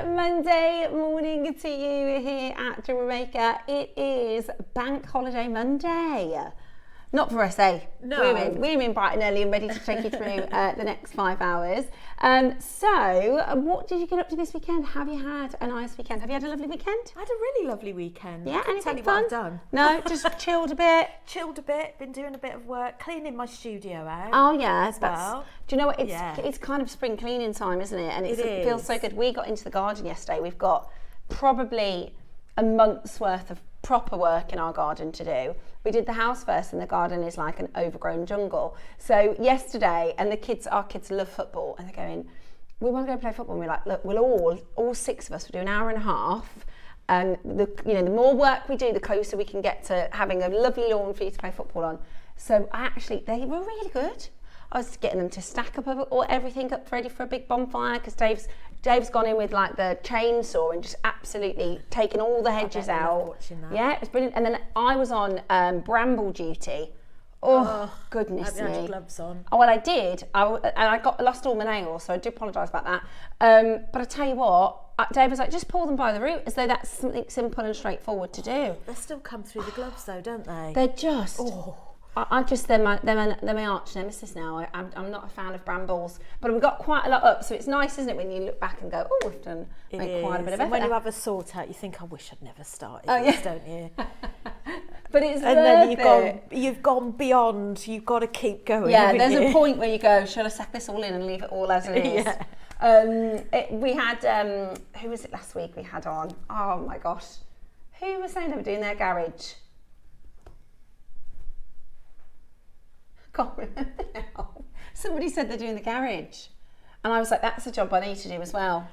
Monday morning to you here at JewelleryMaker. It is Bank Holiday Monday. Not for us, eh? No. We're in bright and early and ready to take you through the next 5 hours. So, what did you get up to this weekend? Have you had a nice weekend? Have you had a lovely weekend? I had a really lovely weekend. Yeah, I can't tell you what I've done. No, just chilled a bit. Chilled a bit, been doing a bit of work, cleaning my studio out. Oh yes, well. Do you know what? It's kind of spring cleaning time, isn't it? And it feels so good. We got into the garden yesterday. We've got probably a month's worth of proper work in our garden to do. We did the house first, and the garden is like an overgrown jungle. So yesterday, and our kids love football, and they're going, we want to go play football. And we're like, look, we'll all 6 of us, we'll do an hour and a half. And the more work we do, the closer we can get to having a lovely lawn for you to play football on. So they were really good. I was getting them to stack up everything up ready for a big bonfire, because Dave's gone in with like the chainsaw and just absolutely taken all the hedges out. Yeah, it was brilliant. And then I was on bramble duty. Oh goodness me! Had gloves on. Oh well, I did. I lost all my nails, so I do apologise about that. But I tell you what, Dave was like, just pull them by the root, as though that's something simple and straightforward to do. They still come through the gloves though, don't they? They're just. They're my arch nemesis now. I'm not a fan of brambles, but we've got quite a lot up, so it's nice, isn't it, when you look back and go, oh, we've made quite a bit of effort. When you have a sort out, you think, I wish I'd never started this, don't you? But it's and then you've gone beyond. You've got to keep going. Yeah, there's a point where you go, shall I sack this all in and leave it all as it is? Yeah. We had who was it last week? We had on. Oh my gosh, who was saying they were doing their garage? Can't remember now. Somebody said they're doing the garage, and I was like, that's a job I need to do as well.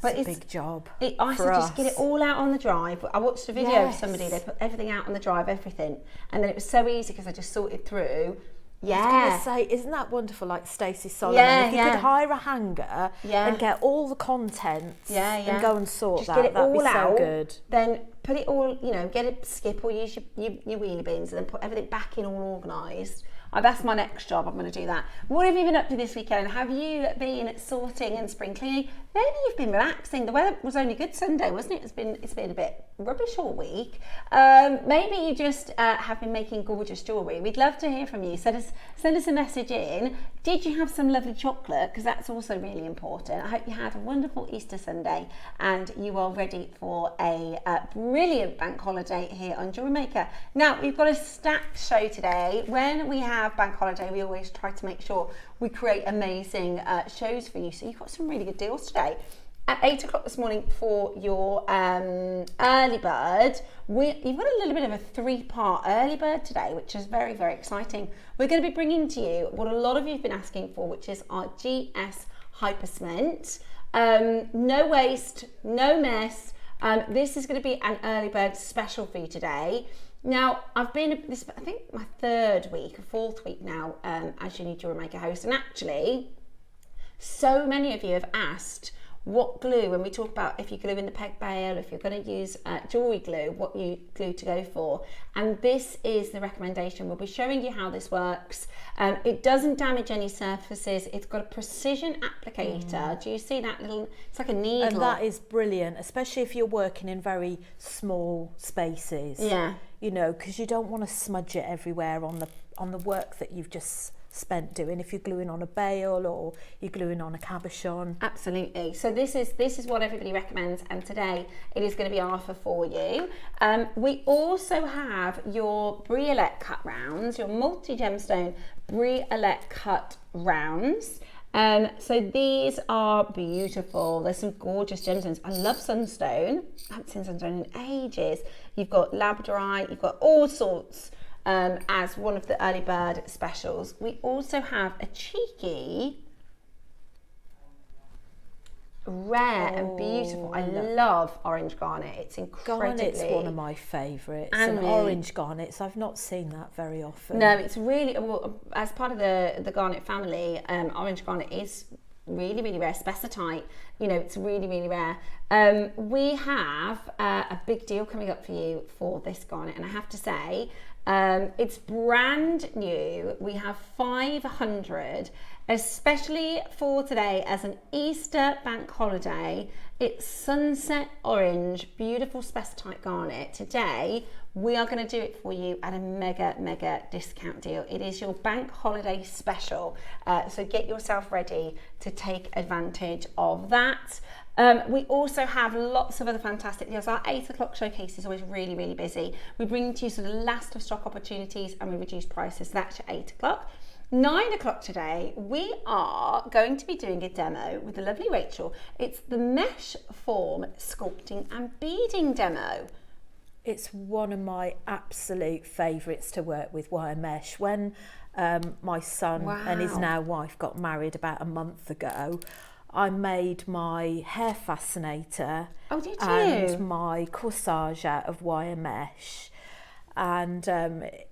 But it's a big job. I said, just get it all out on the drive. I watched a video of somebody, they put everything out on the drive, everything, and then it was so easy because I just sorted through. Yeah. I was going to say, isn't that wonderful, like Stacey Solomon? If you could hire a hanger and get all the contents and go and sort just that'd be so out, good. Then put it all, get a skip or use your wheelie bins, and then put everything back in all organised. That's my next job. I'm going to do that. What have you been up to this weekend? Have you been sorting and spring cleaning? Maybe you've been relaxing. The weather was only good Sunday, wasn't it? It's been a bit rubbish all week. Maybe you just have been making gorgeous jewellery. We'd love to hear from you. Send us a message in. Did you have some lovely chocolate? Because that's also really important. I hope you had a wonderful Easter Sunday and you are ready for a brilliant bank holiday here on JewelleryMaker. Now, we've got a stacked show today. When we have bank holiday, we always try to make sure we create amazing shows for you. So you've got some really good deals today. At 8 o'clock this morning for your early bird, you've got a little bit of a 3-part early bird today, which is very, very exciting. We're going to be bringing to you what a lot of you have been asking for, which is our GS Hyper Cement. No waste, no mess. This is going to be an early bird special for you today. Now, I've been, I think my 4th week now as your new JewelleryMaker host, and actually, so many of you have asked what glue, when we talk about if you glue in the peg bale, if you're going to use jewellery glue, what glue to go for. And this is the recommendation. We'll be showing you how this works. It doesn't damage any surfaces. It's got a precision applicator. Do you see that little, it's like a needle. And that is brilliant, especially if you're working in very small spaces. Yeah. Because you don't want to smudge it everywhere on the work that you've just spent doing, if you're gluing on a bale or you're gluing on a cabochon. Absolutely. So this is what everybody recommends, and today it is going to be our offer for you. We also have your Briolette cut rounds, your multi-gemstone Briolette cut rounds. So these are beautiful. There's some gorgeous gemstones. I love sunstone. I haven't seen sunstone in ages. You've got labradorite, you've got all sorts. As one of the early bird specials. We also have a cheeky, rare and beautiful. I love orange garnet. It's incredibly... Garnet's one of my favourites. And orange garnets, I've not seen that very often. No, it's really, well, as part of the garnet family, orange garnet is really, really rare. Spessartite, it's really, really rare. We have a big deal coming up for you for this garnet, and I have to say, it's brand new. We have 500 especially for today as an Easter bank holiday. It's sunset orange, beautiful specitite garnet. Today, we are going to do it for you at a mega discount deal. It is your bank holiday special. So get yourself ready to take advantage of that. We also have lots of other fantastic deals. Our 8 o'clock showcase is always really busy. We bring to you sort of last of stock opportunities and we reduce prices. So that's at 8 o'clock. 9 o'clock today, we are going to be doing a demo with the lovely Rachel. It's the mesh form sculpting and beading demo. It's one of my absolute favourites to work with, wire mesh. When my son and his now wife got married about a month ago, I made my hair fascinator and my corsage out of wire mesh. And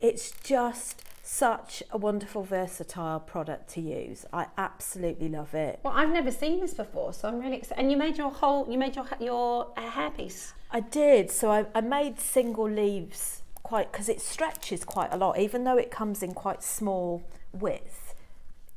it's just such a wonderful, versatile product to use. I absolutely love it. Well, I've never seen this before, so I'm really excited. And you made your hairpiece. I did. So I made single leaves because it stretches quite a lot, even though it comes in quite small width.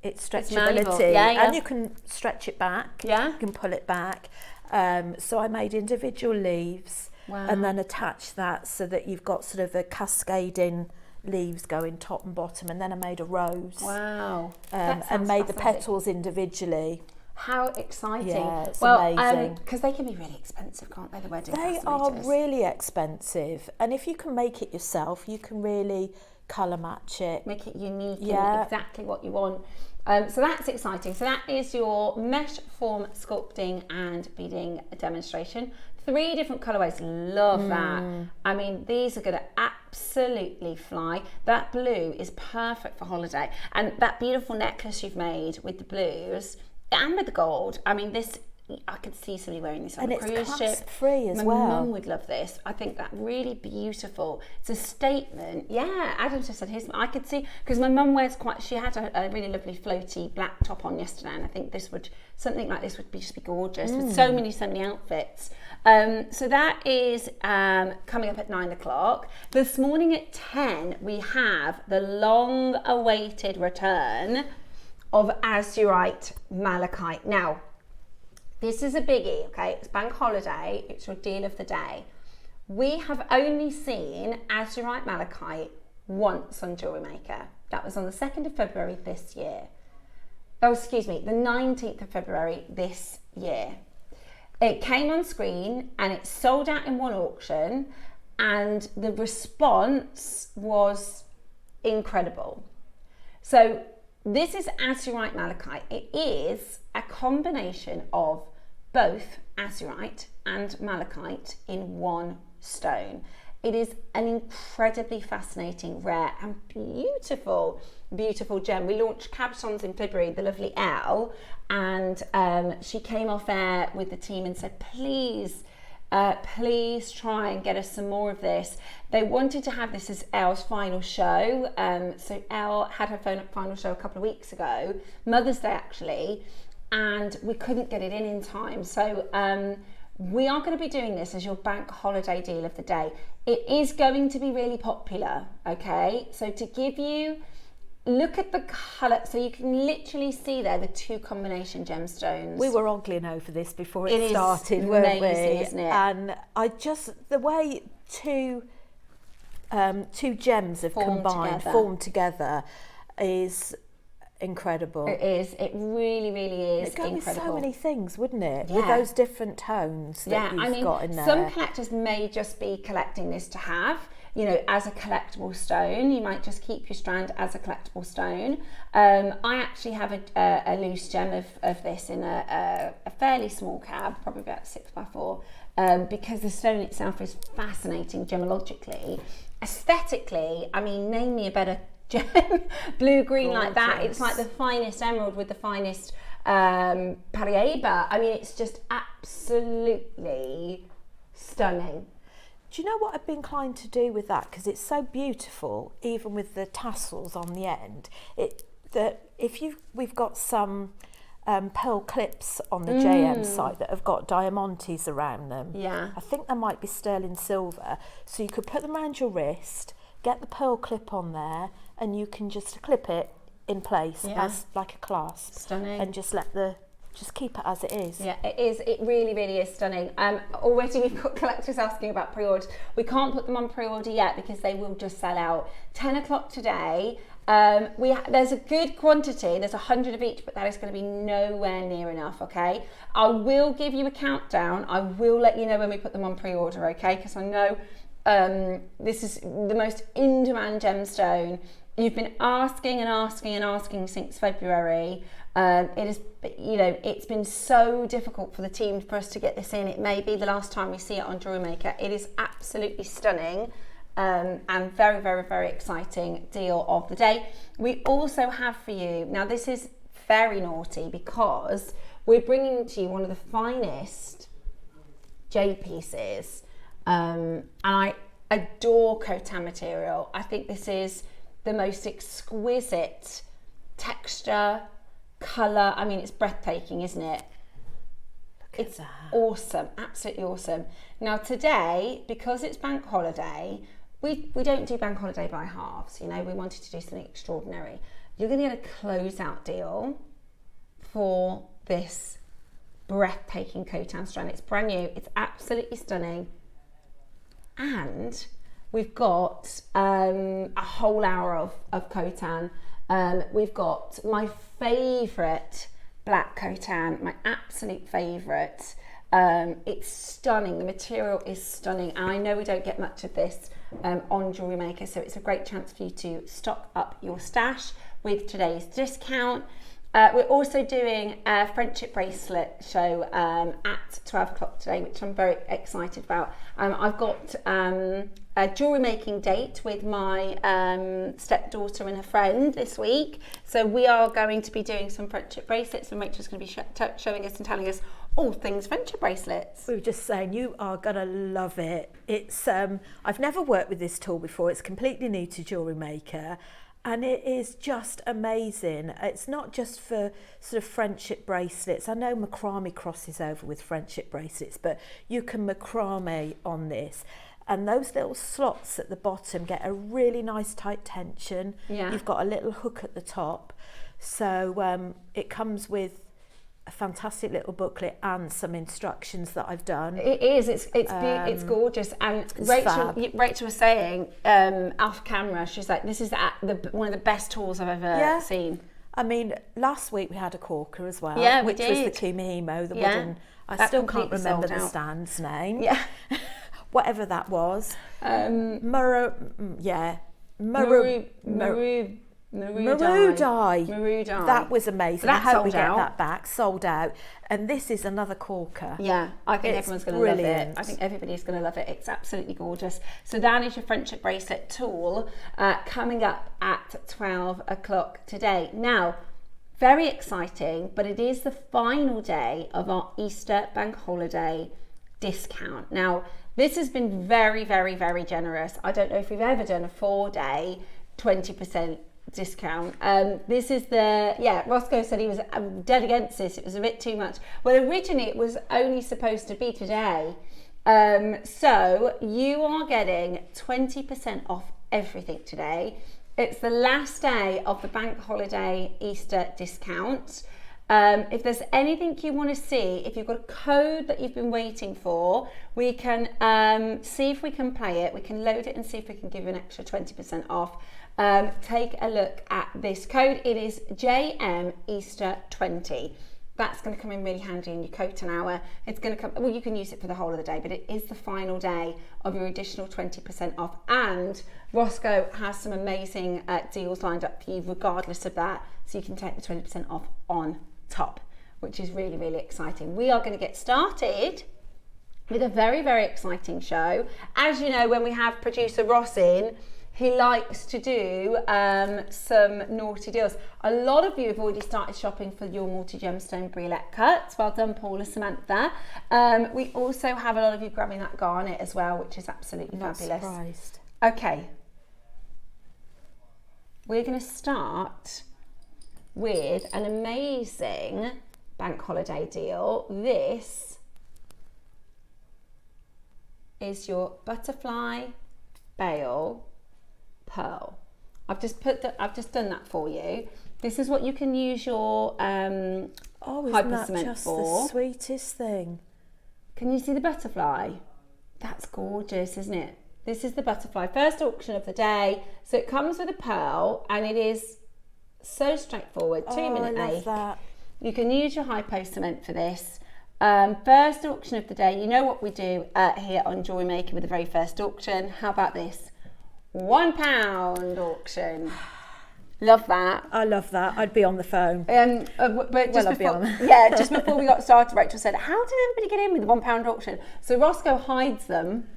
It's stretchability, and you can stretch it back. Yeah, you can pull it back. So I made individual leaves and then attach that so that you've got sort of a cascading leaves going top and bottom, and then I made a rose. Wow. And made the petals individually. How exciting. Yeah, it's amazing. Because they can be really expensive, can't they, the wedding They are really expensive, and if you can make it yourself, you can really colour match it. Make it unique and exactly what you want. So that's exciting. So that is your mesh form sculpting and beading demonstration. 3 different colorways. Love that. I mean, these are going to absolutely fly. That blue is perfect for holiday, and that beautiful necklace you've made with the blues and with the gold. I mean, this, I could see somebody wearing this on a cruise ship. And it's clasp-free as well. My mum would love this. I think that really beautiful. It's a statement. Yeah, Adam just said his. I could see, because my mum wears she had a really lovely floaty black top on yesterday, and I think something like this would just be gorgeous with so many outfits. So that is coming up at 9 o'clock. This morning at 10, we have the long-awaited return of Azurite Malachite. Now, this is a biggie, okay? It's bank holiday. It's your deal of the day. We have only seen Azurite Malachite once on JewelleryMaker. That was on the 2nd of February this year. Oh, excuse me, the 19th of February this year. It came on screen and it sold out in one auction, and the response was incredible. So this is Azurite Malachite. It is a combination of both Azurite and Malachite in one stone. It is an incredibly fascinating, rare and beautiful gem. We launched Gemstones in February, the lovely Elle, and she came off air with the team and said, please try and get us some more of this. They wanted to have this as Elle's final show. So Elle had her final show a couple of weeks ago, Mother's Day actually, and we couldn't get it in time. So we are going to be doing this as your bank holiday deal of the day. It is going to be really popular, okay? So to give you, look at the colour, so you can literally see there the 2 combination gemstones. We were ogling over this before it started, weren't we? Isn't it? And the way two gems have formed together is incredible. It is. It really is incredible. With so many things, wouldn't it? Yeah. With those different tones that you've got in there. Some collectors may just be collecting this to have, you know, as a collectible stone. You might just keep your strand as a collectible stone. I actually have a loose gem of this in a fairly small cab, probably about 6x4, because the stone itself is fascinating gemologically. Aesthetically, I mean, name me a better gem, blue-green like that. It's like the finest emerald with the finest Parieba. I mean, it's just absolutely stunning. Do you know what I'd be inclined to do with that? Because it's so beautiful, even with the tassels on the end. We've got some pearl clips on the JM site that have got diamantes around them. Yeah. I think they might be sterling silver. So you could put them around your wrist, get the pearl clip on there, and you can just clip it in place Yeah. as like a clasp. Stunning. And just keep it as it is. Yeah, it is. It really, really is stunning. Already we've got collectors asking about pre-orders. We can't put them on pre-order yet because they will just sell out. 10 o'clock today. There's a good quantity. There's 100 of each, but that is going to be nowhere near enough. Okay. I will give you a countdown. I will let you know when we put them on pre-order. Okay, because I know this is the most in-demand gemstone. You've been asking and asking and asking since February. It is, it's been so difficult for the team for us to get this in. It may be the last time we see it on JewelleryMaker. It is absolutely stunning and very, very, very exciting deal of the day. We also have for you, now this is very naughty because we're bringing to you one of the finest jade pieces. And I adore Khotan material. I think this is the most exquisite texture, colour. I mean, it's breathtaking, isn't it? It's awesome, absolutely awesome. Now today, because it's bank holiday, we don't do bank holiday by halves, we wanted to do something extraordinary. You're going to get a closeout deal for this breathtaking Khotan strand. It's brand new, it's absolutely stunning. And we've got a whole hour of Khotan. We've got my favourite black Khotan, my absolute favourite. It's stunning, the material is stunning, and I know we don't get much of this on JewelleryMaker, so it's a great chance for you to stock up your stash with today's discount. We're also doing a friendship bracelet show at 12 o'clock today, which I'm very excited about. I've got a jewellery making date with my stepdaughter and her friend this week. So we are going to be doing some friendship bracelets, and Rachel's going to be showing us and telling us all things friendship bracelets. We were just saying, you are going to love it. It's I've never worked with this tool before. It's completely new to JewelleryMaker. And it is just amazing. It's not just for sort of friendship bracelets. I know macrame crosses over with friendship bracelets, but you can macrame on this. And those little slots at the bottom get a really nice tight tension. Yeah. You've got a little hook at the top. So it comes with a fantastic little booklet and some instructions that I've done. It is. It's gorgeous. And Rachel was saying off camera, she's like, "This is one of the best tools I've ever seen." I mean, last week we had a corker as well, which was the Kumihimo, the wooden. I still can't remember the stand's name. Yeah, whatever that was. Marudai. That was amazing. I hope we get that back. Sold out. And this is another corker. Yeah, I think everyone's going to love it. I think everybody's going to love it. It's absolutely gorgeous. So that is your friendship bracelet tool coming up at 12 o'clock today. Now, very exciting, but it is the final day of our Easter bank holiday discount. Now, this has been very, very, very generous. I don't know if we've ever done a 4-day 20% discount. This is Roscoe said he was dead against this. It was a bit too much. Well, originally it was only supposed to be today. So you are getting 20% off everything today. It's the last day of the bank holiday Easter discount. If there's anything you want to see, if you've got a code that you've been waiting for, we can see if we can play it. We can load it and see if we can give you an extra 20% off. Take a look at this code. It is JM Easter 20. That's going to come in really handy in your Khotan hour. It's going to come, well, you can use it for the whole of the day, but it is the final day of your additional 20% off. And Roscoe has some amazing deals lined up for you regardless of that. So you can take the 20% off on top, which is really, really exciting. We are going to get started with a very, very exciting show. As you know, when we have producer Ross in, he likes to do some naughty deals. A lot of you have already started shopping for your multi-gemstone Briolette cuts. Well done, Paula, Samantha. We also have a lot of you grabbing that garnet as well, which is absolutely fabulous. Surprised. Okay. We're going to start with an amazing bank holiday deal. This is your butterfly bail pearl. I've just done that for you. This is what you can use your isn't hyper that cement just for. the sweetest thing? Can you see the butterfly? That's gorgeous, isn't it? This is the butterfly, first auction of the day. So it comes with a pearl and it is so straightforward, 2-minute I love make. that. You can use your hypo cement for this. First auction of the day. You know what we do here on JewelleryMaker with the very first auction. How about this? £1 auction. Love that. I love that. I'd be on the phone. But just I'd be before, on. yeah, just before we got started, Rachel said, "How did everybody get in with the £1 auction?" So Roscoe hides them.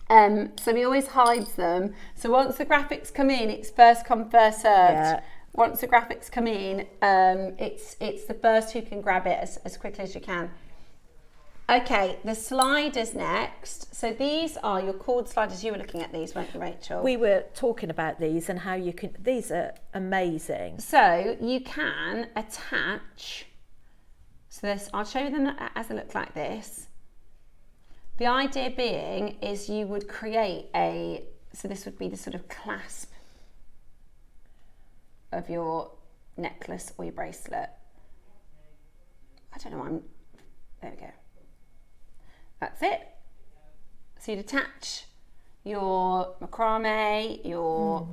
So he always hides them. So once the graphics come in, it's first come, first served. Yeah. Once the graphics come in, it's the first who can grab it as quickly as you can. Okay, the sliders next. So these are your cord sliders. You were looking at these, weren't you, Rachel? We were talking about these and how you can, these are amazing. So you can attach, so this, I'll show you them as they look like this. The idea being is you would create so this would be the sort of clasp of your necklace or your bracelet. I don't know, there we go. That's it. So you'd attach your macrame, your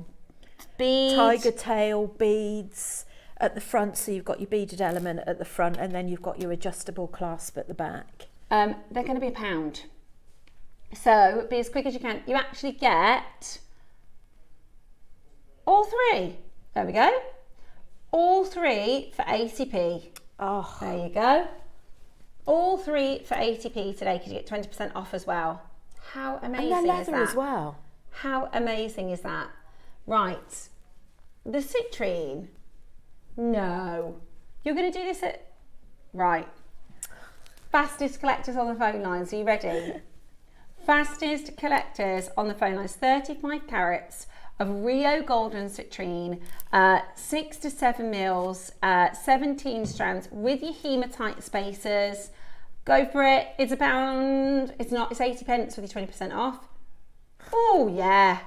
beads. Tiger tail beads at the front, so you've got your beaded element at the front and then you've got your adjustable clasp at the back. They're going to be £1. So be as quick as you can. You actually get all three. There we go. All three for 80p. Oh, There you go. All three for 80p today because you get 20% off as well. How amazing and they're is leather that? as well. How amazing is that? Right. The citrine. No. You're going to do this at... Right. Fastest collectors on the phone lines. Are you ready? Fastest collectors on the phone lines. 35 carats of Rio Golden citrine, 6 to 7 mils, 17 strands with your hematite spacers. Go for it. It's it's 80 pence with your 20% off. Oh yeah.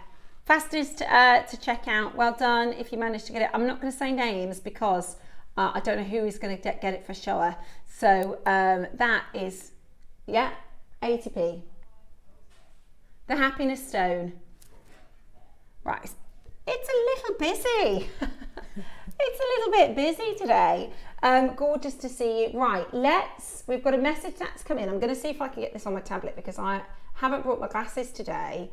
Fastest to check out. Well done if you managed to get it. I'm not going to say names because I don't know who is going to get it for sure. So that is, yeah, 80p. The happiness stone. Right, it's a little busy. It's a little bit busy today. Gorgeous to see you. Right, we've got a message that's come in. I'm going to see if I can get this on my tablet because I haven't brought my glasses today.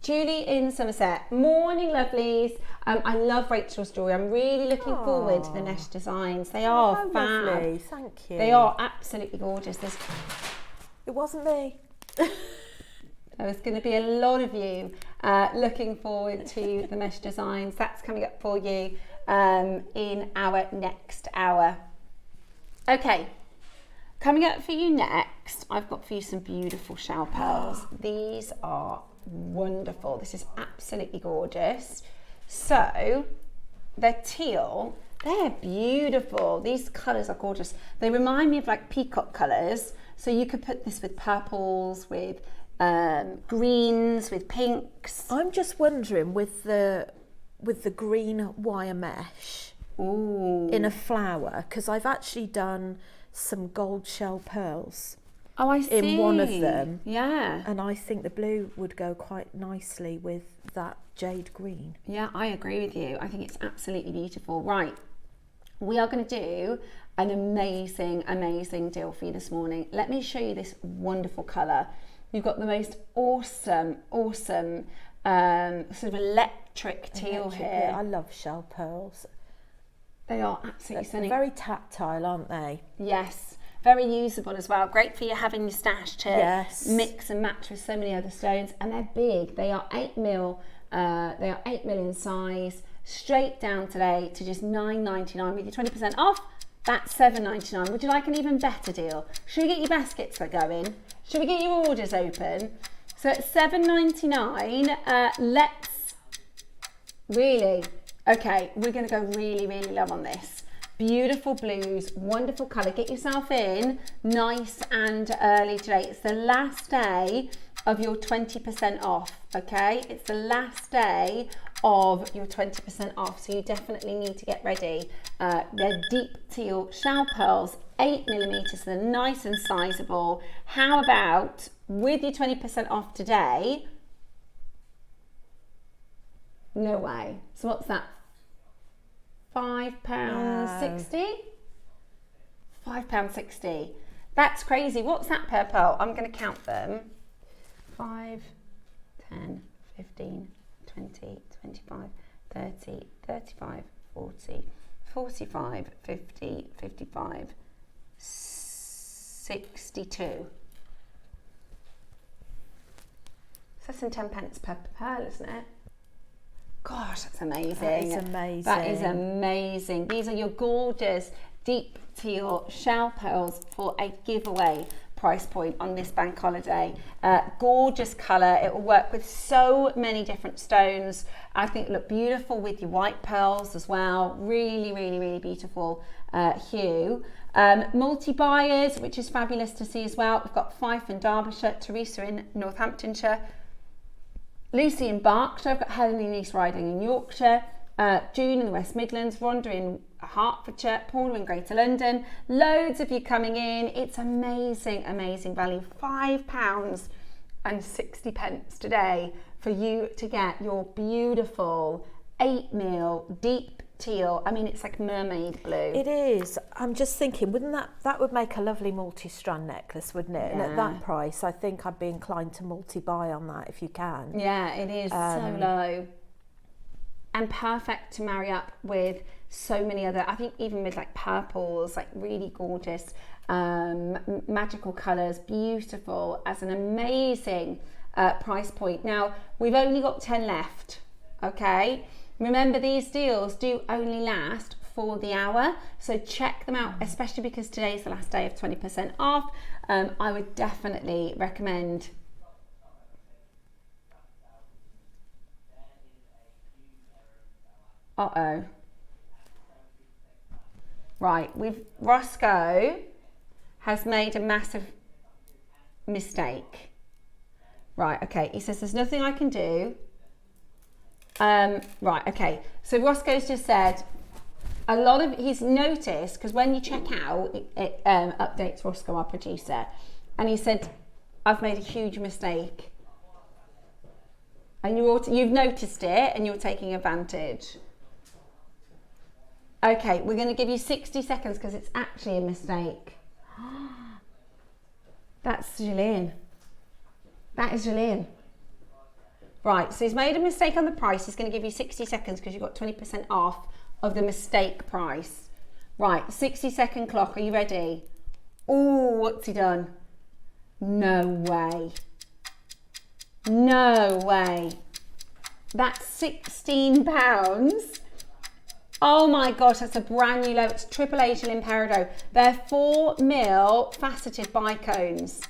Julie in Somerset. Morning, lovelies. I love Rachel's jewellery. I'm really looking forward to the Nesh designs. They are How fab. lovely. Thank you. They are absolutely gorgeous. It wasn't me. There's going to be a lot of you looking forward to the mesh designs. That's coming up for you in our next hour. Okay, coming up for you next, I've got for you some beautiful shell pearls. These are wonderful. This is absolutely gorgeous. So they're teal. They're beautiful. These colours are gorgeous. They remind me of like peacock colours. So you could put this with purples, with greens, with pinks. I'm just wondering with the green wire mesh in a flower, because I've actually done some gold shell pearls. Oh, I see. In one of them. Yeah. And I think the blue would go quite nicely with that jade green. Yeah, I agree with you. I think it's absolutely beautiful. Right. We are going to do an amazing, amazing deal for you this morning. Let me show you this wonderful colour. You've got the most awesome sort of electric teal here. I love shell pearls. They are absolutely stunning. They're very tactile, aren't they? Yes, very usable as well. Great for you having your stash to mix and match with so many other stones. And they're big. They are 8mm. They are 8mm in size. Straight down today to just $9.99 with your 20% off. That's $7.99. Would you like an even better deal? Should we get your baskets going? Should we get your orders open? So at $7.99, let's really, okay, we're going to go really, really low on this. Beautiful blues, wonderful colour. Get yourself in nice and early today. It's the last day of your 20% off, okay? It's the last day of your 20% off. So you definitely need to get ready. They're deep teal shell pearls, 8mm, so they're nice and sizable. How about with your 20% off today? No way. So what's that? £5.60? £5.60. That's crazy. What's that per pearl? I'm going to count them. 5, 10, 15, 20, 25, 30, 35, 40, 45, 50, 55, 62. So that's in 10 pence per pearl, isn't it? Gosh, that's amazing. That is amazing. That is amazing. These are your gorgeous deep teal shell pearls for a giveaway price point on this bank holiday. Gorgeous colour. It will work with so many different stones. I think look beautiful with your white pearls as well. Really, really, really beautiful hue. Multi-buyers, which is fabulous to see as well. We've got Fife in Derbyshire, Teresa in Northamptonshire, Lucy in Berkshire, I've got Helen in East Riding in Yorkshire, June in the West Midlands, Rhonda in Hertfordshire, Paula in Greater London. Loads of you coming in. It's amazing, amazing value. £5.60 today for you to get your beautiful 8mm deep teal. I mean, it's like mermaid blue. It is. I'm just thinking, wouldn't that would make a lovely multi-strand necklace, wouldn't it? Yeah. And at that price, I think I'd be inclined to multi-buy on that if you can. Yeah, it is so low. And perfect to marry up with so many other, I think even with like purples, like really gorgeous, magical colours, beautiful, as an amazing price point. Now, we've only got 10 left, okay? Remember, these deals do only last for the hour, so check them out, especially because today's the last day of 20% off. I would definitely recommend. Uh-oh. Right, Roscoe has made a massive mistake. Right, okay, he says there's nothing I can do. Right, okay, so Roscoe's just said he's noticed, because when you check out, it updates Roscoe, our producer, and he said, I've made a huge mistake. And you've noticed it and you're taking advantage. Okay, we're going to give you 60 seconds because it's actually a mistake. That's Gillian. That is Gillian. Right, so he's made a mistake on the price. He's going to give you 60 seconds because you've got 20% off of the mistake price. Right, 60-second clock. Are you ready? Oh, what's he done? No way. No way. That's £16. Oh my gosh, that's a brand new low. It's Triple A Gillian Peridot. They're 4mm faceted bicones.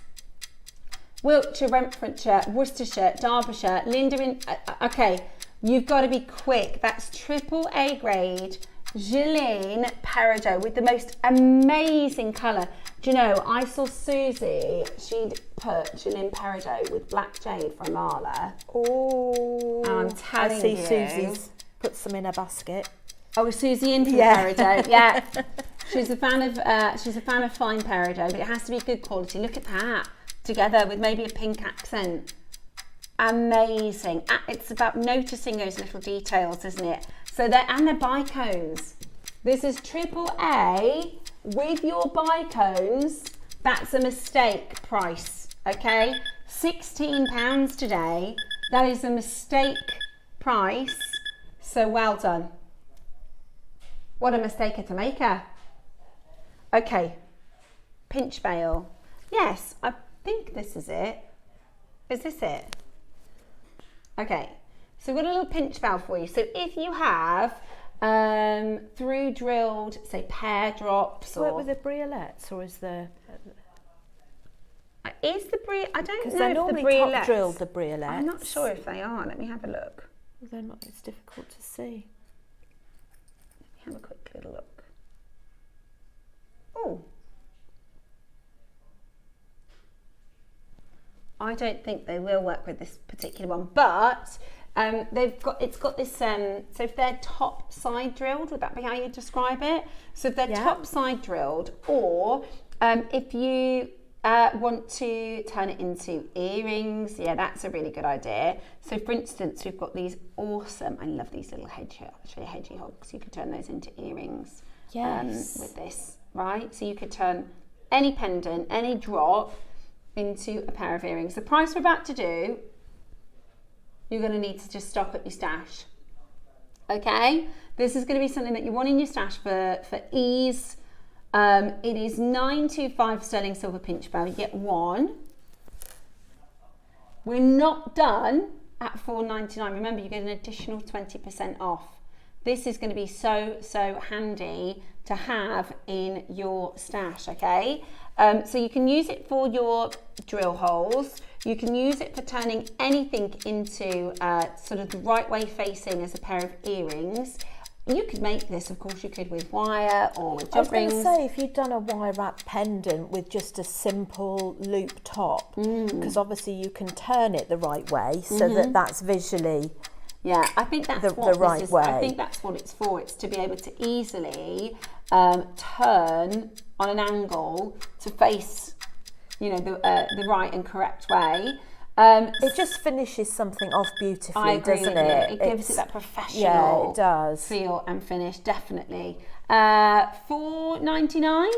Wiltshire, Renfrewshire, Worcestershire, Derbyshire, Linda in... okay, you've got to be quick. That's Triple A grade Gillian Peridot with the most amazing colour. Do you know, I saw Susie, she'd put Gillian Peridot with black jade from Marla. Oh, I'm telling you. I see Susie's put some in her basket. Oh, Susie in Peridot, yeah. She's a fan of fine Peridot, but it has to be good quality. Look at that, together with maybe a pink accent. Amazing. It's about noticing those little details, isn't it? So they're bicones. This is Triple A with your bicones. That's a mistake price, okay? £16 today. That is a mistake price. So well done. What a mistake to make her. Okay, pinch bail. Yes, I think this is it. Is this it? Okay, so we've got a little pinch valve for you. So if you have through drilled, say pear drops, or work with the Briolettes, or is the I don't know because they're if normally the Briolettes, top drilled, the Briolettes. I'm not sure if they are. Let me have a look. Well, they're not. It's difficult to see. Have a quick little look. Oh, I don't think they will work with this particular one, but It's got this, so if they're top side drilled, would that be how you describe it? So if they're top side drilled, or if you want to turn it into earrings, that's a really good idea. So for instance, we've got these awesome, I love these little hedgehogs. You could turn those into earrings with this, right? So you could turn any pendant, any drop into a pair of earrings. The price we're about to do, you're going to need to just stock up your stash. Okay, this is going to be something that you want in your stash for ease. It is £925 sterling silver pinch bow. You get one. We're not done at £4.99. Remember, you get an additional 20% off. This is going to be so handy to have in your stash. Okay, so you can use it for your drill holes. You can use it for turning anything into sort of the right way facing as a pair of earrings. You could make this, of course, you could with wire or with jump rings. I was going to say, if you'd done a wire wrap pendant with just a simple loop top, because obviously you can turn it the right way so that that's visually I think that's the right way. I think that's what it's for. It's to be able to easily turn on an angle to face, the right and correct way. It just finishes something off beautifully, doesn't it? It gives it that professional it does. feel and finish, definitely. $4.99,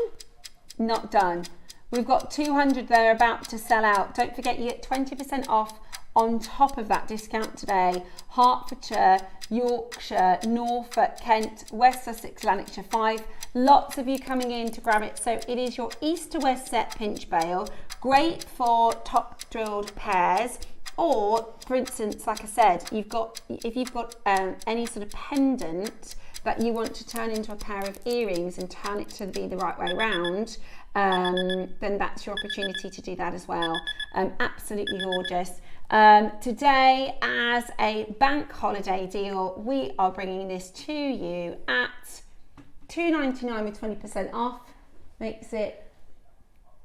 not done. We've got 200 there about to sell out. Don't forget, you get 20% off on top of that discount today. Hertfordshire, Yorkshire, Norfolk, Kent, West Sussex, Lanarkshire 5. Lots of you coming in to grab it. So it is your east to west set pinch bail. Great for top drilled pairs, or for instance, like I said, if you've got any sort of pendant that you want to turn into a pair of earrings and turn it to be the right way round, then that's your opportunity to do that as well. Absolutely gorgeous. Today, as a bank holiday deal, we are bringing this to you at £2.99 with 20% off. Makes it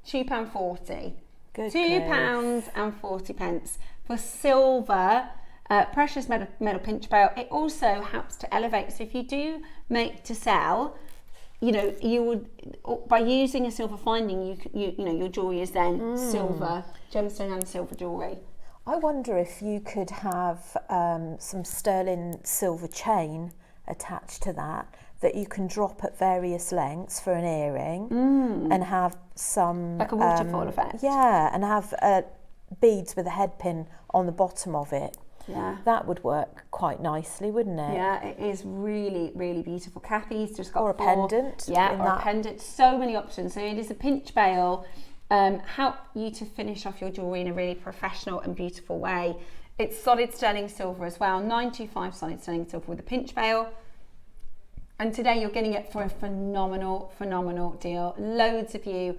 £2.40. £2.40 for silver precious metal pinch bail. It also helps to elevate. So if you do make to sell, you would, by using a silver finding, your jewellery is then silver, gemstone and silver jewellery. I wonder if you could have some sterling silver chain attached to that you can drop at various lengths for an earring and have some... Like a waterfall effect. Yeah, and have beads with a head pin on the bottom of it. Yeah. That would work quite nicely, wouldn't it? Yeah, it is really, really beautiful. Kathy's just got a pendant. Yeah, or a pendant. So many options. So it is a pinch bail. Help you to finish off your jewellery in a really professional and beautiful way. It's solid sterling silver as well. £925 solid sterling silver with a pinch bail. And today you're getting it for a phenomenal deal. Loads of you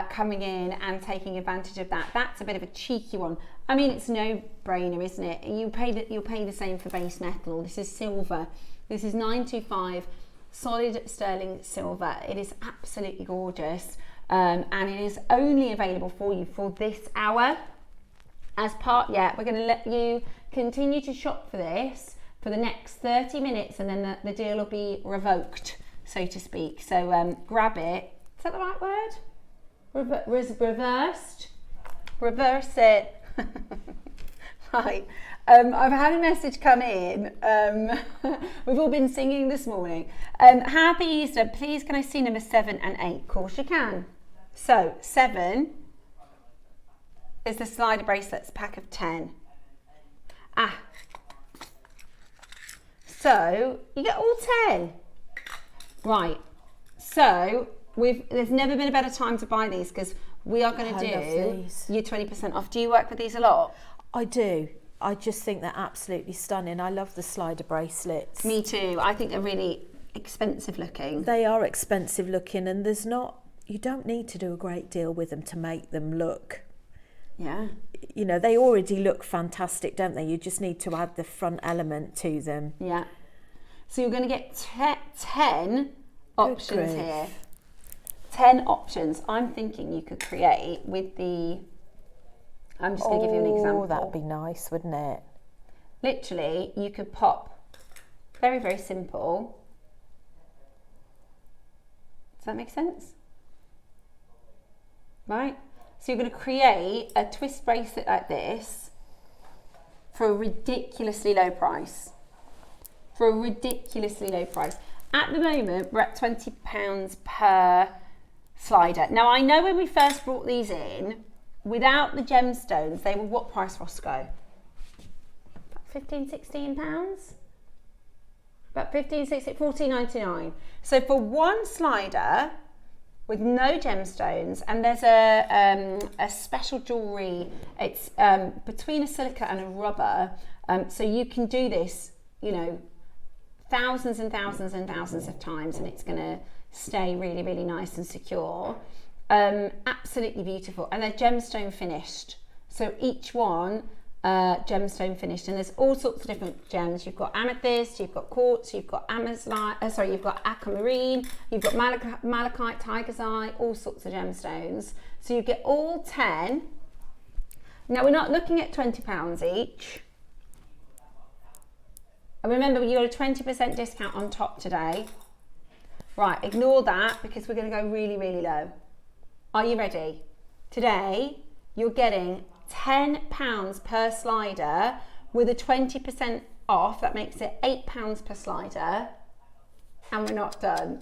coming in and taking advantage of that. That's a bit of a cheeky one. I mean, it's no brainer, isn't it? You'll pay the same for base metal. This is silver. This is £925 solid sterling silver. It is absolutely gorgeous, and it is only available for you for this hour. We're going to let you continue to shop for this for the next 30 minutes, and then the deal will be revoked, so to speak. So grab it. Is that the right word? Reversed? Reverse it. Right. I've had a message come in. We've all been singing this morning. Happy Easter. Please, can I see number 7 and 8? Of course you can. So 7 is the slider bracelets pack of 10. So you get all 10. Right. So there's never been a better time to buy these, because we are going to do your 20% off. Do you work with these a lot? I do. I just think they're absolutely stunning. I love the slider bracelets. Me too. I think they're really expensive looking. They are expensive looking, and you don't need to do a great deal with them to make them look. Yeah. They already look fantastic, don't they? You just need to add the front element to them. Yeah. So you're going to get 10 options here. 10 options. I'm thinking you could create with the... I'm just going to give you an example. Oh, that'd be nice, wouldn't it? literally you could pop, very, very simple. Does that make sense? Right? So you're going to create a twist bracelet like this for a ridiculously low price. For a ridiculously low price. At the moment, we're at £20 per slider. Now, I know when we first brought these in, without the gemstones, they were what price, Roscoe? About £15–16? About £15–16, £14.99. So for one slider with no gemstones, and there's a special jewellery, it's between a silica and a rubber, so you can do this, you know, thousands and thousands and thousands of times, and it's going to stay really, really nice and secure. Absolutely beautiful, and they're gemstone finished, so each one gemstone finished, and there's all sorts of different gems. You've got amethyst, you've got quartz, you've got you've got aquamarine, you've got malachite, tiger's eye, all sorts of gemstones. So you get all 10. Now we're not looking at £20 each. And remember, you got a 20% discount on top today. Right, ignore that because we're going to go really, really low. Are you ready? Today, you're getting £10 per slider with a 20% off. That makes it £8 per slider. And we're not done.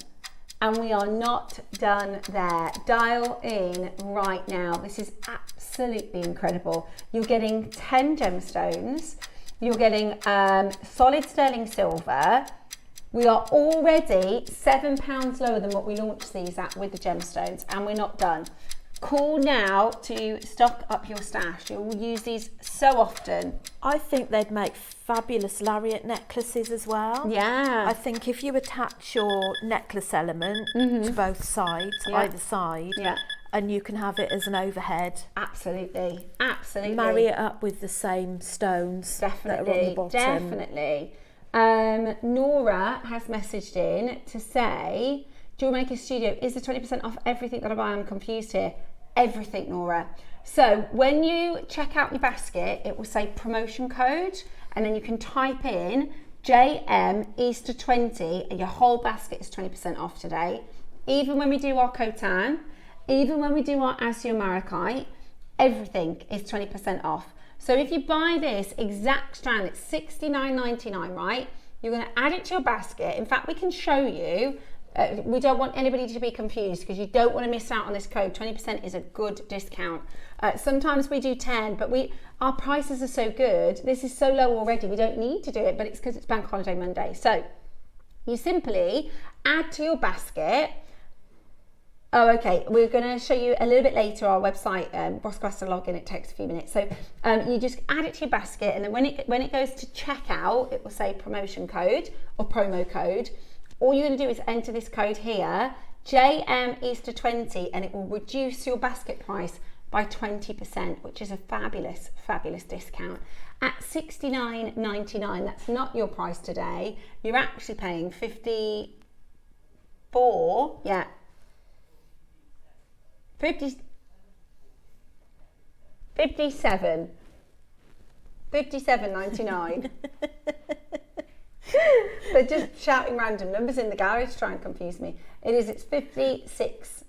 And we are not done there. Dial in right now. This is absolutely incredible. You're getting 10 gemstones. You're getting solid sterling silver. We are already £7 lower than what we launched these at with the gemstones, and we're not done. Call now to stock up your stash. You'll use these so often. I think they'd make fabulous lariat necklaces as well. Yeah. I think if you attach your necklace element to both sides, either side, and you can have it as an overhead. Absolutely, absolutely. Marry it up with the same stones that are on the bottom. Definitely. Nora has messaged in to say, JewelleryMaker Studio, is the 20% off everything that I buy? I'm confused here. Everything, Nora. So when you check out your basket, it will say promotion code, and then you can type in JM Easter 20, and your whole basket is 20% off today. Even when we do our Khotan, even when we do our Azurite Malachite, everything is 20% off. So if you buy this exact strand, it's $69.99, right? You're going to add it to your basket. In fact, we can show you. We don't want anybody to be confused because you don't want to miss out on this code. 20% is a good discount. Sometimes we do 10, but our prices are so good. This is so low already. We don't need to do it, but it's because it's Bank Holiday Monday. So you simply add to your basket. Oh, okay. We're going to show you a little bit later our website. Roscoe has to log in. It takes a few minutes. So you just add it to your basket, and then when it goes to checkout, it will say promotion code or promo code. All you're going to do is enter this code here, JM Easter 20, and it will reduce your basket price by 20%, which is a fabulous, fabulous discount. At $69.99, that's not your price today. You're actually paying $57.99. They're just shouting random numbers in the gallery to try and confuse me. It's £56,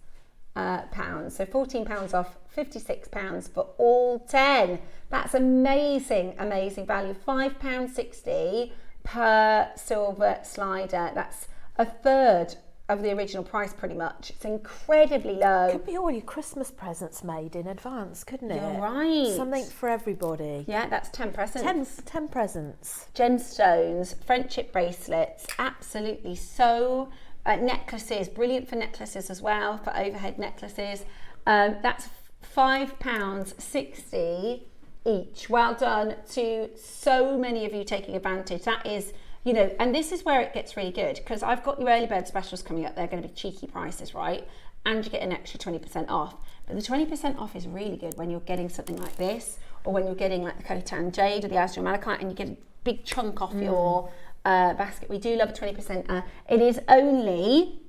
so £14 off, £56 for all 10. That's amazing, amazing value. £5.60 per silver slider. That's a third of the original price pretty much. It's incredibly low. Could be all your Christmas presents made in advance, couldn't it? You're right. Something for everybody. Yeah, that's 10 presents. 10 presents. Gemstones, friendship bracelets, absolutely so. Necklaces, brilliant for necklaces as well, for overhead necklaces. That's £5.60 each. Well done to so many of you taking advantage. That is, you know, and this is where it gets really good, because I've got your early bird specials coming up. They're going to be cheeky prices, right? And you get an extra 20% off. But the 20% off is really good when you're getting something like this, or when you're getting like the Khotan Jade or the Azurite Malachite, and you get a big chunk off your basket. We do love a 20%. It is only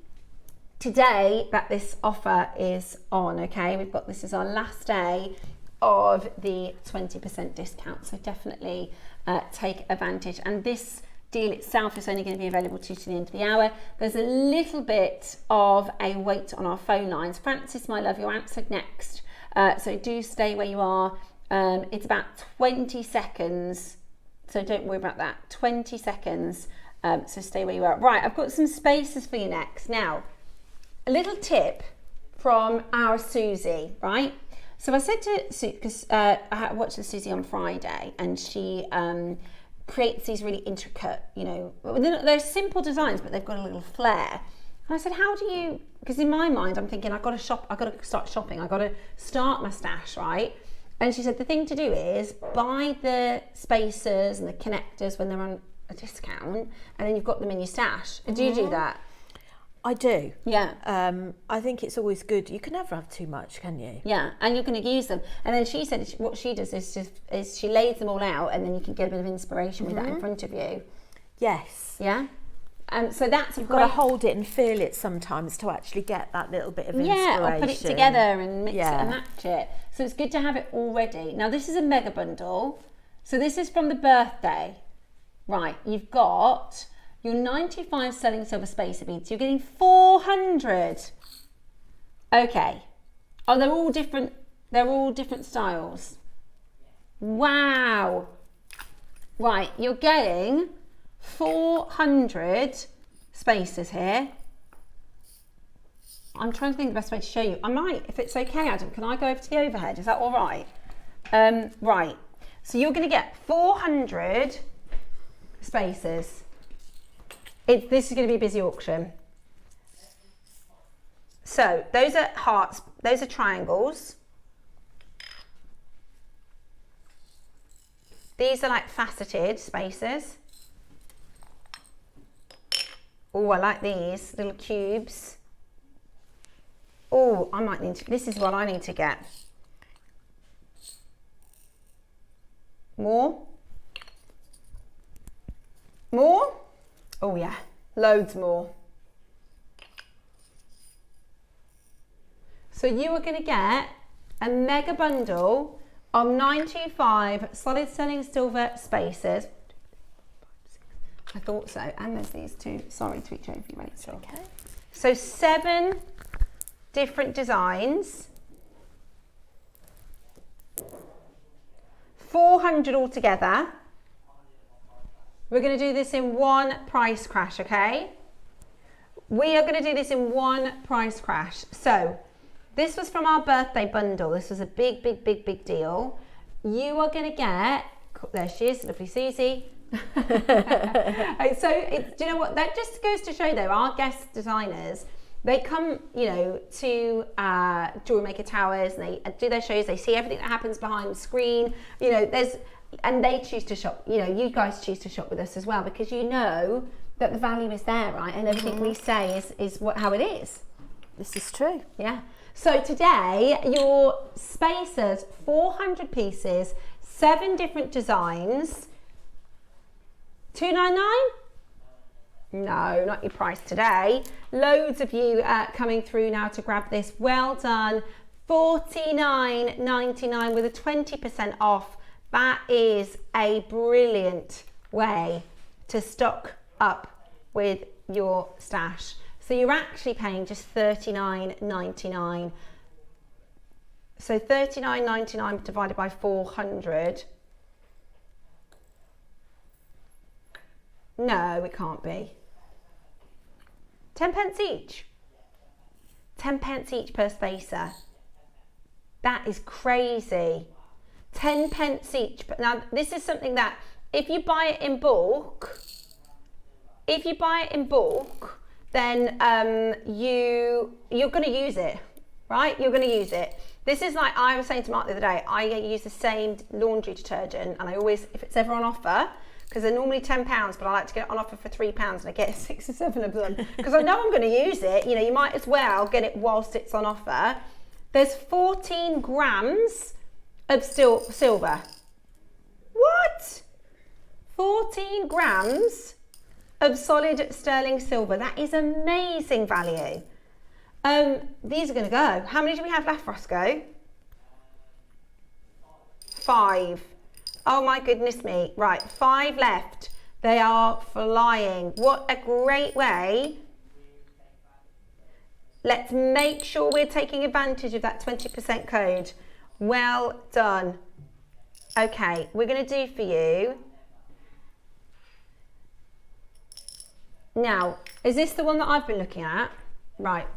today that this offer is on, okay? We've got, this is our last day. of the 20% discount. So definitely take advantage. And this deal itself is only going to be available to the end of the hour. There's a little bit of a wait on our phone lines. Francis, my love, you're answered next. So do stay where you are. It's about 20 seconds. So don't worry about that. 20 seconds. So stay where you are. Right, I've got some spaces for you next. Now, a little tip from our Susie, right? So I said to Susie, because I watched the Susie on Friday, and she creates these really intricate, you know, they're simple designs, but they've got a little flair. And I said, how do you, because in my mind, I'm thinking, I've got to start shopping. I've got to start my stash, right? And she said, the thing to do is buy the spacers and the connectors when they're on a discount, and then you've got them in your stash. And do you do that? I do. Yeah. I think it's always good. You can never have too much, can you? Yeah, and you're going to use them. And then she said what she does is she lays them all out, and then you can get a bit of inspiration with that in front of you. Yes. Yeah. So that's You've got to hold it and feel it sometimes to actually get that little bit of inspiration. Yeah, or put it together and mix it and match it. So it's good to have it all ready. Now this is a mega bundle. So this is from the birthday. Right, you've got your 95 sterling silver spacer beads. You're getting 400. Okay. Oh, they're all different. They're all different styles. Wow. Right, you're getting 400 spacers here. I'm trying to think of the best way to show you. I might, if it's okay, Adam, can I go over to the overhead? Is that all right? Right. So you're going to get 400 spacers. This is going to be a busy auction. So those are hearts, those are triangles. These are like faceted spacers. Oh, I like these little cubes. Oh, I might need to, this is what I need to get. More? More? Oh yeah, loads more. So you are going to get a mega bundle of 925 solid sterling silver spacers. I thought so, and there's these two. Sorry to each over you, Rachel. Okay. So 7 different designs. 400 altogether. We're going to do this in one price crash, okay? We are going to do this in one price crash. So this was from our birthday bundle. This was a big, big, big, big deal. You are going to get, there she is, lovely Susie. So do you know what? That just goes to show though, our guest designers, they come, you know, to JewelleryMaker Towers, and they do their shows, they see everything that happens behind the screen, you know, and they choose to shop, you know, you guys choose to shop with us as well, because you know that the value is there, right? And everything we say is how it is. This is true. Yeah. So today, your spacers, 400 pieces, 7 different designs, $299? No, not your price today. Loads of you coming through now to grab this. Well done. $49.99 with a 20% off. That is a brilliant way to stock up with your stash. So you're actually paying just $39.99. So $39.99 divided by 400. No, it can't be. 10 pence each. 10 pence each per spacer. That is crazy. 10 pence each. But now this is something that if you buy it in bulk, then you're going to use it, right? You're going to use it. This is like I was saying to Mark the other day, I use the same laundry detergent, and I always, if it's ever on offer, because they're normally £10, but I like to get it on offer for £3, and I get 6 or 7 of them because I know I'm going to use it. You know, you might as well get it whilst it's on offer. There's 14 grams of silver. What? 14 grams of solid sterling silver. That is amazing value. These are going to go. How many do we have left, Roscoe? 5. Oh my goodness me. Right, 5 left. They are flying. What a great way. Let's make sure we're taking advantage of that 20% code. Well done. Okay, we're going to do for you. Now, is this the one that I've been looking at? Right.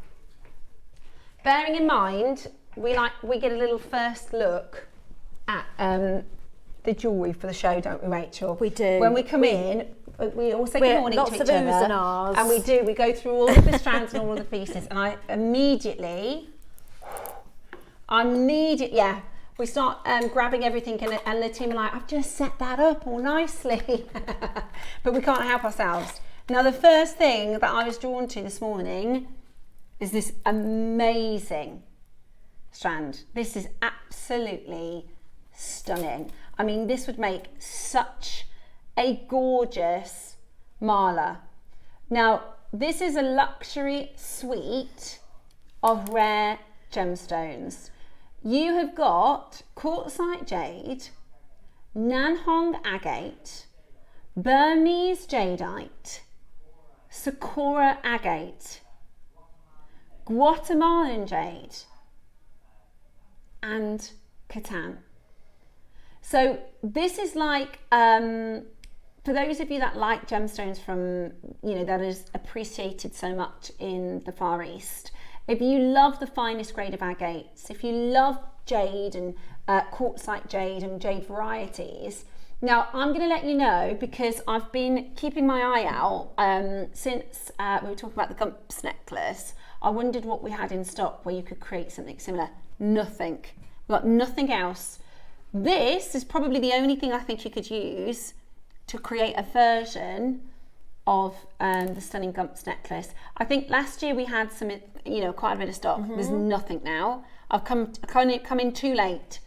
Bearing in mind, we get a little first look at the jewellery for the show, don't we, Rachel? We do. When we come in, we all say good morning to each other. Lots of oohs and ahs. And we do. We go through all of the strands and all of the pieces. And I immediately, yeah, we start grabbing everything and the team are like, I've just set that up all nicely. But we can't help ourselves. Now, the first thing that I was drawn to this morning is this amazing strand. This is absolutely stunning. I mean, this would make such a gorgeous mala. Now, this is a luxury suite of rare gemstones. You have got quartzite jade, Nanhong agate, Burmese jadeite, Sakura agate, Guatemalan jade, and Catan. So this is like, for those of you that like gemstones from, that is appreciated so much in the Far East, if you love the finest grade of agates, if you love jade and quartzite jade and jade varieties, now I'm going to let you know, because I've been keeping my eye out since we were talking about the Gumps necklace. I wondered what we had in stock where you could create something similar. Nothing. We've got nothing else. This is probably the only thing I think you could use to create a version of the stunning Gumps necklace. I think last year we had some, quite a bit of stock. There's nothing now. I've come in too late.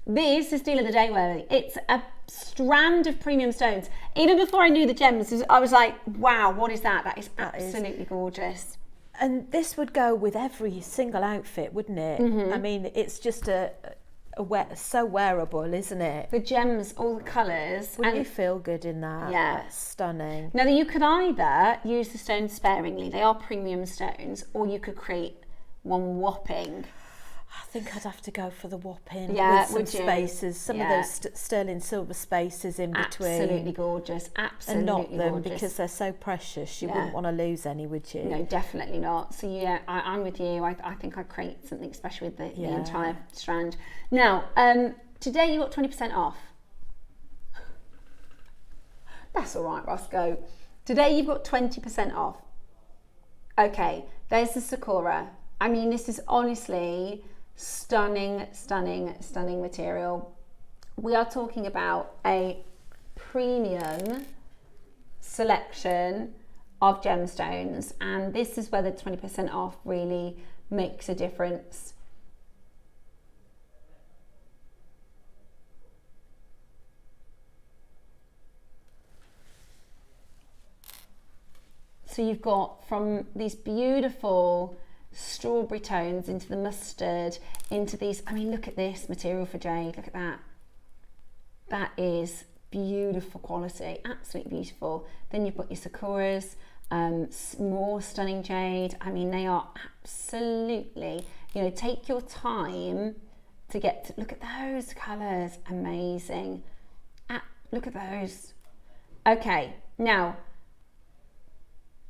This is deal of the day worthy. It's a strand of premium stones. Even before I knew the gems, I was like, wow, what is that? That is absolutely gorgeous. And this would go with every single outfit, wouldn't it? I mean, it's just so wearable, isn't it? The gems, all the colours. Wouldn't you feel good in that? Yeah. That's stunning. Now, you could either use the stones sparingly, they are premium stones, or you could create one whopping. I think I'd have to go for the whopping with some spaces, some of those sterling silver spaces in between. Absolutely gorgeous, absolutely gorgeous. And not them, because they're so precious. You wouldn't want to lose any, would you? No, definitely not. So yeah, I'm with you. I think I'd create something special with the entire strand. Now, today you got 20% off. That's all right, Roscoe. Today you've got 20% off. Okay, there's the Sakura. I mean, this is honestly stunning, stunning, stunning material. We are talking about a premium selection of gemstones, and this is where the 20% off really makes a difference. So you've got from these beautiful strawberry tones into the mustard, into these, I mean, look at this material for jade, look at that. That is beautiful quality, absolutely beautiful. Then you've got your Sakuras, more stunning jade. I mean, they are absolutely, take your time to get to, look at those colours, amazing. Look at those. Okay, now,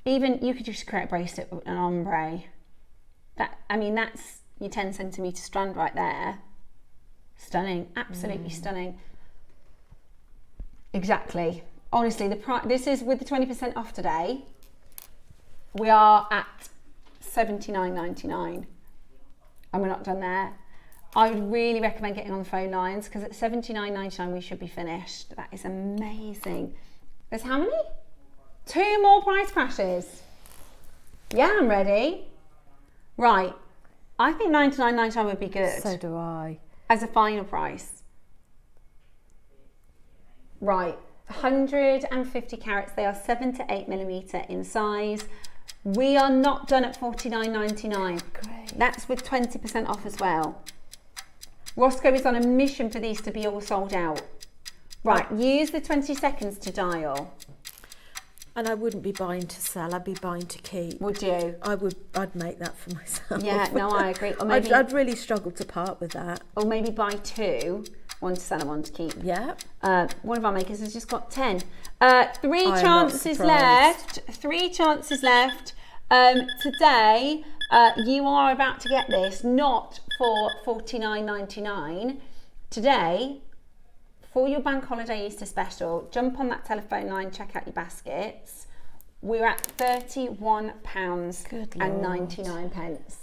even you could just create a bracelet with an ombre. That's your 10 centimetre strand right there. Stunning, absolutely stunning. Exactly. Honestly, this is with the 20% off today. We are at $79.99, and we're not done there. I would really recommend getting on the phone lines, because at $79.99 we should be finished. That is amazing. There's how many? 2 more price crashes. Yeah, I'm ready. Right, I think $99.99 would be good. So do I. As a final price. Right, 150 carats. They are 7 to 8 millimetre in size. We are not done at $49.99. Great. That's with 20% off as well. Roscoe is on a mission for these to be all sold out. Right, use the 20 seconds to dial. And I wouldn't be buying to sell, I'd be buying to keep. Would you? I'd make that for myself. Yeah, no, I agree. Or maybe, I'd really struggle to part with that. Or maybe buy 2, one to sell and one to keep. Yeah. One of our makers has just got 10. 3 I'm chances left. 3 chances left. Today, you are about to get this, not for $49.99. Today, for your bank holiday Easter special, jump on that telephone line, check out your baskets. We're at £31.99.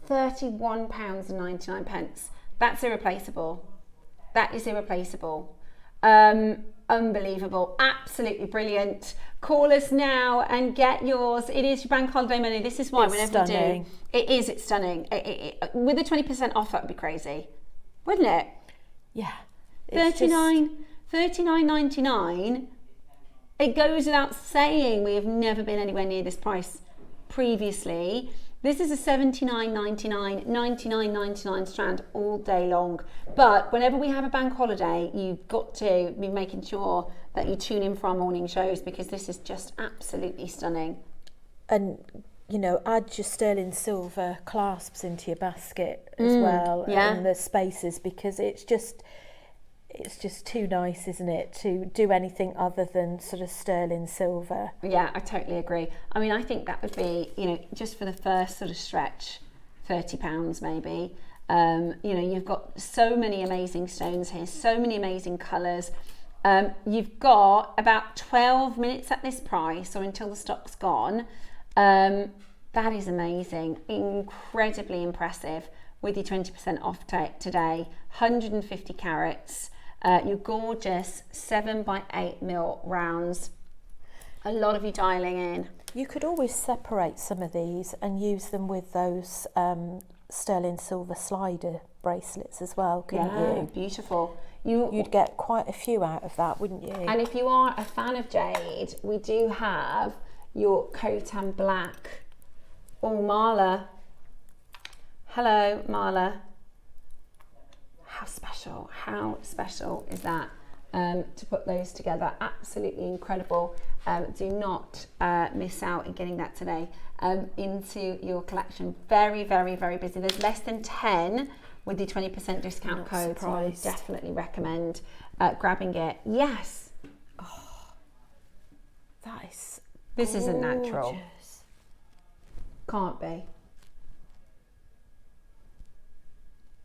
£31.99. That's irreplaceable. That is irreplaceable. Unbelievable. Absolutely brilliant. Call us now and get yours. It is your bank holiday money. This is why whenever we do. It's stunning. With a 20% off, that would be crazy. Wouldn't it? Yeah. $39.99. It goes without saying we have never been anywhere near this price previously. This is a $79.99, $99.99 strand all day long. But whenever we have a bank holiday, you've got to be making sure that you tune in for our morning shows, because this is just absolutely stunning. And, you know, add your sterling silver clasps into your basket as well, and the spaces, because it's just too nice, isn't it, to do anything other than sort of sterling silver. Yeah, I totally agree. I mean, I think that would be, you know, just for the first sort of stretch, £30 maybe. You know, you've got so many amazing stones here, so many amazing colours. You've got about 12 minutes at this price, or until the stock's gone. That is amazing, incredibly impressive with your 20% off today. 150 carats. Your gorgeous 7x8mm rounds. A lot of you dialing in. You could always separate some of these and use them with those sterling silver slider bracelets as well, couldn't you? Beautiful. You'd get quite a few out of that, wouldn't you? And if you are a fan of jade, we do have your Khotan black. Oh, Marla. Hello, Marla. How special is that, to put those together? Absolutely incredible. Do not miss out in getting that today into your collection. Very, very, very busy. There's less than 10 with the 20% discount code, so I would definitely recommend grabbing it. Yes. Oh, that is This gorgeous. Isn't natural. Can't be.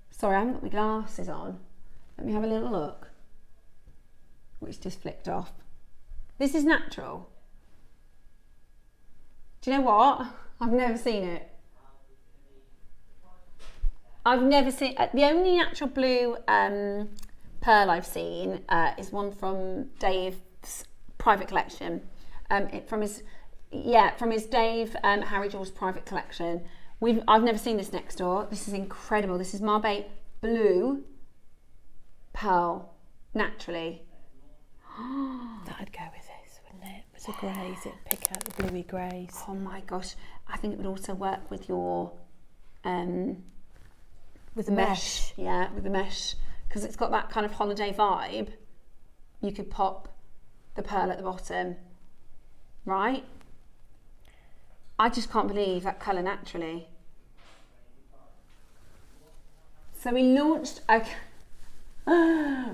Sorry, I haven't got my glasses on. Let me have a little look. Which just flicked off. This is natural. Do you know what? I've never seen it. I've never seen the only natural blue pearl I've seen is one from Dave's private collection. From his Dave Harry George's private collection. I've never seen this next door. This is incredible. This is Marbe blue pearl, naturally. That'd go with this, wouldn't it? With the greys, it'd pick out the bluey greys. Oh my gosh! I think it would also work with your with the mesh. Yeah, with the mesh, because it's got that kind of holiday vibe. You could pop the pearl at the bottom, right? I just can't believe that colour naturally. So we launched, okay.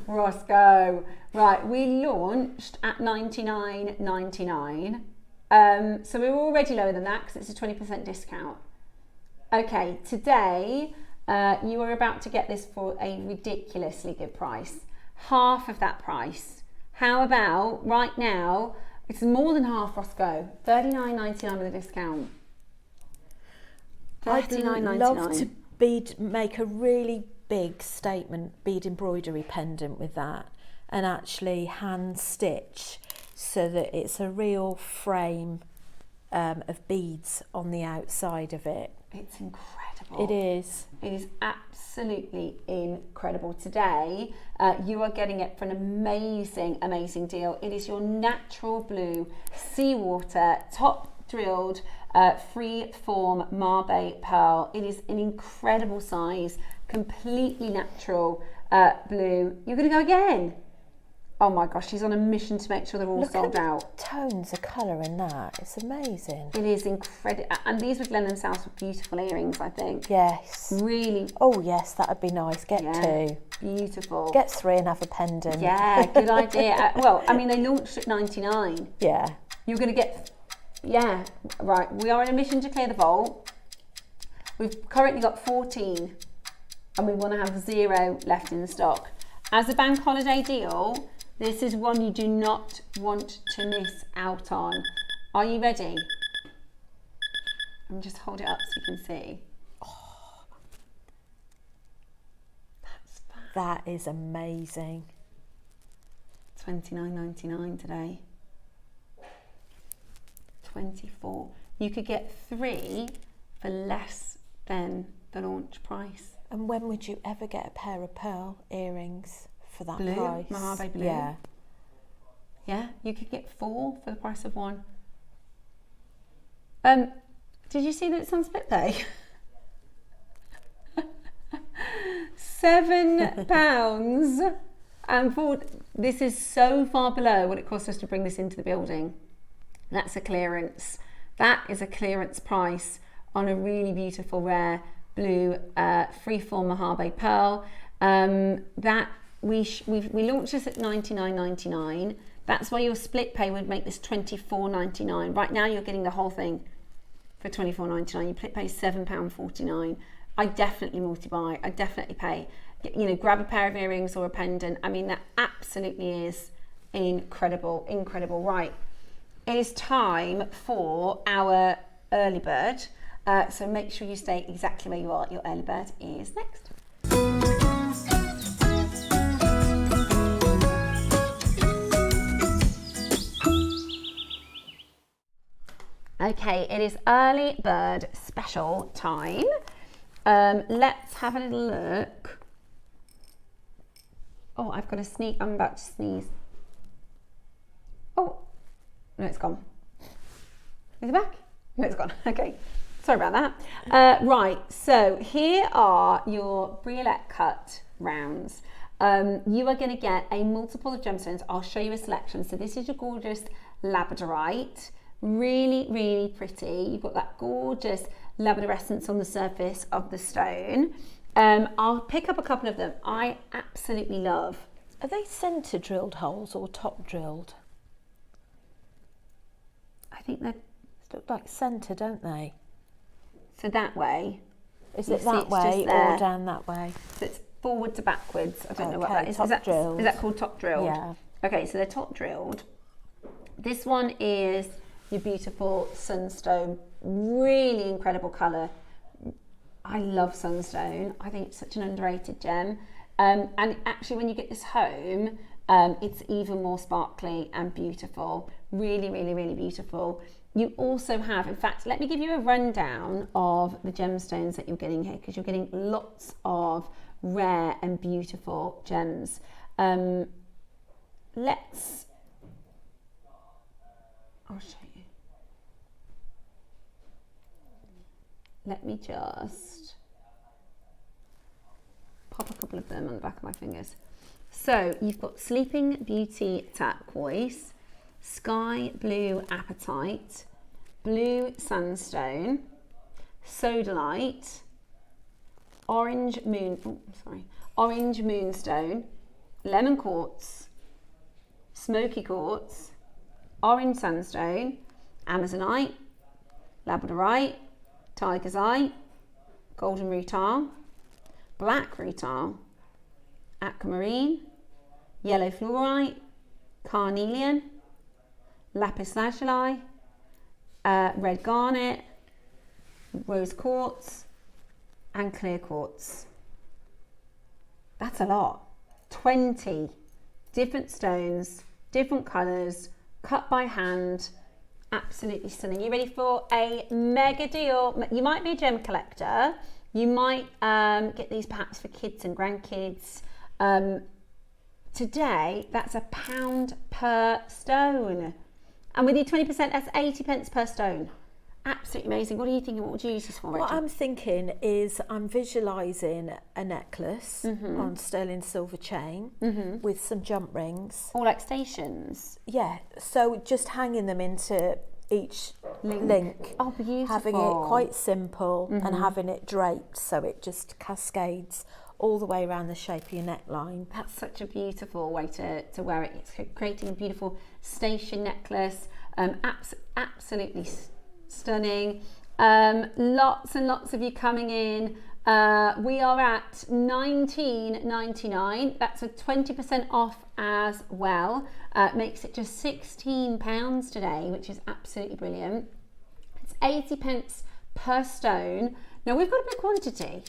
Roscoe. Right, we launched at $99.99. So we were already lower than that because it's a 20% discount. Okay, today you are about to get this for a ridiculously good price. Half of that price. How about right now? It's more than half, Roscoe. $39.99 with a discount. $39.99. I'd love to make a really big statement bead embroidery pendant with that, and actually hand stitch so that it's a real frame of beads on the outside of it. It's incredible. It is. It is absolutely incredible. Today, you are getting it for an amazing, amazing deal. It is your natural blue seawater top drilled free form Marbe pearl. It is an incredible size, completely natural blue. You're going to go again? Oh my gosh, she's on a mission to make sure they're all sold out. Look at the tones of colour in that. It's amazing. It is incredible. And these would lend themselves with beautiful earrings, I think. Yes. Really. Oh yes, that would be nice. Get 2. Beautiful. Get 3 and have a pendant. Yeah, good idea. Well, I mean, they launched at $99. Yeah. You're going to get, yeah, right. We are on a mission to clear the vault. We've currently got 14 and we want to have 0 left in the stock. As a bank holiday deal, this is one you do not want to miss out on. Are you ready? Just hold it up so you can see. Oh, that's fab. That is amazing. $29.99 today. 24. You could get 3 for less than the launch price. And when would you ever get a pair of pearl earrings for that Blue, price? Mojave blue. Yeah. Yeah, you could get 4 for the price of 1. Did you see that it's on split pay? £7 and 4. This is so far below what it cost us to bring this into the building. That's a clearance. That is a clearance price on a really beautiful rare blue freeform Mojave pearl. That we launched this at $99.99. That's why your split pay would make this $24.99. Right now you're getting the whole thing for $24.99. Your split pay is £7.49. I definitely multi-buy. I definitely pay. You know, grab a pair of earrings or a pendant. I mean, that absolutely is incredible, incredible. Right, it is time for our early bird. So make sure you stay exactly where you are. Your early bird is next. Okay, it is early bird special time. Let's have a little look. Oh, I've got a sneeze. I'm about to sneeze. Oh, no, it's gone. Is it back? No, it's gone. Okay, sorry about that. Right, so here are your Briolette cut rounds. You are going to get a multiple of gemstones. I'll show you a selection. So this is your gorgeous labradorite. Really, really pretty. You've got that gorgeous labradorescence on the surface of the stone. I'll pick up a couple of them. I absolutely love. Are they centre drilled holes or top drilled? I think they look like centre, don't they? So that way. Is it that way or down that way? So it's forward to backwards. I don't know what Okay, that is. top drilled. Is that called top drilled? Yeah. Okay, so they're top drilled. This one is your beautiful sunstone. Really incredible colour. I love sunstone. I think it's such an underrated gem. And actually when you get this home, it's even more sparkly and beautiful. Really, really, really beautiful. You also have, in fact, let me give you a rundown of the gemstones that you're getting here, because you're getting lots of rare and beautiful gems. I'll show you. Let me just pop a couple of them on the back of my fingers. So you've got Sleeping Beauty Turquoise, Sky Blue Apatite, Blue Sandstone, Sodalite, Orange Moonstone, Lemon Quartz, Smoky Quartz, Orange Sandstone, Amazonite, Labradorite, Tiger's Eye, Golden Rutile, Black Rutile, Aquamarine, Yellow Fluorite, Carnelian, Lapis Lazuli, Red Garnet, Rose Quartz, and Clear Quartz. That's a lot. 20 different stones, different colours, cut by hand. Absolutely stunning. You ready for a mega deal? You might be a gem collector. You might get these perhaps for kids and grandkids. Today, that's £1 per stone. And with your 20%, that's 80 pence per stone. Absolutely amazing. What are you thinking? What would you use this for, Rachel? What I'm thinking is I'm visualising a necklace on sterling silver chain with some jump rings. Or like stations. Yeah, so just hanging them into each link. Oh, beautiful. Having it quite simple and having it draped so it just cascades all the way around the shape of your neckline. That's such a beautiful way to wear it. It's creating a beautiful station necklace. Absolutely stunning. Lots and lots of you coming in. We are at $19.99. That's a 20% off as well. Makes it just £16 today, which is absolutely brilliant. It's 80 pence per stone. Now we've got a big quantity.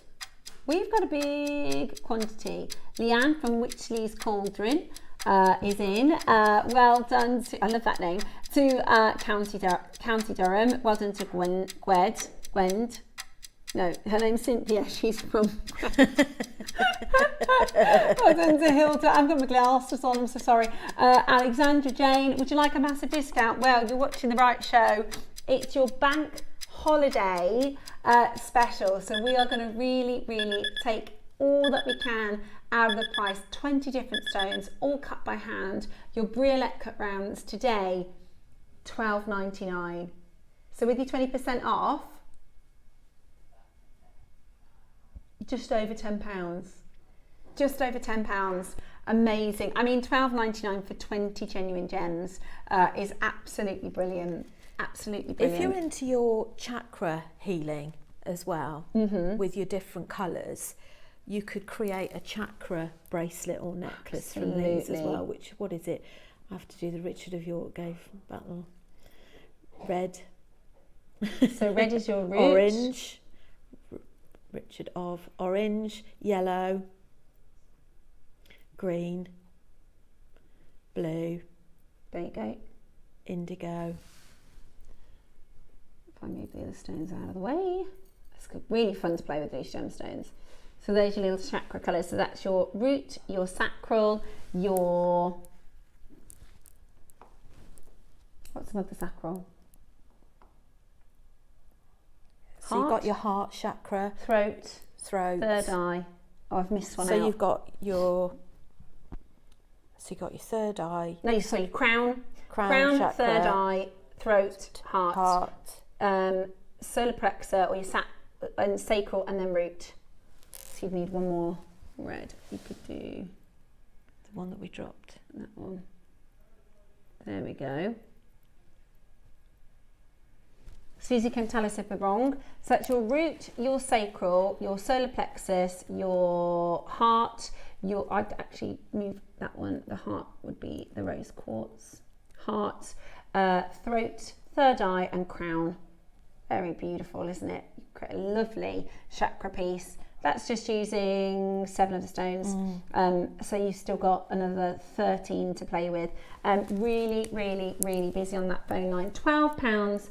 Leanne from Witchley's Cauldron is in. Well done to, I love that name, to County Durham. Well done to Gwend. No, her name's Cynthia. She's from. Well done to Hilda. I've got my glasses on. I'm so sorry. Alexandra Jane, would you like a massive discount? Well, you're watching the right show. It's your bank holiday special. So we are going to really take all that we can out of the price. 20 different stones, all cut by hand. Your Briolette cut rounds today, $12.99. So with your 20% off, just over £10. Just over £10. Amazing. I mean, $12.99 for 20 genuine gems is absolutely brilliant. Absolutely brilliant. If you're into your chakra healing as well, with your different colours, you could create a chakra bracelet or necklace from these as well. What is it? I have to do the Richard of York gave battle. Red. So red is your root. Orange. Richard of orange, yellow, green, blue. There you go. Indigo. If I move the other stones out of the way. It's really fun to play with these gemstones. So there's your little chakra colours. So that's your root, your sacral, your... What's above the sacral? So you've got your heart chakra, throat, third eye. Oh, I've missed one out. So you've got your third eye. No, so your crown chakra, third eye, throat, heart, solar plexus, or your and sacral, and then root. So you need one more red. You could do the one that we dropped. That one. There we go. Susie can tell us if we're wrong. So that's your root, your sacral, your solar plexus, your heart, I'd actually move that one. The heart would be the rose quartz. Heart, throat, third eye, and crown. Very beautiful, isn't it? You create a lovely chakra piece. That's just using 7 of the stones. So you've still got another 13 to play with. Really busy on that phone line. £12.99.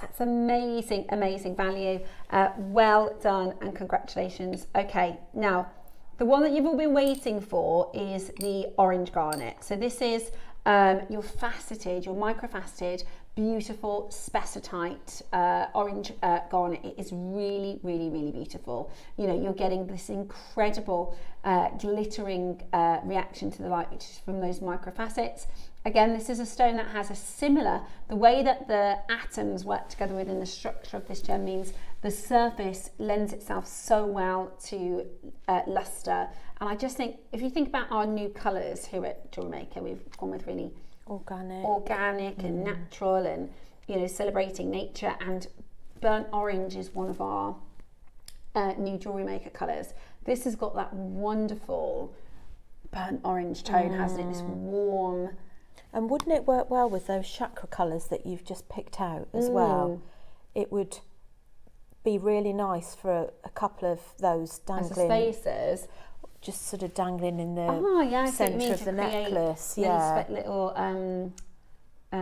That's amazing value. Well done and congratulations. Okay, now the one that you've all been waiting for is the orange garnet. So this is your faceted, your microfaceted, beautiful spessartite orange garnet. It is really beautiful. You know, you're getting this incredible glittering reaction to the light, which is from those microfacets. Again, this is a stone that has a similar, the way that the atoms work together within the structure of this gem means the surface lends itself so well to luster. And I just think, if you think about our new colours here at JewelleryMaker, we've gone with really organic and natural, and, you know, celebrating nature. And burnt orange is one of our new JewelleryMaker colours. This has got that wonderful burnt orange tone, hasn't it? This warm. And wouldn't it work well with those chakra colours that you've just picked out as well? It would be really nice for a couple of those dangling spaces, just sort of dangling in the centre of the necklace. Little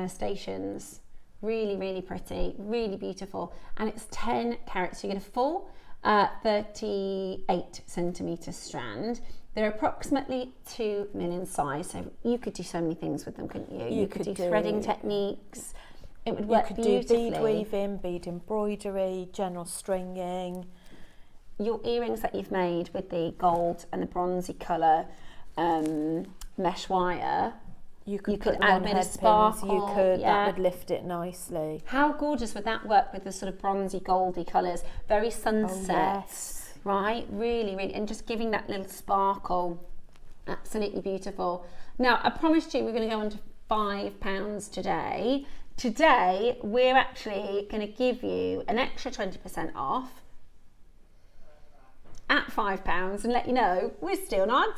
stations. Really pretty, really beautiful. And it's 10 carats. So you get a full 38 centimetre strand. They're approximately 2 mil in size, so you could do so many things with them, couldn't you? You could do threading techniques, It would You work could do beautifully. bead weaving, bead embroidery, general stringing. Your earrings that you've made with the gold and the bronzy colour mesh wire, You could add a bit of sparkle. You could, yeah. that would lift it nicely. How gorgeous would that work with the sort of bronzy, goldy colours? Very sunset, right? Really, really, and just giving that little sparkle. Absolutely beautiful. Now, I promised you we're going to go on to £5 today. Today, we're actually going to give you an extra 20% off at £5 and let you know we're still not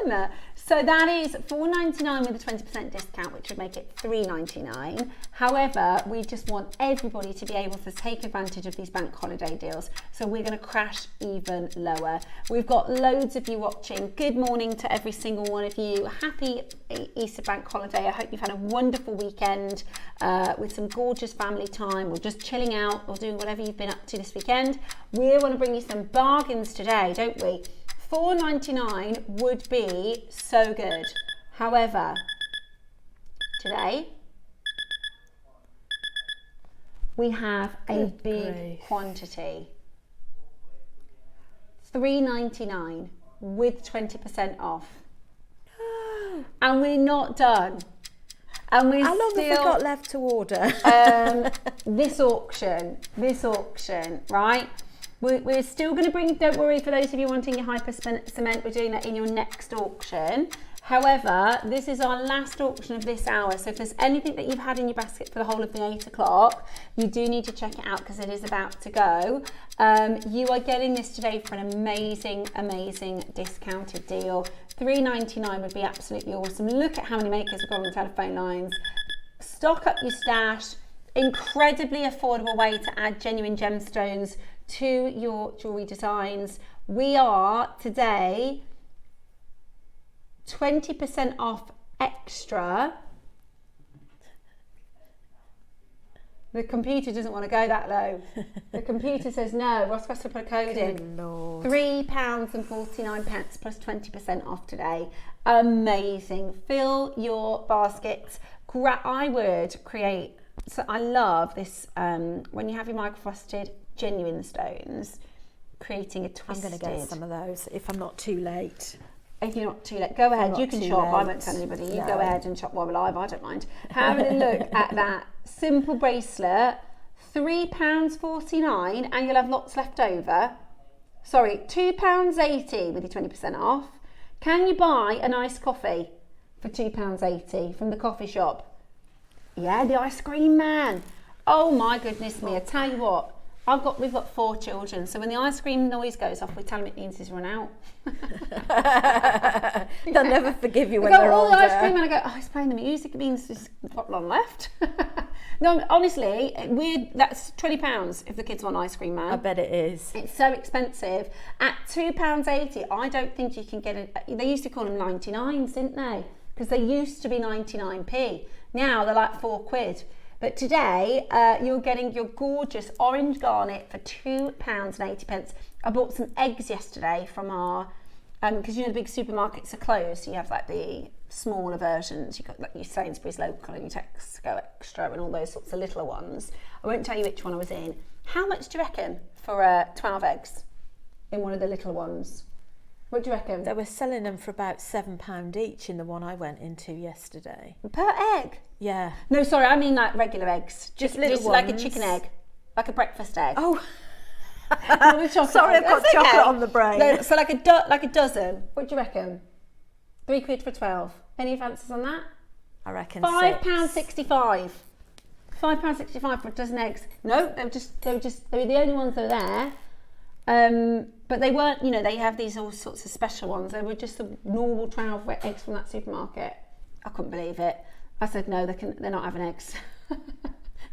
done. So that is $4.99 with a 20% discount, which would make it $3.99. However, we just want everybody to be able to take advantage of these bank holiday deals. So we're going to crash even lower. We've got loads of you watching. Good morning to every single one of you. Happy Easter bank holiday. I hope you've had a wonderful weekend with some gorgeous family time, or just chilling out, or doing whatever you've been up to this weekend. We want to bring you some bargains today, don't we? $4.99 would be so good. However, today we have a big quantity. $3.99 with 20% off. And we're not done. And we're How long have we got left to order? This auction, right? We're still going to bring, don't worry, for those of you wanting your hyper cement, we're doing that in your next auction. However, this is our last auction of this hour. So if there's anything that you've had in your basket for the whole of the 8 o'clock, you do need to check it out because it is about to go. You are getting this today for an amazing, amazing discounted deal. $3.99 would be absolutely awesome. Look at how many makers have got on the telephone lines. Stock up your stash. Incredibly affordable way to add genuine gemstones to your jewellery designs. We are today 20% off extra. The computer doesn't want to go that low. The computer says no. Ross has to put a code in. Lord. £3.49 plus 20% off today. Amazing. Fill your baskets. I would create, so I love this, when you have your microfrosted genuine stones, creating a twisted. I'm going to get some of those if I'm not too late. If you're not too late, go ahead. You can shop. I won't tell anybody. You go ahead and shop while we're live. I don't mind. Having a look at that simple bracelet, £3.49, and you'll have lots left over. Sorry, £2.80 with your 20% off. Can you buy a nice coffee for £2.80 from the coffee shop? Yeah, the ice cream man. Oh my goodness me! I tell you what. We've got 4 children, so when the ice cream noise goes off, we tell them it means he's run out. They'll never forgive you when they're older. The ice cream, and I go, oh, he's playing the music, it means there's not long left. No, honestly, that's £20 if the kids want ice cream man. I bet it is. It's so expensive. At £2.80, I don't think you can get it. They used to call them 99s, didn't they? Because they used to be 99p. Now they're like £4. But today, you're getting your gorgeous orange garnet for £2.80. I bought some eggs yesterday from our, because you know the big supermarkets are closed, so you have like the smaller versions. You've got like your Sainsbury's local and your Tesco Extra and all those sorts of littler ones. I won't tell you which one I was in. How much do you reckon for 12 eggs in one of the little ones? What do you reckon? They were selling them for about £7 each in the one I went into yesterday. Per egg? Yeah. No, sorry, I mean like regular eggs. Just like a chicken egg, like a breakfast egg. Oh. Sorry, I've got chocolate on the brain. No, so like a dozen. What do you reckon? £3 for 12. Any fancies on that? I reckon £5.65. £5.65 for a dozen eggs. No, they were the only ones that were there. But they weren't, you know, they have these all sorts of special ones. They were just the normal 12 eggs from that supermarket. I couldn't believe it. I said, no, they're not having eggs.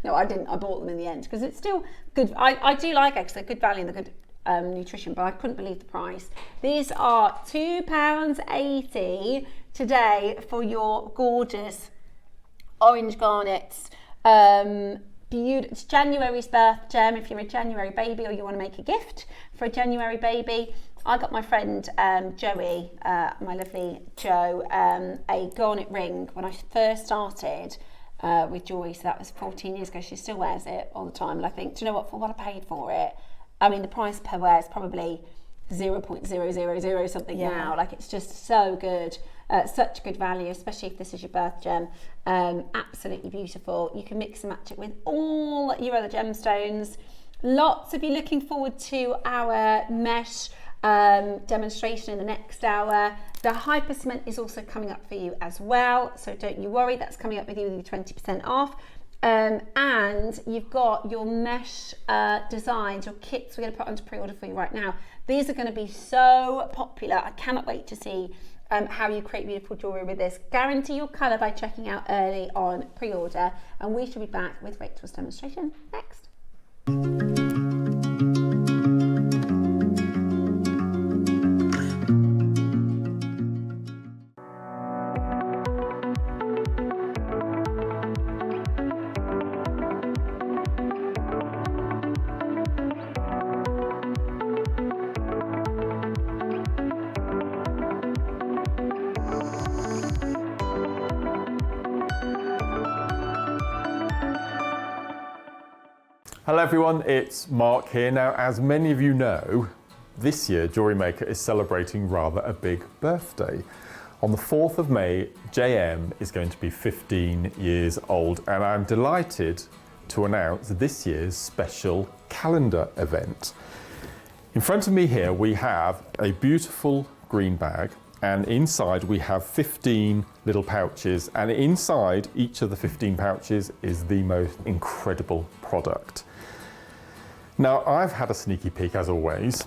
No, I didn't. I bought them in the end because it's still good. I do like eggs. They're good value and they're good nutrition, but I couldn't believe the price. These are £2.80 today for your gorgeous orange garnets. Beautiful. It's January's birth gem. If you're a January baby or you want to make a gift for a January baby, I got my friend Joey, my lovely Jo, a garnet ring when I first started with jewellery, so that was 14 years ago. She still wears it all the time, and I think, do you know what, for what I paid for it, I mean, the price per wear is probably 0.000 something now. Like, it's just so good. Such good value, especially if this is your birth gem. Absolutely beautiful. You can mix and match it with all your other gemstones. Lots of you looking forward to our mesh demonstration in the next hour. The hyper cement is also coming up for you as well, so don't you worry, that's coming up with you with 20% off. And you've got your mesh designs, your kits we're going to put onto pre-order for you right now. These are going to be so popular. I cannot wait to see how you create beautiful jewellery with this. Guarantee your colour by checking out early on pre-order, and we shall be back with Rachel's demonstration next. Hello everyone, it's Mark here. Now, as many of you know, this year JewelleryMaker is celebrating rather a big birthday. On the 4th of May, JM is going to be 15 years old, and I'm delighted to announce this year's special calendar event. In front of me here we have a beautiful green bag, and inside we have 15 little pouches, and inside each of the 15 pouches is the most incredible product. Now, I've had a sneaky peek as always,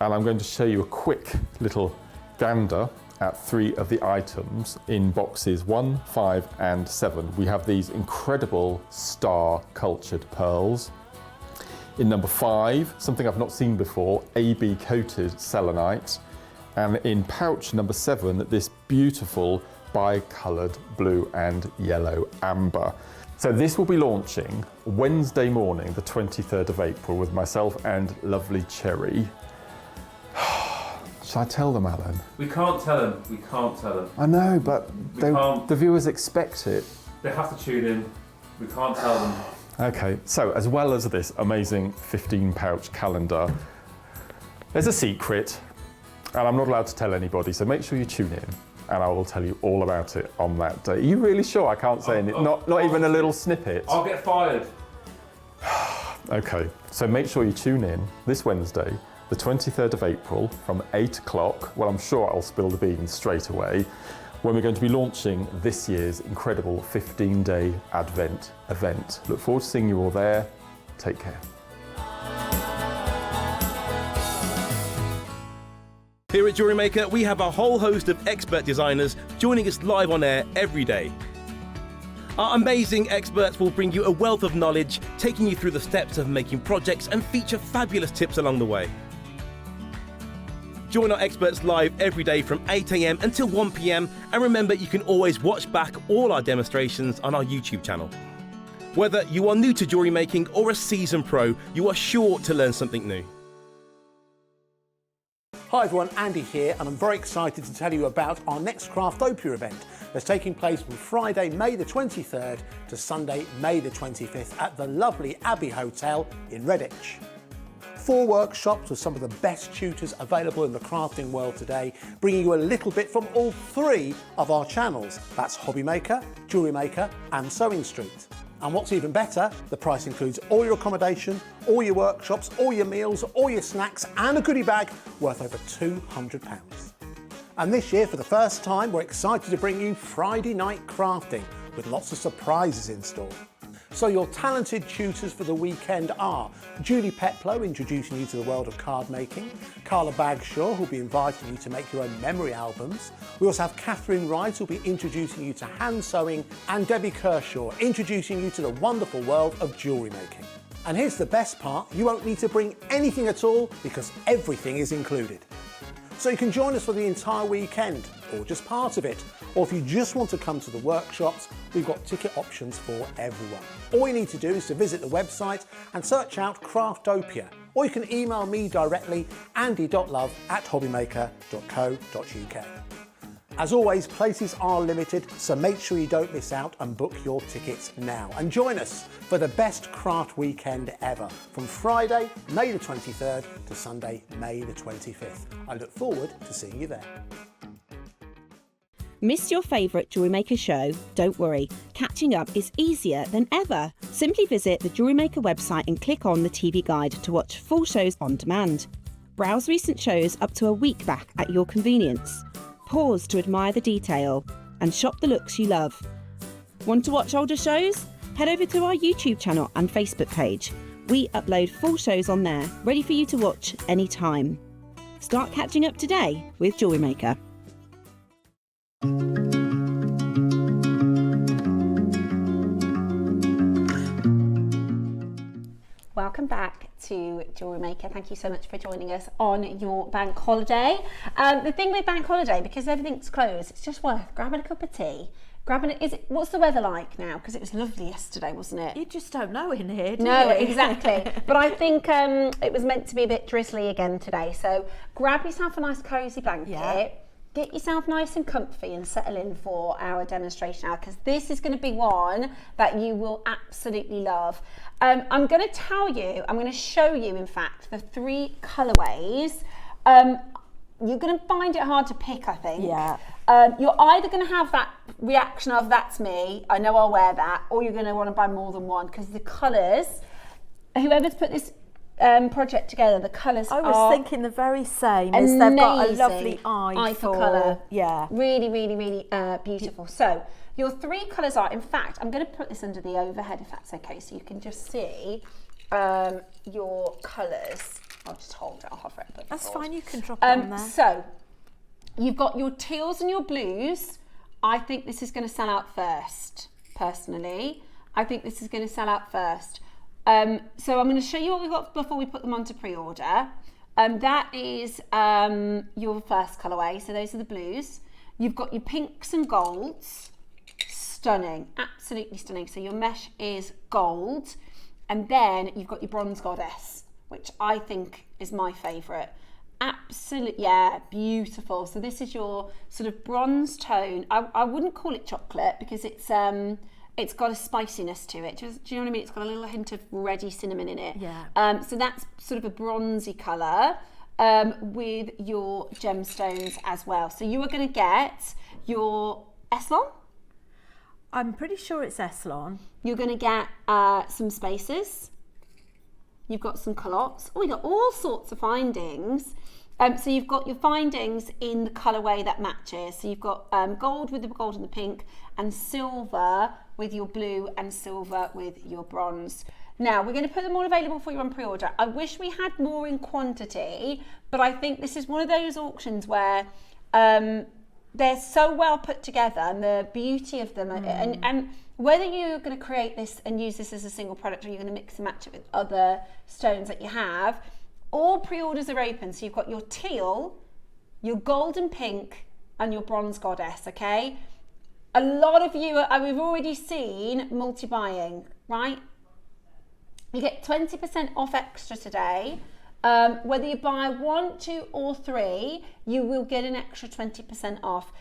and I'm going to show you a quick little gander at 3 of the items in boxes 1, 5 and 7. We have these incredible star cultured pearls. In number 5, something I've not seen before, AB coated selenite. And in pouch number 7, this beautiful bi-coloured blue and yellow amber. So this will be launching Wednesday morning, the 23rd of April, with myself and lovely Cherry. Shall I tell them, Alan? We can't tell them. We can't tell them. I know, but the viewers expect it. They have to tune in. We can't tell them. Okay, so as well as this amazing 15 pouch calendar, there's a secret, and I'm not allowed to tell anybody, so make sure you tune in, and I will tell you all about it on that day. Are you really sure I can't say anything? Not even a little snippet? I'll get fired. Okay, so make sure you tune in this Wednesday, the 23rd of April from 8 o'clock. Well, I'm sure I'll spill the beans straight away, when we're going to be launching this year's incredible 15-day Advent event. Look forward to seeing you all there. Take care. Here at JewelleryMaker, we have a whole host of expert designers joining us live on air every day. Our amazing experts will bring you a wealth of knowledge, taking you through the steps of making projects and feature fabulous tips along the way. Join our experts live every day from 8 AM until 1 PM, and remember, you can always watch back all our demonstrations on our YouTube channel. Whether you are new to jewellery making or a seasoned pro, you are sure to learn something new. Hi everyone, Andy here, and I'm very excited to tell you about our next Craftopia event that's taking place from Friday, May the 23rd to Sunday, May the 25th at the lovely Abbey Hotel in Redditch. 4 workshops with some of the best tutors available in the crafting world today, bringing you a little bit from all 3 of our channels. That's Hobbymaker, JewelleryMaker and Sewing Street. And what's even better, the price includes all your accommodation, all your workshops, all your meals, all your snacks and a goodie bag worth over £200. And this year, for the first time, we're excited to bring you Friday night crafting with lots of surprises in store. So your talented tutors for the weekend are Julie Peplow, introducing you to the world of card making, Carla Bagshaw, who'll be inviting you to make your own memory albums. We also have Catherine Wright, who'll be introducing you to hand sewing, and Debbie Kershaw, introducing you to the wonderful world of jewellery making. And here's the best part, you won't need to bring anything at all because everything is included. So you can join us for the entire weekend, or just part of it. Or if you just want to come to the workshops, we've got ticket options for everyone. All you need to do is to visit the website and search out Craftopia. Or you can email me directly, andy.love@hobbymaker.co.uk. As always, places are limited, so make sure you don't miss out and book your tickets now. And join us for the best craft weekend ever, from Friday, May the 23rd to Sunday, May the 25th. I look forward to seeing you there. Missed your favourite JewelleryMaker show? Don't worry, catching up is easier than ever. Simply visit the JewelleryMaker website and click on the TV guide to watch full shows on demand. Browse recent shows up to a week back at your convenience. Pause to admire the detail and shop the looks you love. Want to watch older shows? Head over to our YouTube channel and Facebook page. We upload full shows on there, ready for you to watch anytime. Start catching up today with JewelleryMaker. Welcome back to JewelleryMaker. Thank you so much for joining us on your bank holiday. The thing with bank holiday, because everything's closed, it's just worth grabbing a cup of tea. What's the weather like now? Because it was lovely yesterday, wasn't it? You just don't know in here, do No, you? exactly. But I think it was meant to be a bit drizzly again today. So grab yourself a nice cosy blanket. Yeah. Get yourself nice and comfy and settle in for our demonstration hour, because this is going to be one that you will absolutely love. I'm going to show you, in fact, the 3 colourways. You're going to find it hard to pick, I think. Yeah. You're either going to have that reaction of, that's me, I know I'll wear that, or you're going to want to buy more than one, because the colours, whoever's put this project together, the colours I are was thinking the very same, as they've got a lovely eye for colour. Yeah. Really, really, really beautiful. So your 3 colours are, in fact, I'm going to put this under the overhead if that's okay, so you can just see your colours. I'll just hold it, I'll hover it. That's fine, you can drop it on there. So you've got your teals and your blues. I think this is going to sell out first, personally. I think this is going to sell out first. So I'm going to show you what we've got before we put them onto pre-order. That is your first colourway, so those are the blues. You've got your pinks and golds. Stunning, absolutely stunning. So your mesh is gold. And then you've got your bronze goddess, which I think is my favourite. Absolutely, yeah, beautiful. So this is your sort of bronze tone. I wouldn't call it chocolate, because it's got a spiciness to it. Do you know what I mean? It's got a little hint of reddy cinnamon in it. Yeah. So that's sort of a bronzy colour with your gemstones as well. So you are going to get your Eslon. I'm pretty sure it's Eslon. You're going to get some spaces. You've got some culottes. Oh, you've got all sorts of findings. So you've got your findings in the colourway that matches. So you've got gold with the gold and the pink, and silver with your blue, and silver with your bronze. Now, we're going to put them all available for you on pre-order. I wish we had more in quantity, but I think this is one of those auctions where they're so well put together, and the beauty of them, and whether you're going to create this and use this as a single product, or you're going to mix and match it with other stones that you have, all pre-orders are open. So you've got your teal, your golden pink, and your bronze goddess, okay? A lot of you, we've already seen multi-buying, right? You get 20% off extra today. Whether you buy 1, 2, or 3, you will get an extra 20% off.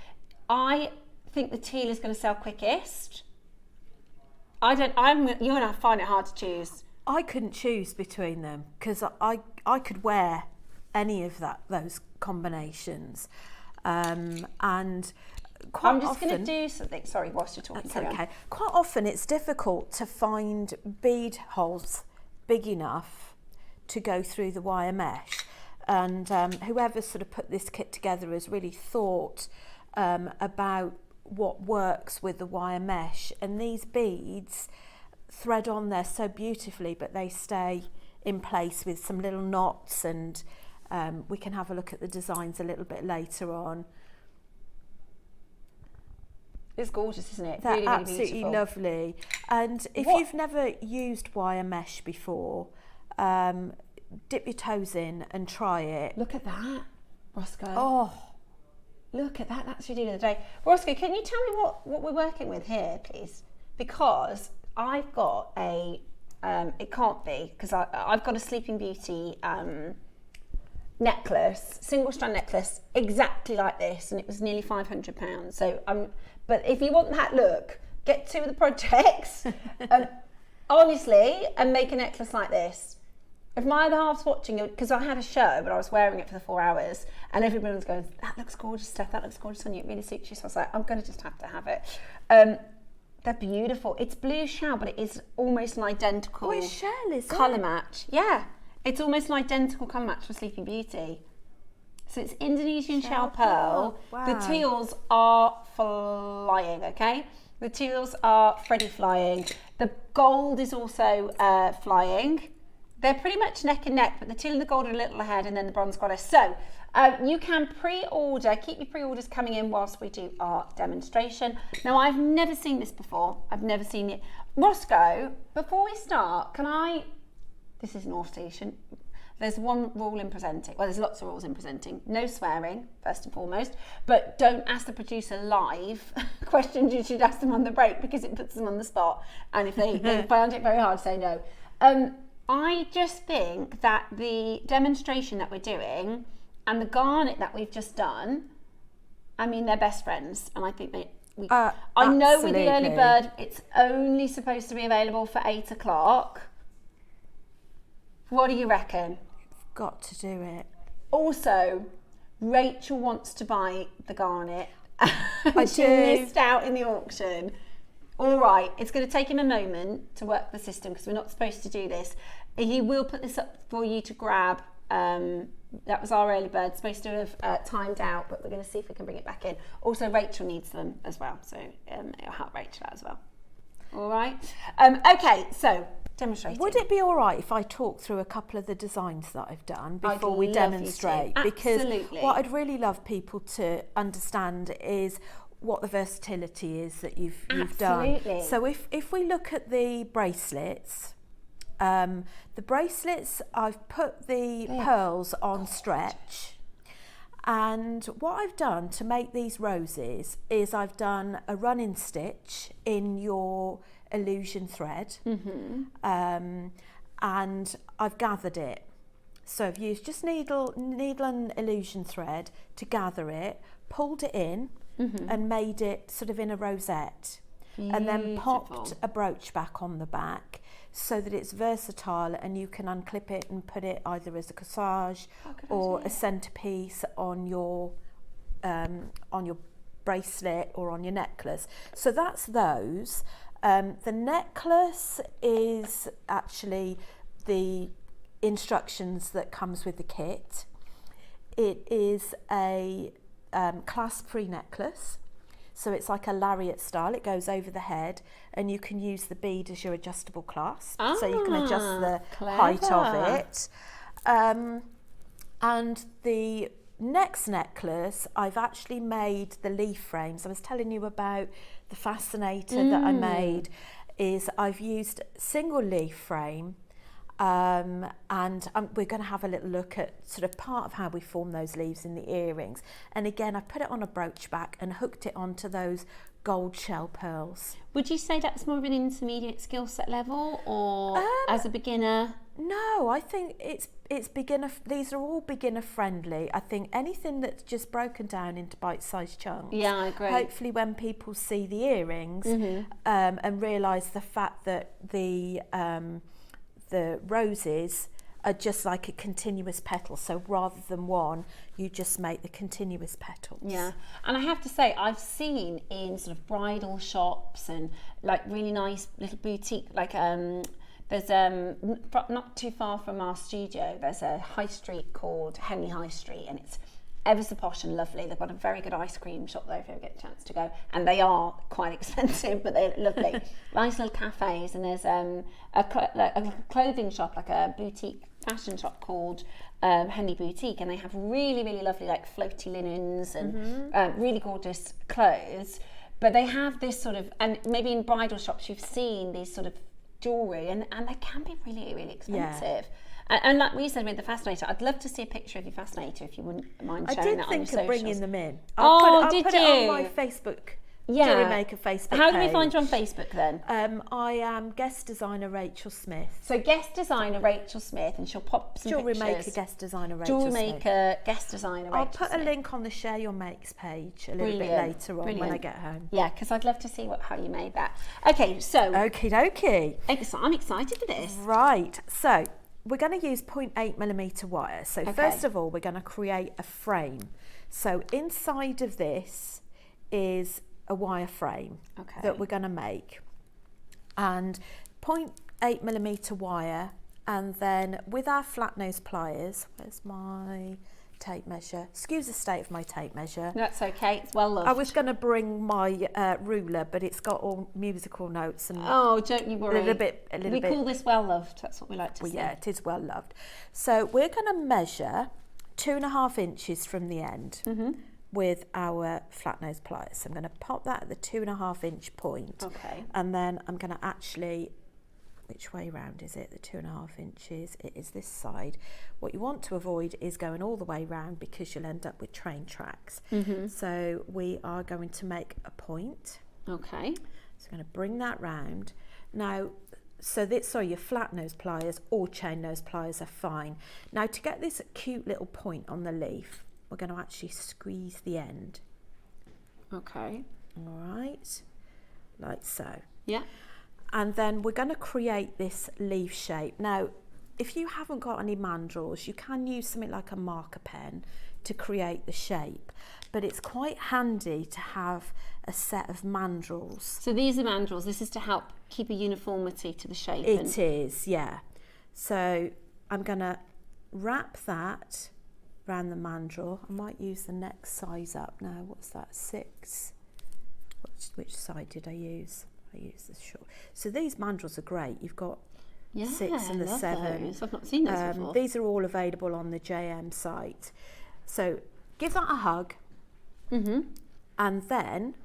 I think the teal is going to sell quickest. You and I find it hard to choose. I couldn't choose between them, because I could wear any of those combinations, and quite I'm just often, going to do something. Sorry, whilst you're talking. That's okay. Quite often it's difficult to find bead holes big enough to go through the wire mesh, and whoever sort of put this kit together has really thought about what works with the wire mesh, and these beads thread on there so beautifully, but they stay in place with some little knots, and we can have a look at the designs a little bit later on. It's gorgeous, isn't it? They're really, really absolutely beautiful. Lovely. And if you've never used wire mesh before, dip your toes in and try it. Look at that, Roscoe. Oh, look at that. That's your deal of the day. Roscoe, can you tell me what we're working with here, please? Because I've got a, it can't be, because I've got a Sleeping Beauty necklace, single strand necklace, exactly like this, and it was nearly £500. So but if you want that look, get 2 of the projects, honestly, and make a necklace like this. If my other half's watching it, because I had a show, but I was wearing it for the 4 hours, and everybody was going, that looks gorgeous, Steph, that looks gorgeous on you, it really suits you. So I was like, I'm going to just have to have it. They're beautiful. It's blue shell, but it is almost an identical colour match. Yeah, it's almost an identical colour match for Sleeping Beauty. So it's Indonesian shell pearl. Wow. The teals are flying, okay? The teals are Freddie flying. The gold is also flying. They're pretty much neck and neck, but the teal and the gold are a little ahead, and then the bronze goddess. So you can pre-order, keep your pre-orders coming in whilst we do our demonstration. Now, I've never seen this before. I've never seen it. Roscoe, before we start, this is North Station. There's one rule in presenting. Well, there's lots of rules in presenting. No swearing, first and foremost, but don't ask the producer live questions. You should ask them on the break, because it puts them on the spot. And if they find it very hard, say no. I just think that the demonstration that we're doing and the garnet that we've just done, I mean, they're best friends, and I think I know with the early bird, it's only supposed to be available for 8 o'clock. What do you reckon? You've got to do it. Also, Rachel wants to buy the garnet. She do. missed out in the auction. All right, it's going to take him a moment to work the system, because we're not supposed to do this. He will put this up for you to grab. That was our early bird, supposed to have timed out, but we're going to see if we can bring it back in. Also, Rachel needs them as well, so it'll help Rachel out as well. All right. Okay, so demonstrating. Would it be all right if I talk through a couple of the designs that I've done before we demonstrate? Because what I'd really love people to understand is what the versatility is that you've done. So if we look at the bracelets, I've put the pearls on stretch, and what I've done to make these roses is I've done a running stitch in your illusion thread, and I've gathered it. So I've used just needle and illusion thread to gather it, pulled it in, and made it sort of in a rosette. Beautiful. And then popped a brooch back on the back, so that it's versatile and you can unclip it and put it either as a corsage or a centerpiece on your bracelet or on your necklace. So that's those. The necklace is actually the instructions that comes with the kit. It is a clasp-free necklace. So it's like a lariat style. It goes over the head, and you can use the bead as your adjustable clasp. So you can adjust the height of it. And the next necklace, I've actually made the leaf frames. I was telling you about the fascinator that I made. Is I've used single leaf frame, and we're going to have a little look at sort of part of how we form those leaves in the earrings. And again, I put it on a brooch back and hooked it onto those gold shell pearls. Would you say that's more of an intermediate skill set level, or as a beginner? No, I think it's beginner. These are all beginner friendly. I think anything that's just broken down into bite-sized chunks. Yeah, I agree. Hopefully, when people see the earrings and realise the fact that the roses are just like a continuous petal, so rather than one, you just make the continuous petals. Yeah, and I have to say, I've seen in sort of bridal shops and like really nice little boutique, like there's not too far from our studio, there's a high street called Henley High Street, and it's ever so posh and lovely. They've got a very good ice cream shop there if you ever get a chance to go, and they are quite expensive, but they're lovely. Nice little cafes, and there's a clothing shop, like a boutique fashion shop called Henley Boutique, and they have really, really lovely like floaty linens and really gorgeous clothes. But they have this sort of, and maybe in bridal shops you've seen these sort of jewellery, and they can be really, really expensive. Yeah. And like we said with the fascinator, I'd love to see a picture of your fascinator if you wouldn't mind sharing that on your socials. I did think of bringing them in. I'll put you? It on my Facebook JewelleryMaker Facebook How do we page. find you on Facebook then? I am guest designer Rachel Smith. So guest designer Rachel Smith, and she'll pop some JewelleryMaker pictures. guest designer Rachel Smith. JewelleryMaker guest designer Rachel I'll put Smith. a link on the Share Your Makes page a little bit Brilliant. later on when I get home. Yeah, because I'd love to see how you made that. Okay, so Okie dokie. I'm excited for this. Right, so we're going to use 0.8mm wire. So first of all, we're going to create a frame. So inside of this is a wire frame that we're going to make, and 0.8mm wire, and then with our flat nose pliers, where's my tape measure? Excuse the state of my tape measure. That's okay, it's well loved. I was going to bring my ruler, but it's got all musical notes and oh, don't you worry. a little bit. We call this well loved. That's what we like to say. Yeah, it is well loved. So we're going to measure 2.5 inches from the end with our flat nose pliers. So I'm going to pop that at the 2.5 inch point. Okay. And then I'm going to actually, which way round is it? The 2.5 inches. It is this side. What you want to avoid is going all the way round, because you'll end up with train tracks. So we are going to make a point. Okay. So I'm going to bring that round. Now, your flat nose pliers or chain nose pliers are fine. Now, to get this cute little point on the leaf, we're going to actually squeeze the end. Okay. All right, like so. Yeah. And then we're going to create this leaf shape. Now, if you haven't got any mandrels, you can use something like a marker pen to create the shape, but it's quite handy to have a set of mandrels. So these are mandrels. This is to help keep a uniformity to the shape. It is, yeah. So I'm going to wrap that around the mandrel. I might use the next size up now. What's that, 6? Which side did I use? I used the short. So these mandrels are great. You've got 6 and the 7. Those. I've not seen those before. These are all available on the JM site. So give that a hug. And then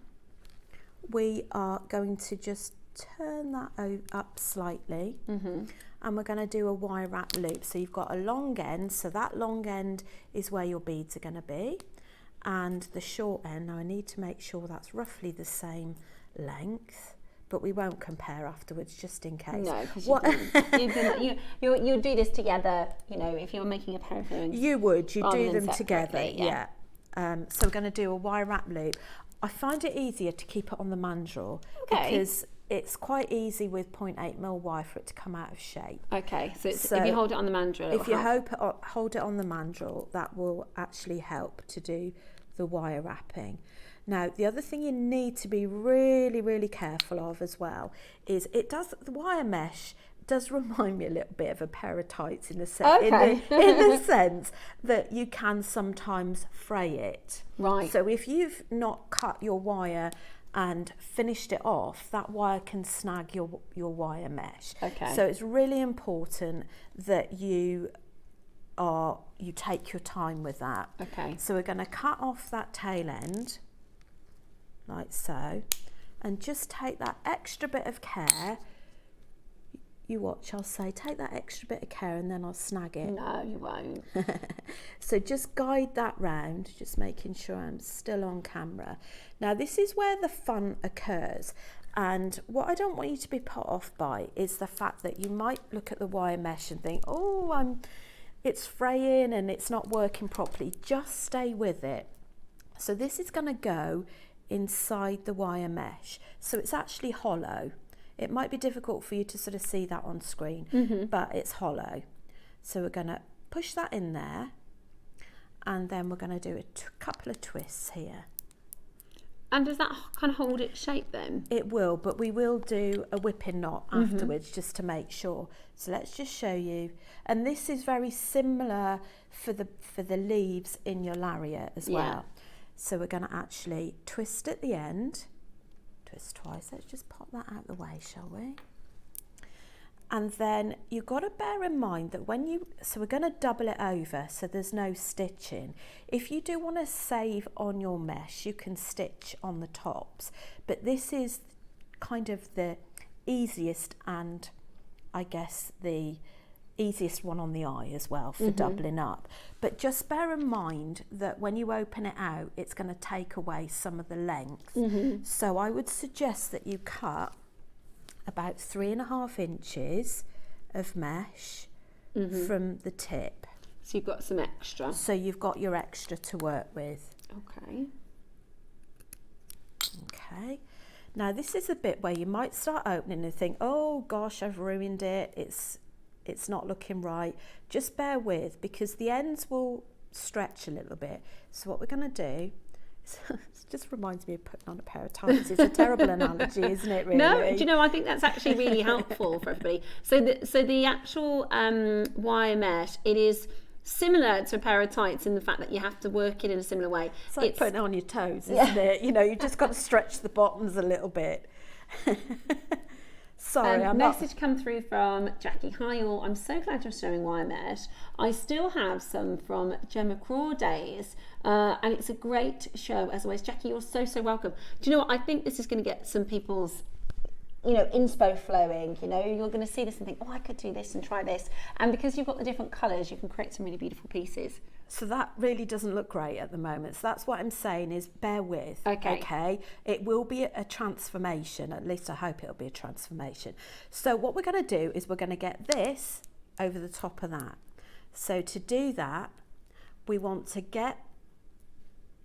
we are going to just turn that up slightly, and we're going to do a wire wrap loop. So you've got a long end, so that long end is where your beads are going to be, and the short end, now I need to make sure that's roughly the same length, but we won't compare afterwards, just in case. No, because you do this together, you know, if you're making a pair of earrings. You would, do them separately, together, yeah. So we're going to do a wire wrap loop. I find it easier to keep it on the mandrel, because it's quite easy with 0.8mm wire for it to come out of shape. Okay, so if you hold it on the mandrel, if you hold it on the mandrel, that will actually help to do the wire wrapping. Now, the other thing you need to be really, really careful of as well is the wire mesh does remind me a little bit of a pair of tights in the sense that you can sometimes fray it. Right. So if you've not cut your wire and finished it off, that wire can snag your wire mesh. Okay. So it's really important that you take your time with that. Okay. So we're going to cut off that tail end, like so, and just take that extra bit of care. You watch, I'll say, take that extra bit of care and then I'll snag it. No, you won't. So just guide that round, just making sure I'm still on camera. Now this is where the fun occurs. And what I don't want you to be put off by is the fact that you might look at the wire mesh and think, oh, it's fraying and it's not working properly. Just stay with it. So this is going to go inside the wire mesh. So it's actually hollow. It might be difficult for you to sort of see that on screen, but it's hollow. So we're going to push that in there, and then we're going to do a couple of twists here. And does that kind of hold its shape then? It will, but we will do a whipping knot afterwards just to make sure. So let's just show you. And this is very similar for the leaves in your lariat as well. So we're going to actually twist at the end. Twist twice. Let's just pop that out of the way, shall we? And then you've got to bear in mind that so we're going to double it over so there's no stitching. If you do want to save on your mesh, you can stitch on the tops, but this is kind of the easiest and I guess the easiest one on the eye as well for doubling up. But just bear in mind that when you open it out, it's going to take away some of the length. So I would suggest that you cut about 3.5 inches of mesh from the tip. So you've got some extra. So you've got your extra to work with. Okay. Okay. Now this is a bit where you might start opening and think, oh gosh, I've ruined it. It's not looking right. Just bear with, because the ends will stretch a little bit. So what we're going to do, it just reminds me of putting on a pair of tights. It's a terrible analogy, isn't it, really? No, do you know, I think that's actually really helpful for everybody. So the actual wire mesh, it is similar to a pair of tights in the fact that you have to work it in a similar way. It's like putting it on your toes, isn't it? You know, you've just got to stretch the bottoms a little bit. Sorry, message come through from Jackie. Hi all, I'm so glad you're showing wire mesh. I still have some from Gemma Craw days, and it's a great show as always. Jackie, you're so welcome. Do you know what? I think this is going to get some people's, you know, inspo flowing. You know, you're going to see this and think, oh, I could do this and try this. And because you've got the different colours, you can create some really beautiful pieces. So that really doesn't look great at the moment. So that's what I'm saying is bear with. Okay. It will be a transformation. At least I hope it'll be a transformation. So what we're going to do is we're going to get this over the top of that. So to do that, we want to get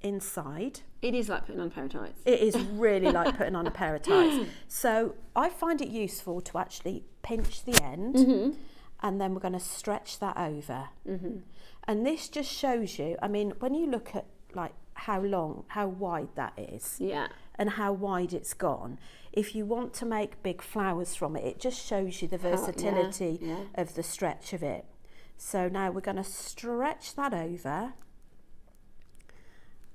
inside. It is like putting on a pair of tights. It is really like putting on a pair of tights. So I find it useful to actually pinch the end, and then we're going to stretch that over. And this just shows you, I mean, when you look at like how wide that is, and how wide it's gone, if you want to make big flowers from it, it just shows you the versatility of the stretch of it. So now we're going to stretch that over,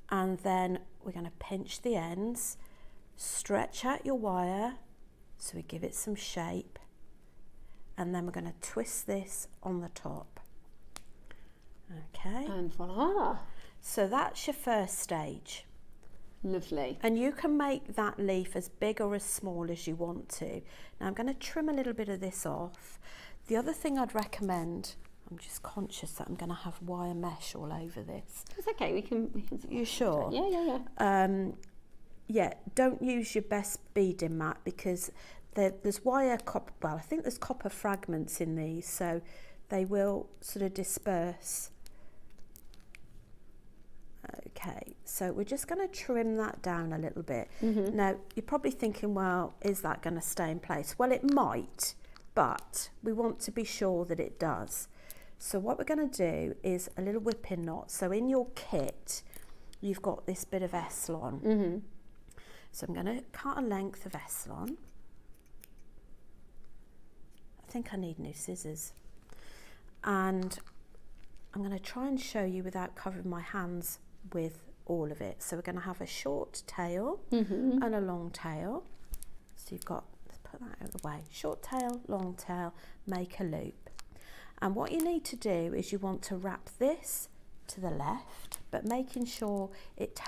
and then we're going to pinch the ends, stretch out your wire so we give it some shape, and then we're going to twist this on the top. Okay. And voila. So that's your first stage. Lovely. And you can make that leaf as big or as small as you want to. Now I'm going to trim a little bit of this off. The other thing I'd recommend, I'm just conscious that I'm going to have wire mesh all over this. It's okay, we can. You sure? Yeah. Yeah, don't use your best beading mat, because there's wire copper, well, I think there's copper fragments in these, so they will sort of disperse. Okay, so we're just going to trim that down a little bit. Now, you're probably thinking, well, is that going to stay in place? Well, it might, but we want to be sure that it does. So what we're going to do is a little whipping knot. So in your kit, you've got this bit of Eslon. So I'm going to cut a length of Eslon. I think I need new scissors. And I'm going to try and show you without covering my hands with all of it. So we're going to have a short tail and a long tail. So you've got, let's put that out of the way, short tail, long tail, make a loop. And what you need to do is you want to wrap this to the left, but making sure it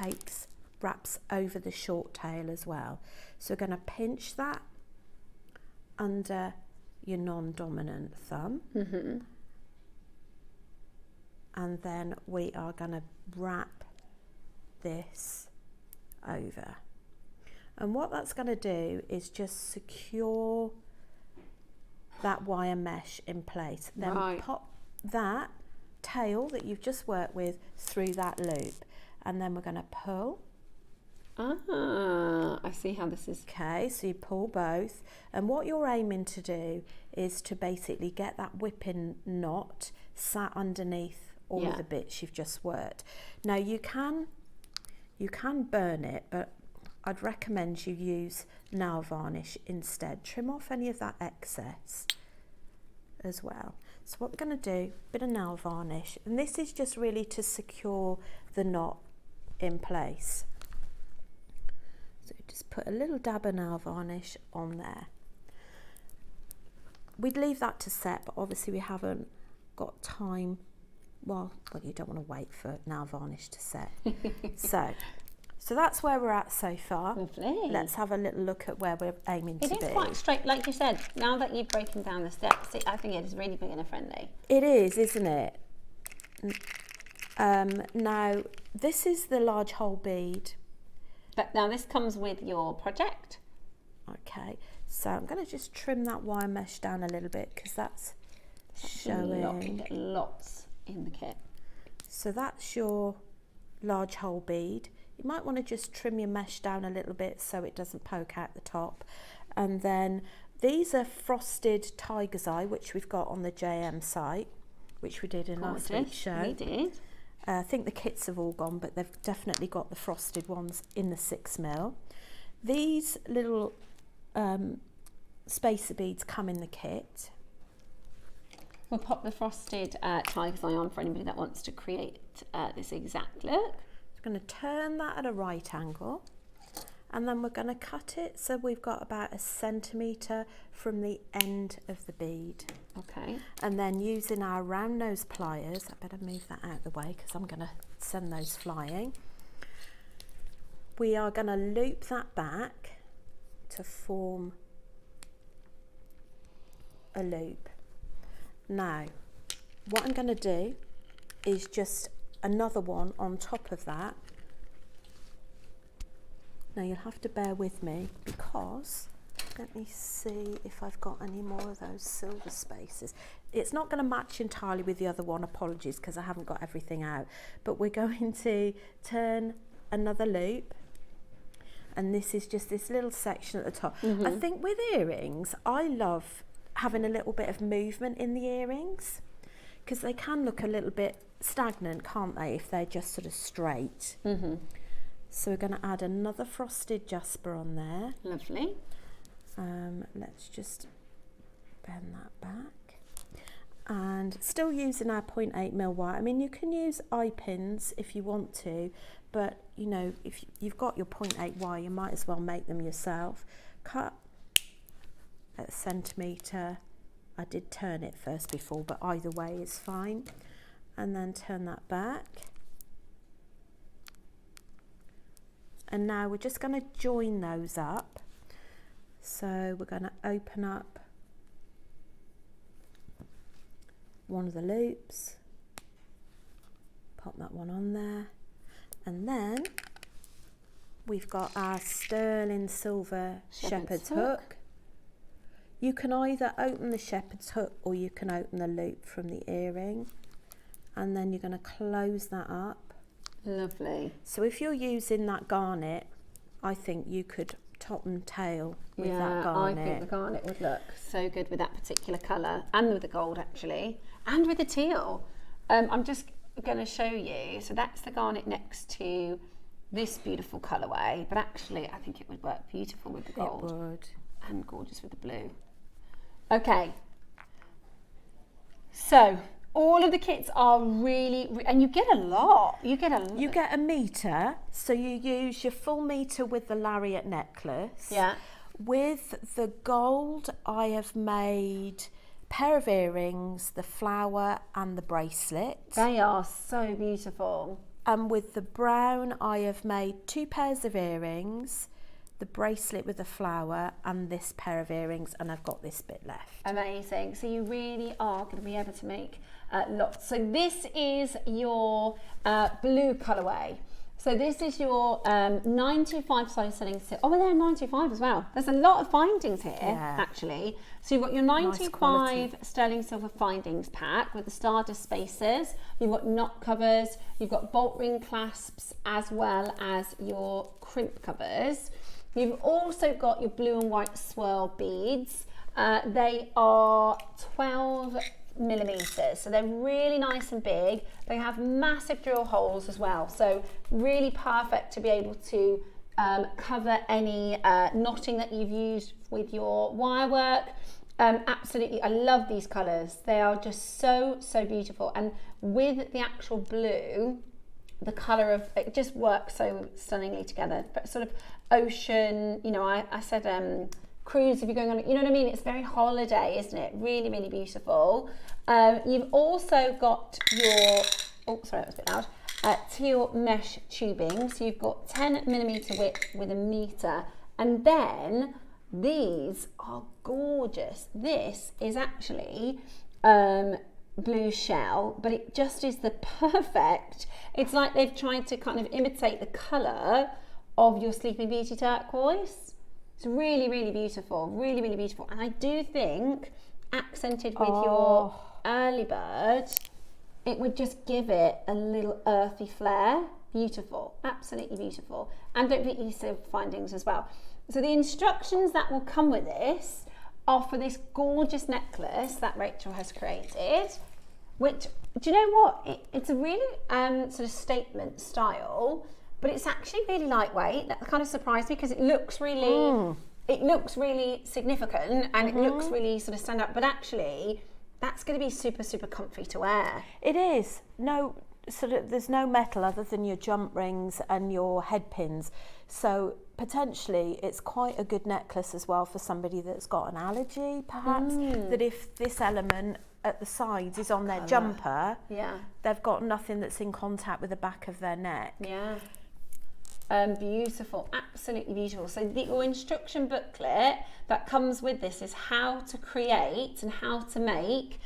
wraps over the short tail as well. So we're going to pinch that under your non-dominant thumb. And then we are going to wrap this over. And what that's going to do is just secure that wire mesh in place. Then pop that tail that you've just worked with through that loop. And then we're going to pull. Ah, I see how this is. Okay, so you pull both. And what you're aiming to do is to basically get that whipping knot sat underneath all of the bits you've just worked. Now you can burn it, but I'd recommend you use nail varnish instead. Trim off any of that excess as well. So what we're going to do, a bit of nail varnish, and this is just really to secure the knot in place. So just put a little dab of nail varnish on there. We'd leave that to set, but obviously we haven't got time. Well, you don't want to wait for nail varnish to set. so So that's where we're at so far. Lovely. Let's have a little look at where we're aiming to be. It is quite straight, like you said. Now that you've broken down the steps, I think it is really beginner friendly. It is, isn't it? Now, this is the large hole bead. But now this comes with your project. Okay, so I'm going to just trim that wire mesh down a little bit because that's showing. You get lots in the kit. So that's your large hole bead. You might want to just trim your mesh down a little bit so it doesn't poke out the top. And then these are frosted tiger's eye, which we've got on the JM site, which we did in last week's show. We did. I think the kits have all gone, but they've definitely got the frosted ones in the 6mm. These little spacer beads come in the kit. We'll pop the frosted tiger's eye on for anybody that wants to create this exact look. I'm going to turn that at a right angle, and then we're going to cut it so we've got about 1 centimetre from the end of the bead. Okay. And then using our round nose pliers, I better move that out of the way because I'm going to send those flying. We are going to loop that back to form a loop. Now, what I'm going to do is just another one on top of that. Now you'll have to bear with me because let me see if I've got any more of those silver spaces. It's not going to match entirely with the other one, apologies, because I haven't got everything out, but we're going to turn another loop, and this is just this little section at the top. I think with earrings, I love having a little bit of movement in the earrings because they can look a little bit stagnant, can't they, if they're just sort of straight. So we're going to add another frosted jasper on there. Lovely. Let's just bend that back, and still using our 0.8mm wire. I mean, you can use eye pins if you want to, but you know, if you've got your 0.8 wire, you might as well make them yourself. Cut at 1 centimetre. I did turn it first before, but either way is fine. And then turn that back. And now we're just going to join those up. So we're going to open up one of the loops, pop that one on there, and then we've got our sterling silver shepherd's hook. You can either open the shepherd's hook or you can open the loop from the earring, and then you're going to close that up. Lovely. So if you're using that garnet, I think you could top and tail with that garnet. I think the garnet would look so good with that particular colour, and with the gold actually, and with the teal. I'm just going to show you. So that's the garnet next to this beautiful colourway, but actually I think it would work beautiful with the gold. It would. And gorgeous with the blue. Okay. So all of the kits are really, and you get a lot. You get a metre, so you use your full metre with the lariat necklace. Yeah. With the gold, I have made a pair of earrings, the flower and the bracelet. They are so beautiful. And with the brown, I have made 2 pairs of earrings, the bracelet with the flower and this pair of earrings, and I've got this bit left. Amazing. So you really are going to be able to make lots. So this is your blue colourway. So this is your 925 size selling silk. Oh, well, they're 925 as well. There's a lot of findings here, actually. So you've got your 925 sterling silver findings pack with the Stardust spacers. You've got knot covers. You've got bolt ring clasps, as well as your crimp covers. You've also got your blue and white swirl beads. They are 12mm, so they're really nice and big. They have massive drill holes as well, so really perfect to be able to cover any knotting that you've used with your wire work. Absolutely, I love these colours. They are just so beautiful, and with the actual blue, the colour of it just works so stunningly together. But sort of ocean, you know, I said cruise if you're going on, you know what I mean? It's very holiday, isn't it? Really beautiful. You've also got your, oh sorry, that was a bit loud. teal mesh tubing. So you've got 10mm width with 1 metre. And then these are gorgeous. This is actually blue shell, but it just is the perfect, it's like they've tried to kind of imitate the colour of your Sleeping Beauty turquoise. It's really, really beautiful, really, really beautiful. And I do think accented with your early bird, it would just give it a little earthy flair. Beautiful, absolutely beautiful. And don't forget your silver findings as well. So the instructions that will come with this are for this gorgeous necklace that Rachel has created, which, do you know what? It's a really sort of statement style, but it's actually really lightweight. That kind of surprised me because it looks really, significant and it looks really sort of stand up, but actually that's going to be super, super comfy to wear. It is. No, sort of, there's no metal other than your jump rings and your head pins. So potentially it's quite a good necklace as well for somebody that's got an allergy, perhaps, that if this element at the sides is on their jumper, they've got nothing that's in contact with the back of their neck. Yeah. Beautiful, absolutely beautiful. So your instruction booklet that comes with this is how to create and how to make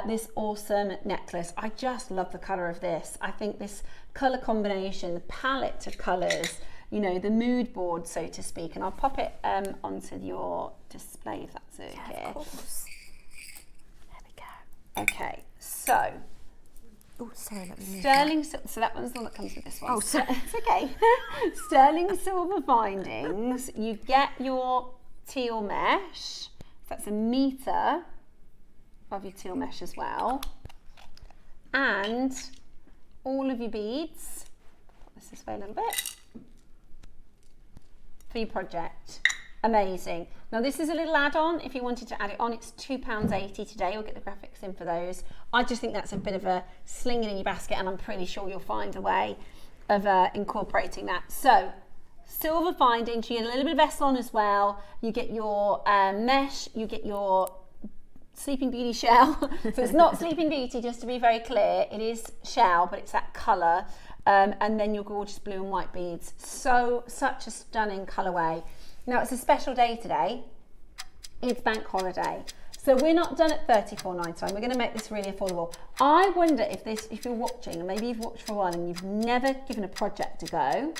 this awesome necklace. I just love the colour of this. I think this colour combination, the palette of colours, you know, the mood board, so to speak, and I'll pop it onto your display if that's okay. Yeah, of course. There we go. Okay, so oh, sorry, let me move sterling silver, so that one's the one that comes with this one. Oh, sorry. It's okay. Sterling silver findings. You get your teal mesh. That's 1 metre of your teal mesh as well, and all of your beads. Put this way a little bit for your project. Amazing. Now this is a little add-on. If you wanted to add it on, it's £2.80 today. You'll get the graphics in for those. I just think that's a bit of a sling it in your basket, and I'm pretty sure you'll find a way of incorporating that. So silver findings, you get a little bit of Essilon as well. You get your mesh, you get your Sleeping Beauty shell. So it's not Sleeping Beauty, just to be very clear. It is shell, but it's that colour. And then your gorgeous blue and white beads. Such a stunning colourway. Now it's a special day today. It's bank holiday. So we're not done at $34.99. We're going to make this really affordable. I wonder if you're watching, and maybe you've watched for a while and you've never given a project a go,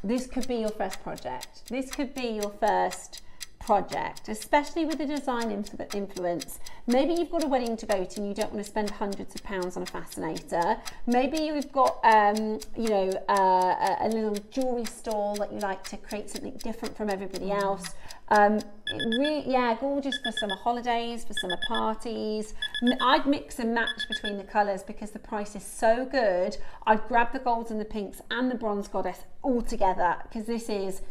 this could be your first project. This could be your first project, especially with the design influence. Maybe you've got a wedding to go to and you don't want to spend hundreds of pounds on a fascinator. Maybe you've got a little jewellery stall that you like to create something different from everybody else. Gorgeous for summer holidays, for summer parties. I'd mix and match between the colours because the price is so good. I'd grab the golds and the pinks and the bronze goddess all together because this is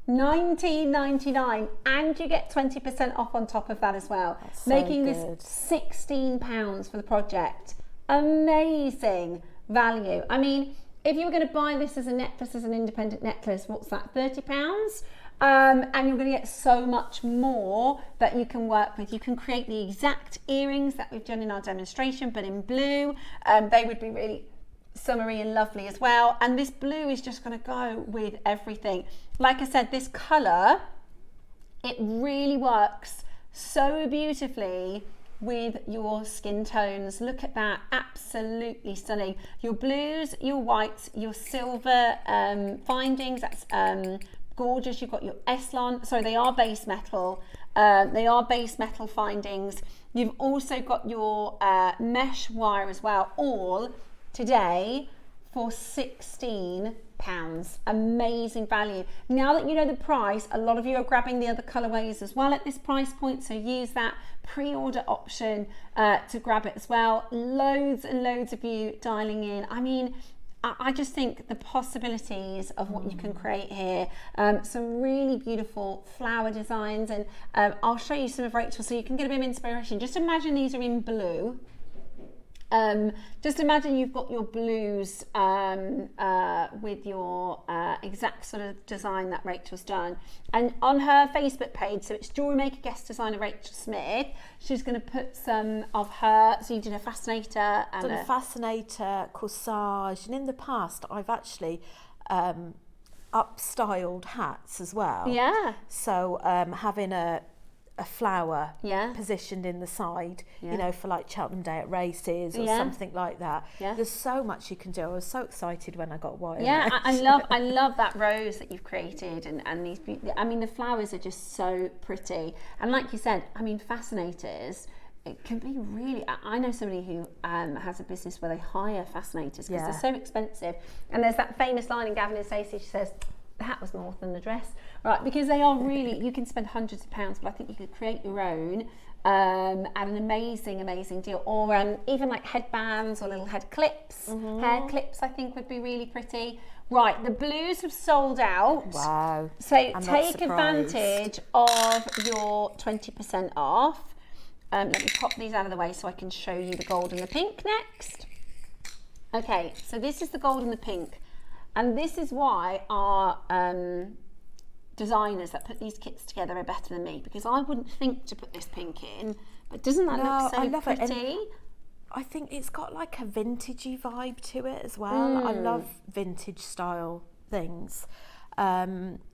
$19.99 and you get 20% off on top of that as well. That's so making good. This £16 for the project. Amazing value. I mean, if you were going to buy this as a necklace, as an independent necklace, what's that, £30? And you're going to get so much more that you can work with. You can create the exact earrings that we've done in our demonstration, but in blue. They would be really summery and lovely as well, and this blue is just going to go with everything. Like I said, this colour, it really works so beautifully with your skin tones. Look at that, absolutely stunning. Your blues, your whites, your silver findings, that's gorgeous. You've got your Essilon, sorry, they are base metal. They are base metal findings. You've also got your mesh wire as well, all today for £16. Amazing value. Now that you know the price, a lot of you are grabbing the other colorways as well at this price point, so use that pre-order option to grab it as well. Loads and loads of you dialing in. I mean, I just think the possibilities of what you can create here. Some really beautiful flower designs, and I'll show you some of Rachel so you can get a bit of inspiration. Just imagine these are in blue Just imagine you've got your blues with your exact sort of design that Rachel's done, and on her Facebook page, so it's Jewellery Maker guest designer Rachel Smith, she's going to put some of her, so you did a fascinator and done a fascinator, corsage, and in the past I've actually upstyled hats as well. Yeah. So having a flower Yeah. positioned in the side, Yeah. you know, for like Cheltenham Day at races or Yeah. something like that. Yeah. There's so much you can do. I was so excited when I got wire Yeah, mesh. I love that rose that you've created, and these. I mean, the flowers are just so pretty, and like you said, I mean, fascinators. It can be really. I know somebody who has a business where they hire fascinators because Yeah. they're so expensive. And there's that famous line in Gavin and Stacey. She says, "The hat was more than the dress," right? Because they are really. You can spend hundreds of pounds, but I think you could create your own at an amazing deal. Or even like headbands or little head clips, hair clips. I think would be really pretty. Right, the blues have sold out. Wow. So I'm not take surprised. advantage of your 20% off. Let me pop these out of the way so I can show you the gold and the pink next. Okay, so this is the gold and the pink. And this is why our designers that put these kits together are better than me, because I wouldn't think to put this pink in, but doesn't that look so I love it. pretty? And I think it's got like a vintagey vibe to it as well. I love vintage style things.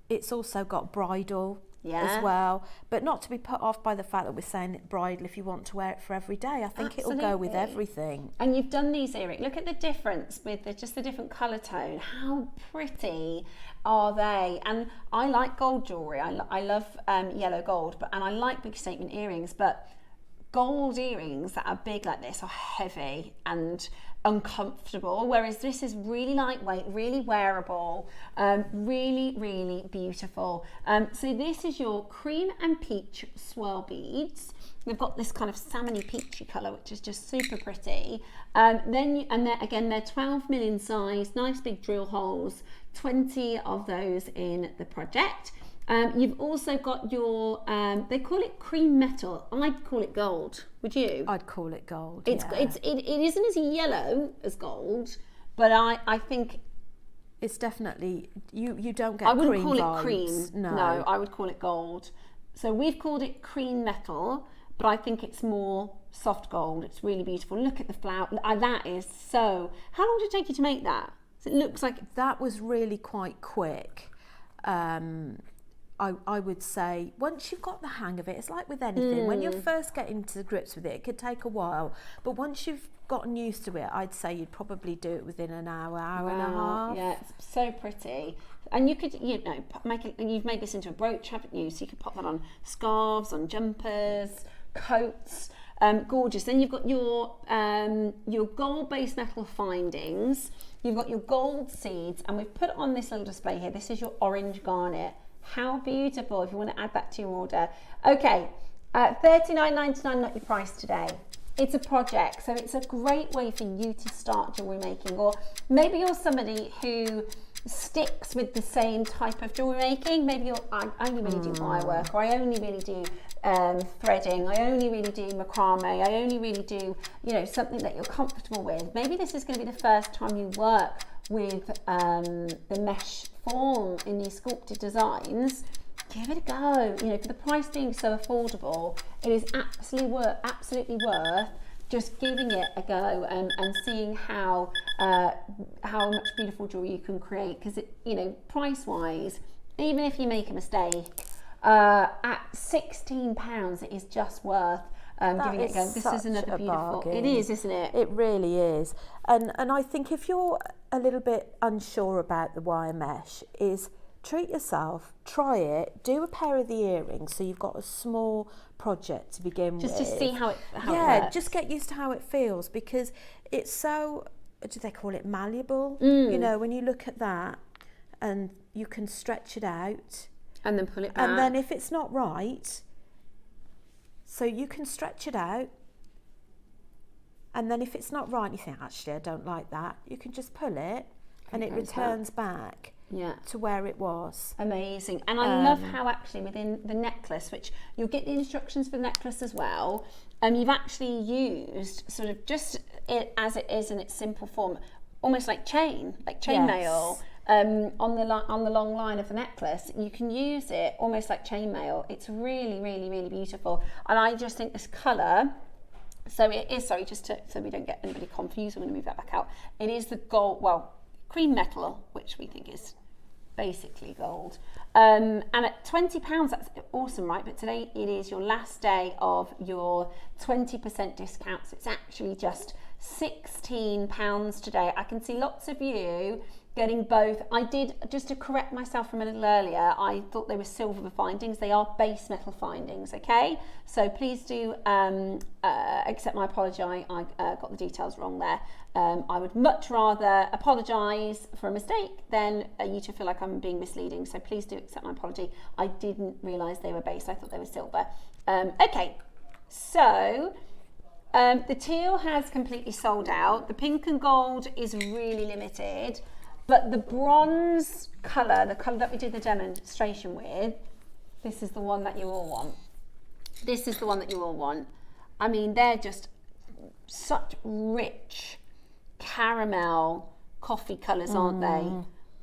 It's also got bridal as well, but not to be put off by the fact that we're saying it bridal if you want to wear it for every day. I think it'll go with everything. And you've done these earrings. Look at the difference with just the different colour tone. How pretty are they? And I like gold jewellery. I love yellow gold, and I like big statement earrings, but gold earrings that are big like this are heavy and uncomfortable, whereas this is really lightweight, really wearable, really beautiful. So this is your cream and peach swirl beads. They've got this kind of salmony peachy colour, which is just super pretty. They're 12 mil in size, nice big drill holes, 20 of those in the project. You've also got your, they call it cream metal. I'd call it gold. Would you? I'd call it gold. It isn't as yellow as gold, but I think it's definitely, you don't get I wouldn't cream call vibes. it cream. No, I would call it gold. So we've called it cream metal, but I think it's more soft gold. It's really beautiful. Look at the flower. That is so. How long did it take you to make that? So it looks like that was really quite quick. I would say once you've got the hang of it, it's like with anything. When you're first getting to grips with it, it could take a while. But once you've gotten used to it, I'd say you'd probably do it within an hour and a half. Yeah, it's so pretty. And you could, make it. You've made this into a brooch, haven't you? So you could pop that on scarves, on jumpers, coats. Gorgeous. Then you've got your gold-based metal findings. You've got your gold seeds, and we've put on this little display here. This is your orange garnet. How beautiful, if you want to add that to your order. Okay, $39.99, not your price today. It's a project, so it's a great way for you to start jewellery making, or maybe you're somebody who sticks with the same type of jewellery making. Maybe I only really do wire work, or I only really do threading, I only really do macrame, I only really do, something that you're comfortable with. Maybe this is going to be the first time you work with the mesh form in these sculpted designs. Give it a go. For the price being so affordable, it is absolutely worth just giving it a go and seeing how much beautiful jewelry you can create. Because price wise, even if you make a mistake, at £16, it is just worth giving it a go. This is another beautiful. Bargain. It is, isn't it? It really is. And I think if you're a little bit unsure about the wire mesh, is treat yourself, try it, do a pair of the earrings so you've got a small project to begin with. Just to see how it works. Just get used to how it feels, because it's so, do they call it malleable? When you look at that and you can stretch it out. And then pull it back. And then if it's not right, so you can stretch it out. And then if it's not right, you think, actually, I don't like that. You can just pull it and it returns back. to where it was. Amazing. And I love how actually within the necklace, which you'll get the instructions for the necklace as well, you've actually used sort of just it as it is in its simple form, almost like chainmail. On the long line of the necklace, you can use it almost like chainmail. It's really, really, really beautiful. And I just think this colour, so it is, sorry, so we don't get anybody confused, I'm going to move that back out. It is the gold, well, cream metal, which we think is basically gold. And at £20, that's awesome, right? But today it is your last day of your 20% discount. So it's actually just £16 today. I can see lots of you getting both. I did, just to correct myself from a little earlier, I thought they were silver findings. They are base metal findings, okay? So please do accept my apology. I got the details wrong there. I would much rather apologise for a mistake than you to feel like I'm being misleading. So please do accept my apology. I didn't realise they were base. I thought they were silver. Okay, so the teal has completely sold out. The pink and gold is really limited. But the bronze colour, the colour that we did the demonstration with, this is the one that you all want. This is the one that you all want. I mean, they're just such rich caramel coffee colours, aren't they?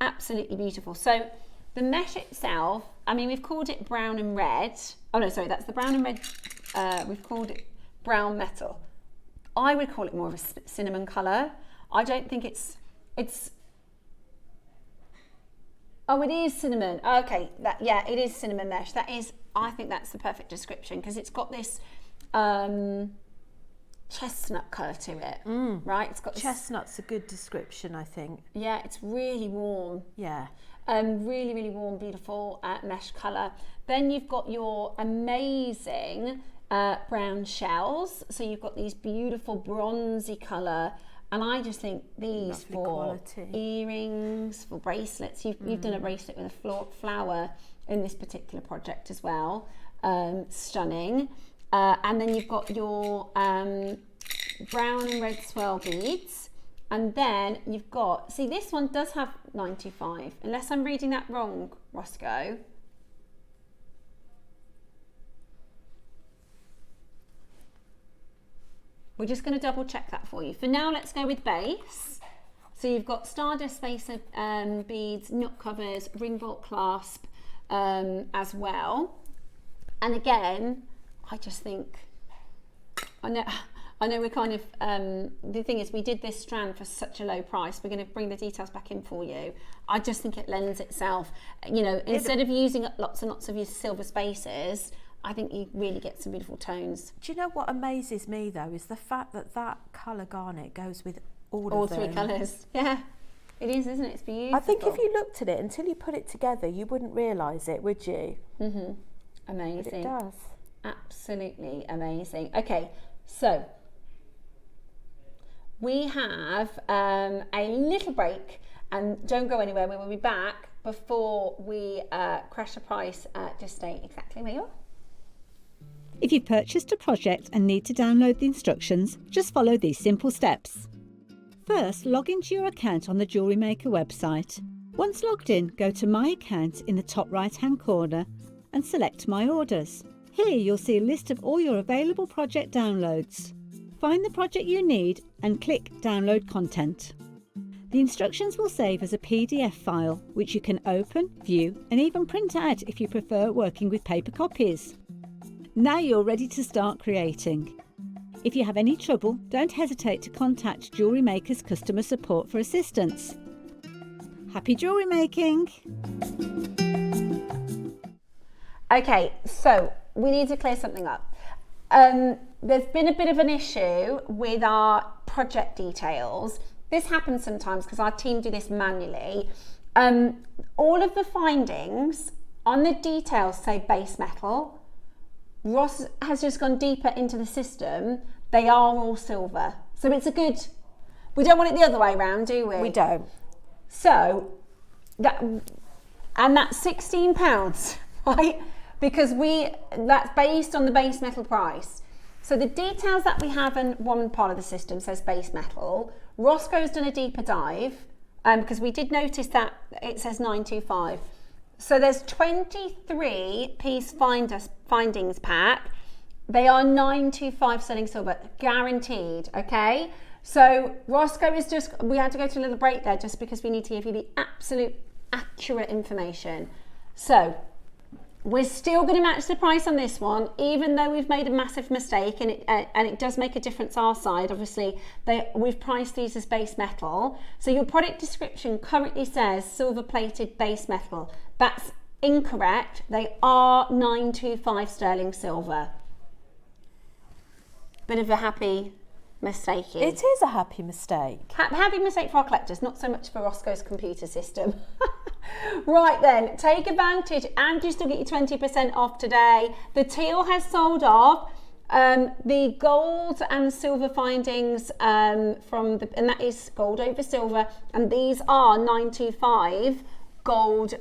Absolutely beautiful. So the mesh itself, I mean, we've called it brown and red. Oh no, sorry, that's the brown and red. We've called it brown metal. I would call it more of a cinnamon colour. I don't think it's. Oh, it is cinnamon. Okay, it is cinnamon mesh. That is, I think that's the perfect description because it's got this chestnut colour to it, right? It's got this, chestnut's a good description, I think. Yeah, it's really warm. Yeah. Really, really warm, beautiful mesh colour. Then you've got your amazing brown shells. So you've got these beautiful bronzy colour. And I just think these Lovely for quality. Earrings, for bracelets. You've done a bracelet with a flower in this particular project as well. Stunning. And then you've got your brown and red swirl beads. And then you've got, see, this one does have 95, unless I'm reading that wrong, Roscoe. We're just going to double check that for you. For now, let's go with base. So you've got Stardust spacer beads, knot covers, ring bolt clasp as well. And again, I just think, I know we're kind of, the thing is we did this strand for such a low price. We're going to bring the details back in for you. I just think it lends itself, you know, instead of using lots and lots of your silver spacers, I think you really get some beautiful tones. Do you know what amazes me though is the fact that that colour garnet goes with all of them. All three colours. Yeah, it is, isn't it? It's beautiful. I think if you looked at it until you put it together, you wouldn't realise it, would you? Amazing. But it does. Absolutely amazing. Okay, so we have a little break, and don't go anywhere. We will be back before we crash the price. Just stay exactly where you are. If you've purchased a project and need to download the instructions, just follow these simple steps. First, log into your account on the JewelleryMaker website. Once logged in, go to My Account in the top right-hand corner and select My Orders. Here you'll see a list of all your available project downloads. Find the project you need and click Download Content. The instructions will save as a PDF file, which you can open, view, and even print out if you prefer working with paper copies. Now you're ready to start creating. If you have any trouble, don't hesitate to contact JewelleryMaker's customer support for assistance. Happy jewellery making! Okay, so we need to clear something up. There's been a bit of an issue with our project details. This happens sometimes because our team do this manually. All of the findings on the details say base metal. Ross has just gone deeper into the system. They are all silver. So it's a good, we don't want it the other way around, do we? We don't. So, that's £16, right? Because that's based on the base metal price. So the details that we have in one part of the system says base metal. Roscoe's done a deeper dive because we did notice that it says 925. So there's 23 piece findings pack. They are 925 sterling silver, guaranteed, okay? So Roscoe is just, we had to go to a little break there just because we need to give you the absolute accurate information. So we're still going to match the price on this one, even though we've made a massive mistake, and it does make a difference our side. Obviously, we've priced these as base metal. So your product description currently says silver plated base metal. That's incorrect. They are 925 sterling silver. Bit of a happy mistake. It is a happy mistake. Happy mistake for our collectors, not so much for Roscoe's computer system. Right then, take advantage and you still get your 20% off today. The teal has sold off. The gold and silver findings and that is gold over silver, and these are 925 gold,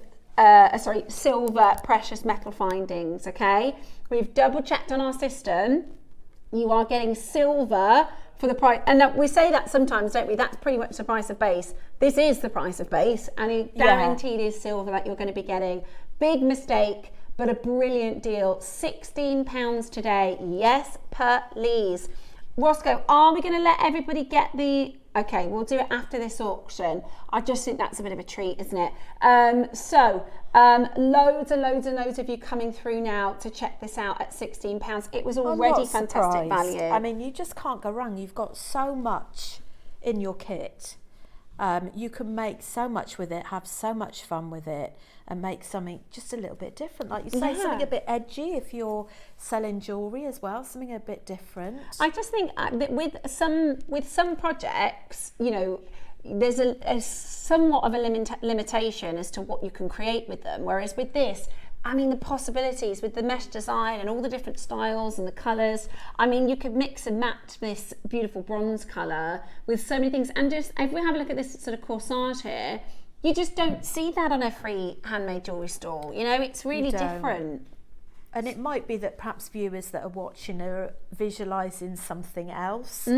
silver precious metal findings, okay? We've double checked on our system. You are getting silver for the price, and we say that sometimes, don't we? That's pretty much the price of base. This is the price of base, and it guaranteed is silver that you're going to be getting. Big mistake, but a brilliant deal. £16 today. Yes, please. Roscoe, are we going to let everybody get the... Okay, we'll do it after this auction. I just think that's a bit of a treat, isn't it? Loads and loads of you coming through now to check this out at £16. It was already fantastic value. I mean, you just can't go wrong. You've got so much in your kit. You can make so much with it, have so much fun with it, and make something just a little bit different. Like you say, something a bit edgy if you're selling jewellery as well, something a bit different. I just think that with some projects, you know, there's a somewhat of a limitation as to what you can create with them. Whereas with this, I mean, the possibilities with the mesh design and all the different styles and the colours. I mean, you could mix and match this beautiful bronze colour with so many things. And just, if we have a look at this sort of corsage here, you just don't see that on every handmade jewellery store. You know, it's really different. And it might be that perhaps viewers that are watching are visualising something else,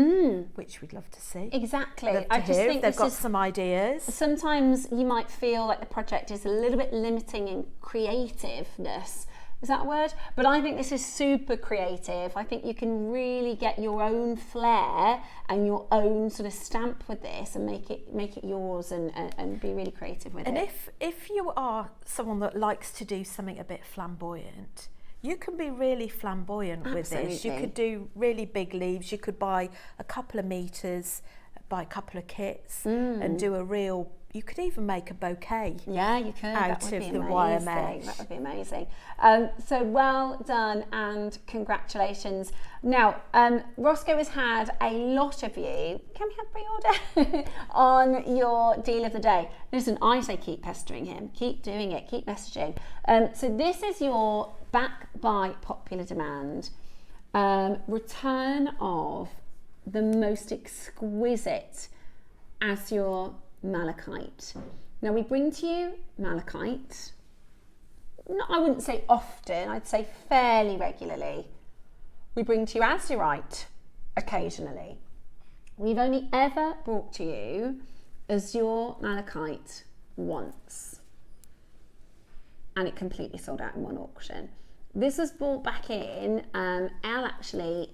which we'd love to see. Exactly. I just think they've got some ideas. Sometimes you might feel like the project is a little bit limiting in creativeness. Is that a word? But I think this is super creative. I think you can really get your own flair and your own sort of stamp with this and make it yours and be really creative with it. And if you are someone that likes to do something a bit flamboyant, you can be really flamboyant with this. You could do really big leaves. You could buy a couple of meters, buy a couple of kits and do a real... You could even make a bouquet. Yeah, you could. Out of the wire mesh. That would be amazing. So well done and congratulations. Now, Roscoe has had a lot of you. Can we have pre-order on your deal of the day? Listen, I say keep pestering him. Keep doing it. Keep messaging. So this is your back by popular demand return of the most exquisite Azurite Malachite. Now we bring to you malachite, I wouldn't say often, I'd say fairly regularly. We bring to you azurite occasionally. We've only ever brought to you Azurite Malachite once, and it completely sold out in one auction. This was brought back in. Elle actually,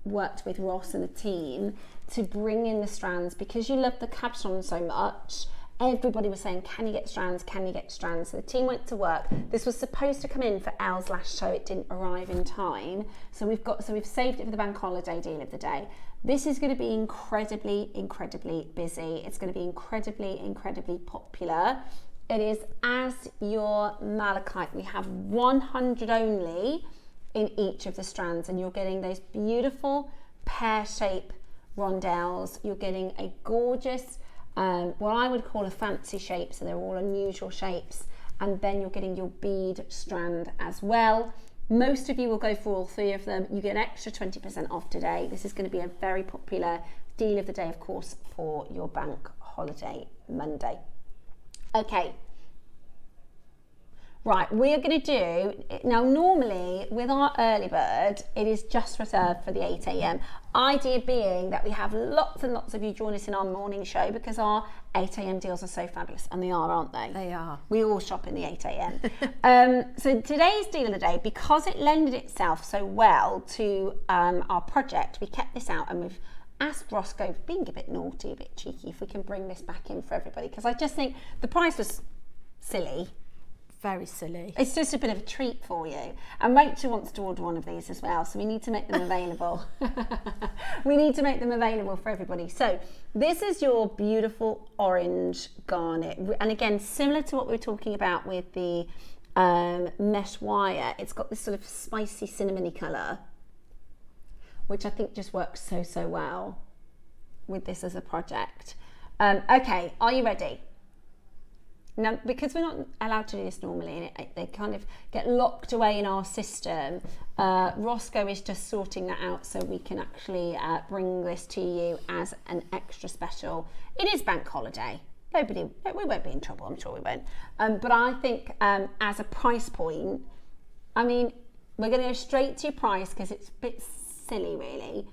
worked with Ross and the team to bring in the strands because you love the capstone so much. Everybody was saying, can you get strands? Can you get strands? So the team went to work. This was supposed to come in for Elle's last show. It didn't arrive in time. So we've saved it for the bank holiday deal of the day. This is going to be incredibly, incredibly busy. It's going to be incredibly, incredibly popular. It is Azurite Malachite. We have 100 only in each of the strands, and you're getting those beautiful pear-shaped rondelles. You're getting a gorgeous, what I would call a fancy shape, so they're all unusual shapes, and then you're getting your bead strand as well. Most of you will go for all three of them. You get an extra 20% off today. This is going to be a very popular deal of the day, of course, for your bank holiday Monday. Okay, Right, we are going to do, now normally with our early bird, it is just reserved for the 8 a.m. Idea being that we have lots and lots of you join us in our morning show because our 8 a.m. deals are so fabulous, and they are, aren't they? They are. We all shop in the 8 a.m. So today's deal of the day, because it lended itself so well to our project, we kept this out and we've asked Roscoe, being a bit naughty, a bit cheeky, if we can bring this back in for everybody, because I just think the price was silly. Very silly. It's just a bit of a treat for you. And Rachel wants to order one of these as well, so we need to make them available. We need to make them available for everybody. So this is your beautiful orange garnet. And again, similar to what we were talking about with the mesh wire, it's got this sort of spicy cinnamony colour, which I think just works so, so well with this as a project. Okay, are you ready? Now, because we're not allowed to do this normally, and they kind of get locked away in our system, Roscoe is just sorting that out so we can actually bring this to you as an extra special. It is bank holiday. We won't be in trouble, I'm sure we won't. But I think as a price point, I mean, we're going to go straight to your price because it's a bit silly, really.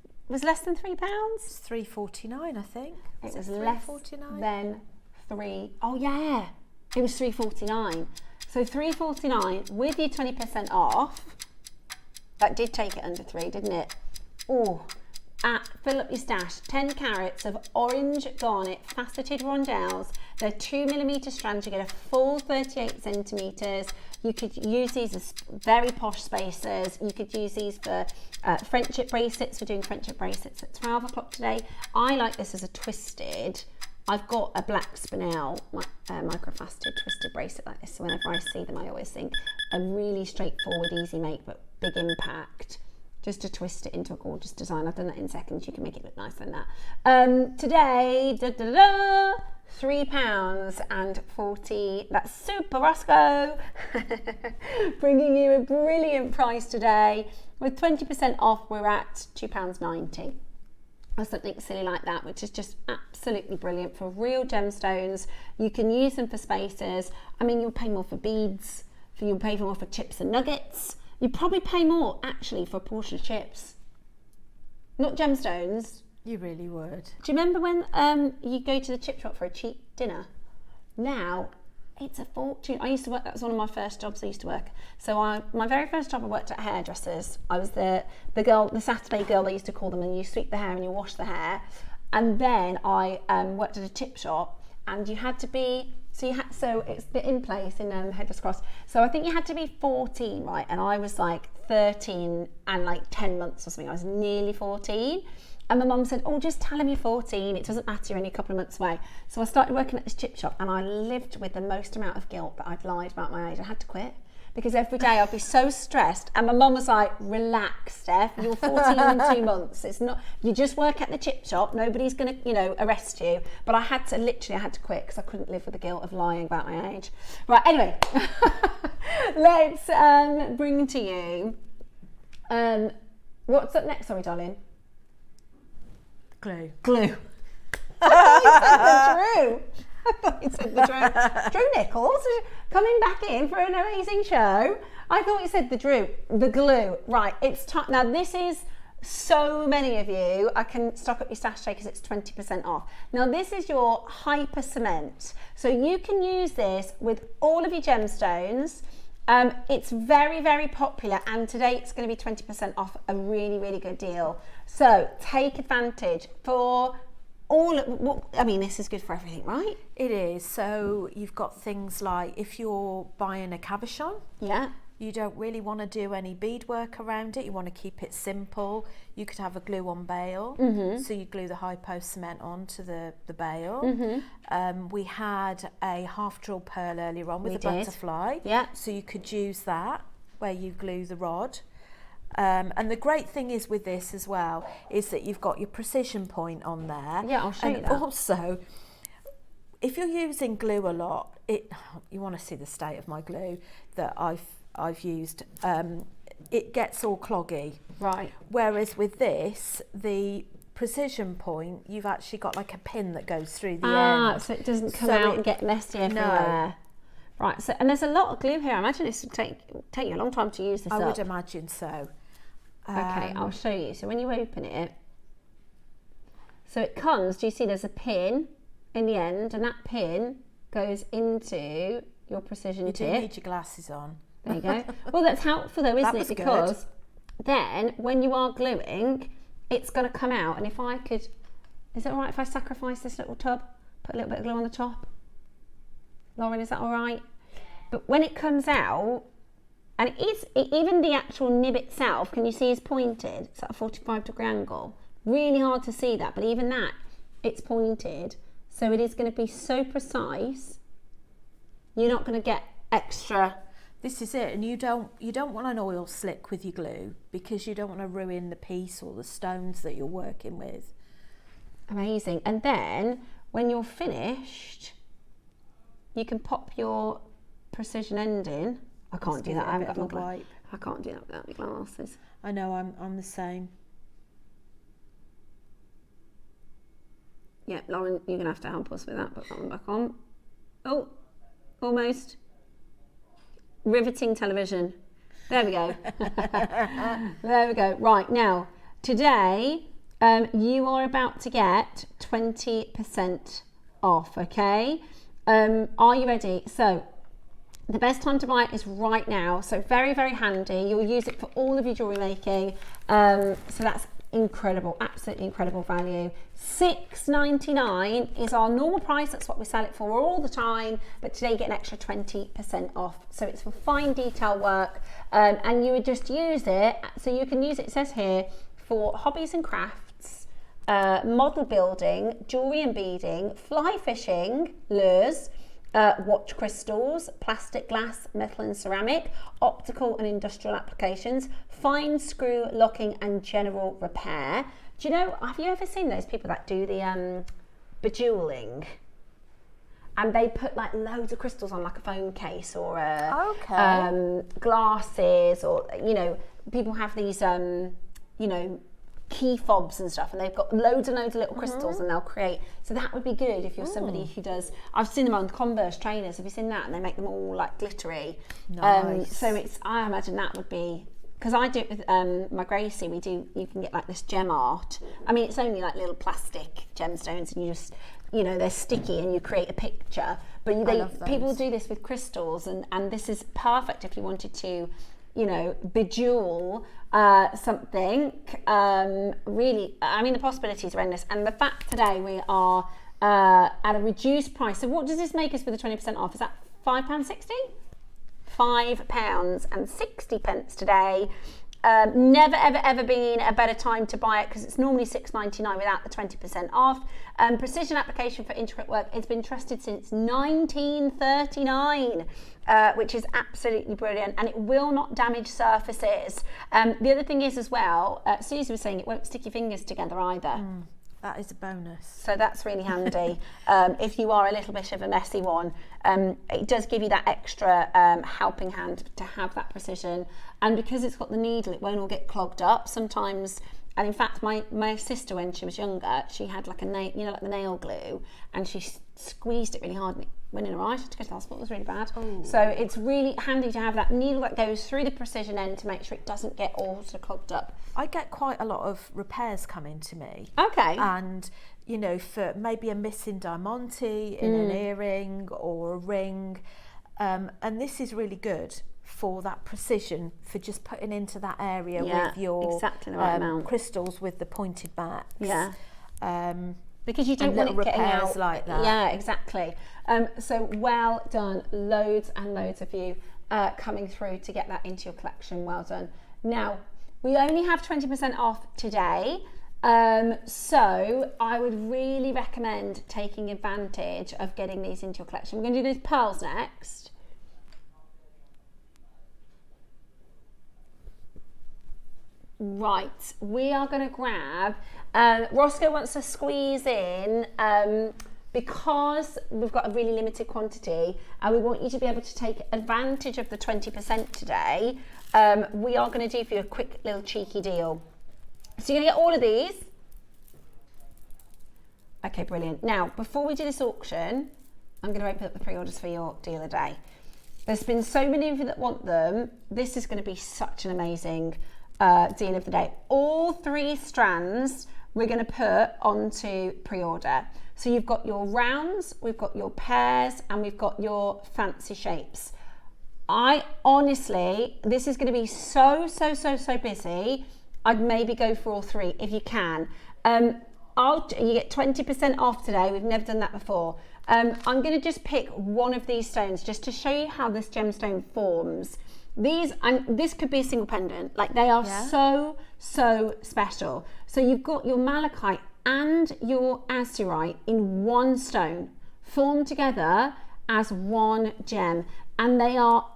It was less than £3? It's £3.49, I think. It was less than oh yeah, it was £3.49. So £3.49 with your 20% off. That did take it under £3, didn't it? Oh, fill up your stash. 10 carats of orange garnet faceted rondelles. They're 2mm strands. You get a full 38 centimetres. You could use these as very posh spacers. You could use these for friendship bracelets. We're doing friendship bracelets at 12 o'clock today. I like this as a twisted. I've got a black spinel microfaceted twisted bracelet like this, so whenever I see them I always think a really straightforward, easy make but big impact, just to twist it into a gorgeous design. I've done that in seconds. You can make it look nicer than that. Today, £3.40, that's super Roscoe. Bringing you a brilliant price today. With 20% off, we're at £2.90. Or something silly like that, which is just absolutely brilliant for real gemstones. You can use them for spacers. I mean, you'll pay more for beads, you'll pay more for chips and nuggets. You probably pay more actually for a portion of chips, not gemstones. You really would. Do you remember when you go to the chip shop for a cheap dinner? Now it's a fortune. I used to work, that was one of my first jobs I used to work. So my very first job I worked at hairdressers. I was the girl, the Saturday girl they used to call them, and you sweep the hair and you wash the hair. And then I worked at a chip shop, and you had to be, so it's the in place in Headless Cross. So I think you had to be 14, right? And I was like 13 and like 10 months or something. I was nearly 14. And my mum said, oh, just tell him you're 14. It doesn't matter, you're only a couple of months away. So I started working at this chip shop, and I lived with the most amount of guilt that I'd lied about my age. I had to quit because every day I'd be so stressed. And my mum was like, relax, Steph, you're 14 in 2 months. It's not, you just work at the chip shop. Nobody's going to, arrest you. But I had to quit because I couldn't live with the guilt of lying about my age. Right, anyway, let's bring to you, what's up next? Sorry, darling. Glue. I thought you said the Drew. Drew Nichols coming back in for an amazing show. I thought you said the glue. Right, it's time. Now this is so many of you. I can stock up your stash today because it's 20% off. Now this is your hyper cement. So you can use this with all of your gemstones. It's very, very popular, and today it's going to be 20% off, a really, really good deal. So take advantage for this is good for everything, right? It is. So you've got things like if you're buying a cabochon, you don't really want to do any beadwork around it. You want to keep it simple. You could have a glue-on bail. So you glue the hypo cement onto the bail. We had a half drill pearl earlier on with a butterfly. So you could use that where you glue the rod. And the great thing is with this as well is that you've got your precision point on there. Yeah, I'll show you that. And also, if you're using glue a lot, you want to see the state of my glue that I've used. It gets all cloggy. Right. Whereas with this, the precision point, you've actually got like a pin that goes through the end. So it doesn't come out and get messy everywhere. Right, so, and there's a lot of glue here. I imagine this would take you a long time to use this I up. would imagine so. Okay, I'll show you. So when you open it, so it comes, do you see there's a pin in the end, and that pin goes into your precision tip. You do need your glasses on. There you go. Well, that's helpful though, isn't it? Because then when you are gluing, it's going to come out. And if I could, is it all right if I sacrifice this little tub? Put a little bit of glue on the top? Lauren, is that all right? But when it comes out, and even the actual nib itself, can you see is pointed? It's at a 45-degree angle. Really hard to see that, but even that, it's pointed. So it is going to be so precise. You're not going to get extra. This is it, and you don't want an oil slick with your glue because you don't want to ruin the piece or the stones that you're working with. Amazing. And then when you're finished, you can pop your precision end in. I can't do that. I haven't got my wipe. I can't do that without my glasses. I know. I'm the same. Yeah, Lauren, you're gonna have to help us with that. Put that one back on. Oh, almost. Riveting television. There we go. There we go. Right, now today you are about to get 20% off. Okay. Are you ready? So the best time to buy it is right now. So very, very handy. You'll use it for all of your jewellery making. So that's incredible, absolutely incredible value. $6.99 is our normal price. That's what we sell it for all the time. But today you get an extra 20% off. So it's for fine detail work. And you would just use it. So you can use it, it says here, for hobbies and crafts, model building, jewellery and beading, fly fishing, lures, watch crystals, plastic, glass, metal and ceramic, optical and industrial applications, fine screw locking and general repair. Do you know, have you ever seen those people that do the bejeweling? And they put like loads of crystals on like a phone case or glasses, or, you know, people have these, you know, key fobs and stuff, and they've got loads and loads of little crystals and they'll create. So that would be good if you're somebody who does, I've seen them on Converse trainers, have you seen that? And they make them all like glittery. Nice. So it's, I imagine that would be, because I do it with my Gracie, you can get like this gem art. I mean, it's only like little plastic gemstones, and you just, you know, they're sticky and you create a picture. But people do this with crystals, and this is perfect if you wanted to, you know, bejewel something. Really, I mean, the possibilities are endless. And the fact today we are at a reduced price. So what does this make us with the 20% off? Is that £5.60? £5.60 today. Never ever ever been a better time to buy it, because it's normally $6.99 without the 20% off. Precision application for intricate work, it's been trusted since 1939, which is absolutely brilliant, and it will not damage surfaces. The other thing is as well, Susie was saying it won't stick your fingers together either. That is a bonus. So that's really handy. If you are a little bit of a messy one, it does give you that extra helping hand to have that precision. And because it's got the needle, it won't all get clogged up sometimes. And in fact, my sister, when she was younger, she had like a nail, you know, like the nail glue, and she squeezed it really hard and it went in her eye. She had to go to the hospital. It was really bad. Ooh. So it's really handy to have that needle that goes through the precision end to make sure it doesn't get all sort of clogged up. I get quite a lot of repairs coming to me. Okay. And, you know, for maybe a missing diamante in an earring or a ring. And this is really good for that precision, for just putting into that area with your exactly the right amount. Crystals with the pointed backs. Yeah. Because you don't want it getting out like that. Yeah, exactly. So well done. Loads and loads of you coming through to get that into your collection. Well done. Now, we only have 20% off today. So I would really recommend taking advantage of getting these into your collection. We're going to do those pearls next. Right, we are going to grab, Roscoe wants to squeeze in, because we've got a really limited quantity and we want you to be able to take advantage of the 20% today. We are going to do for you a quick little cheeky deal. So you're going to get all of these. Okay, brilliant. Now, before we do this auction, I'm going to open up the pre-orders for your deal of the day. There's been so many of you that want them. This is going to be such an amazing deal of the day. All 3 strands we're going to put onto pre-order. So you've got your rounds, we've got your pairs, and we've got your fancy shapes. I honestly, this is going to be so busy. I'd maybe go for all 3 if you can. You get 20% off today. We've never done that before. I'm going to just pick one of these stones just to show you how this gemstone forms. This could be a single pendant. Like, they are so special. So you've got your malachite and your azurite in one stone, formed together as one gem, and they are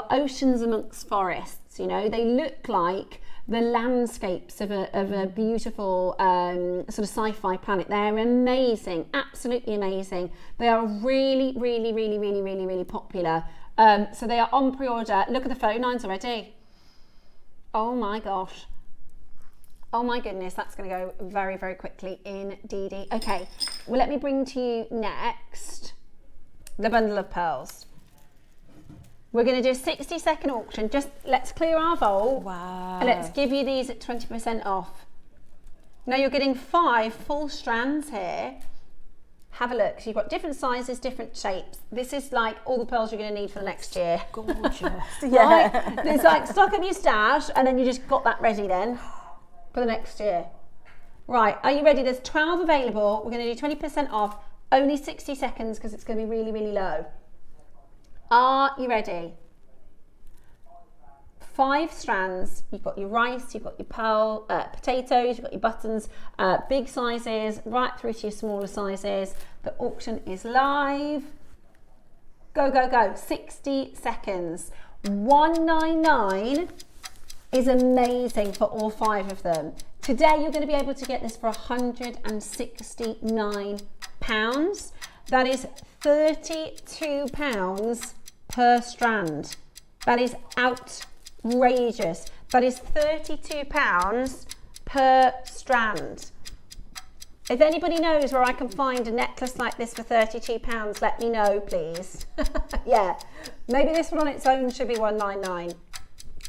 oceans amongst forests. You know, they look like the landscapes of a beautiful sort of sci-fi planet. They're amazing, absolutely amazing. They are really popular. So they are on pre-order. Look at the phone lines already. Oh my gosh. Oh my goodness, that's going to go very quickly indeed. Okay, well, let me bring to you next the bundle of pearls. We're going to do a 60-second auction. Just let's clear our vault. Wow. And let's give you these at 20% off. Now you're getting 5 full strands here. Have a look. So you've got different sizes, different shapes. This is like all the pearls you're going to need for the next year. Gorgeous. Right? It's like stock up your stash and then you just got that ready then for the next year. Right, are you ready? There's 12 available. We're going to do 20% off. Only 60 seconds because it's going to be really low. Are you ready? 5 strands. You've got your rice, you've got your pearl, potatoes, you've got your buttons, big sizes, right through to your smaller sizes. The auction is live. Go. 60 seconds. £199 is amazing for all 5 of them. Today you're going to be able to get this for £169. That is £32 per strand. That is outrageous. That is £32 per strand. If anybody knows where I can find a necklace like this for £32, let me know, please. Yeah, maybe this one on its own should be £199.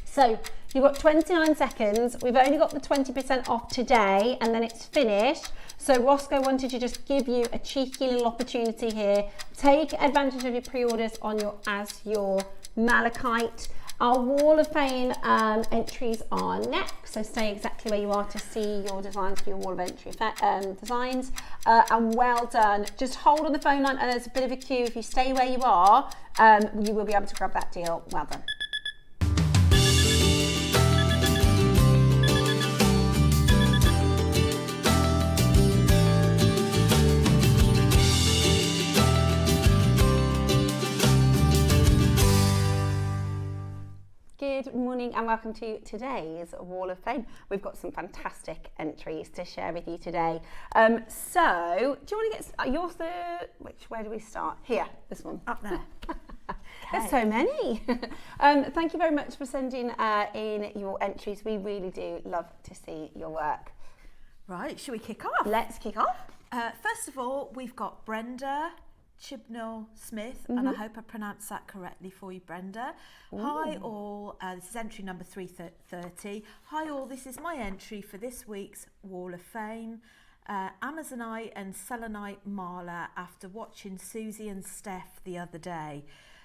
So you've got 29 seconds. We've only got the 20% off today and then it's finished. So Roscoe wanted to just give you a cheeky little opportunity here. Take advantage of your pre-orders on your Azurite Malachite. Our Wall of Fame entries are next, so stay exactly where you are to see your designs for your Wall of Entry designs. And well done. Just hold on the phone line, and there's a bit of a queue. If you stay where you are, you will be able to grab that deal. Well done. Good morning and welcome to today's Wall of Fame. We've got some fantastic entries to share with you today. So, do you want to get your third? Where do we start? Here, this one. Up there. There's so many. Thank you very much for sending in your entries. We really do love to see your work. Right, shall we kick off? Let's kick off. First of all, we've got Brenda Chibnall Smith, and I hope I pronounced that correctly for you, Brenda. Ooh. Hi all, this is entry number 330. Hi all, this is my entry for this week's Wall of Fame. Amazonite and selenite Marla after watching Susie and Steph the other day.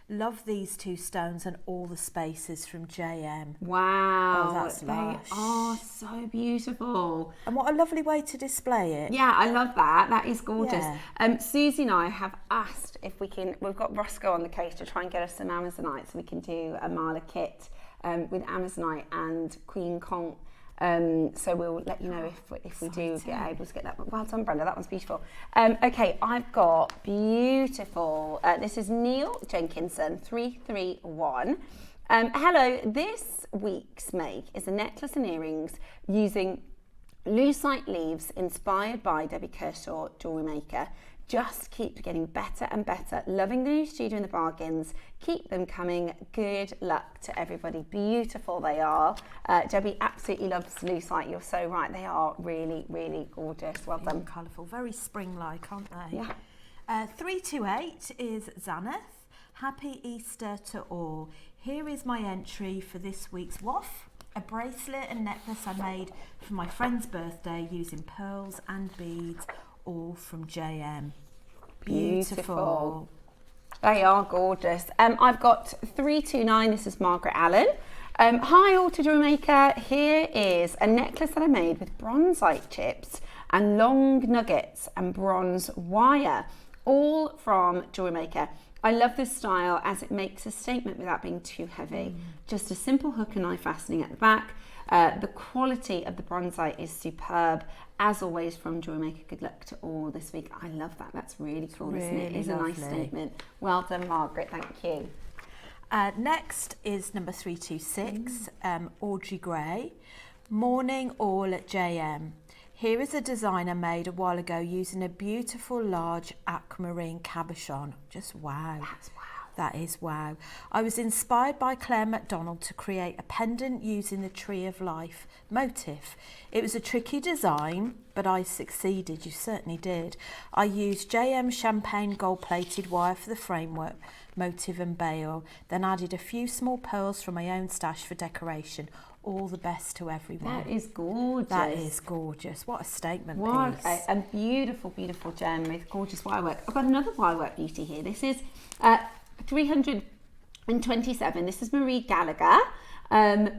Love these 2 stones and all the spaces from JM. Wow, oh, that's lush. They are so beautiful. And what a lovely way to display it. Yeah, I love that. That is gorgeous. Yeah. Susie and I have asked if we can, we've got Roscoe on the case to try and get us some Amazonite so we can do a Marla kit with Amazonite and Queen Conch. So we'll let you know if we do get able to get that. Well done, Brenda, that one's beautiful. Okay, I've got beautiful, this is Neil Jenkinson, 331. Hello, this week's make is a necklace and earrings using lucite leaves inspired by Debbie Kershaw, Jewellery Maker. Just keep getting better and better. Loving the new studio and the bargains. Keep them coming. Good luck to everybody. Beautiful they are. Debbie absolutely loves lucite. You're so right. They are really, really gorgeous. Well done. Colourful. Very spring-like, aren't they? Yeah. 328 is Zaneth. Happy Easter to all. Here is my entry for this week's waff. A bracelet and necklace I made for my friend's birthday using pearls and beads, all from JM. Beautiful. They are gorgeous. I've got 329. This is Margaret Allen. Hi all to JewelleryMaker. Here is a necklace that I made with bronzite chips and long nuggets and bronze wire, all from JewelleryMaker. I love this style as it makes a statement without being too heavy. Just a simple hook and eye fastening at the back. The quality of the bronzite is superb. As always from JewelleryMaker, good luck to all this week. I love that. That's really cool, isn't it? It's a nice statement. Well done, Margaret. Thank you. Next is number 326, Audrey Gray. Morning all at JM. Here is a design I made a while ago using a beautiful large aquamarine cabochon. Just wow. That's wow. That is wow. I was inspired by Claire MacDonald to create a pendant using the Tree of Life motif. It was a tricky design, but I succeeded. You certainly did. I used JM champagne gold-plated wire for the framework, motif and bail, then added a few small pearls from my own stash for decoration. All the best to everyone. That is gorgeous. That is gorgeous. What a statement What piece. a beautiful, beautiful gem with gorgeous wirework. I've got another wirework beauty here. This is 327. This is Marie Gallagher.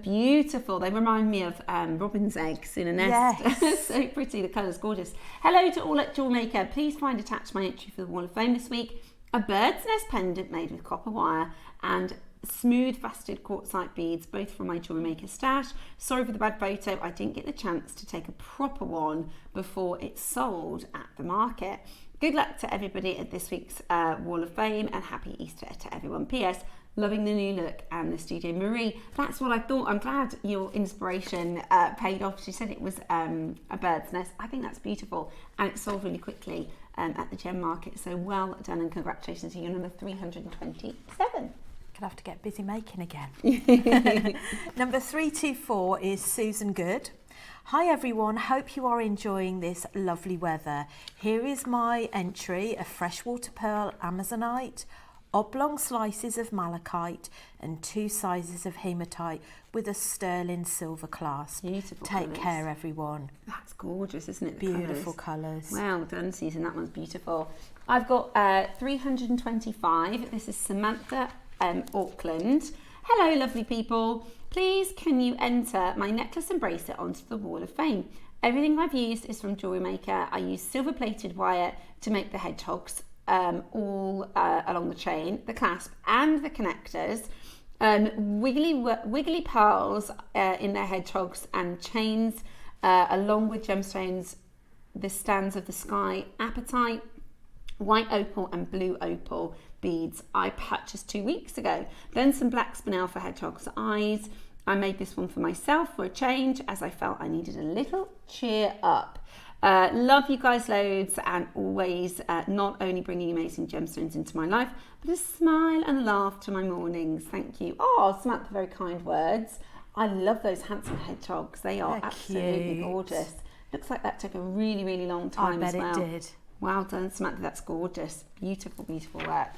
Beautiful. They remind me of robin's eggs in a nest. Yes. So pretty. The colour's gorgeous. Hello to all at JewelleryMaker. Please find attached my entry for the Wall of Fame this week. A bird's nest pendant made with copper wire and smooth faceted quartzite beads, both from my JewelleryMaker stash. Sorry for the bad photo. I didn't get the chance to take a proper one before it sold at the market. Good luck to everybody at this week's Wall of Fame, and happy Easter to everyone. P.S. Loving the new look and the studio. Marie, that's what I thought. I'm glad your inspiration paid off. She said it was a bird's nest. I think that's beautiful, and it sold really quickly at the gem market. So well done, and congratulations to you, number 327. Gonna have to get busy making again. Number 324 is Susan Good. Hi everyone, hope you are enjoying this lovely weather. Here is my entry, a freshwater pearl amazonite, oblong slices of malachite and 2 sizes of hematite with a sterling silver clasp. Beautiful. Take care everyone. That's gorgeous, isn't it? Beautiful colours. Well done, Susan. That one's beautiful. I've got 325. This is Samantha Auckland. Hello lovely people, please can you enter my necklace and bracelet onto the Wall of Fame? Everything I've used is from JewelleryMaker. I use silver plated wire to make the hedgehogs all along the chain, the clasp and the connectors, wiggly pearls in their hedgehogs and chains, along with gemstones, the stands of the sky, apatite, white opal and blue opal beads I purchased 2 weeks ago. Then some black spinel for hedgehog's eyes. I made this one for myself for a change as I felt I needed a little cheer up. Love you guys loads, and always not only bringing amazing gemstones into my life, but a smile and a laugh to my mornings. Thank you. Oh, Samantha, very kind words. I love those handsome hedgehogs. They are absolutely cute. Gorgeous. Looks like that took a really, really long time as well. I bet it did. Well done, Samantha, that's gorgeous. Beautiful, beautiful work.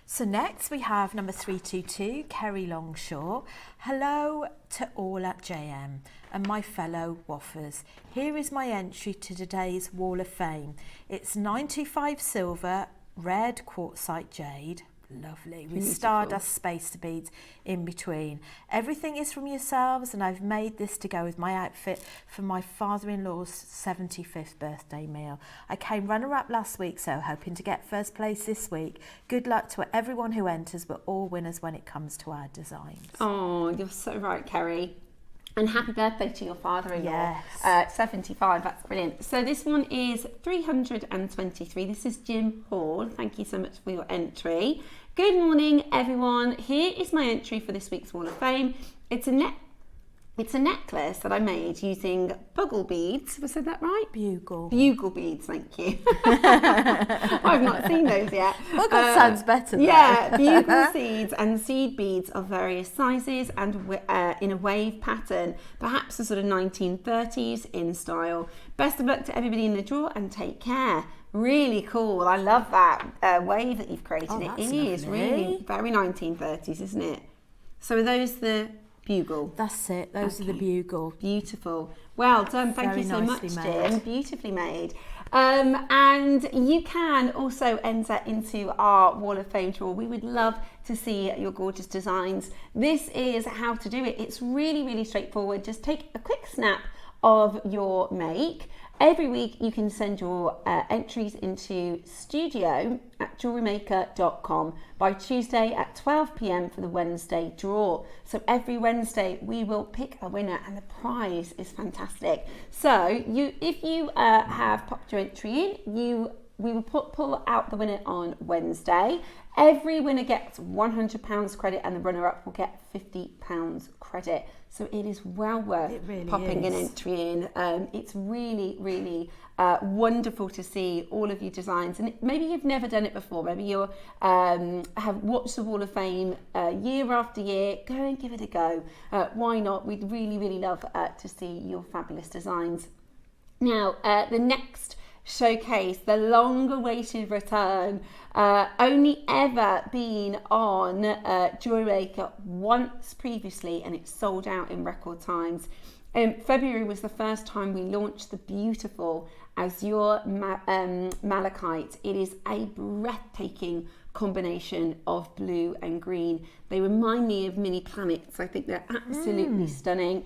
So next we have number 322, Kerry Longshaw. Hello to all at JM and my fellow waffers. Here is my entry to today's Wall of Fame. It's 925 silver, red quartzite jade. Lovely, with stardust spacer beads in between. Everything is from yourselves, and I've made this to go with my outfit for my father-in-law's 75th birthday meal. I came runner-up last week, so hoping to get first place this week. Good luck to everyone who enters. We're all winners when it comes to our designs. Oh, you're so right, Kerry. And happy birthday to your father-in-law. Yes. 75, that's brilliant. So this one is 323. This is Jim Hall. Thank you so much for your entry. Good morning, everyone. Here is my entry for this week's Wall of Fame. It's a necklace that I made using bugle beads. Have I said that right? Bugle beads, thank you. I've not seen those yet. Bugle sounds better though. Yeah, bugle seeds and seed beads of various sizes and in a wave pattern, perhaps a sort of 1930s in style. Best of luck to everybody in the draw and take care. Really cool. I love that wave that you've created. Oh, It that's is lovely. really very 1930s, isn't it? So are those the bugle? That's it. Those are the bugle. Beautiful. Well done. Thank Very you so much, nicely Jim. made. Beautifully made. And you can also enter into our Wall of Fame drawer. We would love to see your gorgeous designs. This is how to do it. It's really, really straightforward. Just take a quick snap of your make. Every week you can send your entries into studio@jewellerymaker.com by Tuesday at 12 p.m. for the Wednesday draw. So every Wednesday we will pick a winner and the prize is fantastic. So if you have popped your entry in, we will pull out the winner on Wednesday. Every winner gets £100 credit and the runner-up will get £50 credit. So it is well worth popping an entry in. It's really, really wonderful to see all of your designs. And maybe you've never done it before. Maybe you have watched the Wall of Fame year after year. Go and give it a go. Why not? We'd really, really love to see your fabulous designs. Now, the next showcase, the long-awaited return, only ever been on JewelleryMaker once previously, and it's sold out in record times. February was the first time we launched the beautiful Azurite Malachite. It is a breathtaking combination of blue and green. They remind me of mini planets. I think they're absolutely stunning.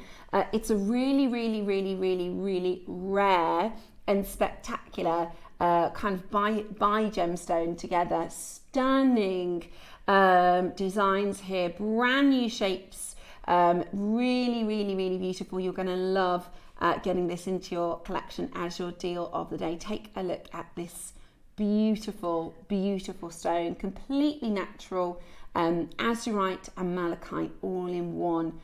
It's a really, really, really, really, really rare and spectacular kind of by gemstone together. Stunning designs here, brand new shapes, really, really, really beautiful. You're going to love getting this into your collection as your deal of the day. Take a look at this beautiful, beautiful stone, completely natural, azurite and malachite all in one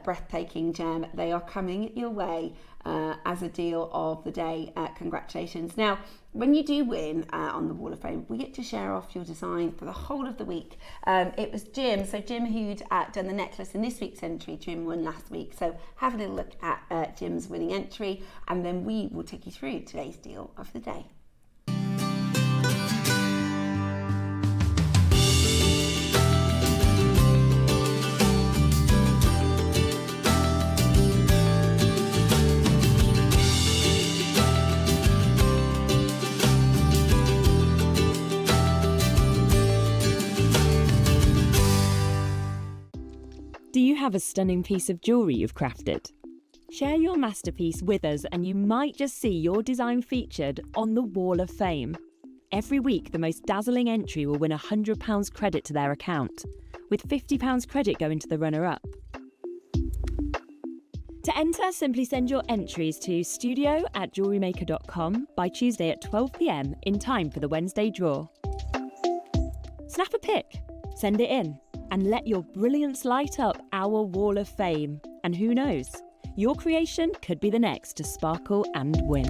breathtaking gem. They are coming your way as a deal of the day. Congratulations. Now, when you do win on the Wall of Fame, we get to share off your design for the whole of the week. It was Jim, so Jim who'd done the necklace in this week's entry. Jim won last week, so have a little look at Jim's winning entry, and then we will take you through today's deal of the day. Do you have a stunning piece of jewellery you've crafted? Share your masterpiece with us and you might just see your design featured on the Wall of Fame. Every week, the most dazzling entry will win £100 credit to their account, with £50 credit going to the runner-up. To enter, simply send your entries to studio@jewellerymaker.com by Tuesday at 12 p.m. in time for the Wednesday draw. Snap a pic, send it in, and let your brilliance light up our Wall of Fame. And who knows, your creation could be the next to sparkle and win.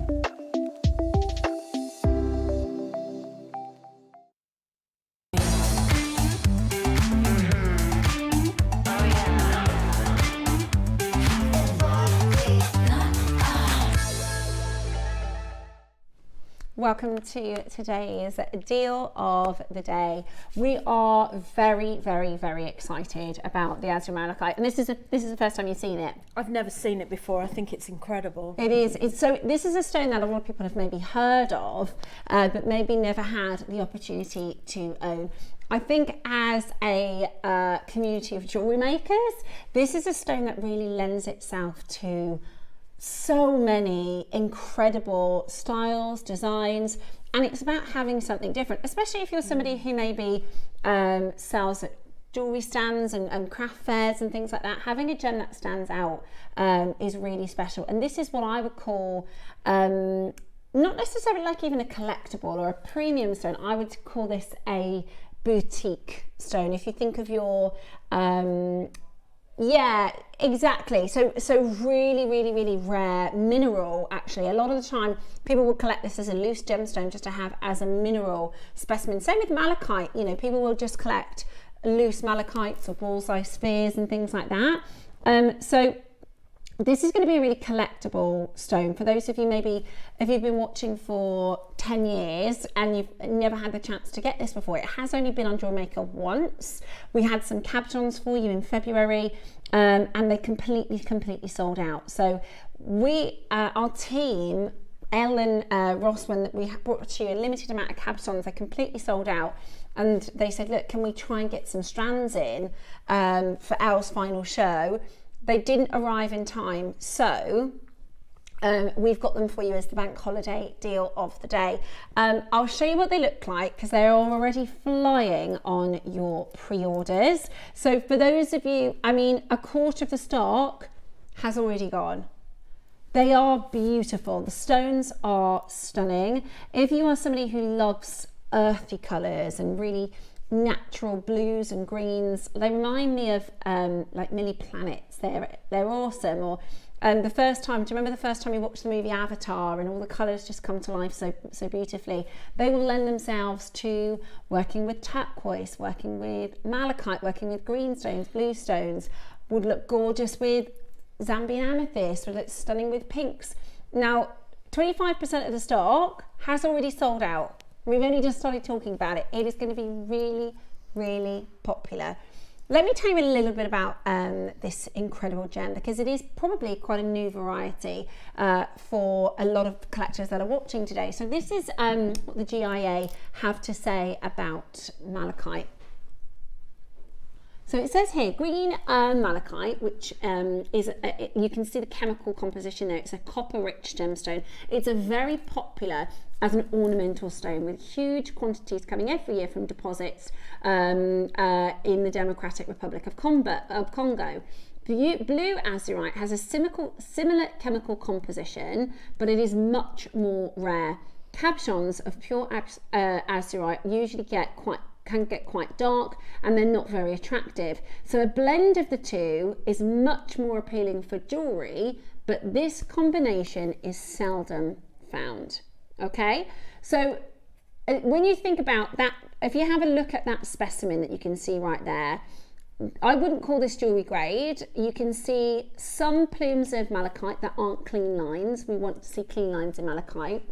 Welcome to today's deal of the day. We are very, very, very excited about the Azurite Malachite, and this is the first time you've seen it. I've never seen it before. I think it's incredible. It is. So this is a stone that a lot of people have maybe heard of, but maybe never had the opportunity to own. I think as a community of jewellery makers, this is a stone that really lends itself to so many incredible styles, designs, and it's about having something different, especially if you're somebody who maybe sells at jewellery stands and craft fairs and things like that. Having a gem that stands out is really special, and this is what I would call not necessarily like even a collectible or a premium stone. I would call this a boutique stone. If you think of your yeah, exactly. So really, really, really rare mineral, actually. A lot of the time, people will collect this as a loose gemstone just to have as a mineral specimen. Same with malachite. You know, people will just collect loose malachites or bullseye spheres and things like that. So this is going to be a really collectible stone for those of you, maybe if you've been watching for 10 years and you've never had the chance to get this before. It has only been on JewelleryMaker once. We had some captions for you in February, and they completely sold out. So our team, Elle and Ross, when we brought to you a limited amount of captions, they completely sold out. And they said, look, can we try and get some strands in for Elle's final show? They didn't arrive in time, so we've got them for you as the bank holiday deal of the day. I'll show you what they look like because they're already flying on your pre-orders. So for those of you, I mean, a quarter of the stock has already gone. They are beautiful. The stones are stunning. If you are somebody who loves earthy colours and really natural blues and greens, they remind me of like mini planets. They're awesome. Or the first time, do you remember the first time you watched the movie Avatar and all the colours just come to life so beautifully? They will lend themselves to working with turquoise, working with malachite, working with green stones, blue stones. Would look gorgeous with Zambian amethyst, would look stunning with pinks. Now 25% of the stock has already sold out. We've only just started talking about it. It is going to be really, really popular. Let me tell you a little bit about this incredible gem, because it is probably quite a new variety for a lot of collectors that are watching today. So this is what the GIA have to say about malachite. So it says here, green malachite, which is, you can see the chemical composition there. It's a copper-rich gemstone. It's a very popular as an ornamental stone, with huge quantities coming every year from deposits in the Democratic Republic of Congo. Blue azurite has a similar chemical composition, but it is much more rare. Captions of pure azurite usually can get quite dark, and they're not very attractive. So a blend of the two is much more appealing for jewellery, but this combination is seldom found. Okay, so when you think about that, if you have a look at that specimen that you can see right there, I wouldn't call this jewellery grade. You can see some plumes of malachite that aren't clean lines. We want to see clean lines in malachite.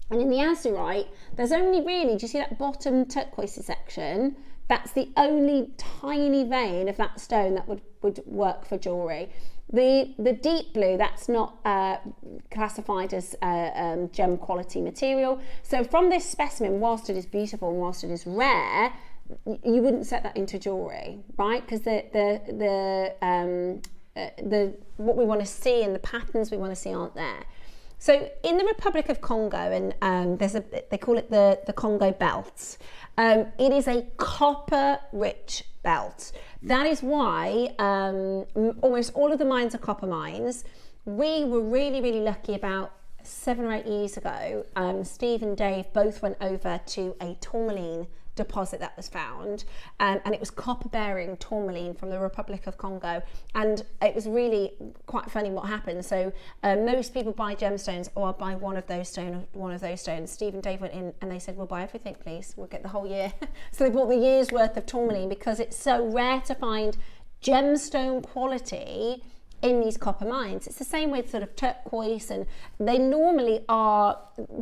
And in the azurite, there's only really, do you see that bottom turquoise section? That's the only tiny vein of that stone that would work for jewellery. The deep blue, that's not classified as gem quality material. So from this specimen, whilst it is beautiful and whilst it is rare, you wouldn't set that into jewellery, right? Because what we want to see and the patterns we want to see aren't there. So in the Republic of Congo, and they call it the Congo belt, it is a copper-rich belt. That is why almost all of the mines are copper mines. We were really, really lucky about 7 or 8 years ago. Steve and Dave both went over to a tourmaline deposit that was found, and it was copper-bearing tourmaline from the Republic of Congo, and it was really quite funny what happened. So most people buy gemstones, or buy one of those stones. Steve and Dave went in and they said, we'll buy everything, please, we'll get the whole year. So they bought the year's worth of tourmaline, because it's so rare to find gemstone quality in these copper mines. It's the same with sort of turquoise, and they normally are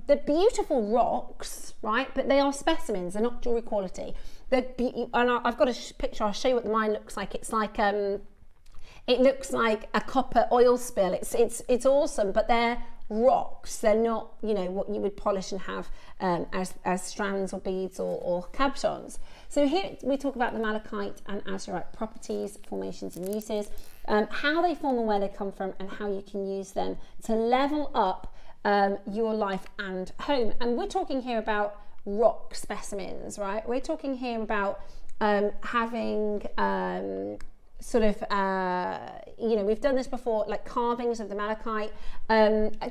the beautiful rocks, right? But they are specimens, they're not jewelry quality. And I've got a picture, I'll show you what the mine looks like. It's like it looks like a copper oil spill. It's awesome, but they're rocks. They're not, you know, what you would polish and have as strands or beads or captions. So here we talk about the malachite and azurite properties, formations and uses, how they form and where they come from, and how you can use them to level up your life and home. And we're talking here about rock specimens, right? We're talking here about having you know, we've done this before, like carvings of the malachite,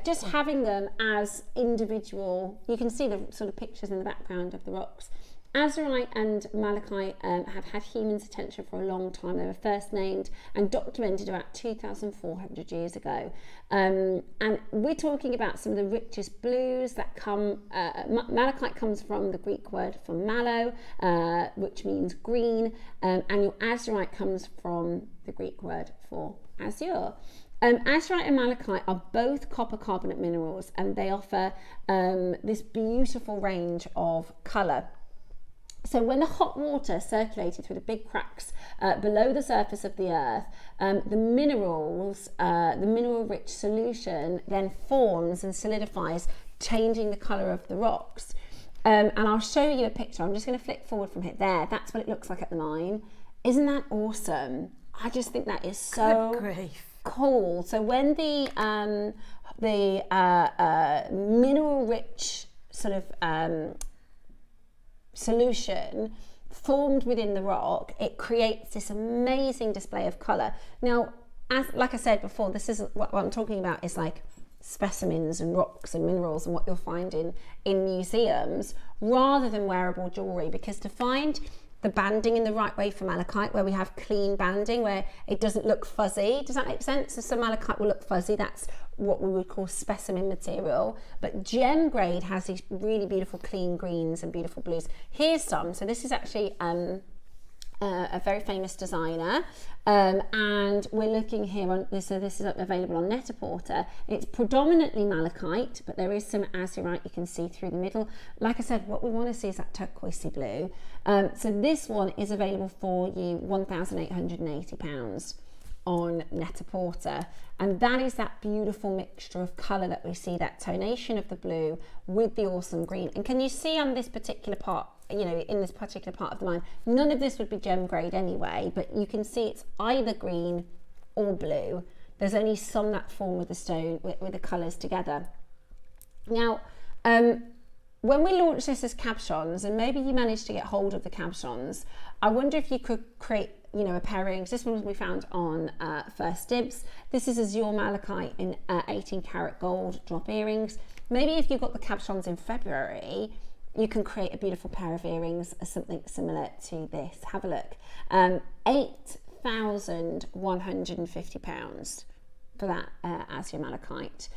just having them as individual. You can see the sort of pictures in the background of the rocks. Azurite and malachite have had humans' attention for a long time. They were first named and documented about 2,400 years ago. And we're talking about some of the richest blues that come, malachite comes from the Greek word for mallow, which means green, and your azurite comes from the Greek word for azure. Azurite and Malachite are both copper carbonate minerals, and they offer this beautiful range of colour. So when the hot water circulated through the big cracks below the surface of the earth, the mineral-rich solution then forms and solidifies, changing the colour of the rocks. And I'll show you a picture. I'm just going to flick forward from here. There, that's what it looks like at the mine. Isn't that awesome? I just think that is so cool. So when the mineral-rich sort of solution formed within the rock, it creates this amazing display of colour. Now, like I said before, this is what I'm talking about is like specimens and rocks and minerals and what you'll find in museums rather than wearable jewellery, because to find the banding in the right way for malachite, where we have clean banding, where it doesn't look fuzzy. Does that make sense? So some malachite will look fuzzy. That's what we would call specimen material. But gem grade has these really beautiful clean greens and beautiful blues. Here's some. So this is actually a very famous designer, and we're looking here on this. So this is available on Net-a-Porter. It's predominantly malachite, but there is some azurite you can see through the middle. Like I said, what we want to see is that turquoisey blue. So this one is available for you £1,880 on Net-a-Porter, and that is that beautiful mixture of colour that we see, that tonation of the blue with the awesome green. And can you see on this particular part, you know, in this particular part of the mine, none of this would be gem grade anyway, but you can see it's either green or blue. There's only some that form with the stone, with the colours together. Now, when we launch this as captions, and maybe you managed to get hold of the captions, I wonder if you could create, you know, a pair of earrings. This one we found on First Dibs. This is Azurite Malachite in 18 karat gold drop earrings. Maybe if you got the captions in February, you can create a beautiful pair of earrings, something similar to this. Have a look. £8,150 for that Azurite Malachite.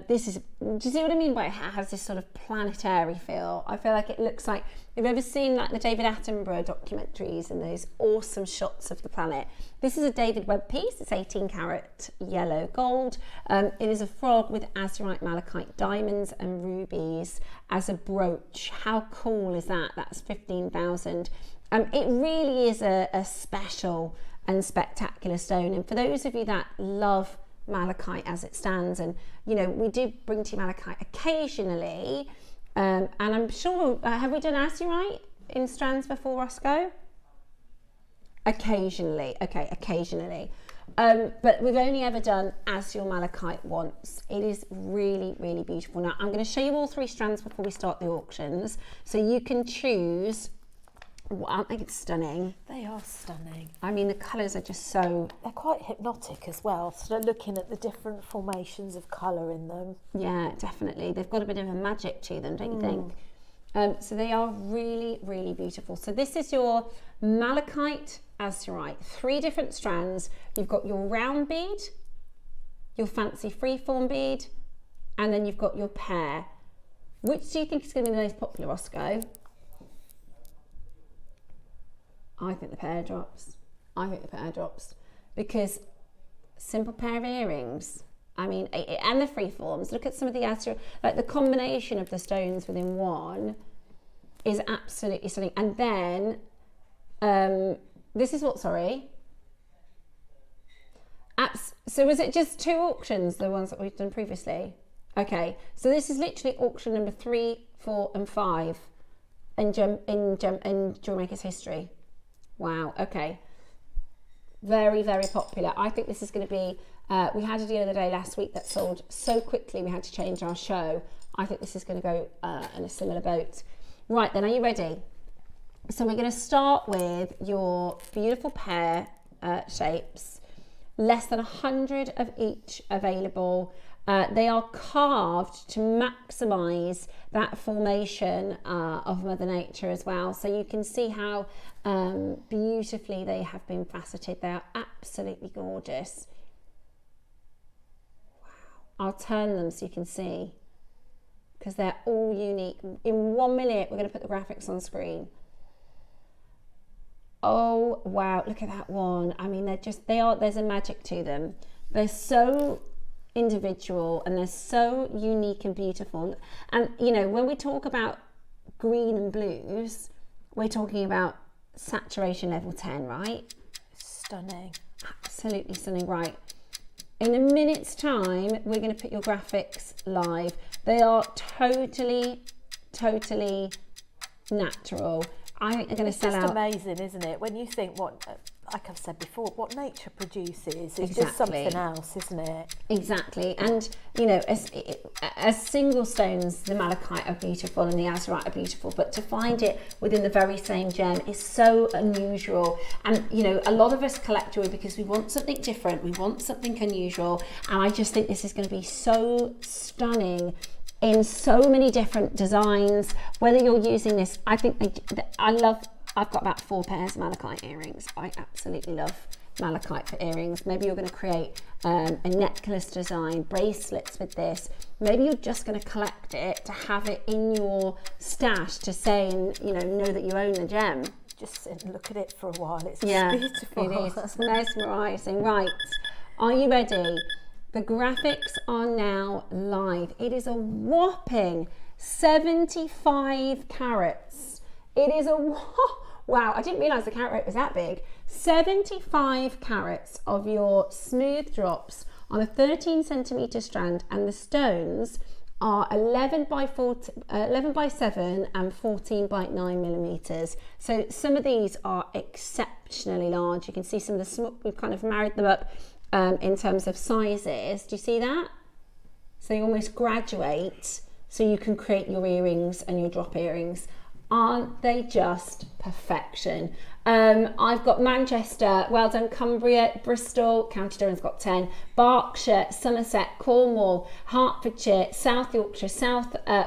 This is, do you see what I mean by it has this sort of planetary feel? I feel like it looks like, have you ever seen like the David Attenborough documentaries and those awesome shots of the planet? This is a David Webb piece. It's 18 karat yellow gold. It is a frog with Azurite Malachite diamonds and rubies as a brooch. How cool is that? That's 15,000. It really is a special and spectacular stone. And for those of you that love malachite as it stands, and you know, we do bring to you malachite occasionally, and I'm sure, have we done azurite in strands before, Roscoe? Occasionally, okay, occasionally, but we've only ever done Azurite Malachite once. It is really, really beautiful. Now I'm going to show you all three strands before we start the auctions, so you can choose. I think it's stunning. They are stunning. I mean, the colours are just so... They're quite hypnotic as well, so looking at the different formations of colour in them. Yeah, definitely. They've got a bit of a magic to them, don't you think? So they are really, really beautiful. So this is your malachite azurite. 3 different strands. You've got your round bead, your fancy freeform bead, and then you've got your pear. Which do you think is going to be the most popular, Roscoe? I think the pear drops. I think the pear drops because simple pair of earrings. I mean, and the freeforms. Look at some of the azure, like the combination of the stones within one is absolutely stunning. And then this is what? Sorry. So was it just 2 auctions, the ones that we've done previously? Okay. So this is literally auction number 3, 4, and 5 in JewelleryMaker's history. Wow, okay. Very, very popular. I think this is going to be, we had a deal the other day last week that sold so quickly we had to change our show. I think this is going to go in a similar boat. Right then, are you ready? So we're going to start with your beautiful pear shapes. Less than 100 of each available. They are carved to maximise that formation of Mother Nature as well. So you can see how beautifully they have been faceted. They are absolutely gorgeous. Wow. I'll turn them so you can see, because they're all unique. In 1 minute, we're going to put the graphics on screen. Oh, wow, look at that one. I mean, there's a magic to them. They're so individual and they're so unique and beautiful. And you know, when we talk about green and blues, we're talking about saturation level 10, right? Stunning. Absolutely stunning. Right, in a minute's time we're going to put your graphics live. They are totally natural. I am going to sell out. It's just amazing, isn't it? When you think what, like I've said before, what nature produces is just something else, isn't it? Exactly. And you know, as single stones, the malachite are beautiful and the azurite are beautiful, but to find it within the very same gem is so unusual. And you know, a lot of us collect jewelry because we want something different, we want something unusual, and I just think this is going to be so stunning in so many different designs. Whether you're using this, I think I've got about 4 pairs of malachite earrings. I absolutely love malachite for earrings. Maybe you're going to create a necklace design, bracelets with this. Maybe you're just going to collect it to have it in your stash to say, and you know that you own the gem. Just sit and look at it for a while. It's It beautiful. is. It's mesmerising. Right, are you ready? The graphics are now live. It is a whopping 75 carats. It is a, wow, I didn't realise the carat rate was that big. 75 carats of your smooth drops on a 13 centimetre strand, and the stones are 11 by 7 and 14 by 9 millimetres. So some of these are exceptionally large. You can see some of the, we've kind of married them up in terms of sizes. Do you see that? So you almost graduate so you can create your earrings and your drop earrings. Aren't they just perfection? I've got Manchester, well done, Cumbria, Bristol, County Durham's got 10, Berkshire, Somerset, Cornwall, Hertfordshire, South Yorkshire,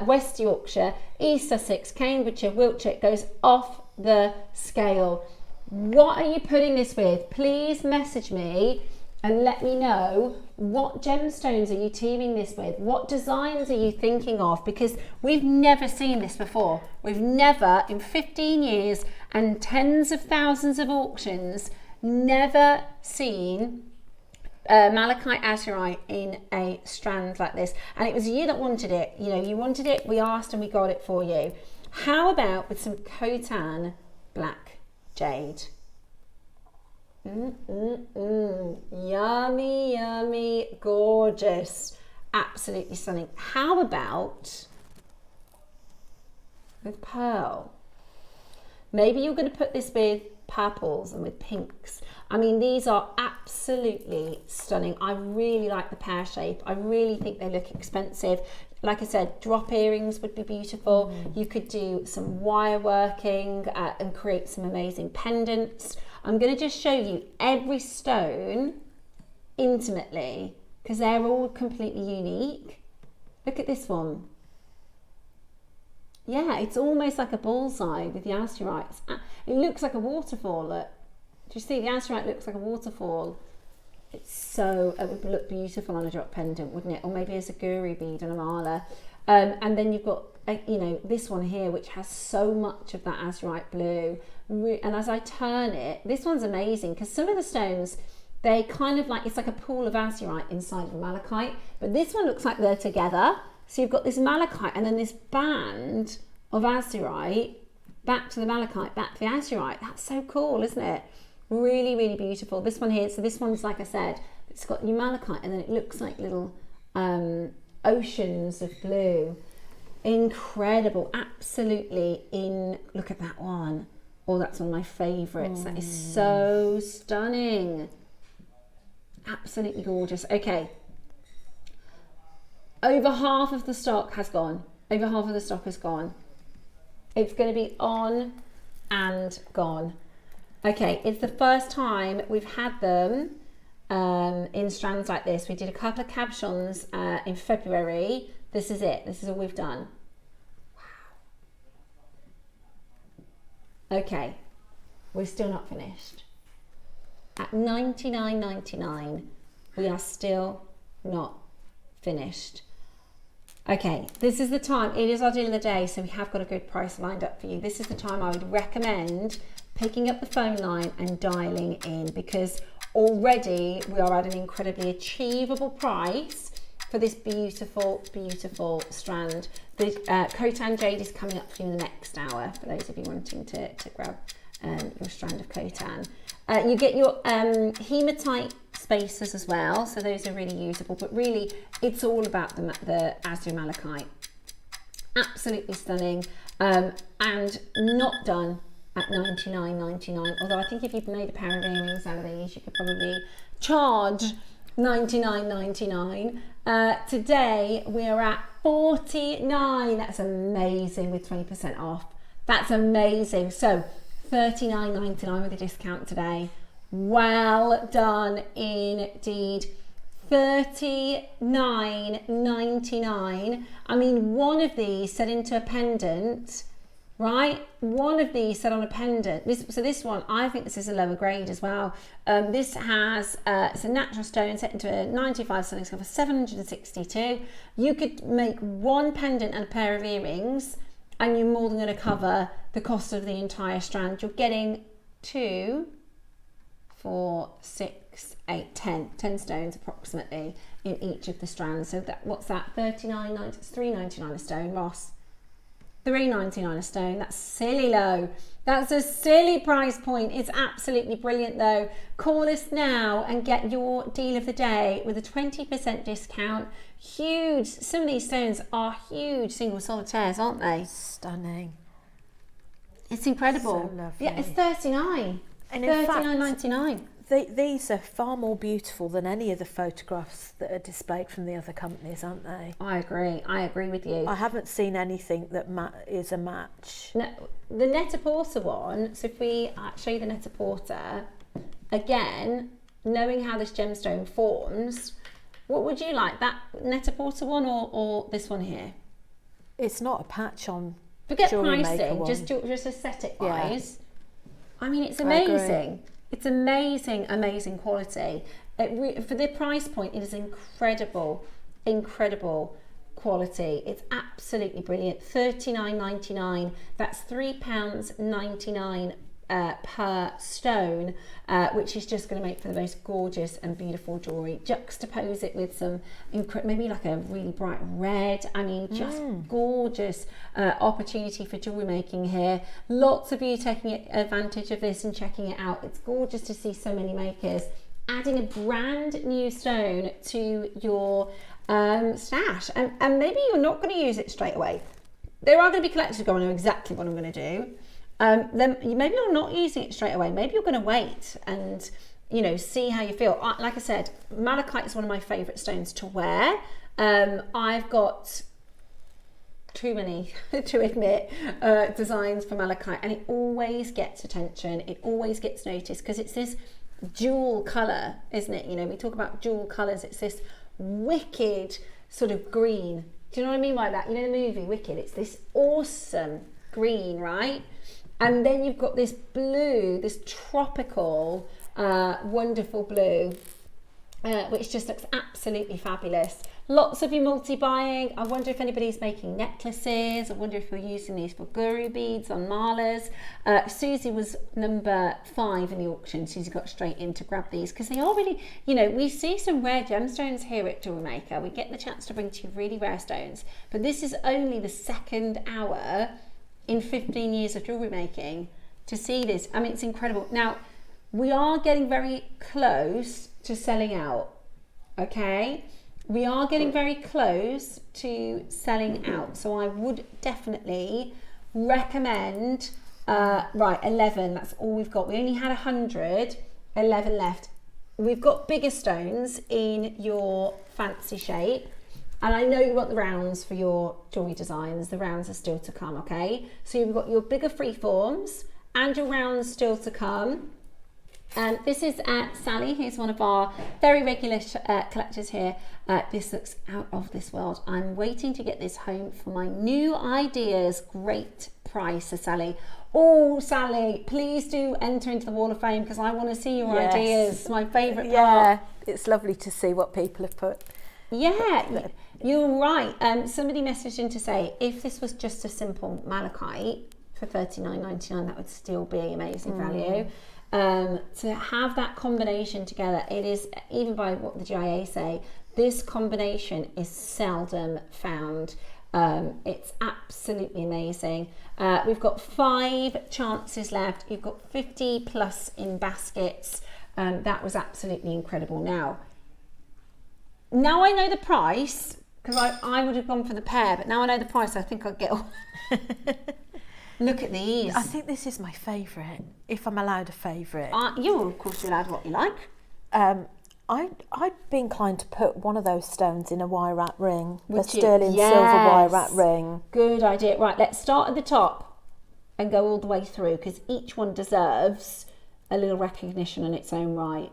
West Yorkshire, East Sussex, Cambridgeshire, Wiltshire. It goes off the scale. What are you putting this with? Please message me and let me know, what gemstones are you teaming this with? What designs are you thinking of? Because we've never seen this before. We've never, in 15 years and tens of thousands of auctions, never seen malachite azurite in a strand like this. And it was you that wanted it. You know, you wanted it, we asked and we got it for you. How about with some Khotan black jade? Yummy, yummy, gorgeous, absolutely stunning. How about with pearl? Maybe you're going to put this with purples and with pinks. I mean, these are absolutely stunning. I really like the pear shape. I really think they look expensive. Like I said, drop earrings would be beautiful. You could do some wire working and create some amazing pendants. I'm going to just show you every stone intimately because they're all completely unique. Look at this one. Yeah, it's almost like a bullseye with the azurite. It looks like a waterfall. Look. Do you see the azurite looks like a waterfall? It's so, it would look beautiful on a drop pendant, wouldn't it? Or maybe as a guru bead on a mala. And then you've got, you know, this one here, which has so much of that azurite blue. And as I turn it, this one's amazing because some of the stones, they kind of like, it's like a pool of azurite inside of a malachite. But this one looks like they're together. So you've got this malachite and then this band of azurite back to the malachite, back to the azurite. That's so cool, isn't it? Really, really beautiful. This one here, so this one's, like I said, it's got your malachite and then it looks like little oceans of blue. Incredible, absolutely look at that one. Oh, that's one of my favourites. That is so stunning. Absolutely gorgeous. Okay. Over half of the stock has gone. Over half of the stock is gone. It's going to be on and gone. Okay, it's the first time we've had them in strands like this. We did a couple of captions in February. This is it. This is all we've done. Wow. Okay, we're still not finished. At $99.99, we are still not finished. Okay, this is the time. It is our deal of the day, so we have got a good price lined up for you. This is the time I would recommend picking up the phone line and dialing in because already we are at an incredibly achievable price for this beautiful, beautiful strand. The Khotan Jade is coming up for you in the next hour, for those of you wanting to grab your strand of Khotan. You get your hematite spacers as well, so those are really usable, but really it's all about the Azurite Malachite. Absolutely stunning, and not done at $99.99, although I think if you've made a pair of earrings out of these, you could probably charge $99.99. Today we're at $49. That's amazing with 20% off. That's amazing. So $39.99 with a discount today. Well done indeed. $39.99. I mean, one of these set into a pendant, right? One of these set on a pendant. This one, I think this is a lower grade as well. This has, it's a natural stone set into a 95 sterling silver, 762. You could make one pendant and a pair of earrings, and you're more than going to cover the cost of the entire strand. You're getting 2, 4, 6, 8, 10 stones approximately in each of the strands. So that, what's that? $39.90. It's $3.99 a stone, Ross. $3.99 a stone. That's silly low. That's a silly price point. It's absolutely brilliant though. Call us now and get your deal of the day with a 20% discount. Huge. Some of these stones are huge single solitaires, aren't they? Stunning. It's incredible. So lovely. Yeah, it's $39. And in fact, $39.99. These are far more beautiful than any of the photographs that are displayed from the other companies, aren't they? I agree with you. I haven't seen anything that is a match. No, the Net-a-Porter one, so if we show you the Net-a-Porter, again, knowing how this gemstone forms, what would you like, that Net-a-Porter one or this one here? It's not a patch on. Forget JewelleryMaker pricing, one. just aesthetic wise. Yeah. I mean, it's amazing. It's amazing, amazing quality. For the price point, it is incredible, incredible quality. It's absolutely brilliant. $39.99. That's £3.99 per stone, which is just going to make for the most gorgeous and beautiful jewellery. Juxtapose it with some, maybe like a really bright red. I mean, just gorgeous opportunity for jewellery making here. Lots of you taking advantage of this and checking it out. It's gorgeous to see so many makers adding a brand new stone to your stash, and maybe you're not going to use it straight away. There are going to be collectors who go, I know exactly what I'm going to do. Then maybe you're not using it straight away. Maybe you're going to wait and, you know, see how you feel. Like I said, malachite is one of my favourite stones to wear. I've got too many to admit designs for malachite, and it always gets attention. It always gets noticed because it's this jewel colour, isn't it? You know, we talk about jewel colours. It's this wicked sort of green. Do you know what I mean by that? You know the movie Wicked? It's this awesome green, right? And then you've got this blue, this tropical, wonderful blue, which just looks absolutely fabulous. Lots of you multi-buying. I wonder if anybody's making necklaces. I wonder if you're using these for guru beads on malas. Susie was number 5 in the auction. Susie got straight in to grab these because they are really, you know, we see some rare gemstones here at JewelleryMaker. We get the chance to bring to you really rare stones, but this is only the second hour in 15 years of jewellery making to see this. I mean, it's incredible. Now, we are getting very close to selling out, okay? We are getting very close to selling out. So I would definitely recommend, right, 11, that's all we've got. We only had 100, 11 left. We've got bigger stones in your fancy shape. And I know you want the rounds for your jewellery designs. The rounds are still to come, okay? So you've got your bigger freeforms and your rounds still to come. And this is Sally, who's one of our very regular collectors here. This looks out of this world. I'm waiting to get this home for my new ideas. Great price, Sally. Oh, Sally, please do enter into the Wall of Fame because I want to see your ideas. My favourite part. Yeah, it's lovely to see what people have put. Yeah, you're right. Somebody messaged in to say if this was just a simple malachite for $39.99, that would still be amazing value. To have that combination together, it is, even by what the GIA say, this combination is seldom found. It's absolutely amazing. We've got 5 chances left. You've got 50 plus in baskets. That was absolutely incredible. Now I know the price, because I would have gone for the pair, but now I know the price, I think I'd get all. Look at these. I think this is my favourite, if I'm allowed a favourite. You're, of course, allowed what you like. I'd be inclined to put one of those stones in a wire wrap ring, a you? sterling Yes. silver wire wrap ring. Good idea. Right, let's start at the top and go all the way through, because each one deserves a little recognition in its own right.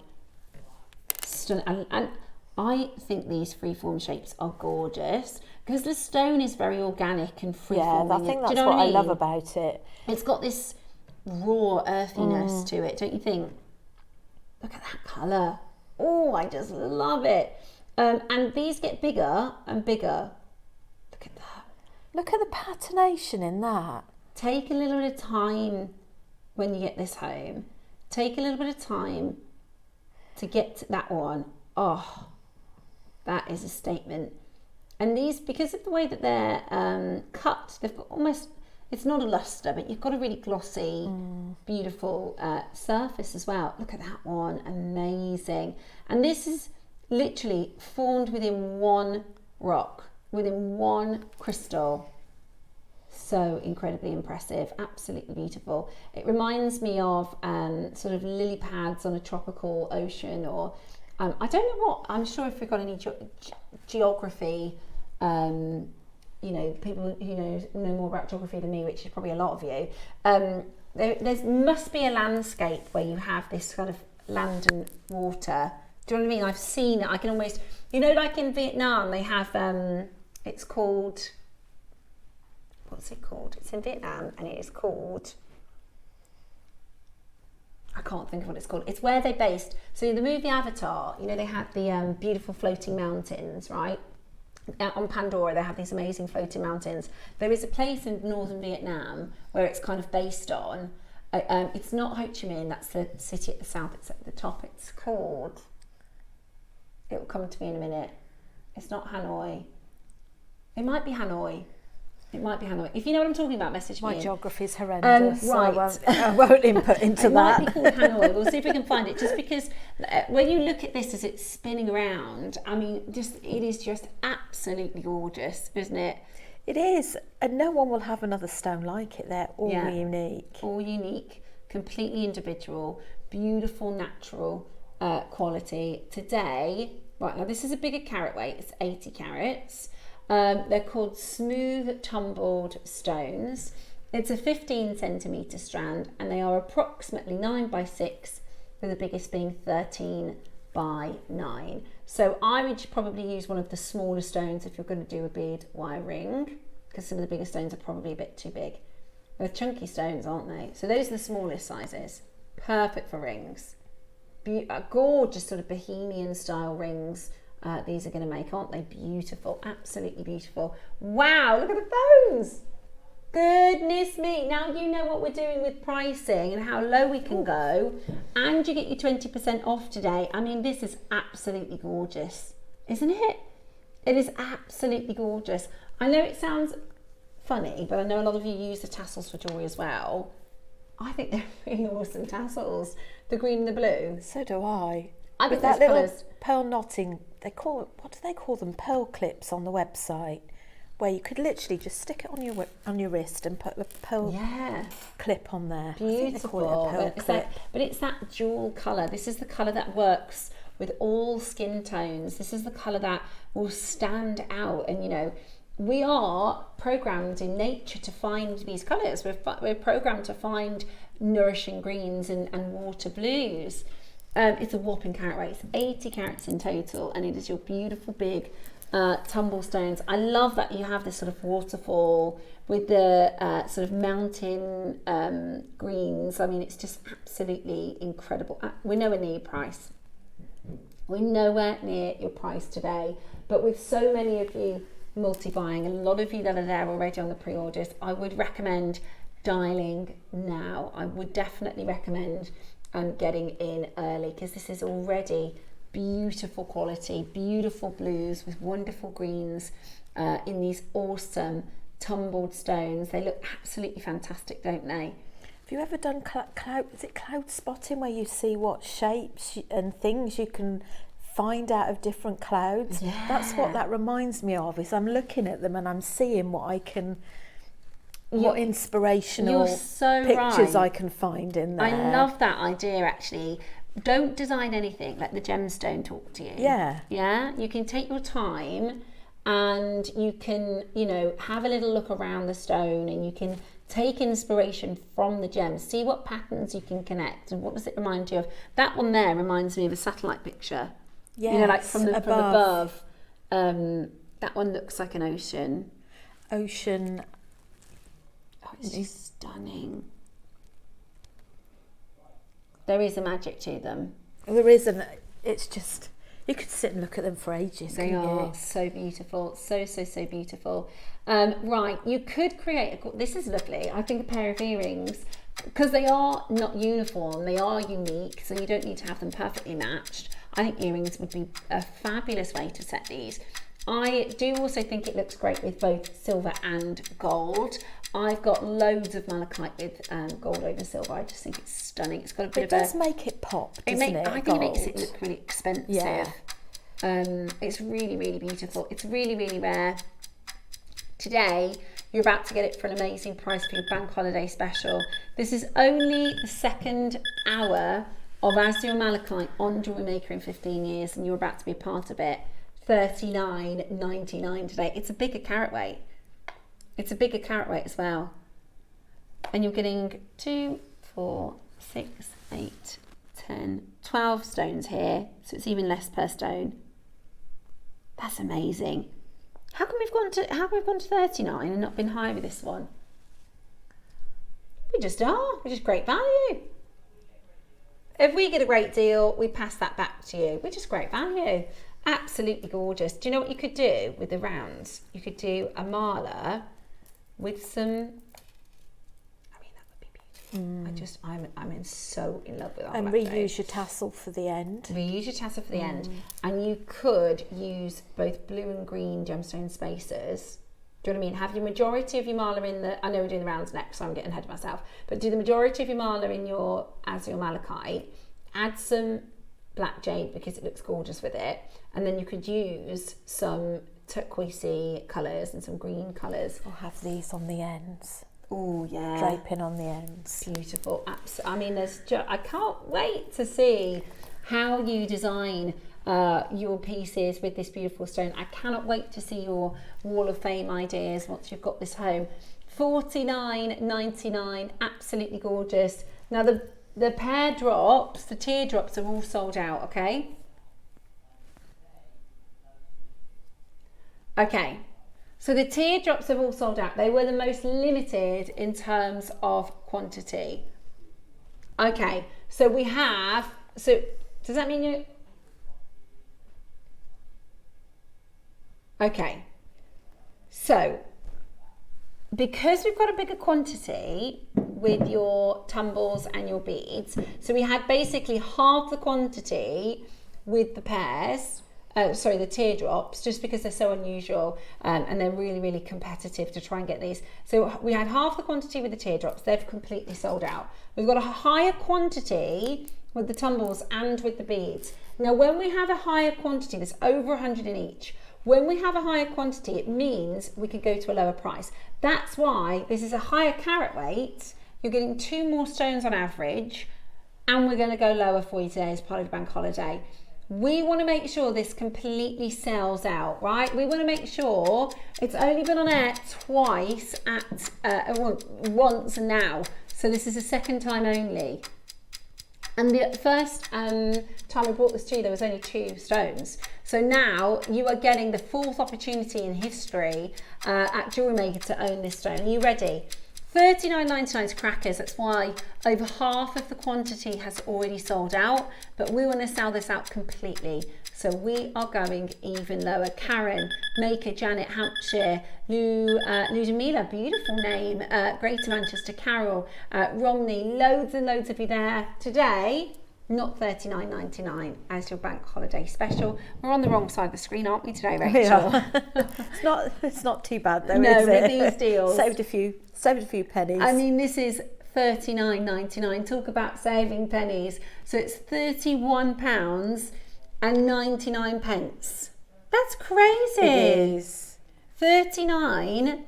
And I think these freeform shapes are gorgeous, because the stone is very organic and freeform. Yeah, I think that's what I love about it. It's got this raw earthiness to it, don't you think? Look at that colour. Oh, I just love it. And these get bigger and bigger. Look at that. Look at the patination in that. Take a little bit of time when you get this home. Take a little bit of time to get to that one. Oh, that is a statement. And these, because of the way that they're cut, they've got almost, it's not a luster, but you've got a really glossy, beautiful surface as well. Look at that one, amazing. And this is literally formed within one rock, within one crystal. So incredibly impressive, absolutely beautiful. It reminds me of sort of lily pads on a tropical ocean, or I don't know what, I'm sure if we've got any geography, you know, people who know more about geography than me, which is probably a lot of you, there must be a landscape where you have this kind of land and water. Do you know what I mean? I've seen it. I can almost, you know, like in Vietnam, they have, it's called, what's it called? It's in Vietnam, and it is called, I can't think of what it's called. It's where they based, so in the movie Avatar, you know, they had the beautiful floating mountains, right? On Pandora, they have these amazing floating mountains. There is a place in northern Vietnam where it's kind of based on, it's not Ho Chi Minh, that's the city at the south, it's at the top. It's called, it will come to me in a minute. It's not Hanoi. It might be Hanoi. It might be Hanoi. If you know what I'm talking about, message me. My geography is horrendous, right. so I won't input into it that. It might be called Hanoi. We'll see if we can find it. Just because when you look at this as it's spinning around, I mean, it is just absolutely gorgeous, isn't it? It is, and no one will have another stone like it. They're all unique. All unique, completely individual, beautiful, natural quality. Today, right now, this is a bigger carat weight. It's 80 carats. They're called smooth tumbled stones. It's a 15 centimetre strand, and they are approximately 9 by 6, with the biggest being 13 by 9. So I would probably use one of the smaller stones if you're going to do a bead wire ring, because some of the bigger stones are probably a bit too big. They're chunky stones, aren't they? So those are the smallest sizes. Perfect for rings. Gorgeous sort of bohemian style rings. These are going to make, aren't they? Beautiful, absolutely beautiful. Wow, look at the phones. Goodness me. Now you know what we're doing with pricing and how low we can go, and you get your 20% off today. I mean, this is absolutely gorgeous, isn't it? It is absolutely gorgeous. I know it sounds funny, but I know a lot of you use the tassels for jewellery as well. I think they're really awesome tassels. The green and the blue. So do I. I think With that little colours. pearl knotting, what do they call them? Pearl clips on the website, where you could literally just stick it on your wrist and put the pearl clip on there. Beautiful. I think they call it a pearl clip. But it's that jewel colour. This is the colour that works with all skin tones. This is the colour that will stand out. And you know, we are programmed in nature to find these colours. We're programmed to find nourishing greens and water blues. It's a whopping carat weight. It's 80 carats in total, and it is your beautiful big tumble stones. I love that you have this sort of waterfall with the sort of mountain greens. I mean, it's just absolutely incredible. We're nowhere near your price. We're nowhere near your price today, but with so many of you multi-buying, a lot of you that are there already on the pre-orders, I would recommend dialing now. I would definitely recommend getting in early, because this is already beautiful quality, beautiful blues with wonderful greens in these awesome tumbled stones. They look absolutely fantastic, don't they? Have you ever done cloud spotting, where you see what shapes and things you can find out of different clouds? Yeah. That's what that reminds me of, is I'm looking at them and I'm seeing what inspirational pictures I can find in there. I love that idea, actually. Don't design anything, let the gemstone talk to you. Yeah. Yeah, you can take your time and you can, you know, have a little look around the stone, and you can take inspiration from the gems, see what patterns you can connect, and what does it remind you of. That one there reminds me of a satellite picture. Yes, you know, like from above. That one looks like an ocean. Oh, it's just stunning. There is a magic to them. There isn't. It's just, you could sit and look at them for ages. They are so beautiful, so beautiful. Right, you could create this is lovely. I think a pair of earrings, because they are not uniform, they are unique, so you don't need to have them perfectly matched. I think earrings would be a fabulous way to set these. I do also think it looks great with both silver and gold. I've got loads of malachite with gold over silver. I just think it's stunning. It's got a bit of It does make it pop, doesn't it? I think it makes it look really expensive. Yeah. It's really, really beautiful. It's really, really rare. Today, you're about to get it for an amazing price for your bank holiday special. This is only the second hour of Azurite Malachite on Jewellery Maker in 15 years, and you're about to be a part of it. $39.99 today. It's a bigger carat weight. It's a bigger carat weight as well. And you're getting 2, 4, 6, 8, 10, 12 stones here. So it's even less per stone. That's amazing. How come we've gone to 39 and not been higher with this one? We just are. We're just great value. If we get a great deal, we pass that back to you. We're just great value. Absolutely gorgeous. Do you know what you could do with the rounds? You could do a mala with some, I mean, that would be beautiful. I'm so in love with that. And reuse your tassel for the end. Reuse your tassel for the end. And you could use both blue and green gemstone spacers. Do you know what I mean? Have your majority of your mala in the, I know we're doing the rounds next, so I'm getting ahead of myself, but do the majority of your mala in your Azurite Malachite, add some black jade because it looks gorgeous with it, and then you could use some turquoisey colours and some green colours. I'll have these on the ends. Oh yeah, draping on the ends. Beautiful. I mean, I can't wait to see how you design your pieces with this beautiful stone. I cannot wait to see your wall of fame ideas once you've got this home. $49.99, absolutely gorgeous. Now the pear drops, the teardrops are all sold out, okay? Okay, so the teardrops have all sold out. They were the most limited in terms of quantity. Okay, so we have, so does that mean you? Okay, so because we've got a bigger quantity with your tumbles and your beads, so we had basically half the quantity with the pears, the teardrops, just because they're so unusual and they're really, really competitive to try and get these. So we had half the quantity with the teardrops, they've completely sold out. We've got a higher quantity with the tumbles and with the beads. Now, when we have a higher quantity, there's over 100 in each. When we have a higher quantity, it means we could go to a lower price. That's why this is a higher carat weight. You're getting 2 more stones on average, and we're going to go lower for you today as part of the bank holiday. We want to make sure this completely sells out, right? We want to make sure it's only been on air twice once now. So this is a second time only. And the first time we brought this to you, there was only 2 stones. So now you are getting the 4th opportunity in history at Jewellery Maker to own this stone. Are you ready? $39.99 is crackers. That's why over half of the quantity has already sold out, but we want to sell this out completely. So we are going even lower. Karen, Maker, Janet, Hampshire, Ludmilla, beautiful name, Greater Manchester, Carol, Romney, loads and loads of you there. Today, not $39.99 as your bank holiday special. We're on the wrong side of the screen, aren't we today, Rachel? Yeah. It's not too bad though, no, is it? with these deals. Saved a few pennies. I mean, this is $39.99. Talk about saving pennies. So it's £31.99. That's crazy. It is. 39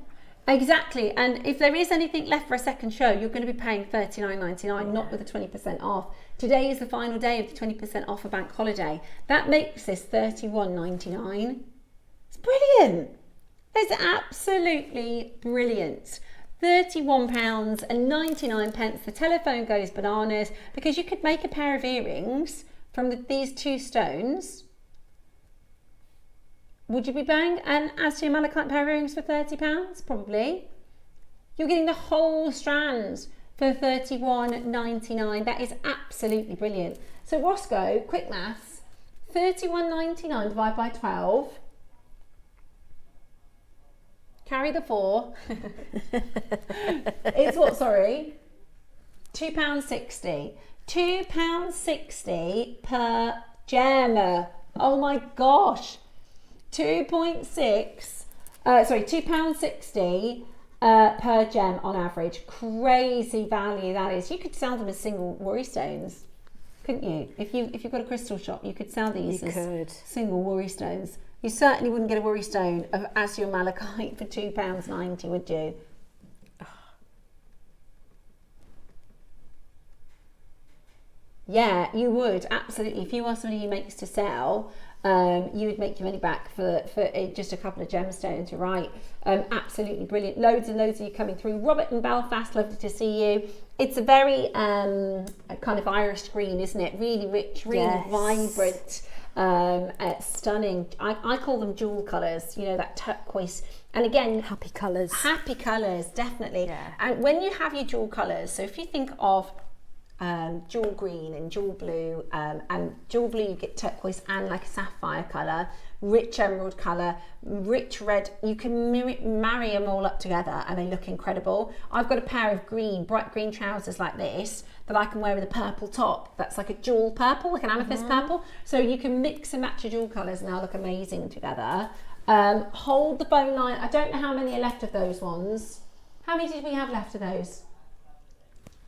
exactly. And if there is anything left for a second show, you're going to be paying $39.99, not with the 20% off. Today is the final day of the 20% off a bank holiday. That makes this $31.99. It's brilliant. It's absolutely brilliant. £31.99. The telephone goes bananas because you could make a pair of earrings from these two stones. Would you be buying an Azurite Malachite pair of earrings for £30? Probably. You're getting the whole strand for $31.99. That is absolutely brilliant. So Roscoe, quick maths, $31.99 divided by 12. Carry the 4. It's what, sorry? £2.60. £2.60 per gem. Oh my gosh. £2.60 per gem on average. Crazy value that is. You could sell them as single worry stones, couldn't you? If you've got a crystal shop, you could sell these as single worry stones. You certainly wouldn't get a worry stone of Azurite Malachite for £2.90, would you? Yeah, you would, absolutely. If you are somebody who makes to sell, you would make your money back for just a couple of gemstones, you're right. Absolutely brilliant. Loads and loads of you coming through. Robert in Belfast, lovely to see you. It's a very kind of Irish green, isn't it? Really rich, really vibrant, stunning. I call them jewel colours, you know, that turquoise. And again, happy colours. Happy colours, definitely. Yeah. And when you have your jewel colours, so if you think of jewel green and jewel blue, and jewel blue you get turquoise and like a sapphire colour, rich emerald colour, rich red, you can marry them all up together and they look incredible. I've got a pair of bright green trousers like this that I can wear with a purple top that's like a jewel purple, like an amethyst purple, so you can mix and match your jewel colours and they'll look amazing together. Hold the phone line. I don't know how many are left of those ones. How many did we have left of those?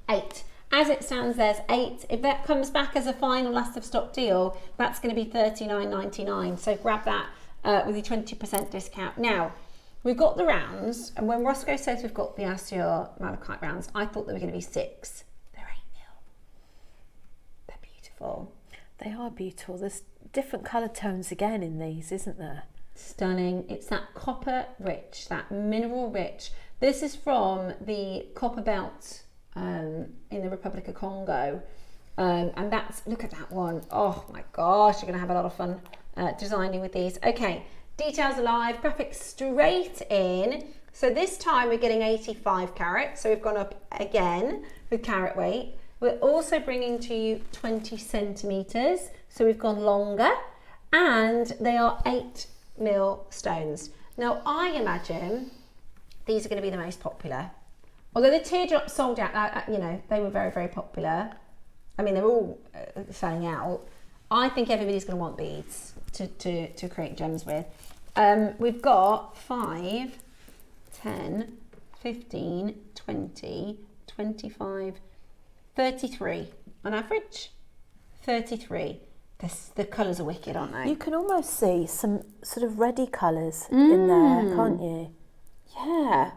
8. As it stands, there's 8. If that comes back as a final last of stock deal, that's going to be $39.99. So grab that with your 20% discount. Now, we've got the rounds, and when Roscoe says we've got the Azurite Malachite rounds, I thought they were going to be 6. They're 8 mil. They're beautiful. They are beautiful. There's different colour tones again in these, isn't there? Stunning. It's that copper rich, that mineral rich. This is from the copper belt in the Republic of Congo, and that's, look at that one. Oh my gosh, you're gonna have a lot of fun designing with these. Okay, details are live, graphics straight in. So this time we're getting 85 carat, so we've gone up again with carat weight. We're also bringing to you 20 centimeters, so we've gone longer, and they are 8 mil stones. Now I imagine these are going to be the most popular. Although the teardrops sold out, you know, they were very, very popular. I mean, they're all selling out. I think everybody's going to want beads to create gems with. We've got 5, 10, 15, 20, 25, 33 on average. 33. The colours are wicked, aren't they? You can almost see some sort of reddy colours in there, can't you? Yeah.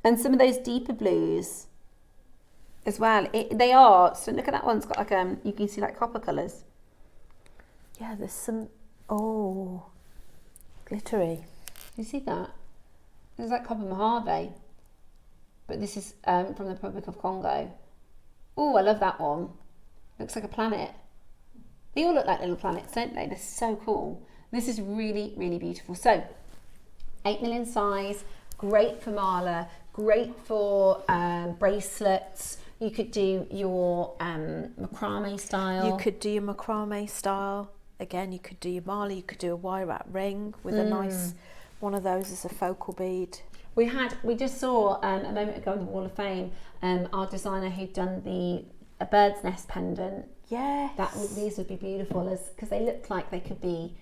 And some of those deeper blues as well. They are, so look at that one's got like, you can see like copper colours. Yeah, there's some, glittery. You see that? There's like copper Mojave. But this is from the Republic of Congo. Oh, I love that one. Looks like a planet. They all look like little planets, don't they? They're so cool. This is really, really beautiful. So, 8 mil in size, great for mala, great for bracelets. You could do your macrame style. You could do your macrame style. again, you could do your Mali, you could do a wire wrap ring with a nice one of those as a focal bead. We just saw a moment ago on the Wall of Fame, our designer who'd done a bird's nest pendant. Yes. These would be beautiful because they look like they could be,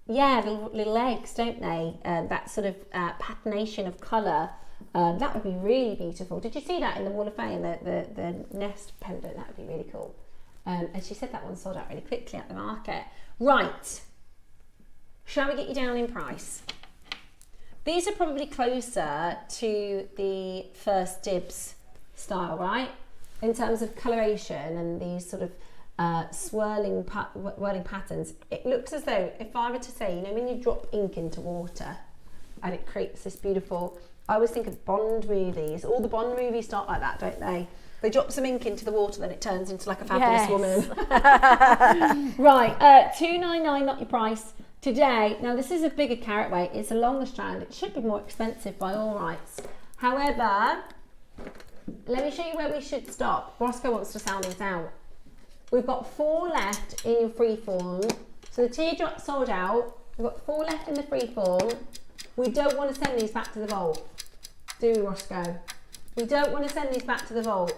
little eggs, don't they? That sort of patination of colour. That would be really beautiful. Did you see that in the Wall of Fame, the nest pendant? That would be really cool. And she said that one sold out really quickly at the market. Right, shall we get you down in price? These are probably closer to the first dibs style, right? In terms of coloration and these sort of swirling patterns. It looks as though, if I were to say, when you drop ink into water and it creates this beautiful, I always think of Bond movies. All the Bond movies start like that, don't they? They drop some ink into the water, then it turns into like a fabulous woman. Right, $2.99, not your price. Today, now this is a bigger carat weight, it's a longer strand, it should be more expensive by all rights. However, let me show you where we should stop. Roscoe wants to sound these out. We've got 4 left in your freeform. So the teardrop sold out, we've got 4 left in the freeform. We don't want to send these back to the vault, do we, Roscoe? We don't want to send these back to the vault.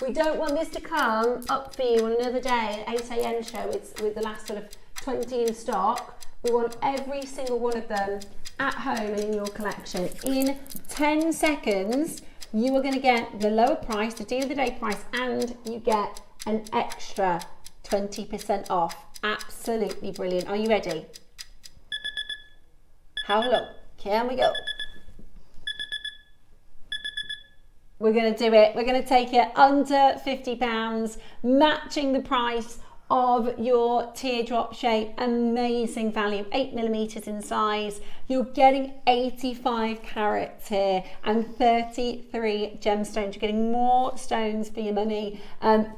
We don't want this to come up for you on another day, an 8 AM show with the last sort of 20 in stock. We want every single one of them at home and in your collection. In 10 seconds, you are going to get the lower price, the deal of the day price, and you get an extra 20% off. Absolutely brilliant. Are you ready? How low? Can we go? We're going to do it. We're going to take it under £50, matching the price of your teardrop shape. Amazing value, 8mm in size. You're getting 85 carats here and 33 gemstones. You're getting more stones for your money.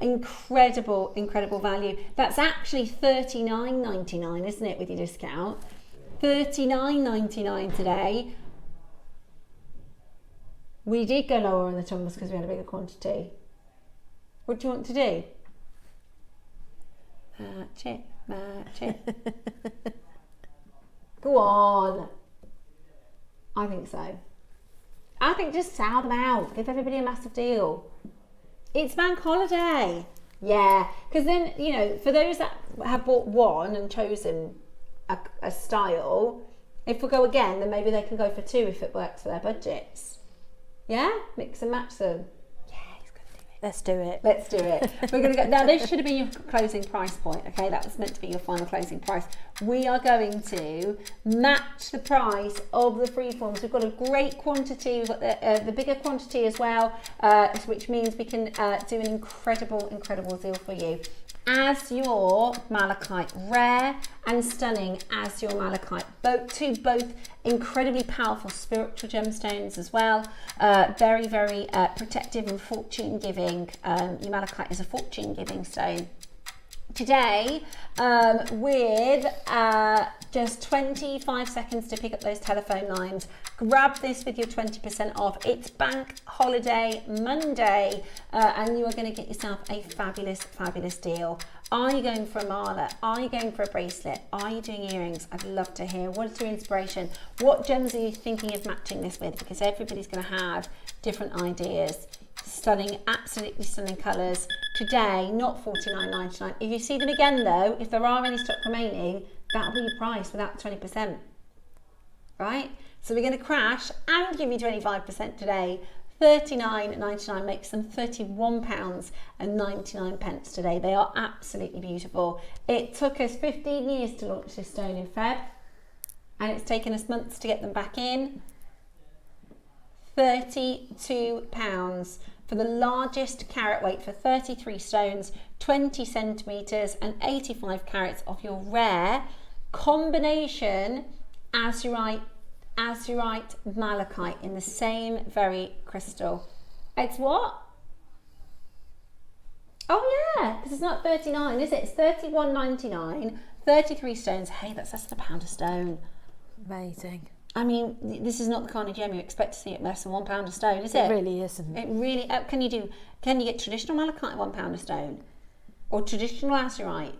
Incredible value. That's actually $39.99, isn't it, with your discount? $39.99 today. We did go lower on the tumbles because we had a bigger quantity. What do you want to do? Match it. Go on. I think so. I think just sell them out. Give everybody a massive deal. It's bank holiday. Yeah, because then, for those that have bought one and chosen a style, if we go again, then maybe they can go for 2 if it works for their budgets. Yeah? Mix and match them. Yeah, he's going to do it. Let's do it. Let's do it. We're going to go. Now, this should have been your closing price point, okay? That was meant to be your final closing price. We are going to match the price of the freeforms. We've got a great quantity. We've got the bigger quantity as well, which means we can do an incredible deal for you. Azure Malachite, rare and stunning Azure Malachite, both incredibly powerful spiritual gemstones as well. Very protective and fortune giving. Your malachite is a fortune giving stone. Today, with just 25 seconds to pick up those telephone lines, grab this with your 20% off. It's Bank Holiday Monday, and you are going to get yourself a fabulous deal. Are you going for a mala? Are you going for a bracelet? Are you doing earrings? I'd love to hear. What is your inspiration? What gems are you thinking of matching this with? Because everybody's going to have different ideas. Stunning, absolutely stunning colours. Today, not $49.99. If you see them again though, if there are any stock remaining, that'll be your price without 20%. Right? So we're going to crash and give you 25% today. $39.99 makes them £31.99 today. They are absolutely beautiful. It took us 15 years to launch this stone in Feb, and it's taken us months to get them back in. £32 for the largest carat weight for 33 stones, 20 centimetres and 85 carats of your rare combination Azurite Malachite in the same very crystal. It's what? Oh yeah, because it's not 39, is it? It's $31.99, 33 stones. Hey, that's less than £1 a stone. Amazing. I mean, this is not the kind of gem you expect to see at less than £1 a stone, is it? It really isn't. It really. Can you get traditional malachite at £1 a stone, or traditional azurite?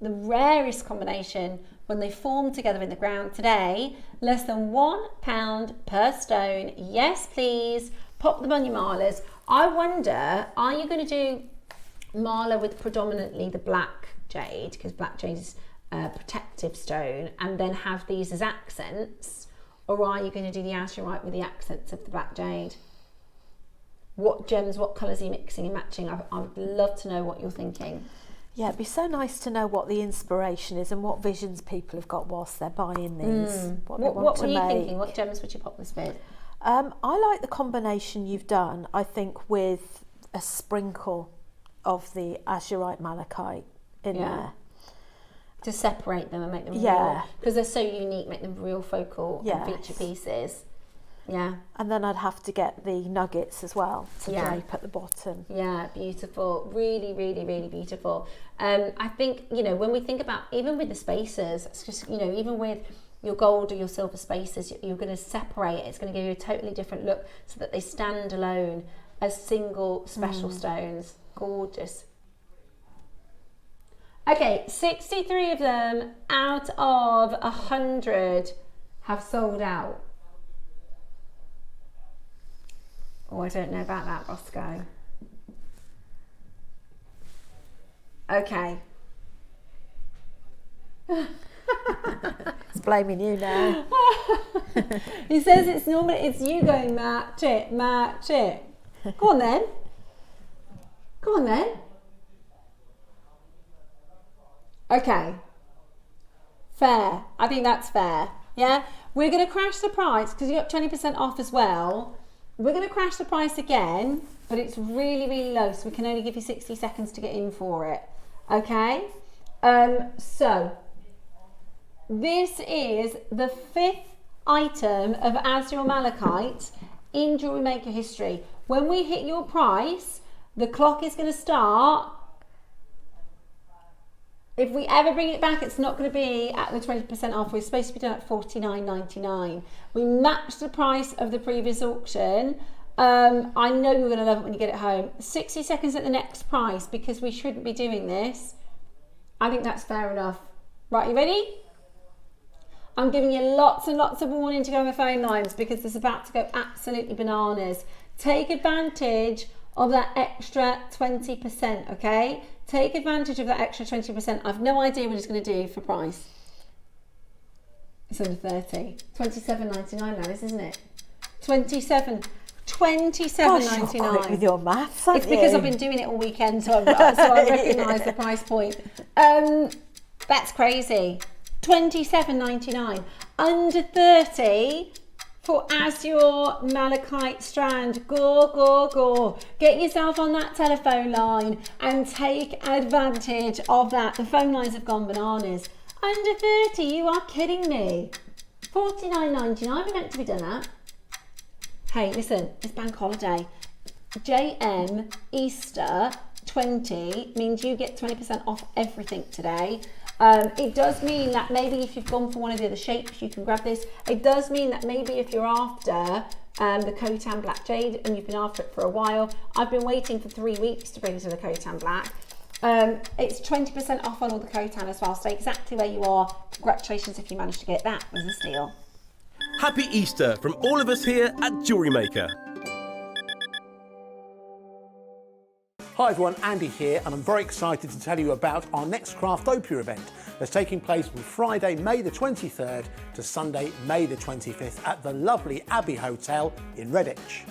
the rarest combination when they form together in the ground today. Less than £1 per stone. Yes, please. Pop them on your malers. I wonder, are you going to do maler with predominantly the black jade, because black jade is a protective stone, and then have these as accents, or are you going to do the azurite with the accents of the black jade? What gems, what colours are you mixing and matching? I would love to know what you're thinking. Yeah, it'd be so nice to know what the inspiration is and what visions people have got whilst they're buying these. What were you thinking? What gems would you pop this with? I like the combination you've done, I think, with a sprinkle of the Azurite Malachite in there. To separate them and make them real, because they're so unique, make them real focal and feature pieces. Yeah. And then I'd have to get the nuggets as well to drape at the bottom. Yeah, beautiful. Really, really, really beautiful. I think, you know, when we think about, even with the spacers, it's just, you know, even with your gold or your silver spacers, you're going to separate it. It's going to give you a totally different look so that they stand alone as single special stones. Gorgeous. Okay, 63 of them out of 100 have sold out. Oh, I don't know about that, Roscoe. Okay. It's blaming you now. He says it's you going match it. Go on then. Okay. Fair. I think that's fair. Yeah? We're going to crash the price because you got 20% off as well. We're going to crash the price again, but it's really, really low, so we can only give you 60 seconds to get in for it. Okay? So, this is the 5th item of Azurite Malachite in Jewellery Maker history. When we hit your price, the clock is going to start. If we ever bring it back, it's not going to be at the 20% off. We're supposed to be done at $49.99. We matched the price of the previous auction. I know you're going to love it when you get it home. 60 seconds at the next price, because we shouldn't be doing this. I think that's fair enough. Right, you ready? I'm giving you lots and lots of warning to go on the phone lines because it's about to go absolutely bananas. Take advantage of that extra 20%, okay? Take advantage of that extra 20%. I've no idea what it's going to do for price. It's under 30. $27.99 now, isn't it? $27.99. With your maths, it's because I've been doing it all weekend, so I recognise the price point. That's crazy. $27.99. Under 30 for Azurite Malachite strand. Go. Get yourself on that telephone line and take advantage of that. The phone lines have gone bananas. Under 30, you are kidding me. $49.99, we meant to be done that. Hey, listen, it's bank holiday. JM Easter 20 means you get 20% off everything today. It does mean that maybe if you've gone for one of the other shapes, you can grab this. It does mean that maybe if you're after the Khotan Black Jade and you've been after it for a while, I've been waiting for 3 weeks to bring to the Khotan Black. It's 20% off on all the Khotan as well. Stay exactly where you are. Congratulations if you managed to get that. It was a steal. Happy Easter from all of us here at Jewellery Maker. Hi everyone, Andy here, and I'm very excited to tell you about our next Craftopia event that's taking place from Friday, May the 23rd to Sunday, May the 25th at the lovely Abbey Hotel in Redditch.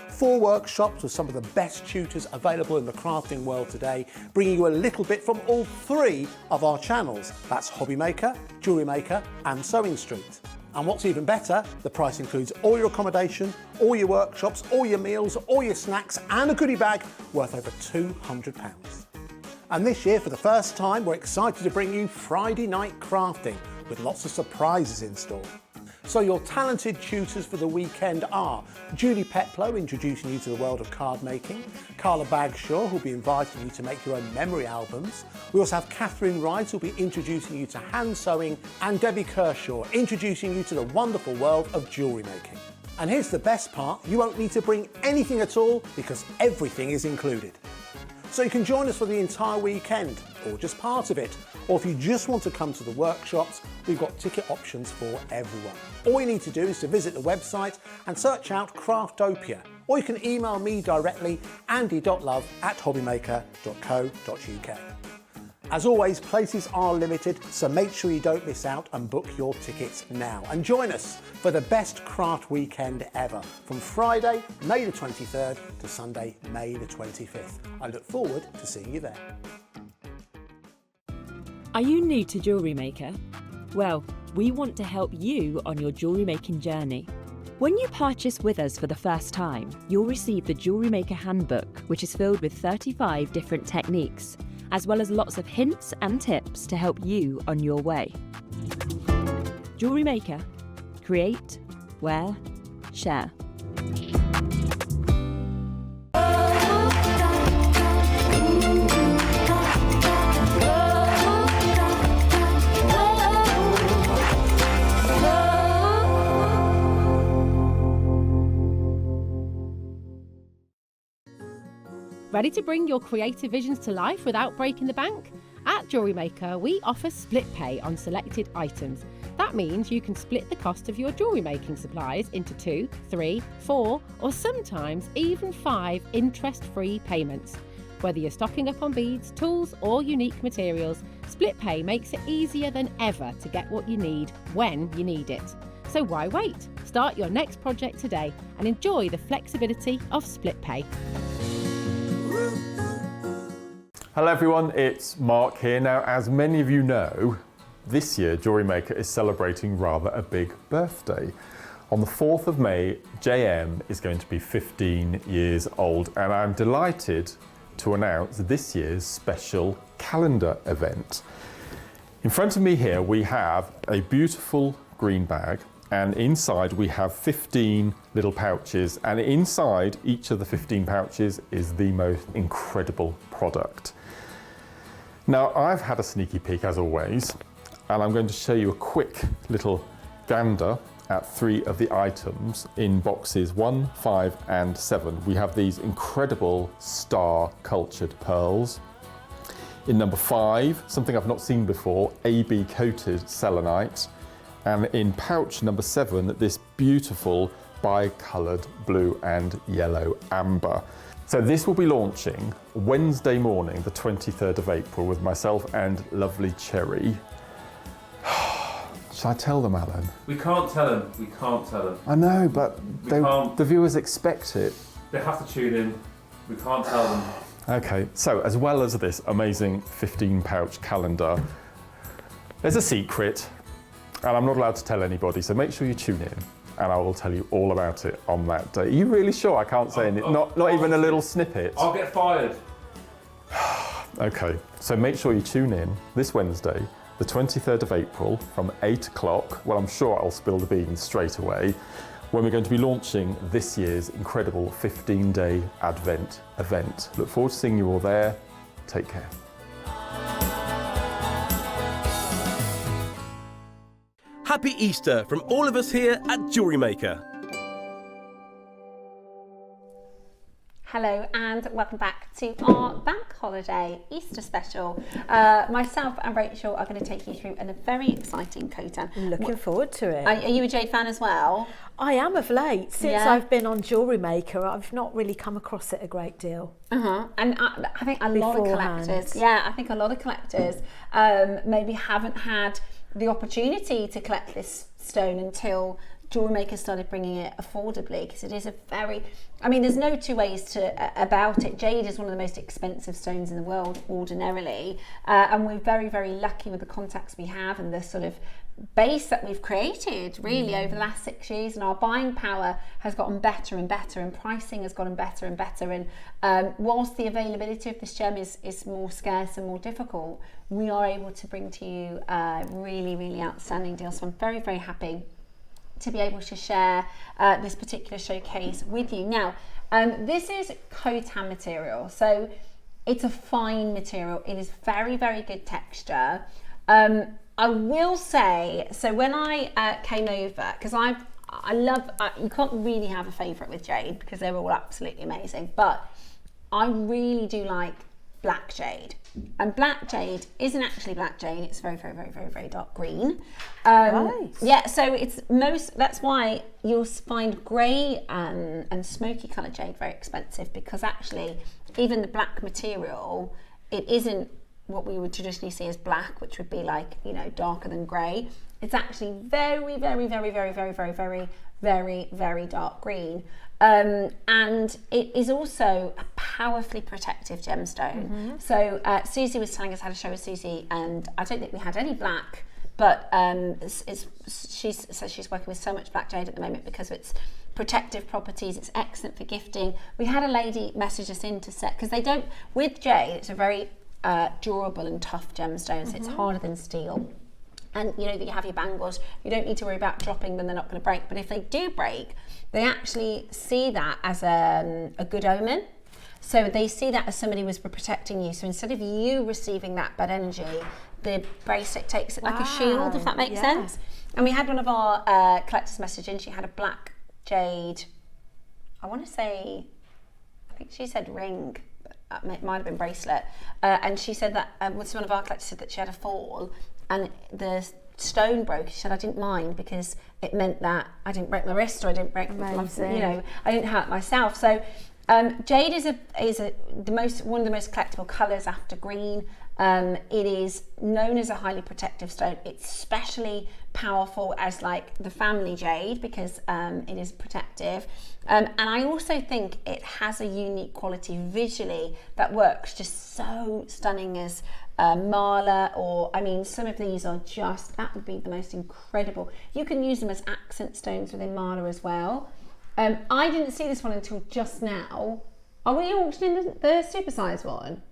4 workshops with some of the best tutors available in the crafting world today, bringing you a little bit from all 3 of our channels. That's Hobby Maker, Jewellery Maker and Sewing Street. And what's even better, the price includes all your accommodation, all your workshops, all your meals, all your snacks and a goodie bag worth over £200. And this year, for the first time, we're excited to bring you Friday night crafting with lots of surprises in store. So your talented tutors for the weekend are Julie Peplow, introducing you to the world of card making, Carla Bagshaw, who'll be inviting you to make your own memory albums. We also have Catherine Wright, who'll be introducing you to hand sewing, and Debbie Kershaw, introducing you to the wonderful world of jewellery making. And here's the best part, you won't need to bring anything at all because everything is included. So you can join us for the entire weekend, or just part of it. Or if you just want to come to the workshops, we've got ticket options for everyone. All you need to do is to visit the website and search out Craftopia. Or you can email me directly, andy.love@hobbymaker.co.uk. As always, places are limited, so make sure you don't miss out and book your tickets now. And join us for the best craft weekend ever, from Friday, May the 23rd to Sunday, May the 25th. I look forward to seeing you there. Are you new to Jewellery Maker? Well, we want to help you on your jewellery making journey. When you purchase with us for the first time, you'll receive the Jewellery Maker Handbook, which is filled with 35 different techniques, as well as lots of hints and tips to help you on your way. Jewellery Maker. Create, wear, share. Ready to bring your creative visions to life without breaking the bank? At JewelleryMaker, we offer split pay on selected items. That means you can split the cost of your jewellery making supplies into 2, 3, 4, or sometimes even 5 interest-free payments. Whether you're stocking up on beads, tools, or unique materials, split pay makes it easier than ever to get what you need when you need it. So why wait? Start your next project today and enjoy the flexibility of split pay. Hello everyone, it's Mark here. Now, as many of you know, this year JewelleryMaker is celebrating rather a big birthday. On the 4th of May, JM is going to be 15 years old, and I'm delighted to announce this year's special calendar event. In front of me here we have a beautiful green bag, and inside we have 15 little pouches, and inside each of the 15 pouches is the most incredible product. Now, I've had a sneaky peek as always, and I'm going to show you a quick little gander at 3 of the items in boxes 1, 5 and 7. We have these incredible star cultured pearls. In number 5, something I've not seen before, AB coated selenite. And in pouch number 7, this beautiful bi-coloured blue and yellow amber. So this will be launching Wednesday morning, the 23rd of April, with myself and lovely Cherry. Shall I tell them, Alan? We can't tell them. We can't tell them. I know, but can't. The viewers expect it. They have to tune in. We can't tell them. Okay, so as well as this amazing 15-pouch calendar, there's a secret, and I'm not allowed to tell anybody, so make sure you tune in, and I will tell you all about it on that day. Are you really sure I can't say anything? Not even a little snippet? I'll get fired. Okay, so make sure you tune in this Wednesday, the 23rd of April from 8 o'clock. Well, I'm sure I'll spill the beans straight away, when we're going to be launching this year's incredible 15-day Advent event. Look forward to seeing you all there. Take care. Happy Easter from all of us here at Jewellery Maker. Hello and welcome back to our bank holiday Easter special. Myself and Rachel are going to take you through a very exciting coat-on. Looking forward to it. Are you a Jade fan as well? I am of late. Since I've been on Jewellery Maker, I've not really come across it a great deal. And I think a lot of collectors, I think a lot of collectors maybe haven't had the opportunity to collect this stone until Jewellery Maker started bringing it affordably, because it is a very, I mean, there's no two ways about it. Jade is one of the most expensive stones in the world ordinarily, and we're very, very lucky with the contacts we have and the sort of base that we've created really over the last 6 years, and our buying power has gotten better and better, and pricing has gotten better and better, and whilst the availability of this gem is more scarce and more difficult, we are able to bring to you really, really outstanding deals. So I'm very, very happy to be able to share this particular showcase with you. Now, this is cotan material, so it's a fine material. It is very, very good texture. I will say, so when I came over, because I love, you can't really have a favourite with Jade because they're all absolutely amazing, but I really do like black jade. And black jade isn't actually black jade, it's very, very, very, very, very dark green. Nice. Yeah, so that's why you'll find grey and smoky coloured jade very expensive, because actually even the black material, it isn't what we would traditionally see as black, which would be like, you know, darker than grey. It's actually very, very, very, very, very, very, very, very, very dark green. And it is also a powerfully protective gemstone. So Susie was telling us how to show with Susie, and I don't think we had any black, but she says she's working with so much black jade at the moment because of its protective properties. It's excellent for gifting. We had a lady message us in to set, because they don't, with jade, it's a very durable and tough gemstone, so it's harder than steel. And you know that you have your bangles, you don't need to worry about dropping them, they're not going to break. But if they do break, they actually see that as a good omen. So they see that as somebody was protecting you. So instead of you receiving that bad energy, the bracelet takes it like a shield, if that makes sense. And we had one of our collectors message in, she had a black jade, I want to say, I think she said ring, but it might have been bracelet. And she said that, one of our collectors said that she had a fall, and the stone broke. She said, I didn't mind because it meant that I didn't break my wrist, or I didn't break my, you know, I didn't hurt myself. So jade is one of the most collectible colours after green. It is known as a highly protective stone. It's especially powerful as like the family jade because it is protective. And I also think it has a unique quality visually that works just so stunning as mala, or I mean some of these are just, that would be the most incredible. You can use them as accent stones within mala as well. I didn't see this one until just now. Are we auctioning the supersized one?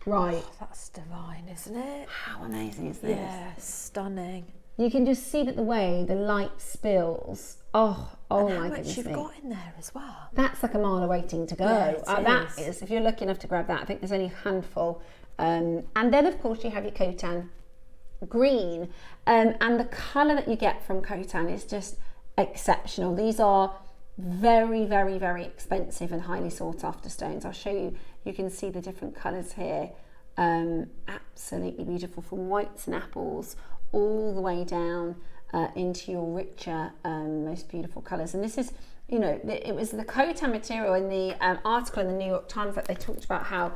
Right. Oh, that's divine, isn't it? How amazing is this? Yeah, stunning. You can just see that the way the light spills. Oh And my how goodness much you've me. got in there as well. That's like a mile waiting to go. Yeah, That is, if you're lucky enough to grab that, I think there's only a handful. And then of course you have your Khotan green. And the colour that you get from Khotan is just exceptional. These are very, very, very expensive and highly sought after stones. I'll show you, you can see the different colours here. Absolutely beautiful, from whites and apples all the way down into your richer, most beautiful colours. And this is, you know, it was the Khotan material in the article in the New York Times that they talked about how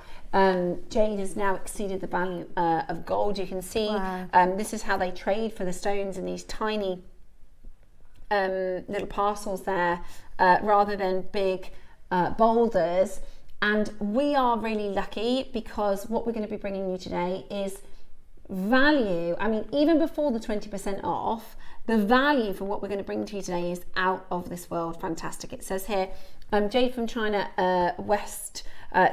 jade has now exceeded the value of gold. You can see this is how they trade for the stones in these tiny little parcels there, rather than big boulders. And we are really lucky because what we're going to be bringing you today is value. I mean, even before the 20% off, the value for what we're going to bring to you today is out of this world fantastic. It says here, jade from China West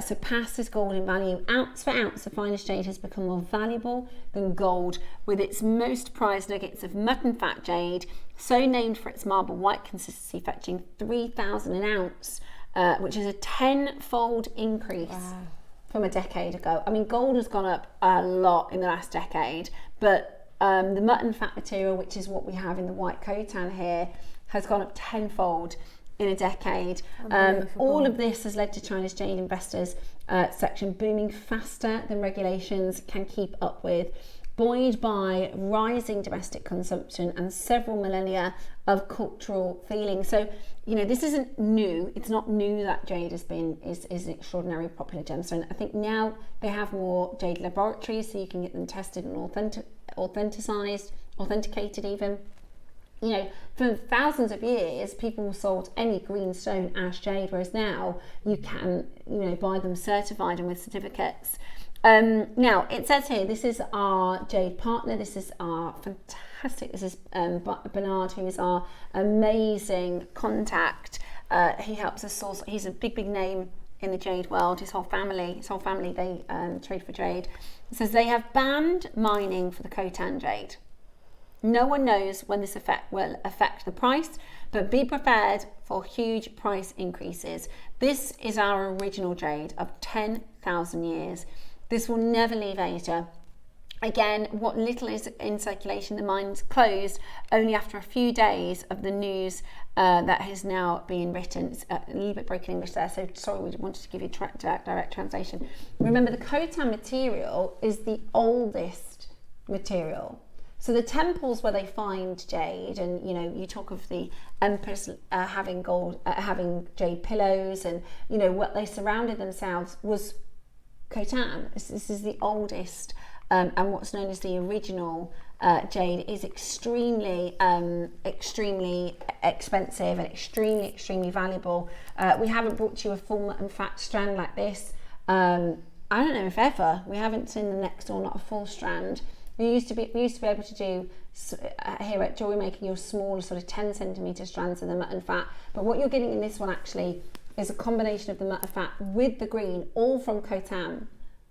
surpasses gold in value. Ounce for ounce, the finest jade has become more valuable than gold, with its most prized nuggets of mutton fat jade, so named for its marble white consistency, fetching 3,000 an ounce, which is a 10-fold increase from a decade ago. I mean, gold has gone up a lot in the last decade, but the mutton fat material, which is what we have in the white Khotan here, has gone up 10-fold in a decade. All of this has led to China's jade investors section booming faster than regulations can keep up with, buoyed by rising domestic consumption and several millennia of cultural feeling. So, you know, this isn't new. It's not new that jade is an extraordinarily popular gemstone. I think now they have more jade laboratories, so you can get them tested and authenticated even. You know, for thousands of years, people sold any green stone as jade, whereas now you can, you know, buy them certified and with certificates. Now, it says here, this is our jade partner. This is our fantastic, this is Bernard, who is our amazing contact. He helps us source, he's a big, big name in the jade world. His whole family, they trade for jade. It says they have banned mining for the Khotan jade. No one knows when this will affect the price, but be prepared for huge price increases. This is our original jade of 10,000 years. This will never leave Asia. Again, what little is in circulation, the mine's closed only after a few days of the news that has now been written. It's a little bit broken English there, so sorry, we wanted to give you direct translation. Remember, the Khotan material is the oldest material. So the temples where they find jade, and you know, you talk of the emperors having jade pillows, and you know what they surrounded themselves was Khotan. This is the oldest, and what's known as the original jade is extremely expensive and extremely valuable. We haven't brought you a full nut and fat strand like this. I don't know if ever. We haven't seen the next door, not a full strand. We used to be able to do here at JewelleryMaker your smaller sort of 10 centimetre strands of the nut and fat, but what you're getting in this one actually is a combination of the nut and fat with the green, all from Khotan,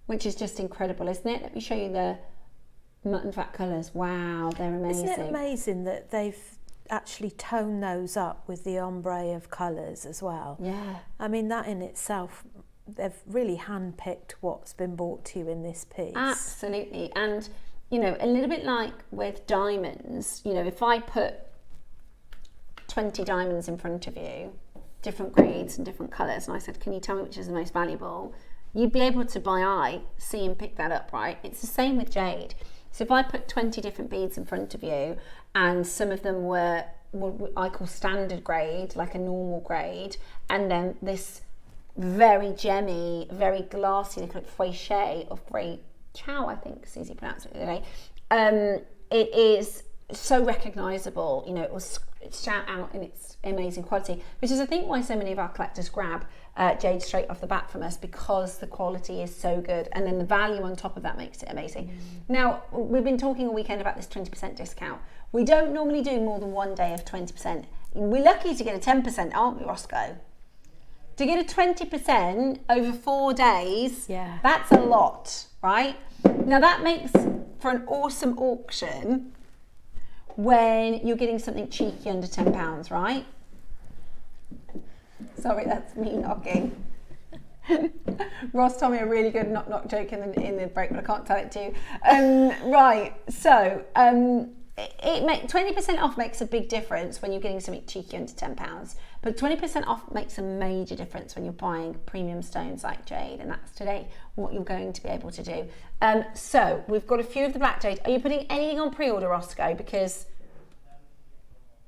which is just incredible, isn't it? Let me show you the nut and fat colours. Wow, they're amazing. Isn't it amazing that they've actually toned those up with the ombre of colours as well? Yeah. I mean, that in itself, they've really handpicked what's been brought to you in this piece. Absolutely. And you know, a little bit like with diamonds, you know, if I put 20 diamonds in front of you, different grades and different colours, and I said, can you tell me which is the most valuable? You'd be able to, by eye, see and pick that up, right? It's the same with jade. So if I put 20 different beads in front of you, and some of them were what I call standard grade, like a normal grade, and then this very gemmy, very glassy, like feuille of great Chow, I think Susie pronounced it the other day. It is so recognisable, you know, it will shout out in its amazing quality, which is I think why so many of our collectors grab jade straight off the bat from us, because the quality is so good, and then the value on top of that makes it amazing. Now, we've been talking all weekend about this 20% discount. We don't normally do more than one day of 20%. We're lucky to get a 10%, aren't we, Roscoe? To get a 20% over 4 days, yeah, that's a lot, right? Now that makes for an awesome auction when you're getting something cheeky under £10, right? Sorry, that's me knocking. Ross told me a really good knock joke in the break, but I can't tell it to you. Right, so 20% off makes a big difference when you're getting something cheeky under £10, but 20% off makes a major difference when you're buying premium stones like jade, and that's today what you're going to be able to do. So we've got a few of the black jade. Are you putting anything on pre-order, Roscoe? Because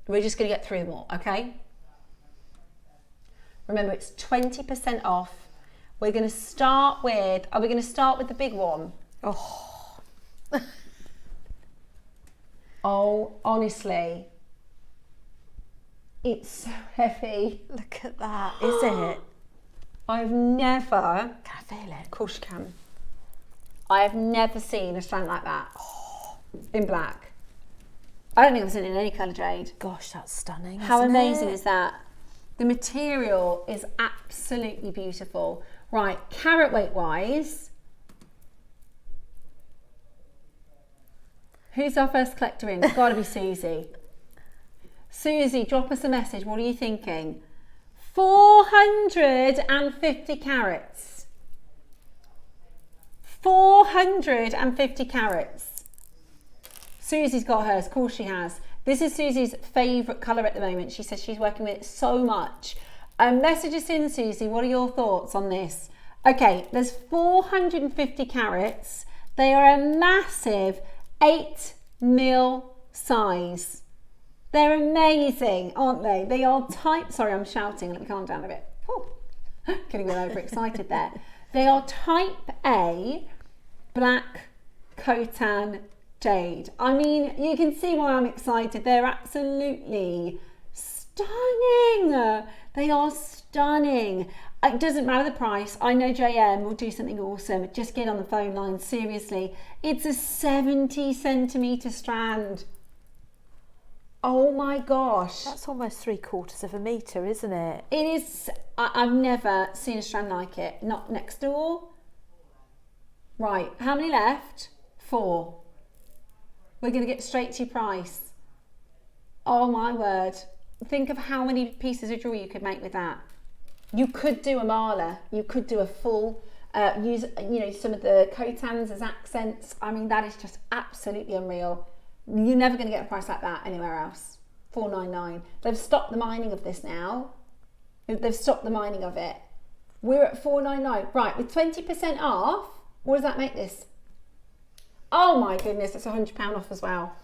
we're just going to get through them all, okay? Remember, it's 20% off. We're going to start with, are we going to start with the big one? Oh. Oh, honestly, it's so heavy. Look at that, is it? I've never... Can I feel it? Of course you can. I have never seen a strand like that in black. I don't think I've seen it in any colour jade. Gosh, that's stunning. How amazing is that? The material is absolutely beautiful. Right, carat weight wise, who's our first collector in? It's got to be Susie. Susie, drop us a message. What are you thinking? 450 carats. 450 carats. Susie's got hers. Of course she has. This is Susie's favourite colour at the moment. She says she's working with it so much. Message us in, Susie. What are your thoughts on this? Okay, there's 450 carats. They are a massive 8mm size. They're amazing, aren't they? They are type, sorry, I'm shouting, let me calm down a bit. Oh, getting a bit overexcited there. They are type A black Khotan jade. I mean, you can see why I'm excited. They're absolutely stunning. They are stunning. It doesn't matter the price. I know JM will do something awesome. Just get on the phone line, seriously. It's a 70 centimetre strand. Oh my gosh. That's almost 3/4 metre, isn't it? It is. I've never seen a strand like it. Not next door. Right, how many left? 4. We're going to get straight to your price. Oh my word. Think of how many pieces of jewellery you could make with that. You could do a mala. You could do a full use, you know, some of the cotans as accents. I mean, that is just absolutely unreal. You're never going to get a price like that anywhere else. $4.99. They've stopped the mining of this now. They've stopped the mining of it. We're at $4.99. Right, with 20% off, what does that make this? Oh my goodness, that's £100 off as well.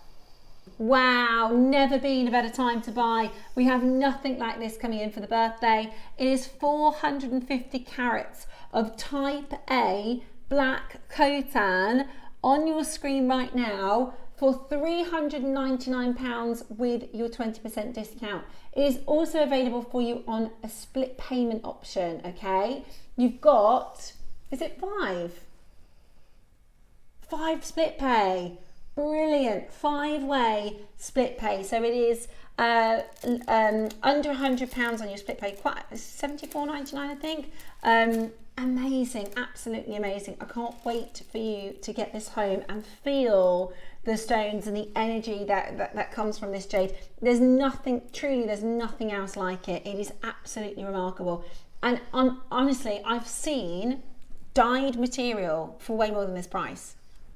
Wow, never been a better time to buy. We have nothing like this coming in for the birthday. It is 450 carats of type A black cotan on your screen right now for £399 with your 20% discount. It is also available for you on a split payment option, okay? You've got, is it 5? 5 split pay. Brilliant. 5-way split pay. So it is under £100 on your split pay. Quite $74.99, I think. Amazing, absolutely amazing. I can't wait for you to get this home and feel the stones and the energy that comes from this jade. There's nothing, truly, there's nothing else like it. It is absolutely remarkable. And honestly, I've seen dyed material for way more than this price.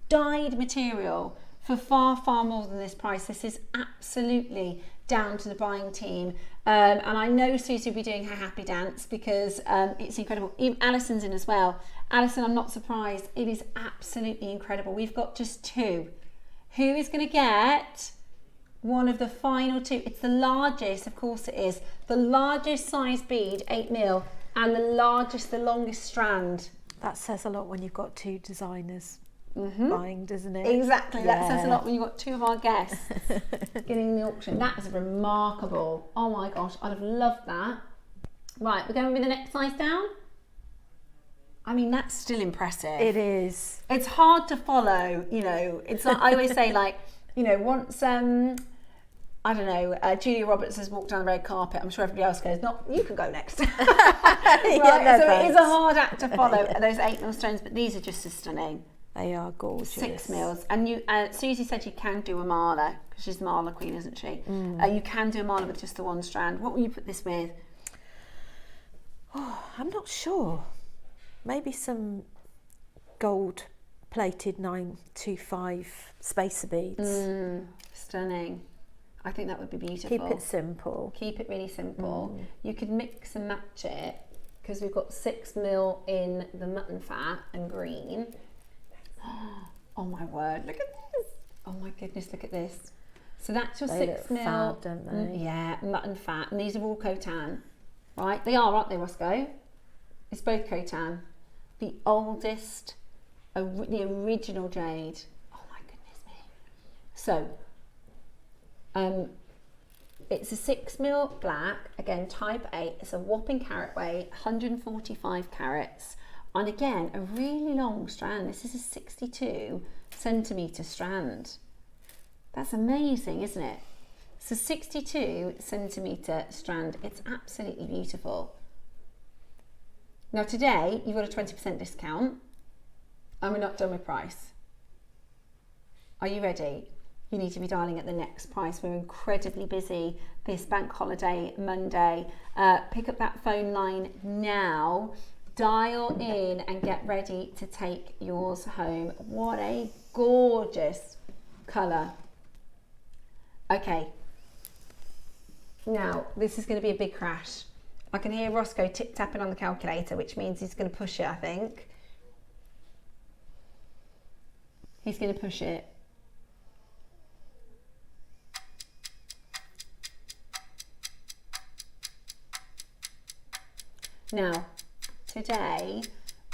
Dyed material for far, far more than this price. This is absolutely down to the buying team. And I know Susie will be doing her happy dance because it's incredible. Even Alison's in as well. Alison, I'm not surprised. It is absolutely incredible. We've got just 2. Who is going to get one of the final 2? It's the largest, of course it is. The largest size bead, 8mm, and the longest strand. That says a lot when you've got 2 designers. Buying, doesn't it? Exactly. Yeah. That says a lot when you've got 2 of our guests getting in the auction. That is remarkable. Oh my gosh, I'd have loved that. Right, we're going with the next size down. I mean, that's still impressive. It is. It's hard to follow, you know. It's like, I always say, like, you know, once I don't know, Julia Roberts has walked down the red carpet. I'm sure everybody else goes, "No, you can go next." Right? Yeah, so it is a hard act to follow, those 8mm stones, but these are just as stunning. They are gorgeous. 6mm. And you, Susie said you can do a mala, because she's the mala queen, isn't she? You can do a mala with just the 1 strand. What will you put this with? Oh, I'm not sure. Maybe some gold plated 925 spacer beads. Stunning. I think that would be beautiful. Keep it simple. Keep it really simple. You could mix and match it, because we've got 6mm in the mutton fat and green. Oh my word, look at this. Oh my goodness, look at this. So that's your 6mm. Fab, don't they? Yeah, mutton fat. And these are all cotan, right? They are, aren't they, Roscoe? It's both cotan. The oldest, the original jade. Oh my goodness me. So, it's a 6mm black, again, type 8. It's a whopping carat weight, 145 carats. And again, a really long strand. This is a 62 centimetre strand. That's amazing, isn't it? It's a 62 centimetre strand. It's absolutely beautiful. Now today, you've got a 20% discount, and we're not done with price. Are you ready? You need to be dialing at the next price. We're incredibly busy this bank holiday Monday. Pick up that phone line now. Dial in and get ready to take yours home. What a gorgeous colour. Okay, now this is going to be a big crash. I can hear Roscoe tip-tapping on the calculator, which means he's going to push it, I think. He's going to push it. Now, today,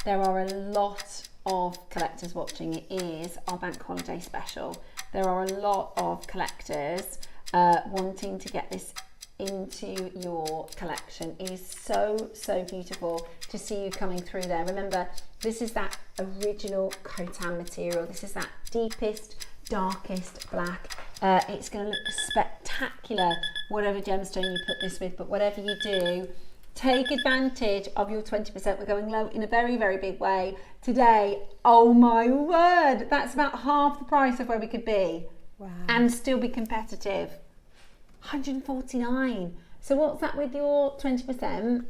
there are a lot of collectors watching. It is our bank holiday special. There are a lot of collectors wanting to get this into your collection. It is so, so beautiful to see you coming through there. Remember, this is that original cotan material. This is that deepest, darkest black. It's going to look spectacular, whatever gemstone you put this with, but whatever you do, take advantage of your 20%. We're going low in a very, very big way today. Oh my word, that's about half the price of where we could be. Wow. And still be competitive. 149. So what's that with your 20%?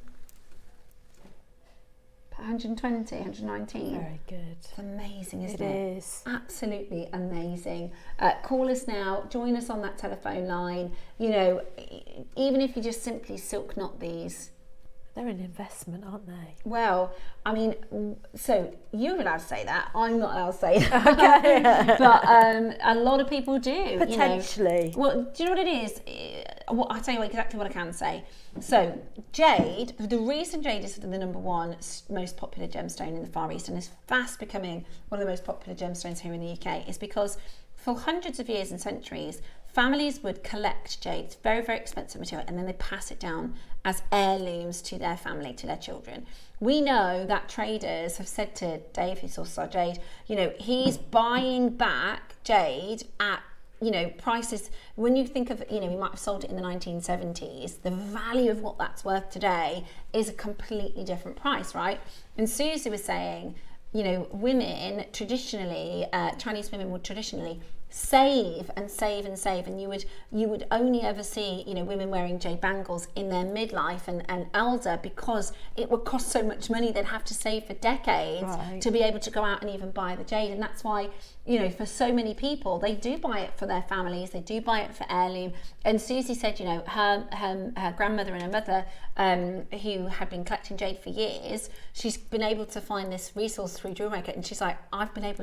120, 119. Very good. It's amazing, isn't It it? is. Absolutely amazing. Call us now, join us on that telephone line. You know, even if you just simply silk knot these. They're an investment, aren't they? Well, I mean, so you're allowed to say that. I'm not allowed to say that. Okay. But a lot of people do. Potentially. You know. Well, do you know what it is? I'll tell you exactly what I can say. So, jade, the reason jade is the number one most popular gemstone in the Far East and is fast becoming one of the most popular gemstones here in the UK is because for hundreds of years and centuries, families would collect jade. It's very, very expensive material, and then they pass it down as heirlooms to their family, to their children. We know that traders have said to Dave, who sources our jade, you know, he's buying back jade at, you know, prices. When you think of, you know, we might have sold it in the 1970s, the value of what that's worth today is a completely different price, right? And Susie was saying, you know, women traditionally, Chinese women would traditionally save and save and save, and you would only ever see, you know, women wearing jade bangles in their midlife and elder, because it would cost so much money. They'd have to save for decades to be able to go out and even buy the jade. And that's why, you know, for so many people, they do buy it for their families, they do buy it for heirloom. And Susie said, you know, her grandmother and her mother, who had been collecting jade for years, she's been able to find this resource through JewelleryMaker, and she's like,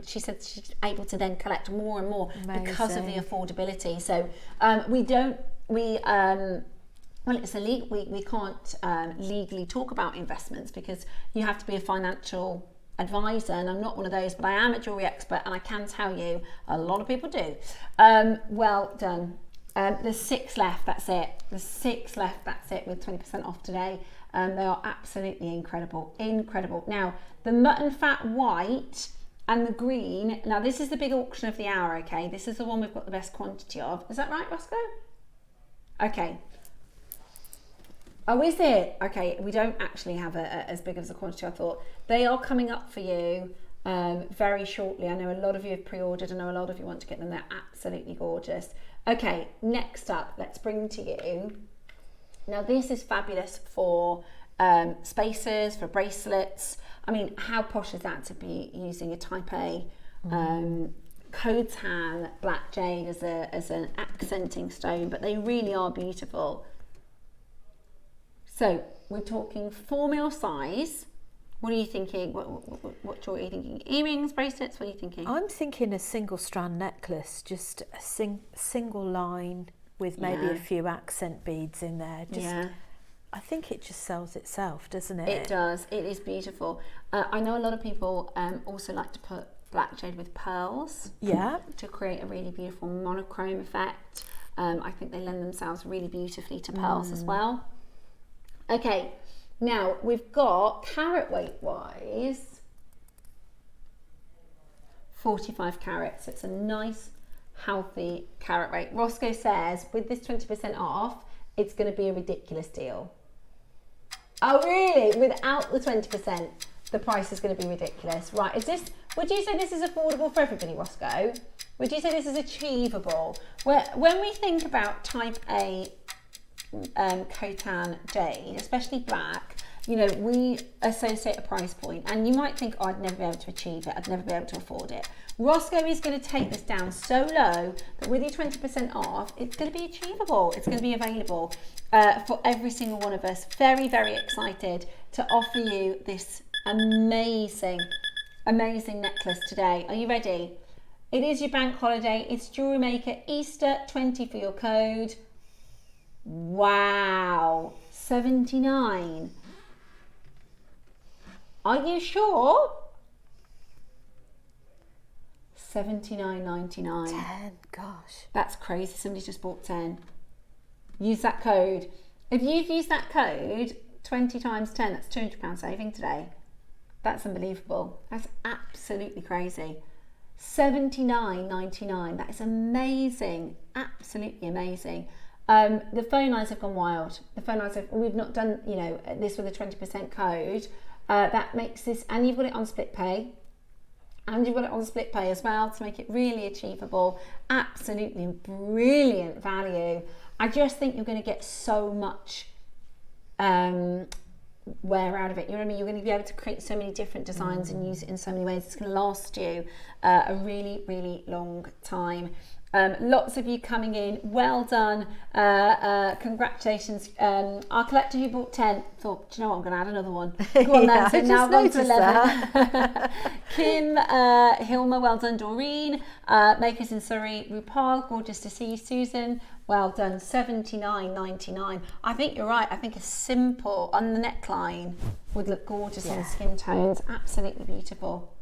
she said she's able to then collect more and more. Amazing. Because of the affordability. So well, it's illegal. We can't legally talk about investments because you have to be a financial advisor, and I'm not one of those, but I am a jewellery expert, and I can tell you a lot of people do. Well done. There's 6 left, that's it. There's 6 left, that's it, with 20% off today. They are absolutely incredible. Now, the mutton fat white and the green, now this is the big auction of the hour, okay? This is the one we've got the best quantity of. Is that right, Roscoe? Okay. Oh, is it? Okay, we don't actually have as big as the quantity I thought. They are coming up for you very shortly. I know a lot of you have pre-ordered. I know a lot of you want to get them. They're absolutely gorgeous. Okay, next up, let's bring to you. Now this is fabulous for spacers, for bracelets. I mean, how posh is that to be using a Type A Khotan black jade as an accenting stone, but they really are beautiful. So we're talking 4mm size. What are you thinking? What jewelry are you thinking? Earrings, bracelets? What are you thinking? I'm thinking a single strand necklace, just a single line with maybe a few accent beads in there. I think it just sells itself, doesn't it? It does. It is beautiful. I know a lot of people also like to put black jade with pearls. Yeah. To create a really beautiful monochrome effect. I think they lend themselves really beautifully to pearls as well. Okay, now we've got carat weight wise 45 carats. So it's a nice, healthy carat weight. Roscoe says with this 20% off, it's going to be a ridiculous deal. Oh really? Without the 20%, the price is going to be ridiculous. Right, would you say this is affordable for everybody, Roscoe? Would you say this is achievable? When we think about Type A Khotan jade, especially black, you know, we associate a price point, and you might think, oh, I'd never be able to achieve it, I'd never be able to afford it. Roscoe is going to take this down so low that with your 20% off, it's going to be achievable. It's going to be available for every single one of us. Very, very excited to offer you this amazing necklace today. Are you ready? It is your bank holiday. It's JewelleryMaker Easter 20 for your code. Wow, 79. Are you sure? 79.99. 10, gosh. That's crazy. Somebody's just bought 10. Use that code. If you've used that code 20 times 10, that's £200 saving today. That's unbelievable. That's absolutely crazy. 79.99. That is amazing. Absolutely amazing. The phone lines have gone wild. We've not done, you know, this with a 20% code. That makes this, and you've got it on split pay. And you've got it on split pay as well to make it really achievable. Absolutely brilliant value. I just think you're going to get so much wear out of it. You know what I mean? You're going to be able to create so many different designs and use it in so many ways. It's going to last you a really, really long time. Lots of you coming in. Well done. Congratulations. Our collector who bought 10 thought, do you know what, I'm going to add another one. Go on then. So now gone to 11. Kim, Hilma, well done. Doreen, Makers in Surrey, Rupal, gorgeous to see you. Susan, well done. $79.99. I think you're right. I think a simple on the neckline would look gorgeous on skin tones. Absolutely beautiful.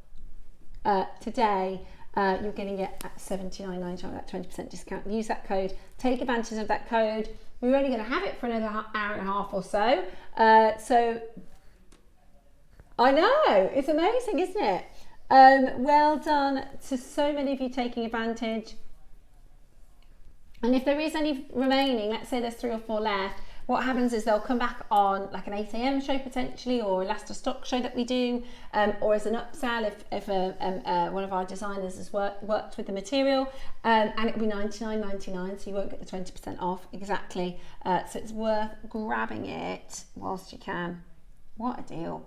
Today, you're getting it at $79.99, that 20% discount. Use that code. Take advantage of that code. We're only going to have it for another hour and a half or so. So I know, it's amazing, isn't it? Well done to so many of you taking advantage. And if there is any remaining, let's say there's 3 or 4 left, what happens is they'll come back on like an 8 AM show potentially, or a last of stock show that we do, or as an upsell if one of our designers has worked with the material, and it'll be $99.99, so you won't get the 20% off exactly. So it's worth grabbing it whilst you can. What a deal.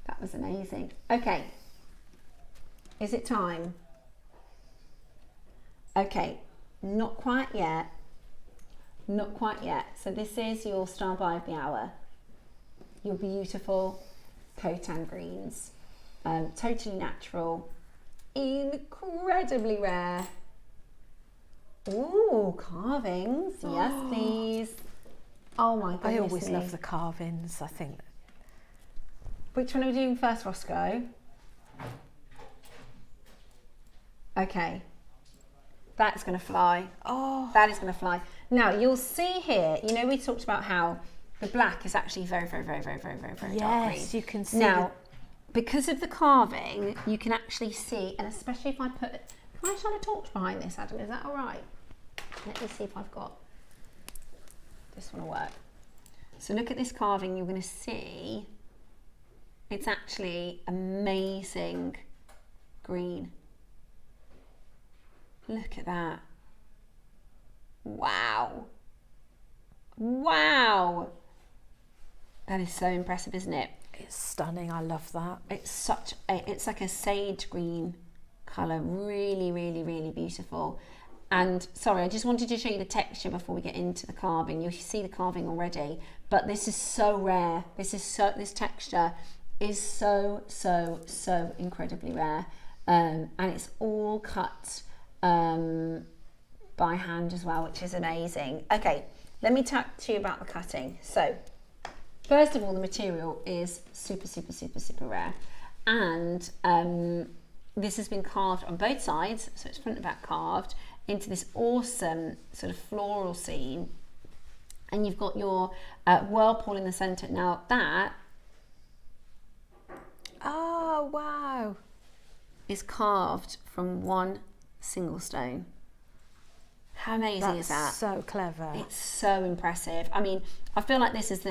That was amazing. Okay, is it time? Okay, not quite yet. Not quite yet. So this is your star buy of the hour. Your beautiful Khotan greens. Totally natural. Incredibly rare. Ooh, carvings. Yes, please. Oh my goodness. I always love the carvings, I think. Which one are we doing first, Roscoe? Okay. That's going to fly. Oh, that is going to fly. Now you'll see here, you know, we talked about how the black is actually very, very, very, very, very, very, very dark green. Yes, you can see. Now, because of the carving, you can actually see, and especially if I put, can I shine a torch behind this, Adam? Is that all right? Let me see if I've got this one to work. So look at this carving. You're going to see it's actually amazing green. Look at that. Wow. Wow. That is so impressive, isn't it? It's stunning. I love that. It's it's like a sage green colour. Really, really, really beautiful. And sorry, I just wanted to show you the texture before we get into the carving. You'll see the carving already, but this is so rare. This texture is so incredibly rare. And it's all cut by hand as well, which is amazing. Okay, let me talk to you about the cutting. So first of all, the material is super rare, and this has been carved on both sides, so it's front and back carved into this awesome sort of floral scene, and you've got your whirlpool in the center. Now that, oh wow, is carved from one single stone. How amazing is that? That's so clever. It's so impressive. I mean, I feel like this is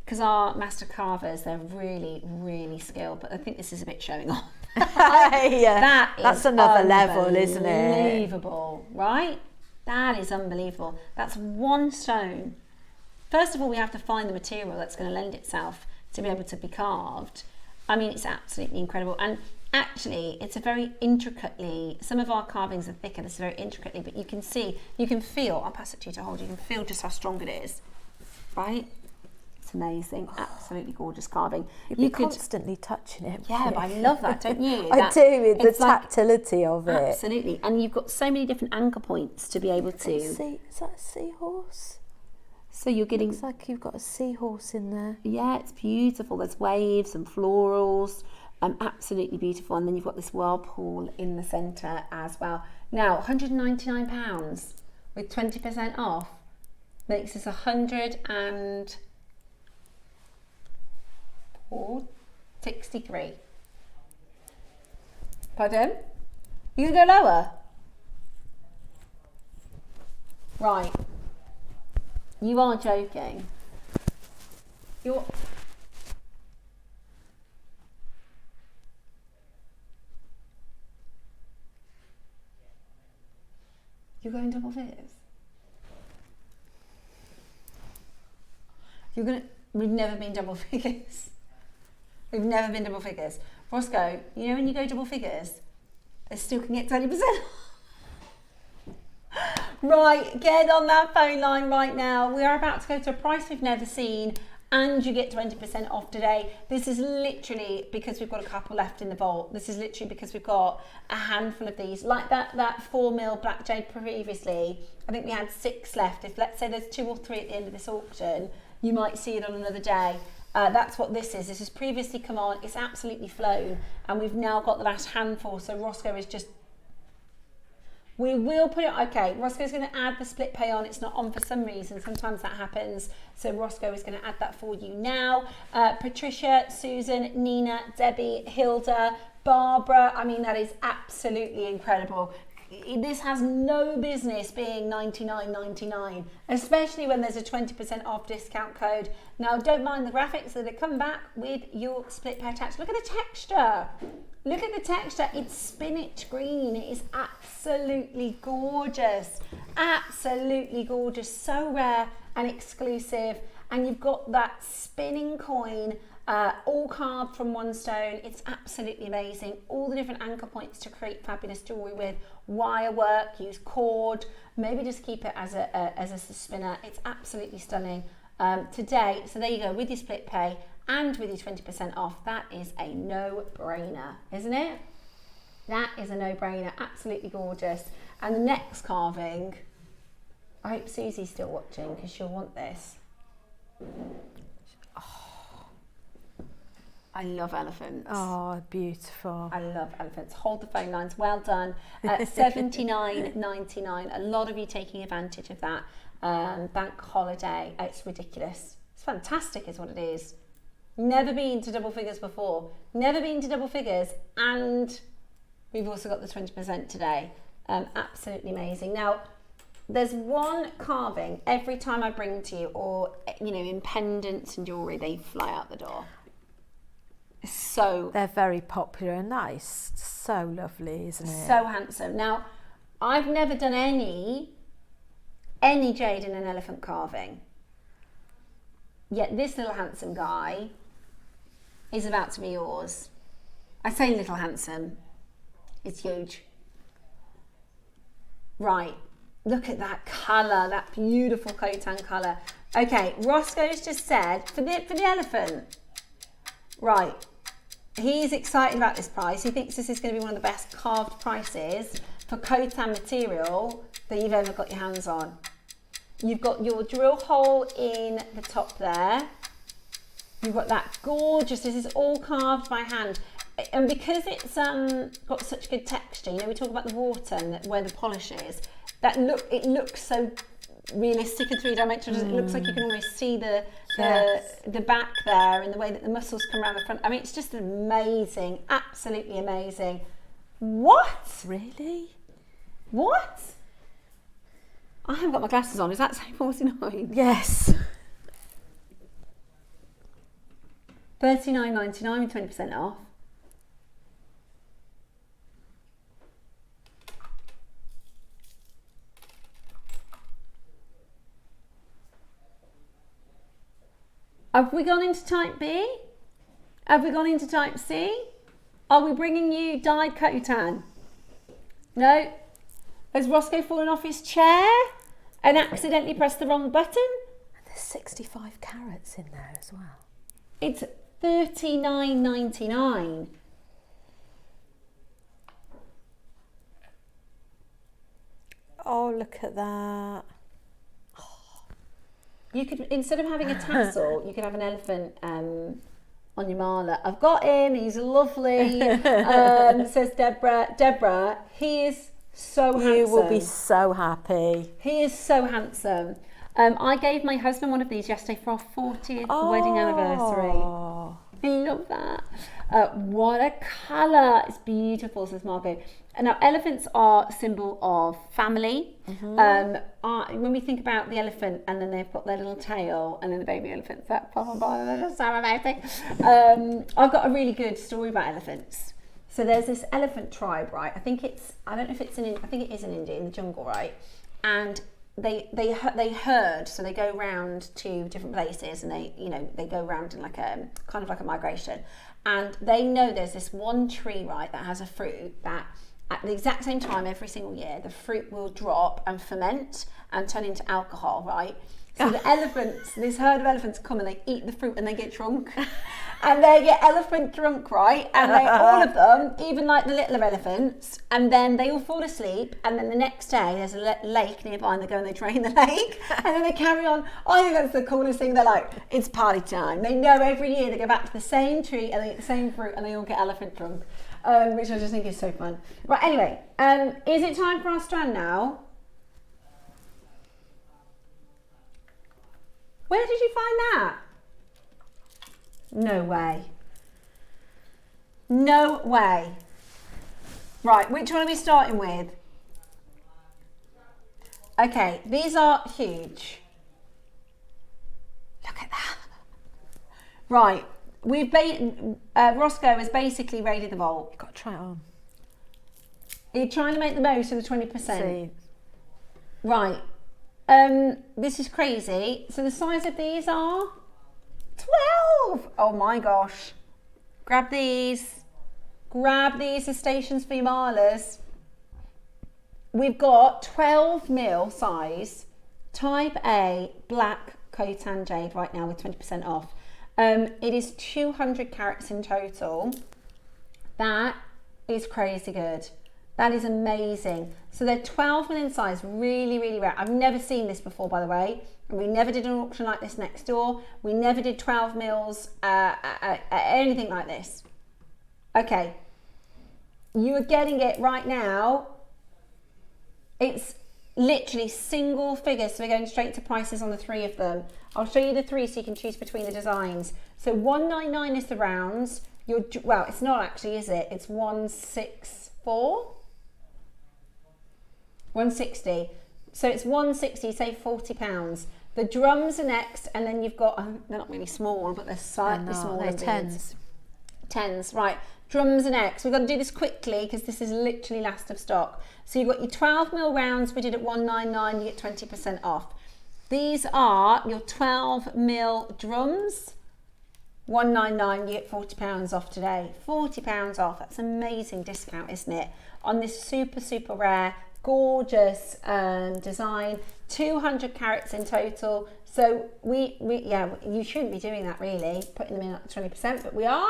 because our master carvers, they're really skilled, but I think this is a bit showing off. Yeah, that's another level, isn't it? Unbelievable, right? That is unbelievable. That's one stone. First of all, we have to find the material that's going to lend itself to be able to be carved. I mean, it's absolutely incredible. And actually, it's a very intricately, some of our carvings are thicker, this is very intricately, but you can see, you can feel, I'll pass it to you to hold, you can feel just how strong it is, right? It's amazing, absolutely gorgeous carving. You could constantly touching it. Yeah, but I love that, don't you? I do, the tactility of it. Absolutely, and you've got so many different anchor points to be able to. Is that a seahorse? So you're getting... Looks like you've got a seahorse in there. Yeah, it's beautiful. There's waves and florals. Absolutely beautiful. And then you've got this whirlpool in the centre as well. Now, £199 with 20% off makes this $163. Pardon? You can go lower? Right. You are joking. You're going double figures? We've never been double figures. We've never been double figures. Roscoe, you know when you go double figures, they still can get 20%. Right, get on that phone line right now. We are about to go to a price we've never seen, and you get 20% off today. This is literally because we've got a couple left in the vault. This is literally because we've got a handful of these. Like that 4mm black jade previously, I think we had 6 left. If let's say there's 2 or 3 at the end of this auction, you might see it on another day. That's what this is. This has previously come on. It's absolutely flown, and we've now got the last handful. So Roscoe is just... We will put it... Okay, Roscoe's going to add the split pay on. It's not on for some reason. Sometimes that happens. So Roscoe is going to add that for you now. Patricia, Susan, Nina, Debbie, Hilda, Barbara. I mean, that is absolutely incredible. This has no business being $99.99, especially when there's a 20% off discount code. Now, don't mind the graphics that are come back with your split pay attached. Look at the texture. Look at the texture. It's spinach green. It is absolutely gorgeous. Absolutely gorgeous. So rare and exclusive. And you've got that spinning coin, all carved from one stone. It's absolutely amazing. All the different anchor points to create fabulous jewellery with. Wire work, use cord, maybe just keep it as a spinner. It's absolutely stunning. Today, so there you go, with your split pay and with your 20% off. That is a no-brainer, isn't it? That is a no-brainer. Absolutely gorgeous. And the next carving, I hope Susie's still watching because she'll want this. I love elephants. Oh, beautiful. I love elephants. Hold the phone lines. Well done. $79.99. A lot of you taking advantage of that bank holiday. It's ridiculous. It's fantastic is what it is. Never been to double figures before. Never been to double figures. And we've also got the 20% today. Absolutely amazing. Now, there's one carving every time I bring to you, or, you know, in pendants and jewellery, they fly out the door. So they're very popular, and that is so lovely, isn't it? So handsome. Now, I've never done any jade in an elephant carving, yet this little handsome guy is about to be yours. I say little handsome, it's huge. Right, look at that colour, that beautiful Khotan colour. Okay, Roscoe's just said for the elephant. Right, he's excited about this price. He thinks this is going to be one of the best carved prices for Khotan material that you've ever got your hands on. You've got your drill hole in the top there. You've got that gorgeous, this is all carved by hand. And because it's got such good texture, you know, we talk about the water and where the polish is, it looks so realistic and three-dimensional. It looks like you can almost see the back there and the way that the muscles come around the front. I mean, it's just amazing, absolutely amazing. What? Really? What? I haven't got my glasses on. Is that say 49? Yes. $39.99 with 20% off. Have we gone into type B? Have we gone into type C? Are we bringing you dyed Khotan? No? Has Roscoe fallen off his chair and accidentally pressed the wrong button? And there's 65 carats in there as well. It's $39.99. Oh, look at that. You could, instead of having a tassel, you could have an elephant on your mala. I've got him, he's lovely, says Deborah. Deborah, he is so handsome. You will be so happy. He is so handsome. I gave my husband one of these yesterday for our 40th wedding anniversary. I love that. What a colour. It's beautiful, says Margot. And now, elephants are a symbol of family. When we think about the elephant, and then they've got their little tail, and then the baby elephants, they're just so amazing. I've got a really good story about elephants. So there's this elephant tribe, right? I think it is in India, in the jungle, right? And they herd, so they go round to different places, and they go round in like a kind of like a migration. and they know there's this one tree, right, that has a fruit that at the exact same time every single year, the fruit will drop and ferment and turn into alcohol, right? So the elephants, this herd of elephants come and they eat the fruit and they get drunk. And they get elephant drunk, right? And they, all of them, even like the littler elephants, and then they all fall asleep. And then the next day, there's a lake nearby, and they go and they drain the lake, and then they carry on. I think that's the coolest thing. They're like, it's party time. They know every year they go back to the same tree and they eat the same fruit, and they all get elephant drunk, which I just think is so fun. Right, anyway, is it time for our strand now? Where did you find that? No way. No way. Right, which one are we starting with? Okay, these are huge. Look at that. Right, we've Roscoe has basically raided the vault. You've got to try it on. Are you trying to make the most of the 20%? See. Right. This is crazy. So the size of these are 12. Oh my gosh. Grab these. Grab these as stations for your marlers. We've got 12 mil size type A black Khotan jade right now with 20% off. It is 200 carats in total. That is crazy good. That is amazing. So they're 12 mil in size, really, really rare. I've never seen this before, by the way. We never did an auction like this next door. We never did 12 mils, anything like this. Okay. You are getting it right now. It's literally single figures, so we're going straight to prices on the three of them. I'll show you the three so you can choose between the designs. So 199 is the rounds. Well, it's not actually, is it? It's 164. 160. So it's 160, say £40. The drums are next, and then you've got, they're not really small, but they're slightly smaller. They're tens. Tens, right. Drums are next. We've got to do this quickly because this is literally last of stock. So you've got your 12 mil rounds, we did at 199, you get 20% off. These are your 12 mil drums. 199, you get £40 off today. £40 off. That's an amazing discount, isn't it? On this super, super rare, gorgeous design. 200 carats in total. So yeah, you shouldn't be doing that really, putting them in at 20%, but we are.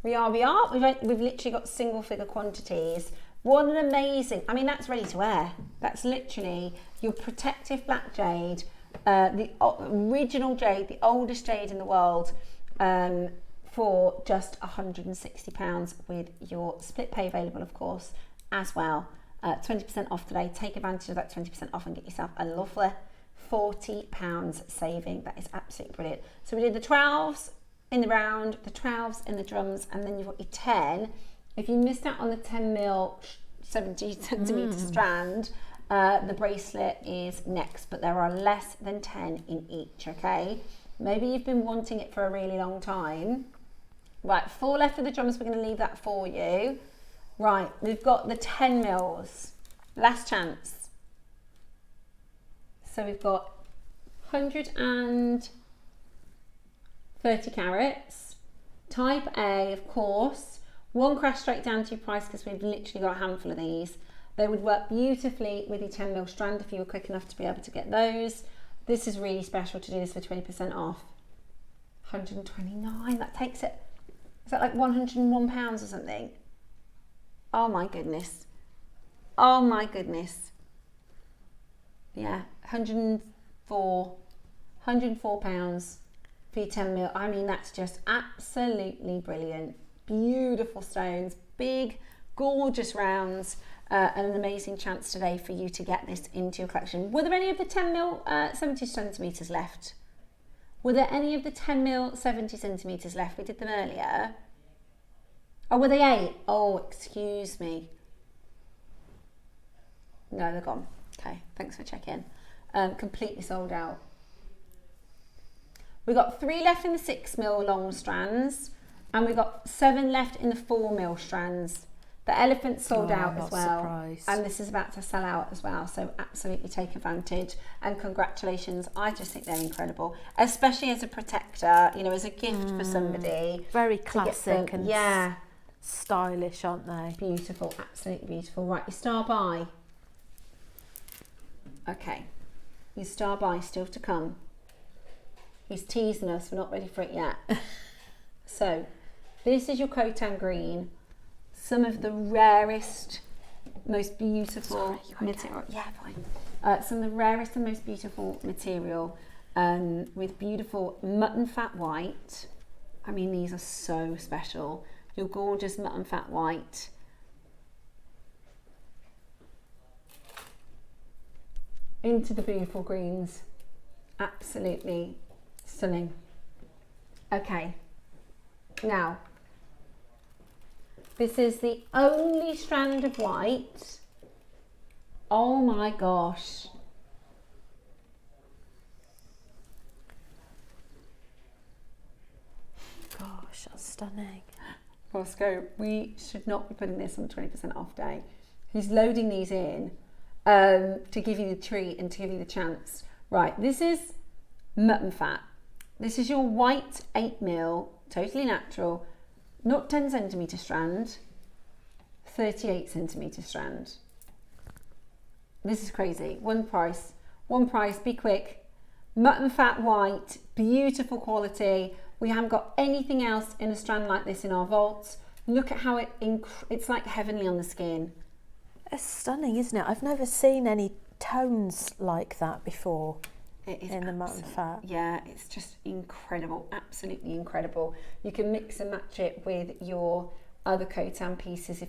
We've literally got single figure quantities. What an amazing, I mean, that's ready to wear. That's literally your protective black jade, the original jade, the oldest jade in the world, for just £160 with your split pay available, of course, as well. 20% off today. Take advantage of that 20% off and get yourself a lovely £40 saving. That is absolutely brilliant. So we did the 12s in the round, the 12s in the drums, and then you've got your 10. If you missed out on the 10 mil 70 centimetre strand, the bracelet is next, but there are less than 10 in each, okay? Maybe you've been wanting it for a really long time. Right, 4 left of the drums, we're going to leave that for you. Right, we've got the 10 mils, last chance. So we've got 130 carats, type A, of course. One crash straight down to your price because we've literally got a handful of these. They would work beautifully with your 10 mil strand if you were quick enough to be able to get those. This is really special to do this for 20% off. 129, that takes it, is that like £101 or something? Oh my goodness. Oh my goodness. Yeah, £104 for your 10 mil. I mean, that's just absolutely brilliant. Beautiful stones, big, gorgeous rounds, and an amazing chance today for you to get this into your collection. Were there any of the 10 mil 70 centimetres left? Were there any of the 10 mil 70 centimetres left? We did them earlier. Oh, were they 8? Oh, excuse me. No, they're gone. Okay, thanks for checking. Completely sold out. We got 3 left in the 6 mil long strands, and we got 7 left in the 4 mil strands. The elephant sold out I'm as not well. surprised. And this is about to sell out as well. So absolutely take advantage and congratulations. I just think they're incredible, especially as a protector, you know, as a gift for somebody. Very classic and yeah, stylish, aren't they? beautiful, absolutely beautiful. Right, your star buy. Okay, your star buy still to come. He's teasing us, we're not ready for it yet. So, this is your Khotan green. Some of the rarest, most beautiful material. Yeah, fine. Some of the rarest and most beautiful material with beautiful mutton fat white. I mean, these are so special. Your gorgeous mutton fat white. Into the beautiful greens. Absolutely stunning. Okay, now this is the only strand of white. Oh my gosh. Gosh, that's stunning. Roscoe, we should not be putting this on 20% off day. He's loading these in to give you the treat and to give you the chance. Right, this is mutton fat. This is your white 8mm, totally natural, not 10 centimetre strand, 38 centimetre strand. This is crazy. One price, be quick. Mutton fat white, beautiful quality. We haven't got anything else in a strand like this in our vaults. Look at how it's like heavenly on the skin. It's stunning, isn't it? I've never seen any tones like that before. It is in the mutton fat. Yeah, it's just incredible, absolutely incredible. You can mix and match it with your other Khotan pieces.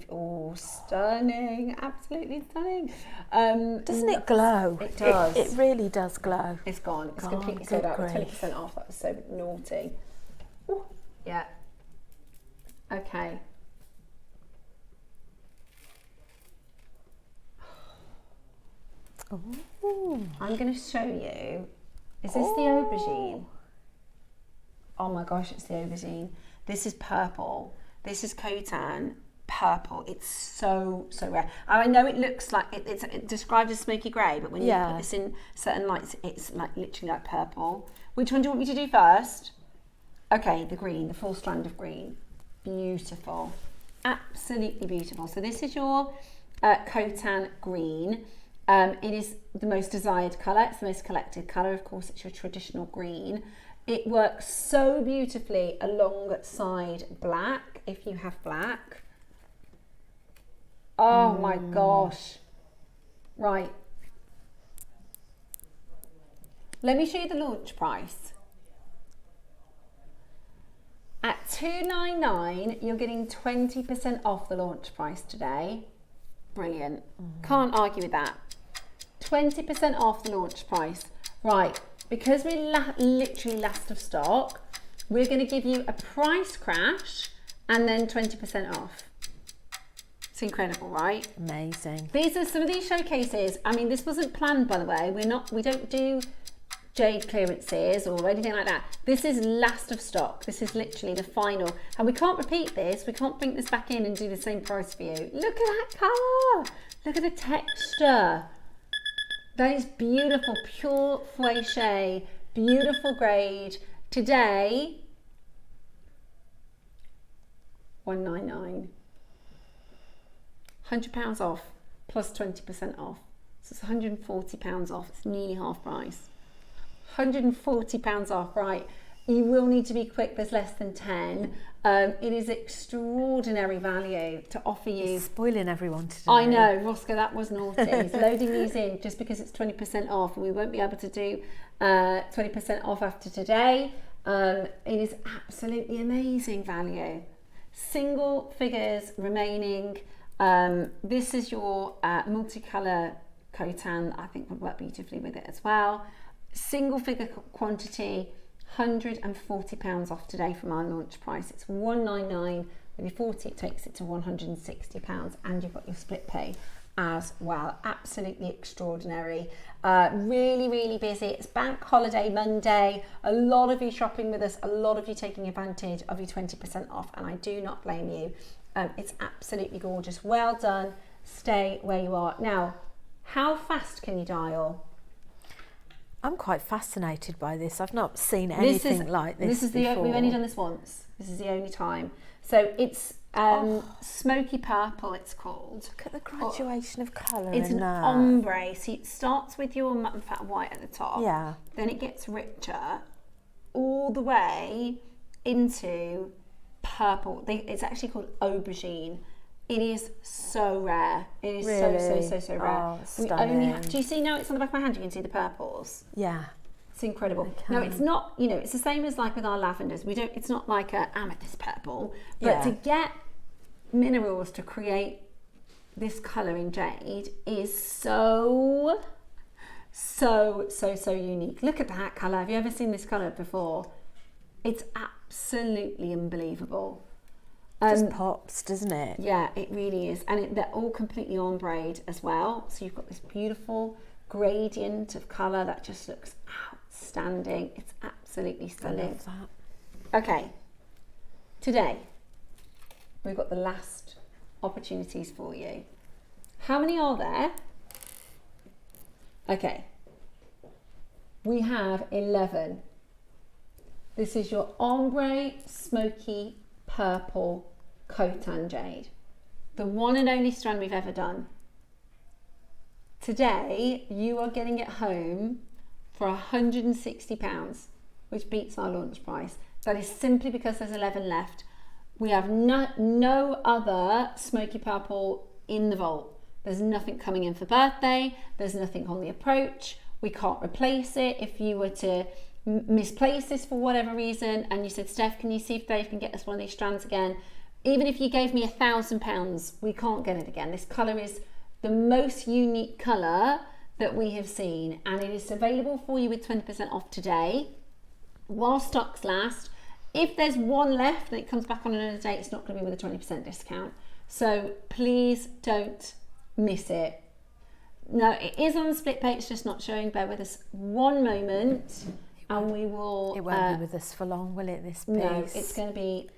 Stunning, absolutely stunning. Doesn't it glow? It does. It really does glow. It's gone. It's God, completely sold out. good 20% off. That was so naughty. Ooh, yeah. Okay. Ooh. I'm going to show you. Is this the aubergine? Oh my gosh, it's the aubergine. This is purple. This is Khotan purple. It's so rare. I know it looks like it's described as smoky grey, but when you put this in certain lights, it's like literally like purple. Which one do you want me to do first? Okay, the green, the full strand of green. Beautiful. Absolutely beautiful. So this is your Khotan green. It is the most desired colour, it's the most collected colour, of course it's your traditional green. It works so beautifully alongside black, if you have black. Oh my gosh. Right. Let me show you the launch price. At $299, you're getting 20% off the launch price today. Brilliant. Can't argue with that. 20% off the launch price. Right, because we're literally last of stock, we're going to give you a price crash and then 20% off. It's incredible, right? Amazing. These are some of these showcases. I mean, this wasn't planned, by the way. We don't do jade clearances or anything like that. This is last of stock. This is literally the final. And we can't repeat this. We can't bring this back in and do the same price for you. Look at that colour. Look at the texture. That is beautiful, pure fouché, beautiful grade. Today, $199. £100 off plus 20% off. So it's £140 off. It's nearly half price. £140 off, right? You will need to be quick. There's less than 10. It is extraordinary value to offer you. He's spoiling everyone today. I know, Roscoe, that was naughty. He's loading these in just because it's 20% off, and we won't be able to do 20% off after today. It is absolutely amazing value. Single figures remaining. This is your multicolour Khotan. I think would work beautifully with it as well. Single figure quantity. £140 off today from our launch price. It's $199 with your 40, it takes it to £160, and you've got your split pay as well. Absolutely extraordinary. Really busy. It's bank holiday Monday. A lot of you shopping with us, a lot of you taking advantage of your 20% off, and I do not blame you. It's absolutely gorgeous. Well done. Stay where you are. Now, how fast can you dial? I'm quite fascinated by this. I've not seen anything like this before. We've only done this once. This is the only time. So it's smoky purple, it's called. Look at the graduation of colour. It's an ombre. So it starts with your mutton fat white at the top. Yeah. Then it gets richer all the way into purple. It's actually called aubergine. It is so rare. It is Really? so rare. Oh, We only stunning. do you see now it's on the back of my hand, you can see the purples. Yeah. It's incredible. No, it's not, it's the same as like with our lavenders. It's not like a amethyst purple, but Yeah. to get minerals to create this colour in jade is so unique. Look at that colour. Have you ever seen this colour before? It's absolutely unbelievable. Just pops, doesn't it? Yeah, it really is. And they're all completely ombre as well. So you've got this beautiful gradient of colour that just looks outstanding. It's absolutely stunning. I love that. Okay, today we've got the last opportunities for you. How many are there? Okay, we have 11. This is your ombre smoky purple Khotan jade, the one and only strand we've ever done. Today you are getting it home for £160, which beats our launch price. That is simply because there's 11 left. We have no other smoky purple in the vault. There's nothing coming in for birthday. There's nothing on the approach. We can't replace it. If you were to misplace this for whatever reason and you said, Steph, can you see if Dave can get us one of these strands again? Even if you gave me £1,000, we can't get it again. This colour is the most unique colour that we have seen, and it is available for you with 20% off today while stocks last. If there's one left and it comes back on another day, it's not going to be with a 20% discount. So please don't miss it. No, it is on the split page, it's just not showing. Bear with us one moment and we will... It won't be with us for long, will it, this piece? No, it's going to be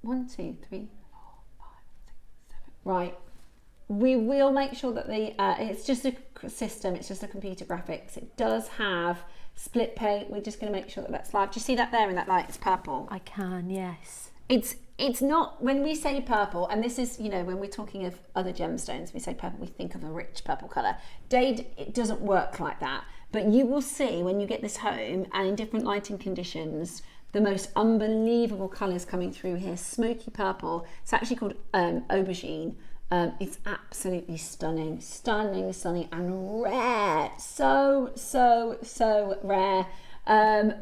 1, 2, 3, 4, 5, 6, 7. Right. We will make sure that it's just a system, it's just a computer graphics. It does have split paint. We're just going to make sure that that's live. Do you see that there in that light? It's purple. I can, yes. It's not, when we say purple, and this is, when we're talking of other gemstones, we say purple, we think of a rich purple colour. Jade, it doesn't work like that. But you will see when you get this home and in different lighting conditions, the most unbelievable colours coming through here. Smoky purple. It's actually called aubergine. It's absolutely stunning, and rare. So rare.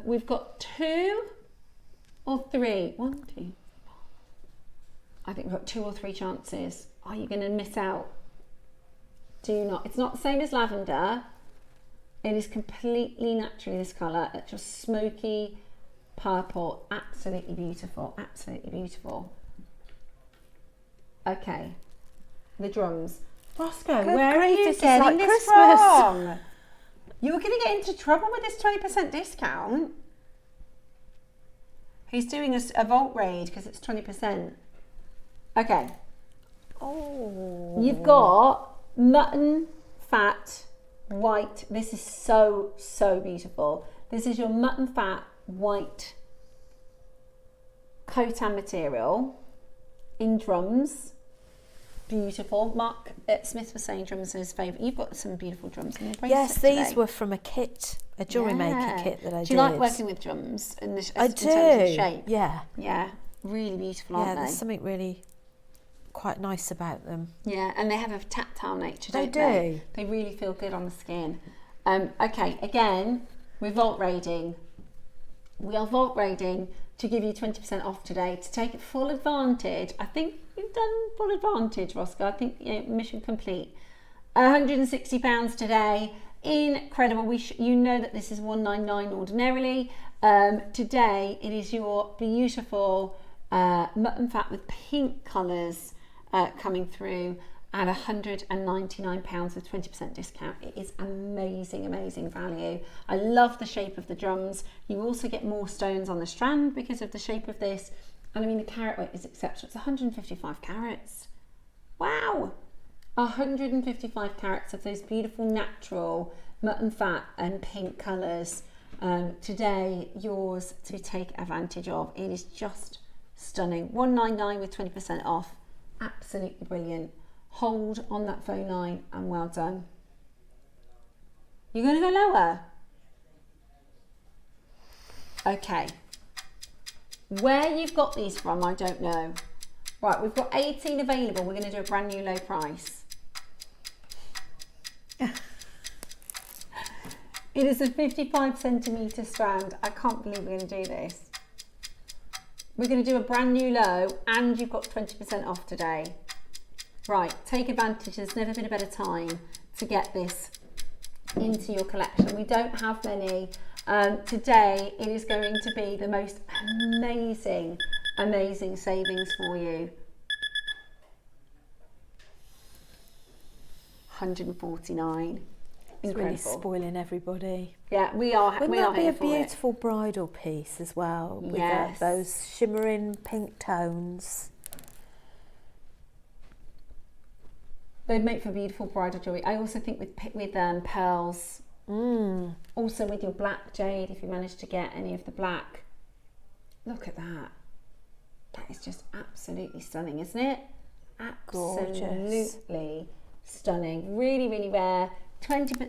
We've got 2 or 3. 1, 2. I think we've got 2 or 3 chances. Are you going to miss out? Do not. It's not the same as lavender. It is completely naturally this colour. It's just smoky purple. Absolutely beautiful. Absolutely beautiful. Okay. The drums. Roscoe, where are you getting this from? You're going to get into trouble with this 20% discount. He's doing a vault raid because it's 20%. Okay. Oh. You've got mutton fat white. This is so beautiful. This is your mutton fat white Khotan material in drums. Beautiful. Mark Smith was saying drums are his favourite. You've got some beautiful drums in your bracelet. Yes, these were from a kit, a jewellery maker kit that I did. Do you like working with drums in terms of shape? Yeah. Yeah, really beautiful, aren't they? Yeah, there's something really quite nice about them. Yeah, and they have a tactile nature, They don't they? do. They really feel good on the skin. Okay, again, we're vault raiding. We are vault raiding to give you 20% off today, to take full advantage. I think you've done full advantage, Roscoe. I think mission complete. £160 today. Incredible. You know that this is $199 ordinarily. Today it is your beautiful mutton fat with pink colours coming through at £199 with 20% discount. It is amazing value. I love the shape of the drums. You also get more stones on the strand because of the shape of this, And I mean, the carat weight is exceptional. It's 155 carats. Wow. 155 carats of those beautiful natural mutton fat and pink colours. Today, yours to take advantage of. It is just stunning. 199 with 20% off. Absolutely brilliant. Hold on that phone line and well done. You're going to go lower? Okay. Where you've got these from, I don't know. Right, we've got 18 available. We're going to do a brand new low price. It is a 55 centimetre strand. I can't believe we're going to do this. We're going to do a brand new low and you've got 20% off today. Right, take advantage. There's never been a better time to get this into your collection. We don't have many. Today, it is going to be the most amazing, amazing savings for you. 149. It's Incredible. really spoiling everybody. Yeah, we are. Wouldn't we that are be here a for it. beautiful bridal piece as well? With Yes. those shimmering pink tones. They'd make for beautiful bridal jewellery. I also think with pearls. Also with your black jade, if you manage to get any of the black. Look at that. That is just absolutely stunning, isn't it? Absolutely stunning. Really, really rare.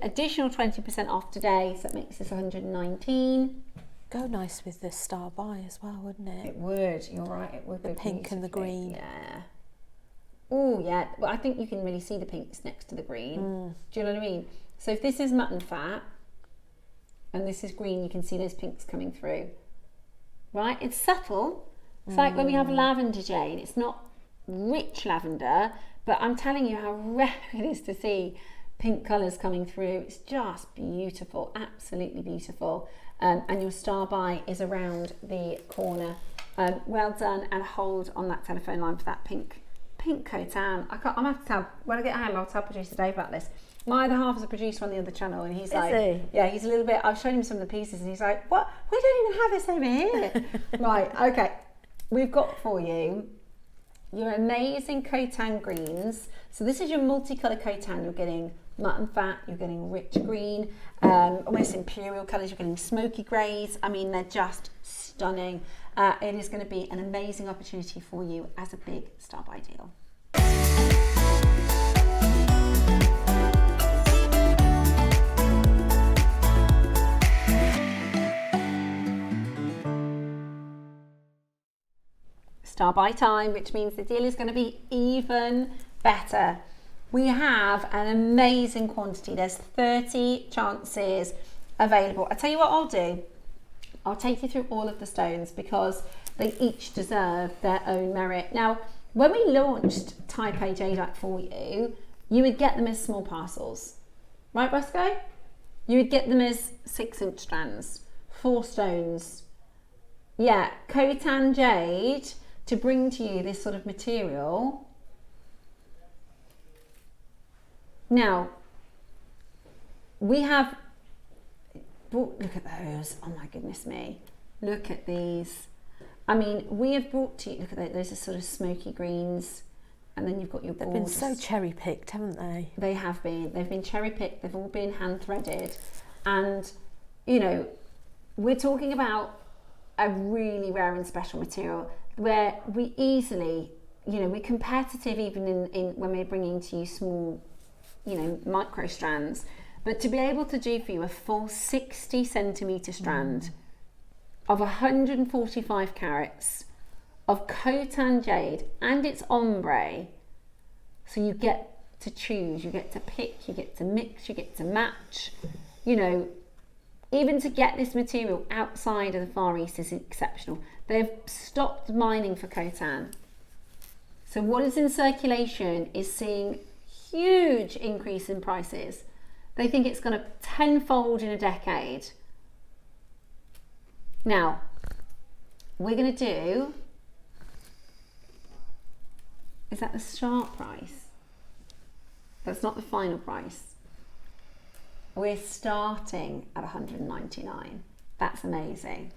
Additional 20% off today, so that makes this 119. Go nice with the star by as well, wouldn't it? It would. You're right. It would. The pink and the green. Yeah. Oh yeah. Well, I think you can really see the pinks next to the green. Do you know what I mean? So if this is mutton fat and this is green, you can see those pinks coming through. Right? It's subtle. It's like when we have lavender jade. It's not rich lavender, but I'm telling you how rare it is to see pink colours coming through. It's just beautiful, absolutely beautiful. And your star by is around the corner. Well done, and hold on that telephone line for that pink cotan. I'm gonna have to tell, when I get home, I'll tell producer Dave about this. My other half is a producer on the other channel, and he's like, yeah, he's a little bit, I've shown him some of the pieces, and he's like, what? We don't even have this over here. Right, okay. We've got for you your amazing cotan greens. So this is your multicolour cotan. You're getting mutton fat, you're getting rich green, almost imperial colours, you're getting smoky greys. I mean, they're just stunning. It is going to be an amazing opportunity for you as a big star by deal. Star by time, which means the deal is going to be even better. We have an amazing quantity. There's 30 chances available. I tell you what I'll do. I'll take you through all of the stones because they each deserve their own merit. Now, when we launched Type A jadeite for you, you would get them as small parcels. Right, Bosco? You would get them as 6-inch strands, 4 stones. Yeah, cotan jade, to bring to you this sort of material. Now, we have brought, look at those, oh my goodness me, look at these. I mean, we have brought to you, look at those, those are sort of smoky greens, and then you've got your gorgeous. They've been so cherry picked, haven't they? They have been, they've been cherry picked, they've all been hand threaded, and you know, we're talking about a really rare and special material where we easily, you know, we're competitive even in when we're bringing to you small, you know, micro strands, but to be able to do for you a full 60 centimetre strand of 145 carats of cotan jade and its ombre, so you get to choose, you get to pick, you get to mix, you get to match, you know, even to get this material outside of the Far East is exceptional. They've stopped mining for cotan. So what is in circulation is seeing huge increase in prices. They think it's going to tenfold in a decade. Now, we're going to do, is that the start price? That's not the final price. We're starting at 199. That's amazing.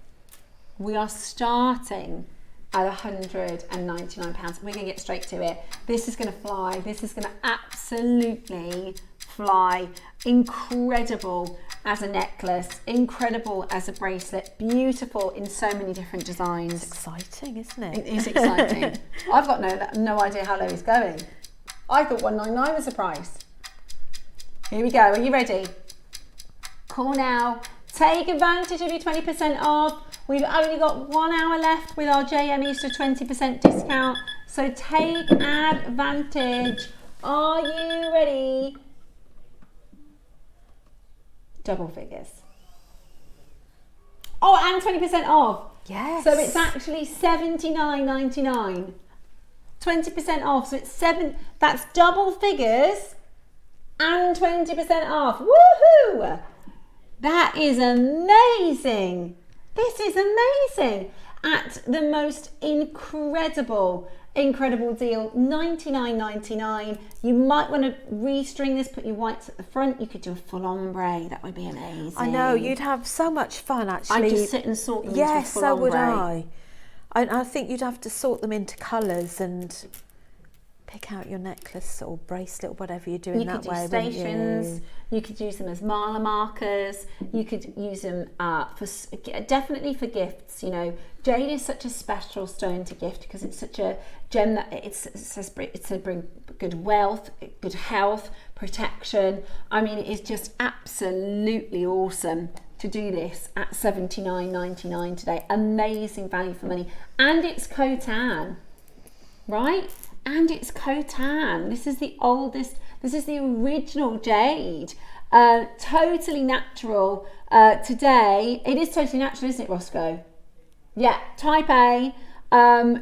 We are starting at £199. We're going to get straight to it. This is going to fly. This is going to absolutely fly. Incredible as a necklace, incredible as a bracelet, beautiful in so many different designs. It's exciting, isn't it? It is exciting. I've got no idea how low it's going. I thought 199 was the price. Here we go. Are you ready? Call now. Take advantage of your 20% off. We've only got 1 hour left with our JM Easter 20% discount. So take advantage. Are you ready? Double figures. Oh, and 20% off. Yes. So it's actually $79.99. 20% off. So it's that's double figures and 20% off. Woohoo! That is amazing. This is amazing. At the most incredible deal, $99.99. You might want to restring this, put your whites at the front. You could do a full ombre. That would be amazing. I know, you'd have so much fun actually. I'd just sit and sort them yes, into a full so ombre. would I. I think you'd have to sort them into colours and pick out your necklace or bracelet or whatever you're doing that way. You could do stations. You could use them as mile markers. You could use them definitely for gifts. You know, jade is such a special stone to gift because it's such a gem that it's to bring good wealth, good health, protection. I mean, it is just absolutely awesome to do this at $79.99 today. Amazing value for money, and it's Khotan, right? And it's Khotan. This is the oldest, this is the original jade. Totally natural. Today, it is totally natural, isn't it, Roscoe? Yeah, type A,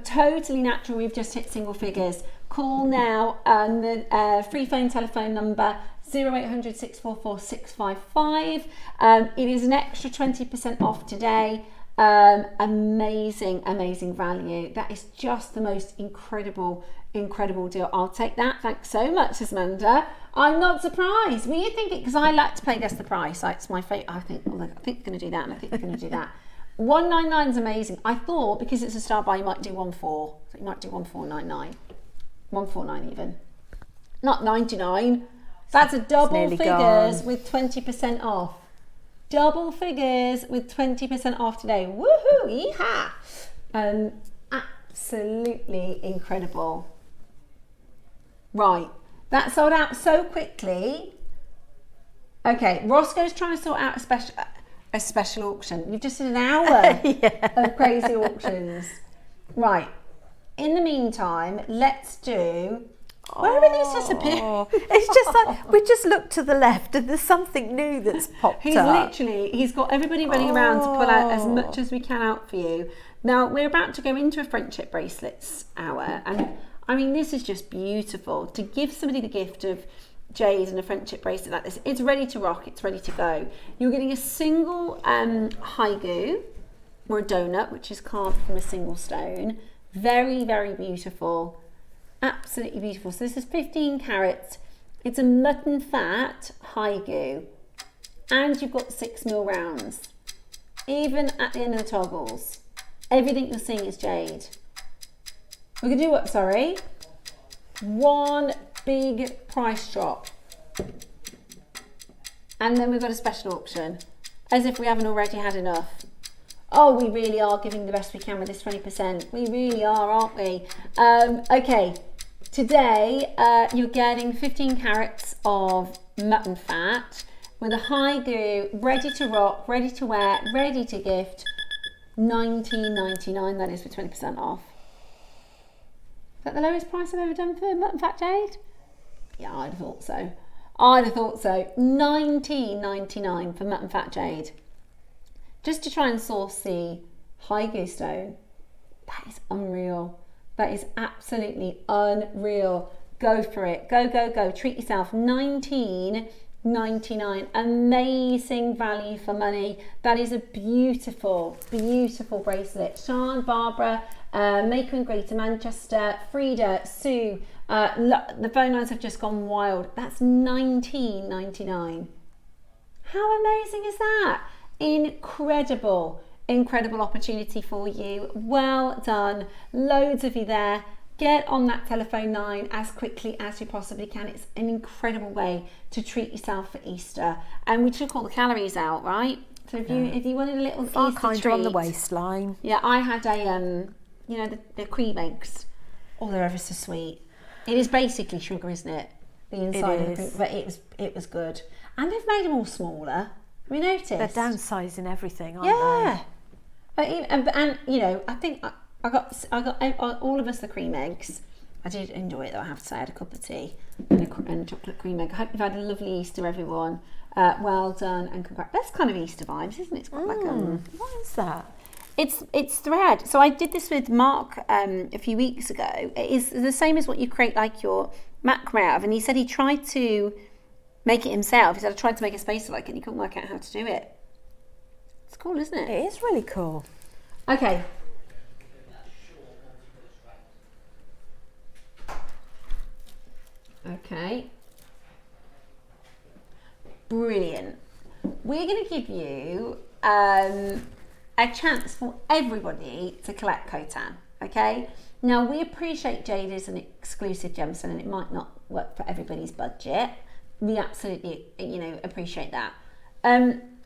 totally natural. We've just hit single figures. Call now, the free phone telephone number 0800 644 655. It is an extra 20% off today. Amazing value. That is just the most incredible deal. I'll take that. Thanks so much, Amanda. I'm not surprised. Were you thinking, because I like to play guess the price, it's my favourite. I think we're going to do that, and I think we're going to do that. 199 is amazing. I thought because it's a star buy you might do 14, so you might do 1499, 149 even, not 99. That's a double figures gone. with 20% off. Double figures with 20% off today. Woohoo! Yeehaw! Absolutely incredible. Right, that sold out so quickly. Okay, Roscoe's trying to sort out a special auction. You've just did an hour of crazy auctions. Right. In the meantime, let's do. Where are these disappearing? It's just like we just look to the left and there's something new that's popped up. He's got everybody running around to pull out as much as we can out for you. Now we're about to go into a friendship bracelets hour, and I mean this is just beautiful to give somebody the gift of jade and a friendship bracelet like this. It's ready to rock. It's ready to go. You're getting a single haigu or a donut, which is carved from a single stone. Very beautiful. Absolutely beautiful. So this is 15 carats. It's a mutton fat haigu, and you've got 6mm rounds. Even at the end of the toggles, everything you're seeing is jade. We're gonna do what? Sorry, one big price drop, and then we've got a special auction, as if we haven't already had enough. Oh, we really are giving the best we can with this 20%. We really are, aren't we? Okay, today you're getting 15 carats of mutton fat with a haigu, ready to rock, ready to wear, ready to gift. $19.99, that is for 20% off. Is that the lowest price I've ever done for mutton fat jade? Yeah, I'd have thought so. $19.99 for mutton fat jade. Just to try and source the haigu stone. That is unreal. That is absolutely unreal. Go for it. Go. Treat yourself. $19.99. Amazing value for money. That is a beautiful bracelet. Sean, Barbara, Maker in Greater Manchester, Frida, Sue. The phone lines have just gone wild. That's $19.99. How amazing is that? Incredible incredible opportunity for you. Well done. Loads of you there. Get on that telephone line as quickly as you possibly can. It's an incredible way to treat yourself for Easter. And we took all the calories out, right? So if you wanted a little Easter kind treat, of on the waistline. Yeah, I had a you know, the cream eggs. Oh, they're ever so sweet. It is basically sugar, isn't it? The inside of the cream, but it was good. And they've made them all smaller. Have you noticed? They're downsizing everything, aren't yeah. And you know, I think I got all of us the cream eggs. I did enjoy it though, I have to say. I had a cup of tea and a chocolate cream egg. I hope you've had a lovely Easter, everyone. Well done and congrats. That's kind of Easter vibes, isn't it? It's quite like what is that? It's thread. So I did this with Mark a few weeks ago. It is the same as what you create like your macrame out of, and he said he tried to make it himself. He said I tried to make a spacer like it and he couldn't work out how to do it. It's cool, isn't it? It is really cool. Okay. Okay. Brilliant. We're going to give you a chance for everybody to collect Khotan, okay? Now, we appreciate jade is an exclusive gemstone and it might not work for everybody's budget. We absolutely, you know, appreciate that.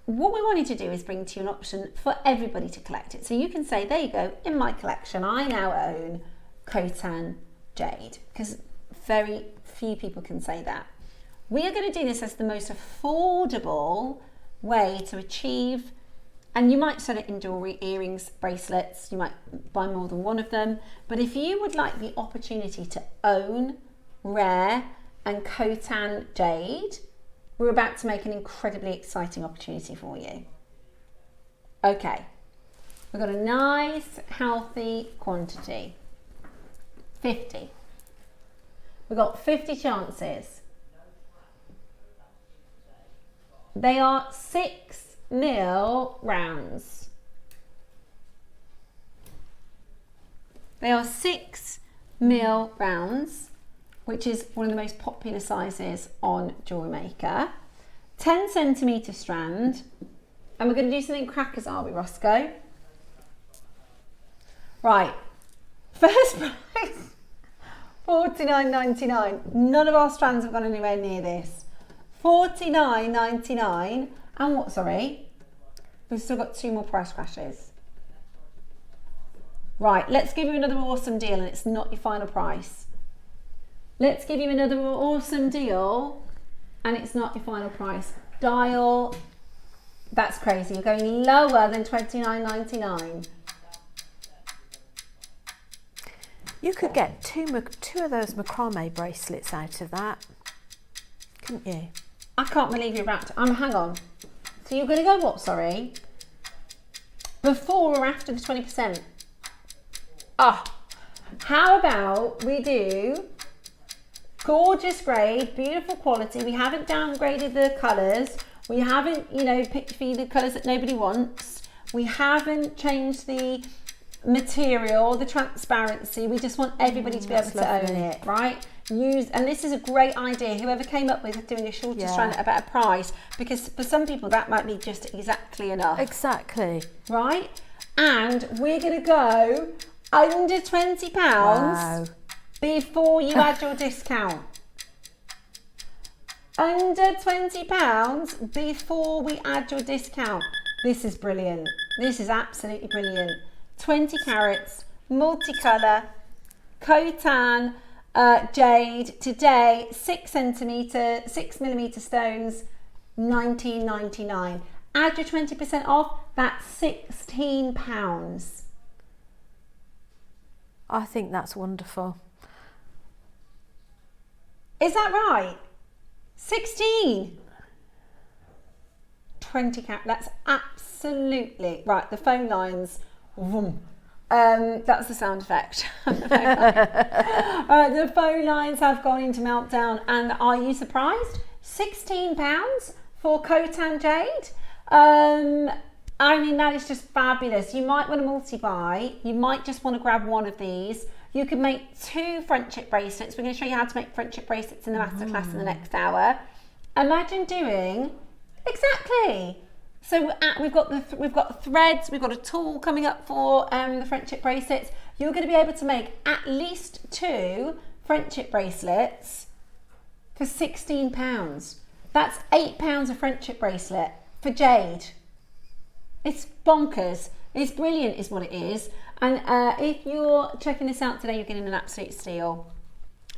What we wanted to do is bring to you an option for everybody to collect it. So you can say, there you go, in my collection, I now own Khotan jade, because very few people can say that. We are going to do this as the most affordable way to achieve, and you might sell it in jewellery, earrings, bracelets, you might buy more than one of them, but if you would like the opportunity to own rare and Khotan jade, we're about to make an incredibly exciting opportunity for you. Okay, we've got a nice healthy quantity, 50. We've got 50 chances. They are 6 mil rounds. They are 6 mil rounds, which is one of the most popular sizes on JewelleryMaker. 10 centimetre strand. And we're going to do something crackers, are we, Roscoe? Right. First price, $49.99. None of our strands have gone anywhere near this. $49.99. And what, sorry? We've still got 2 more price crashes. Right, let's give you another awesome deal, and it's not your final price. Let's give you another awesome deal, and it's not your final price. Dial, that's crazy. You're going lower than $29.99. You could get two of those macrame bracelets out of that, couldn't you? I can't believe you're wrapped. Hang on. So you're going to go what, sorry? Before or after the 20%? How about we do gorgeous grade, beautiful quality. We haven't downgraded the colours. We haven't, you know, picked for you the colours that nobody wants. We haven't changed the material, the transparency. We just want everybody to be able to own it, right? And this is a great idea, whoever came up with doing a shorter strand at a better price, because for some people that might be just exactly enough. Exactly. Right? And we're going to go under £20 before you add your discount. Under £20 before we add your discount. This is brilliant. This is absolutely brilliant. 20 carats, multicolour, Khotan jade today, 6mm stones, $19.99. Add your 20% off, that's £16. I think that's wonderful. Is that right? 16. 20 carat, that's absolutely right. The phone lines, vroom. That's the sound effect. The phone lines have gone into meltdown, and are you surprised? £16 for Khotan jade. I mean, that is just fabulous. You might want to multi-buy. You might just want to grab one of these. You could make 2 front-chip bracelets. We're going to show you how to make front-chip bracelets in the masterclass in the next hour. Imagine doing exactly So we've got threads, we've got a tool coming up for the friendship bracelets. You're going to be able to make at least 2 friendship bracelets for £16. That's £8 a friendship bracelet for jade. It's bonkers. It's brilliant is what it is. And if you're checking this out today, you're getting an absolute steal.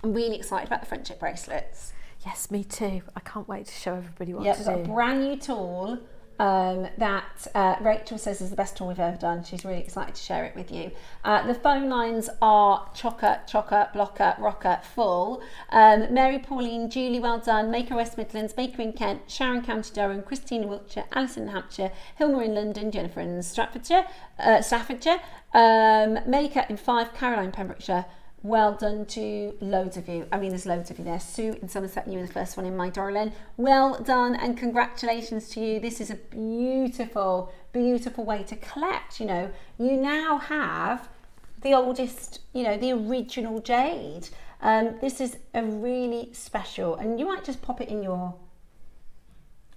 I'm really excited about the friendship bracelets. Yes, me too. I can't wait to show everybody what Yeah, to we've do. got a brand new tool that Rachel says is the best tool we've ever done. She's really excited to share it with you. The phone lines are chocker, blocker, rocker, full. Mary Pauline, Julie, well done. Maker West Midlands, Maker in Kent, Sharon County Durham, Christina Wiltshire, Alison in Hampshire, Hilmer in London, Jennifer in Staffordshire, Maker in Fife, Caroline Pembrokeshire. Well done to loads of you. I mean, there's loads of you there. Sue in Somerset, you were the first one in, my darling. Well done and congratulations to you. This is a beautiful, beautiful way to collect. You know, you now have the oldest, you know, the original jade. This is a really special, and you might just pop it in your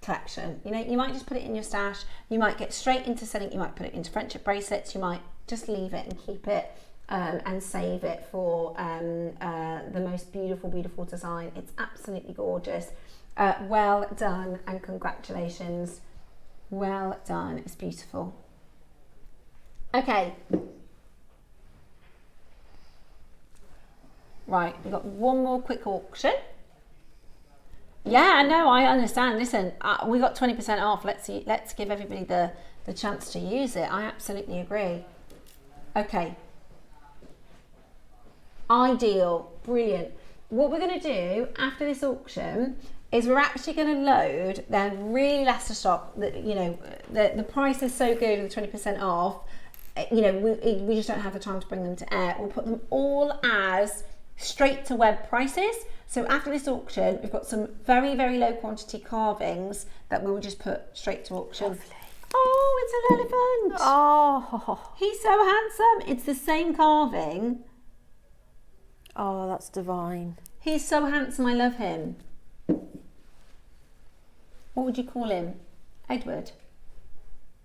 collection. You know, you might just put it in your stash. You might get straight into selling. You might put it into friendship bracelets. You might just leave it and keep it. And save it for the most beautiful, beautiful design. It's absolutely gorgeous. Well done and congratulations. Well done, it's beautiful. Okay. Right, we've got one more quick auction. Yeah, no, I understand. Listen, we got 20% off. Let's give everybody the chance to use it. I absolutely agree. Okay. Ideal, brilliant. What we're going to do after this auction is we're actually going to load their really last of stock. You know, the price is so good with 20% off. You know, we just don't have the time to bring them to air. We'll put them all as straight to web prices. So after this auction, we've got some very, very low quantity carvings that we will just put straight to auction. Lovely. Oh, it's an elephant. Oh, he's so handsome. It's the same carving. Oh, that's divine. He's so handsome, I love him. What would you call him? Edward?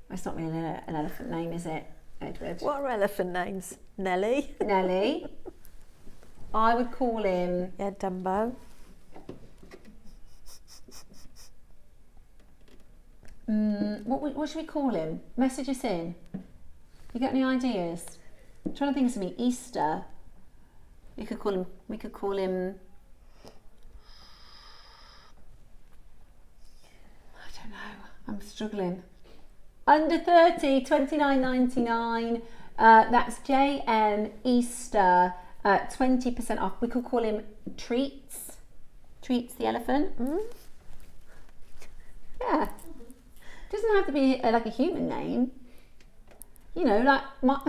That's not really an elephant name, is it? Edward. What are elephant names? Nelly? Nelly. I would call him... Yeah, Dumbo. What should we call him? Message us in. You got any ideas? I'm trying to think of something. Easter. We could call him. I don't know. I'm struggling. Under 30, $29.99. That's JM Easter. 20% off. We could call him Treats. Treats the elephant. Yeah. Doesn't have to be like a human name. You know, like my.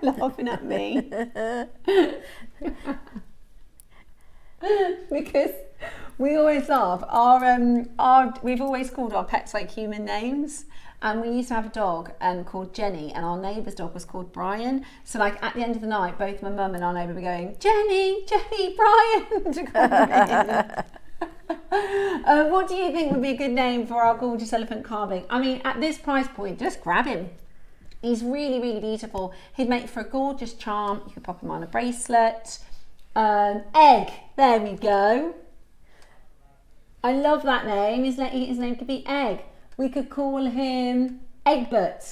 Laughing at me because we always laugh. We've always called our pets like human names, and we used to have a dog called Jenny, and our neighbour's dog was called Brian. So like at the end of the night, both my mum and our neighbour were going, Jenny, Brian, to call me. What do you think would be a good name for our gorgeous elephant carving? I mean, at this price point, just grab him. He's really, really beautiful. He'd make for a gorgeous charm. You could pop him on a bracelet. Egg, there we go. I love that name. His name could be Egg. We could call him Egbert.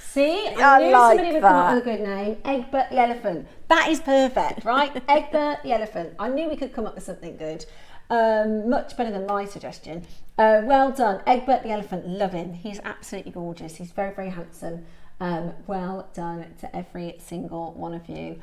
See, I knew like somebody would come up with a good name. Egbert the elephant. That is perfect, right? Egbert the elephant. I knew we could come up with something good. Much better than my suggestion. Well done, Egbert the elephant. Love him. He's absolutely gorgeous. He's very, very handsome. Well done to every single one of you.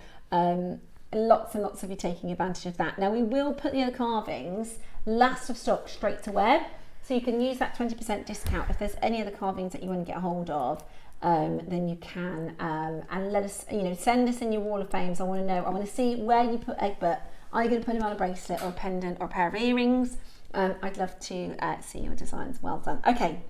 Lots and lots of you taking advantage of that. Now we will put the other carvings last of stock straight to web, so you can use that 20% discount. If there's any other carvings that you want to get a hold of, then you can, and let us, you know, send us in your wall of fames. I want to know, I want to see where you put Egbert. Are you going to put him on a bracelet or a pendant or a pair of earrings? I'd love to see your designs. Well done. Okay,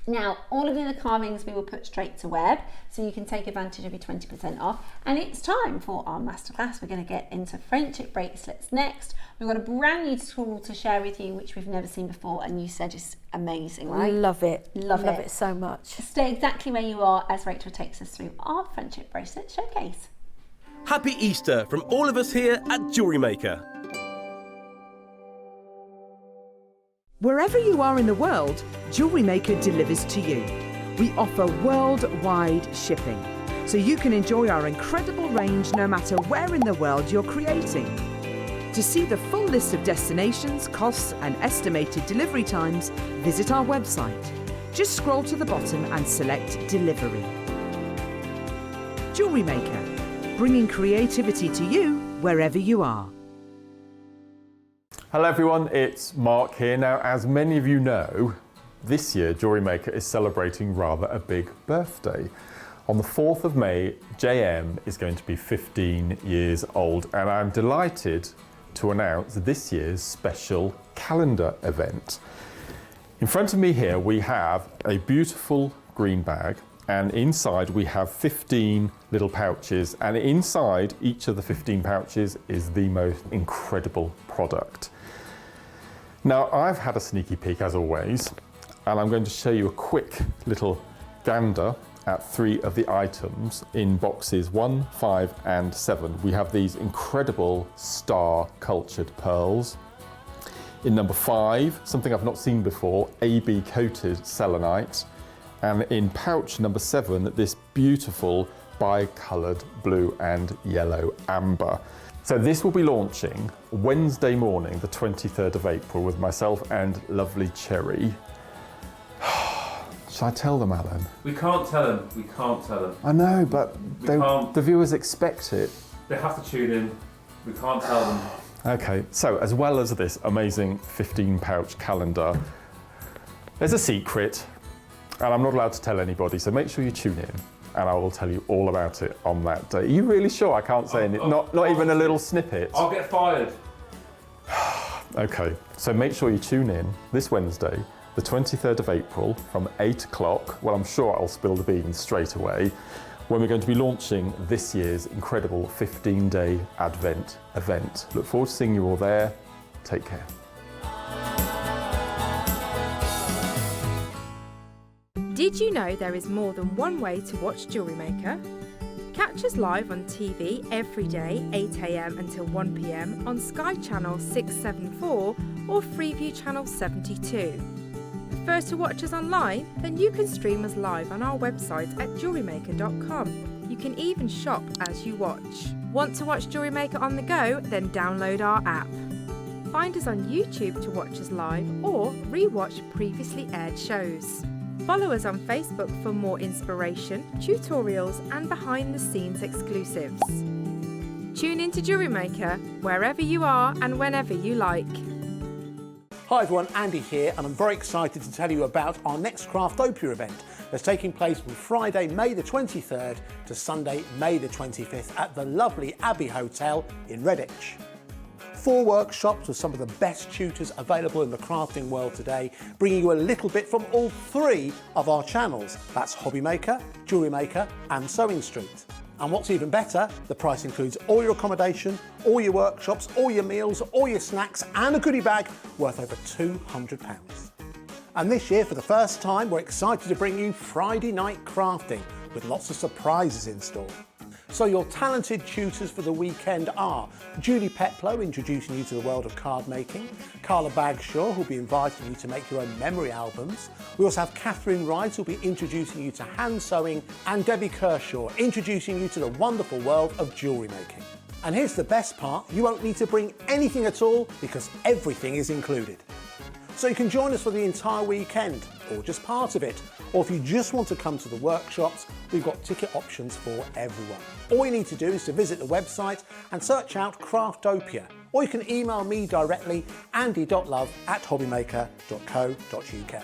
Now, all of the other carvings we will put straight to web, so you can take advantage of your 20% off. And it's time for our masterclass. We're going to get into friendship bracelets next. We've got a brand new tool to share with you, which we've never seen before, and you said it's amazing, right? Love it. Love it so much. Stay exactly where you are as Rachel takes us through our friendship bracelet showcase. Happy Easter from all of us here at Jewellery Maker. Wherever you are in the world, Jewellery Maker delivers to you. We offer worldwide shipping, so you can enjoy our incredible range no matter where in the world you're creating. To see the full list of destinations, costs and estimated delivery times, visit our website. Just scroll to the bottom and select Delivery. Jewellery Maker, bringing creativity to you wherever you are. Hello everyone, it's Mark here. Now, as many of you know, this year Jewellery Maker is celebrating rather a big birthday. On the 4th of May, JM is going to be 15 years old, and I'm delighted to announce this year's special calendar event. In front of me here we have a beautiful green bag, and inside we have 15 little pouches, and inside each of the 15 pouches is the most incredible product. Now, I've had a sneaky peek as always, and I'm going to show you a quick little gander at 3 of the items in boxes 1, 5 and 7. We have these incredible star cultured pearls. In number 5, something I've not seen before, AB coated selenite. And in pouch number 7, this beautiful bi-coloured blue and yellow amber. So this will be launching Wednesday morning, the 23rd of April, with myself and lovely Cherry. Shall I tell them, Alan? We can't tell them. We can't tell them. I know, but can't. the viewers expect it. They have to tune in. We can't tell them. Okay, so as well as this amazing 15 pouch calendar, there's a secret, and I'm not allowed to tell anybody, so make sure you tune in, and I will tell you all about it on that day. Are you really sure I can't say anything? Not even a little snippet? I'll get fired. Okay, so make sure you tune in this Wednesday, the 23rd of April from 8 o'clock. Well, I'm sure I'll spill the beans straight away, when we're going to be launching this year's incredible 15-day Advent event. Look forward to seeing you all there. Take care. Did you know there is more than one way to watch Jewellery Maker? Catch us live on TV every day, 8 AM until 1 PM on Sky Channel 674 or Freeview Channel 72. Prefer to watch us online? Then you can stream us live on our website at jewellerymaker.com. You can even shop as you watch. Want to watch Jewellery Maker on the go? Then download our app. Find us on YouTube to watch us live or re-watch previously aired shows. Follow us on Facebook for more inspiration, tutorials and behind-the-scenes exclusives. Tune in to Jewellery Maker wherever you are and whenever you like. Hi everyone, Andy here, and I'm very excited to tell you about our next Craftopia event that's taking place from Friday, May the 23rd to Sunday, May the 25th at the lovely Abbey Hotel in Redditch. 4 workshops with some of the best tutors available in the crafting world today, bringing you a little bit from all 3 of our channels. That's Hobby Maker, Jewellery Maker and Sewing Street. And what's even better, the price includes all your accommodation, all your workshops, all your meals, all your snacks and a goodie bag worth over £200. And this year, for the first time, we're excited to bring you Friday night crafting with lots of surprises in store. So your talented tutors for the weekend are Julie Peplow, introducing you to the world of card making, Carla Bagshaw, who'll be inviting you to make your own memory albums. We also have Catherine Wright, who'll be introducing you to hand sewing, and Debbie Kershaw, introducing you to the wonderful world of jewellery making. And here's the best part, you won't need to bring anything at all because everything is included. So you can join us for the entire weekend, or just part of it. Or if you just want to come to the workshops, we've got ticket options for everyone. All you need to do is to visit the website and search out Craftopia. Or you can email me directly, andy.love@hobbymaker.co.uk.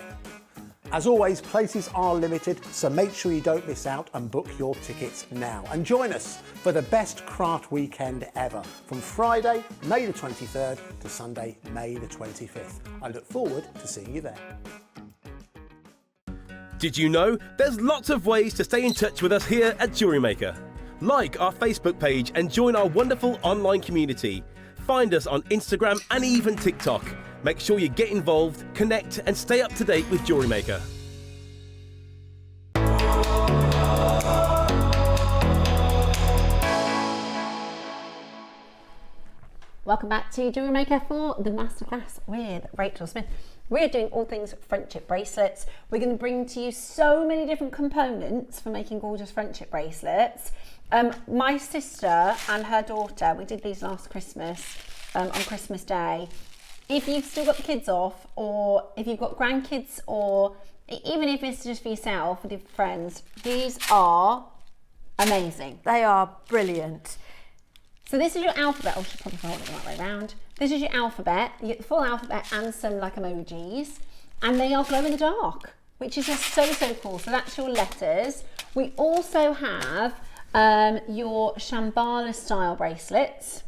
As always, places are limited, so make sure you don't miss out and book your tickets now. And join us for the best craft weekend ever, from Friday, May the 23rd to Sunday, May the 25th. I look forward to seeing you there. Did you know there's lots of ways to stay in touch with us here at JewelleryMaker? Like our Facebook page and join our wonderful online community. Find us on Instagram and even TikTok. Make sure you get involved, connect and stay up to date with JewelleryMaker. Welcome back to JewelleryMaker for the Masterclass with Rachel Smith. We're doing all things friendship bracelets. We're going to bring to you so many different components for making gorgeous friendship bracelets. My sister and her daughter, we did these last Christmas, on Christmas Day. If you've still got the kids off, or if you've got grandkids, or even if it's just for yourself with your friends, these are amazing. They are brilliant. So this is your alphabet. I should probably hold it the right way around. This is your alphabet. You get the full alphabet and some like emojis, and they are glow in the dark, which is just so cool. So that's your letters. We also have your Shambhala style bracelets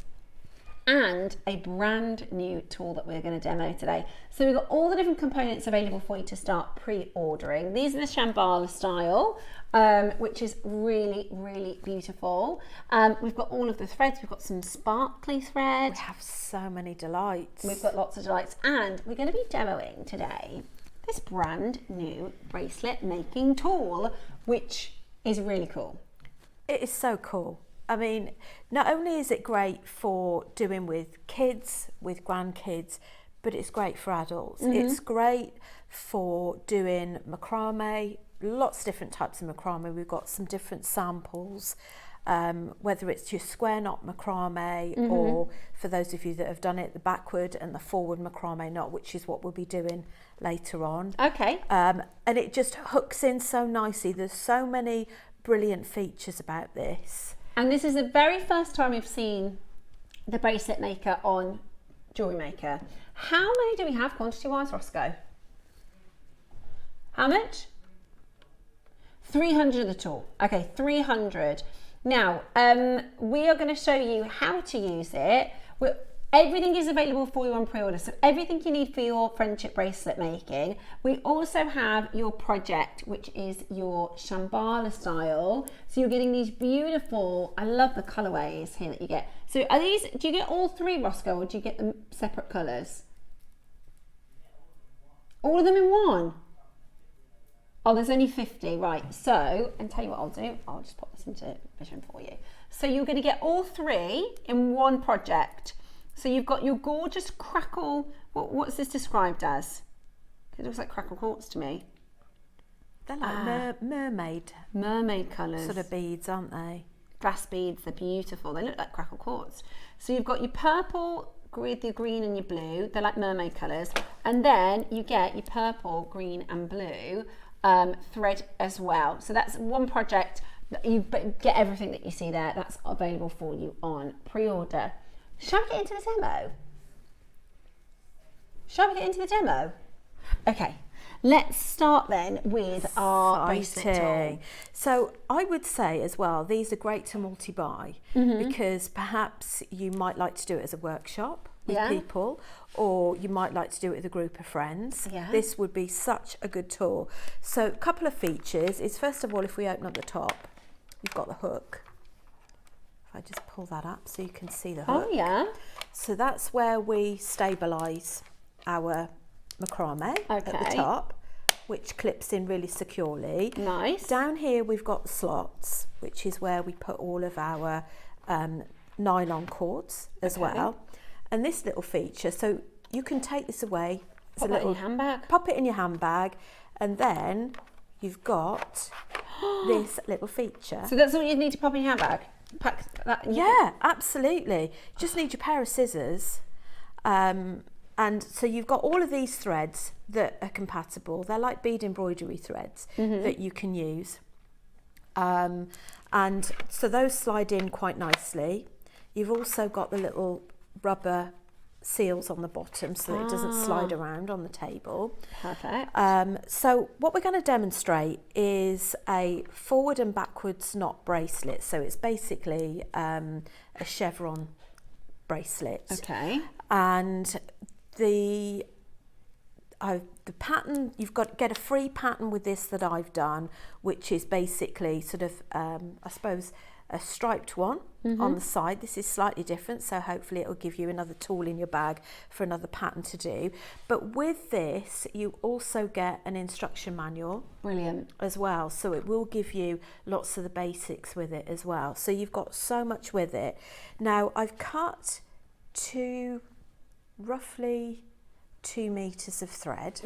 and a brand new tool that we're going to demo today. So we've got all the different components available for you to start pre-ordering. These are the Shambhala style, which is really beautiful. We've got all of the threads. We've got some sparkly thread. We have so many delights. We've got lots of delights, and we're going to be demoing today this brand new bracelet making tool, which is really cool. It is so cool. I mean, not only is it great for doing with kids, with grandkids, but it's great for adults. It's great for doing macrame, lots of different types of macrame. We've got some different samples, whether it's your square knot macrame or for those of you that have done it, the backward and the forward macrame knot, which is what we'll be doing later on. Okay. And it just hooks in so nicely. There's so many brilliant features about this. And this is the very first time we've seen the bracelet maker on JewelleryMaker. How many do we have quantity-wise, Roscoe? How much? 300 of the tool. Okay, 300. Now, we are going to show you how to use it. Everything is available for you on pre-order, so everything you need for your friendship bracelet making. We also have your project, which is your Shambhala style. So you're getting these beautiful, I love the colorways here that you get. So are these, do you get all three, Roscoe, or do you get them separate colors? All of them in one? Oh, there's only 50, right. So, and tell you what I'll do, I'll just pop this into vision for you. So you're gonna get all three in one project. So you've got your gorgeous crackle, what's this described as? It looks like crackle quartz to me. They're like mermaid colours. Sort of beads, aren't they? Glass beads, they're beautiful. They look like crackle quartz. So you've got your purple, your green and your blue. They're like mermaid colours. And then you get your purple, green and blue thread as well. So that's one project. You get everything that you see there. That's available for you on pre-order. Shall we get into the demo? Okay, let's start then with our bracelet tool. So I would say as well, these are great to multi-buy because perhaps you might like to do it as a workshop with people, or you might like to do it with a group of friends. This would be such a good tool. So a couple of features is, first of all, if we open up the top, you've got the hook. I just pull that up so you can see the hook. Oh yeah. So that's where we stabilise our macrame at the top, which clips in really securely. Nice. Down here we've got the slots, which is where we put all of our nylon cords as well. And this little feature, so you can take this away. Pop it in your handbag. Pop it in your handbag, and then you've got this little feature. So that's all you need to pop in your handbag? Pack that in your absolutely. Just need your pair of scissors, and so you've got all of these threads that are compatible. They're like bead embroidery threads that you can use, and so those slide in quite nicely. You've also got the little rubber seals on the bottom so that it doesn't slide around on the table. Perfect. So what we're going to demonstrate is a forward and backwards knot bracelet. So it's basically a chevron bracelet. Okay. And the pattern, you've got to get a free pattern with this that I've done, which is basically sort of, I suppose, a striped one on the side. This is slightly different, so hopefully it will give you another tool in your bag for another pattern to do. But with this, you also get an instruction manual. Brilliant. As well, so it will give you lots of the basics with it as well. So you've got so much with it. Now I've cut roughly 2 meters of thread.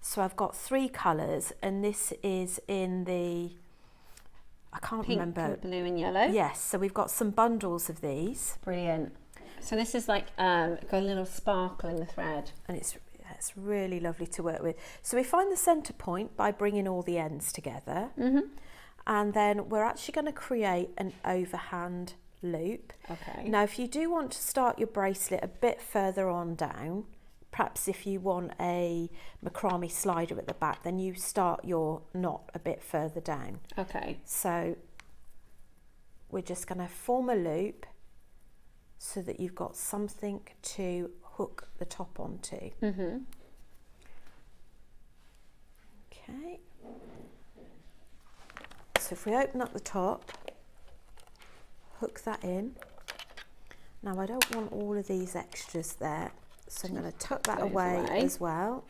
So I've got 3 colours, and this is in the, I can't remember. Pink, blue and yellow. Yes, so we've got some bundles of these. Brilliant. So this is like got a little sparkle in the thread. And it's really lovely to work with. So we find the centre point by bringing all the ends together. And then we're actually going to create an overhand loop. Okay. Now if you do want to start your bracelet a bit further on down, perhaps if you want a macrame slider at the back, then you start your knot a bit further down. Okay. So we're just going to form a loop so that you've got something to hook the top onto. Okay. So if we open up the top, hook that in. Now I don't want all of these extras there, so I'm going to tuck that away as well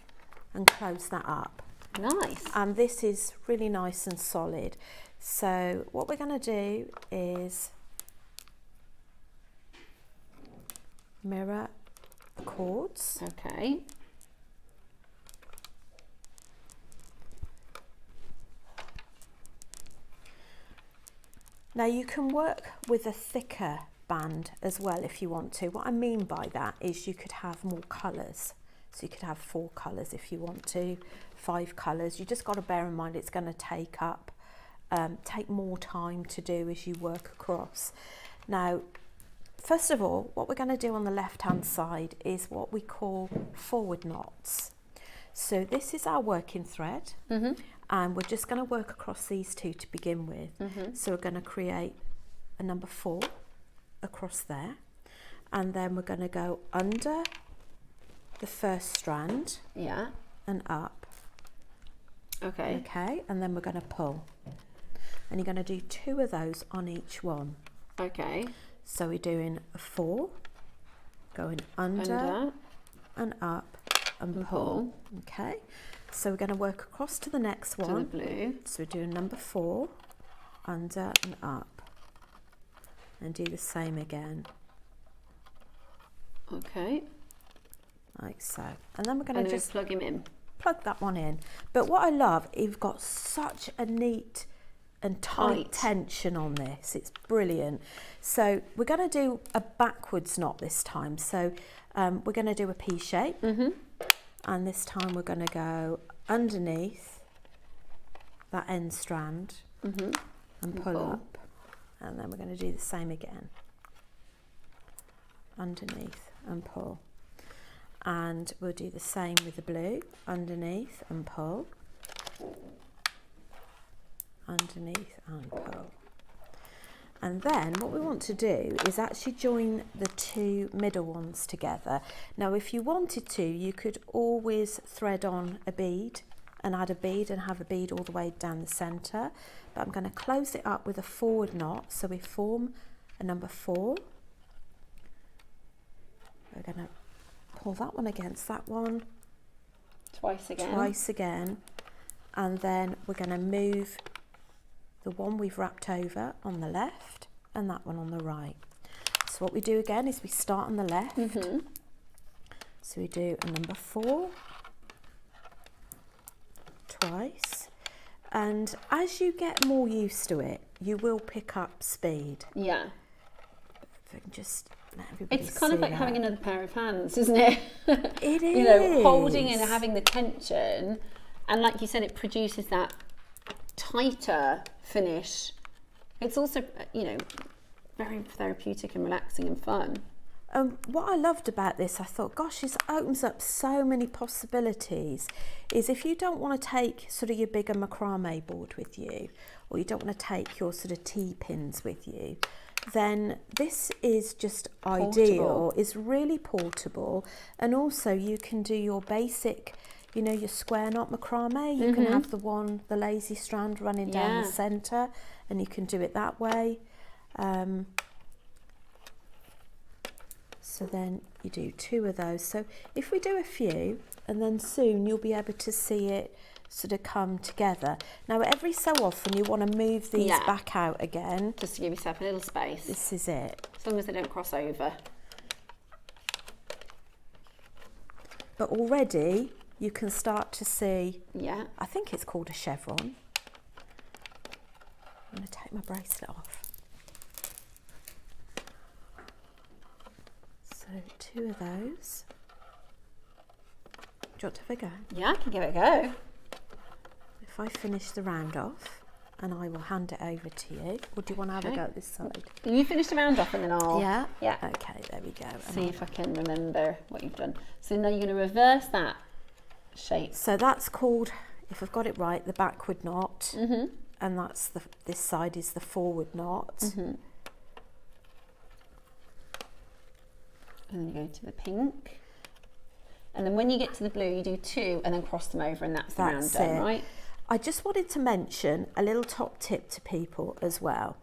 and close that up. Nice. And this is really nice and solid. So what we're going to do is mirror the cords. Okay. Now you can work with a thicker band as well if you want to. What I mean by that is you could have more colours. So you could have 4 colours if you want to, 5 colours. You just got to bear in mind it's going to take more time to do as you work across. Now, first of all, what we're going to do on the left-hand side is what we call forward knots. So this is our working thread, and we're just going to work across these 2 to begin with. So we're going to create a number 4 across there, and then we're going to go under the first strand and up. Okay, and then we're going to pull, and you're going to do 2 of those on each one. Okay. So we're doing a 4, going under and up and pull. Okay, so we're going to work across to the next one. To the blue. So we're doing number 4, under and up, and do the same again. Okay. Like so. And then we're going to just plug him in. Plug that one in. But what I love, you've got such a neat and tight tension on this. It's brilliant. So we're going to do a backwards knot this time. So we're going to do a P shape. And this time we're going to go underneath that end strand and pull up. And then we're going to do the same again. Underneath and pull. And we'll do the same with the blue. Underneath and pull. Underneath and pull. And then what we want to do is actually join the 2 middle ones together. Now if you wanted to, you could always thread on a bead and add a bead and have a bead all the way down the centre, but I'm going to close it up with a forward knot. So we form a number 4. We're going to pull that one against that one twice again, and then we're going to move the one we've wrapped over on the left and that one on the right. So what we do again is we start on the left. So we do a number 4 twice, and as you get more used to it, you will pick up speed. Yeah. If I can just let everybody It's kind of like having another pair of hands, isn't it? It is. You know, holding and having the tension, and like you said, it produces that tighter finish. It's also, you know, very therapeutic and relaxing and fun. What I loved about this, I thought, gosh, this opens up so many possibilities, is if you don't want to take sort of your bigger macrame board with you, or you don't want to take your sort of T-pins with you, then this is just ideal. It's really portable, and also you can do your basic, you know, your square knot macrame, you can have the lazy strand running down the centre, and you can do it that way. So then you do 2 of those. So if we do a few, and then soon you'll be able to see it sort of come together. Now every so often you want to move these back out again. Just to give yourself a little space. This is it. As long as they don't cross over. But already you can start to see, yeah, I think it's called a chevron. I'm going to take my bracelet off. So 2 of those. Do you want to have a go? Yeah, I can give it a go. If I finish the round off, and I will hand it over to you. Or do you want to have a go at this side? You finish the round off and then I'll... Yeah? Yeah. Okay, there we go. See if I can remember what you've done. So now you're going to reverse that shape. So that's called, if I've got it right, the backward knot. And that's this side is the forward knot. And then you go to the pink. And then when you get to the blue, you do 2 and then cross them over, and that's the round done, right? I just wanted to mention a little top tip to people as well,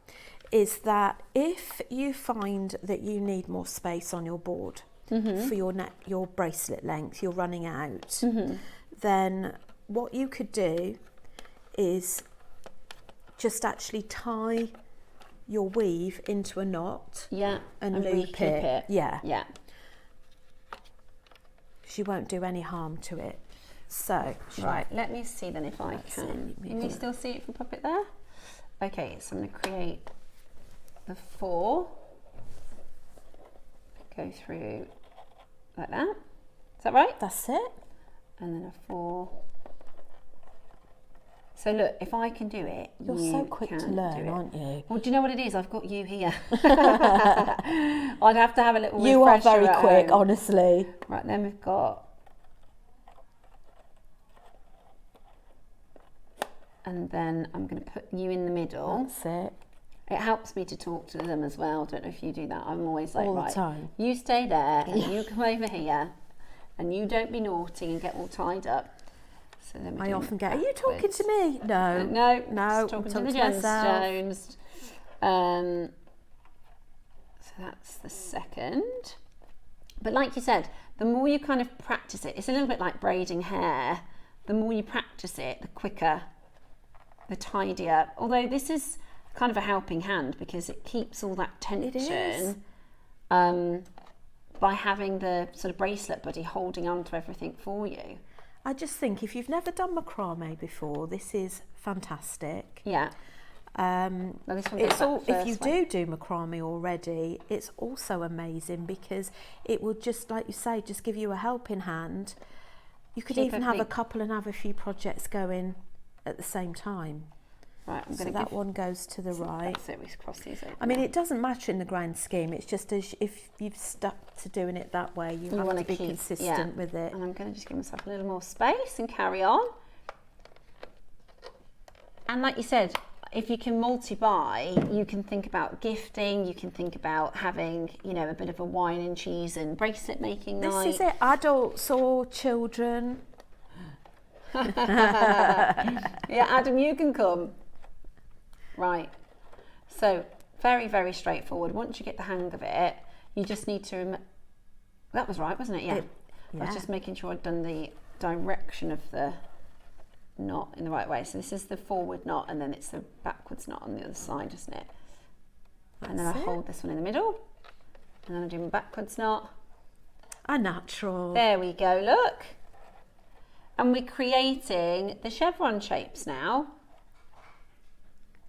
is that if you find that you need more space on your board for your bracelet length, you're running out, then what you could do is just actually tie your weave into a knot and loop it. Yeah. Because you won't do any harm to it. So, right, let me see then if I can. Can you still see it if we pop it there? Okay, so I'm going to create the 4. Go through like that. Is that right? That's it. And then a 4. So look, if I can do it, you're so quick to learn, aren't you? Well, do you know what it is? I've got you here. I'd have to have a little refresher. You are very quick, honestly. Right, then we've got... And then I'm going to put you in the middle. That's it. It helps me to talk to them as well. Don't know if you do that. I'm always like, all right, the time. You stay there and you come over here and you don't be naughty and get all tied up. So then I often get, are you talking to me? No. No, talking to the gemstones. So that's the second. But like you said, the more you kind of practice it, it's a little bit like braiding hair. The more you practice it, the quicker, the tidier. Although this is kind of a helping hand because it keeps all that tension by having the sort of bracelet buddy holding on to everything for you. I just think if you've never done macrame before, this is fantastic. Yeah. It's all, if you do macrame already, it's also amazing because it will just, like you say, just give you a helping hand. You could even have a couple and have a few projects going at the same time. Right, I'm so that one goes to the right. That's it, we cross these over. I mean, it doesn't matter in the grand scheme. It's just as if you've stuck to doing it that way, you have to be consistent with it. And I'm going to just give myself a little more space and carry on. And like you said, if you can multi-buy, you can think about gifting, you can think about having, you know, a bit of a wine and cheese and bracelet making night. This is it, adults or children. Yeah, Adam, you can come. Right, so very, very straightforward. Once you get the hang of it, you just need to, that was right, wasn't it? Yeah. I was just making sure I'd done the direction of the knot in the right way. So this is the forward knot and then it's the backwards knot on the other side, isn't it? And then I hold this one in the middle and then I do my backwards knot. A natural. There we go, look. And we're creating the chevron shapes now.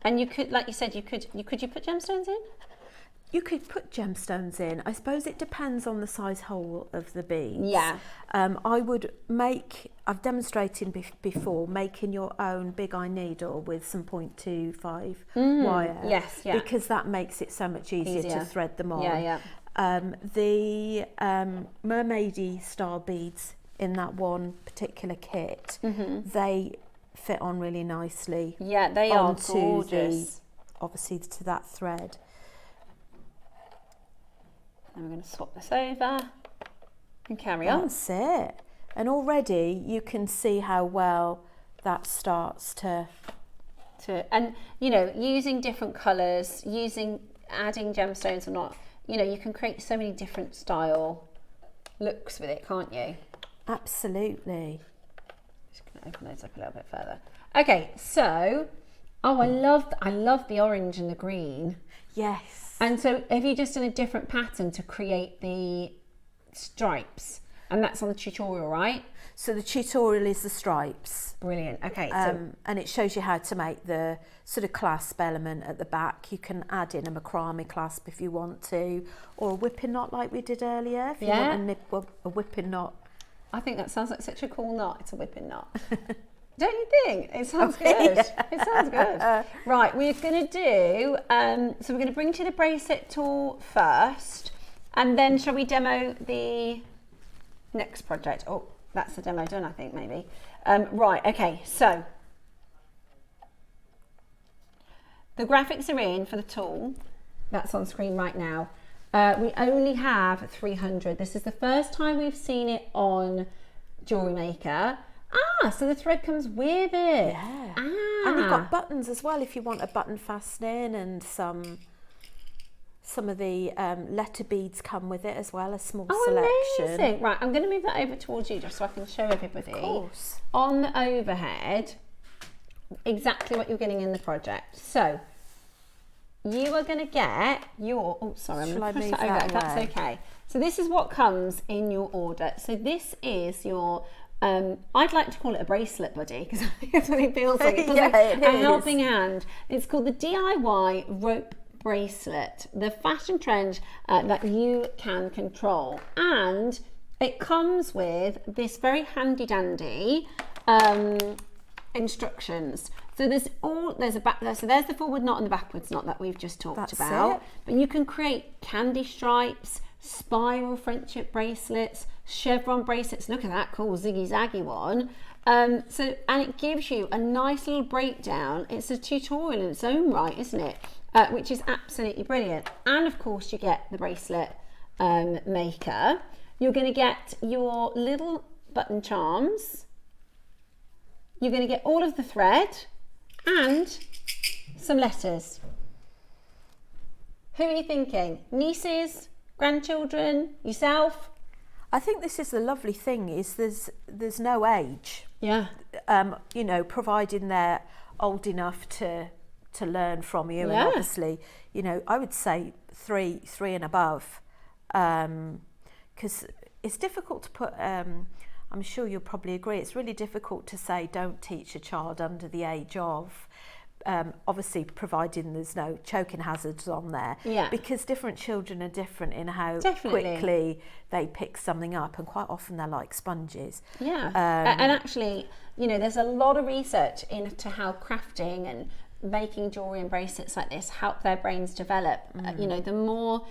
And you could, like you said, you put gemstones in? You could put gemstones in. I suppose it depends on the size hole of the beads. Yeah. I would I've demonstrated before, making your own big eye needle with some 0.25 wire. Yes, yeah. Because that makes it so much easier to thread them on. Yeah, yeah. The mermaidy style beads in that one particular kit, they fit on really nicely. Yeah, they are gorgeous. Obviously to that thread. And we're going to swap this over and carry on. That's it. And already you can see how well that starts to and you know, using different colours, adding gemstones or not, you know, you can create so many different style looks with it, can't you? Absolutely. Just gonna open those up a little bit further. Okay, so I love the orange and the green. Yes. And so have you just done a different pattern to create the stripes? And that's on the tutorial, right? So the tutorial is the stripes. Brilliant. Okay. And it shows you how to make the sort of clasp element at the back. You can add in a macrame clasp if you want to, or a whipping knot like we did earlier. If you want a whipping knot. I think that sounds like such a cool knot. It's a whipping knot. Don't you think? It sounds good. It sounds good. Right, we're going to do, so we're going to bring to the bracelet tool first, and then shall we demo the next project? Oh, that's the demo done, I think, maybe. Right, okay, so the graphics are in for the tool. That's on screen right now. We only have 300. This is the first time we've seen it on Jewellery Maker. Ah, so the thread comes with it. Yeah. And you've got buttons as well if you want a button fastening, and some of the letter beads come with it as well, a small selection. Amazing. Right, I'm going to move that over towards you just so I can show everybody. Of course. On the overhead, exactly what you're getting in the project. So you are going to get your, oh sorry, I'm going to push that over if that's okay. So this is what comes in your order. So this is your, I'd like to call it a bracelet buddy, because I think that's what it feels like. It feels like a helping hand. It's called the DIY rope bracelet, the fashion trend that you can control. And it comes with this very handy dandy instructions. So there's a back there, so there's the forward knot and the backwards knot that we've just talked about. But you can create candy stripes, spiral friendship bracelets, chevron bracelets. Look at that cool ziggy zaggy one. And it gives you a nice little breakdown. It's a tutorial in its own right, isn't it? Which is absolutely brilliant. And of course you get the bracelet maker. You're going to get your little button charms. You're going to get all of the thread and some letters. Who are you thinking? Nieces, grandchildren, yourself? I think this is the lovely thing, is there's no age. Yeah. You know, providing they're old enough to learn from you, and obviously, you know, I would say three and above, because it's difficult to put. I'm sure you'll probably agree. It's really difficult to say don't teach a child under the age of. Obviously, providing there's no choking hazards on there, because different children are different in how quickly they pick something up, and quite often they're like sponges. Yeah, and actually, you know, there's a lot of research into how crafting and making jewellery and bracelets like this help their brains develop. You know, the more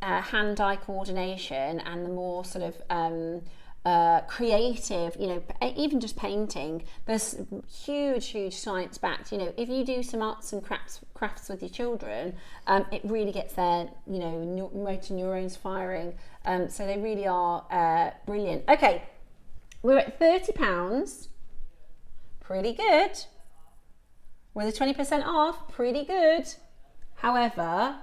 hand-eye coordination and the more sort of creative, you know, even just painting, there's huge science backed. You know, if you do some arts and crafts with your children, it really gets their, you know, motor neurons firing. So they really are brilliant. Okay, we're at £30, pretty good. With a 20% off, pretty good. However,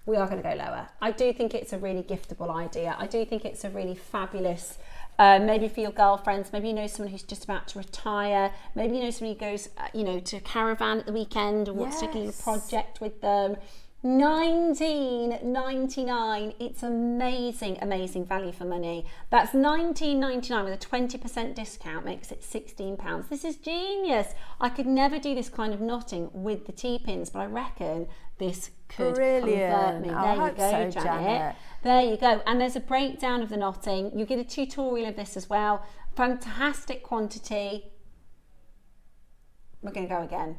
we are going to go lower. I do think it's a really giftable idea. I do think it's a really fabulous, maybe for your girlfriends, maybe you know someone who's just about to retire, maybe you know somebody who goes, you know, to caravan at the weekend and wants to take a little project with them. $19.99. It's amazing value for money. That's $19.99 with a 20% discount, makes it £16. This is genius. I could never do this kind of knotting with the T-pins, but I reckon this could convert me. There you go, Janet. There you go. And there's a breakdown of the knotting. You get a tutorial of this as well. Fantastic quantity. We're going to go again.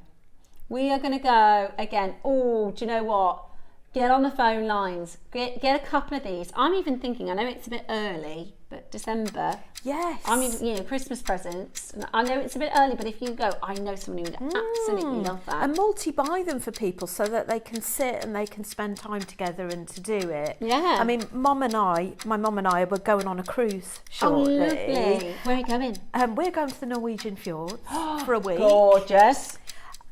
We are going to go again. Oh, do you know what? Get on the phone lines. Get a couple of these. I'm even thinking, I know it's a bit early, but December. Yes. I mean, Christmas presents. And I know it's a bit early, but if you go, I know someone who would absolutely love that. And multi-buy them for people so that they can sit and they can spend time together and to do it. Yeah. I mean, my mum and I were going on a cruise shortly. Oh, lovely. Where are you going? We're going to the Norwegian fjords for a week. Gorgeous.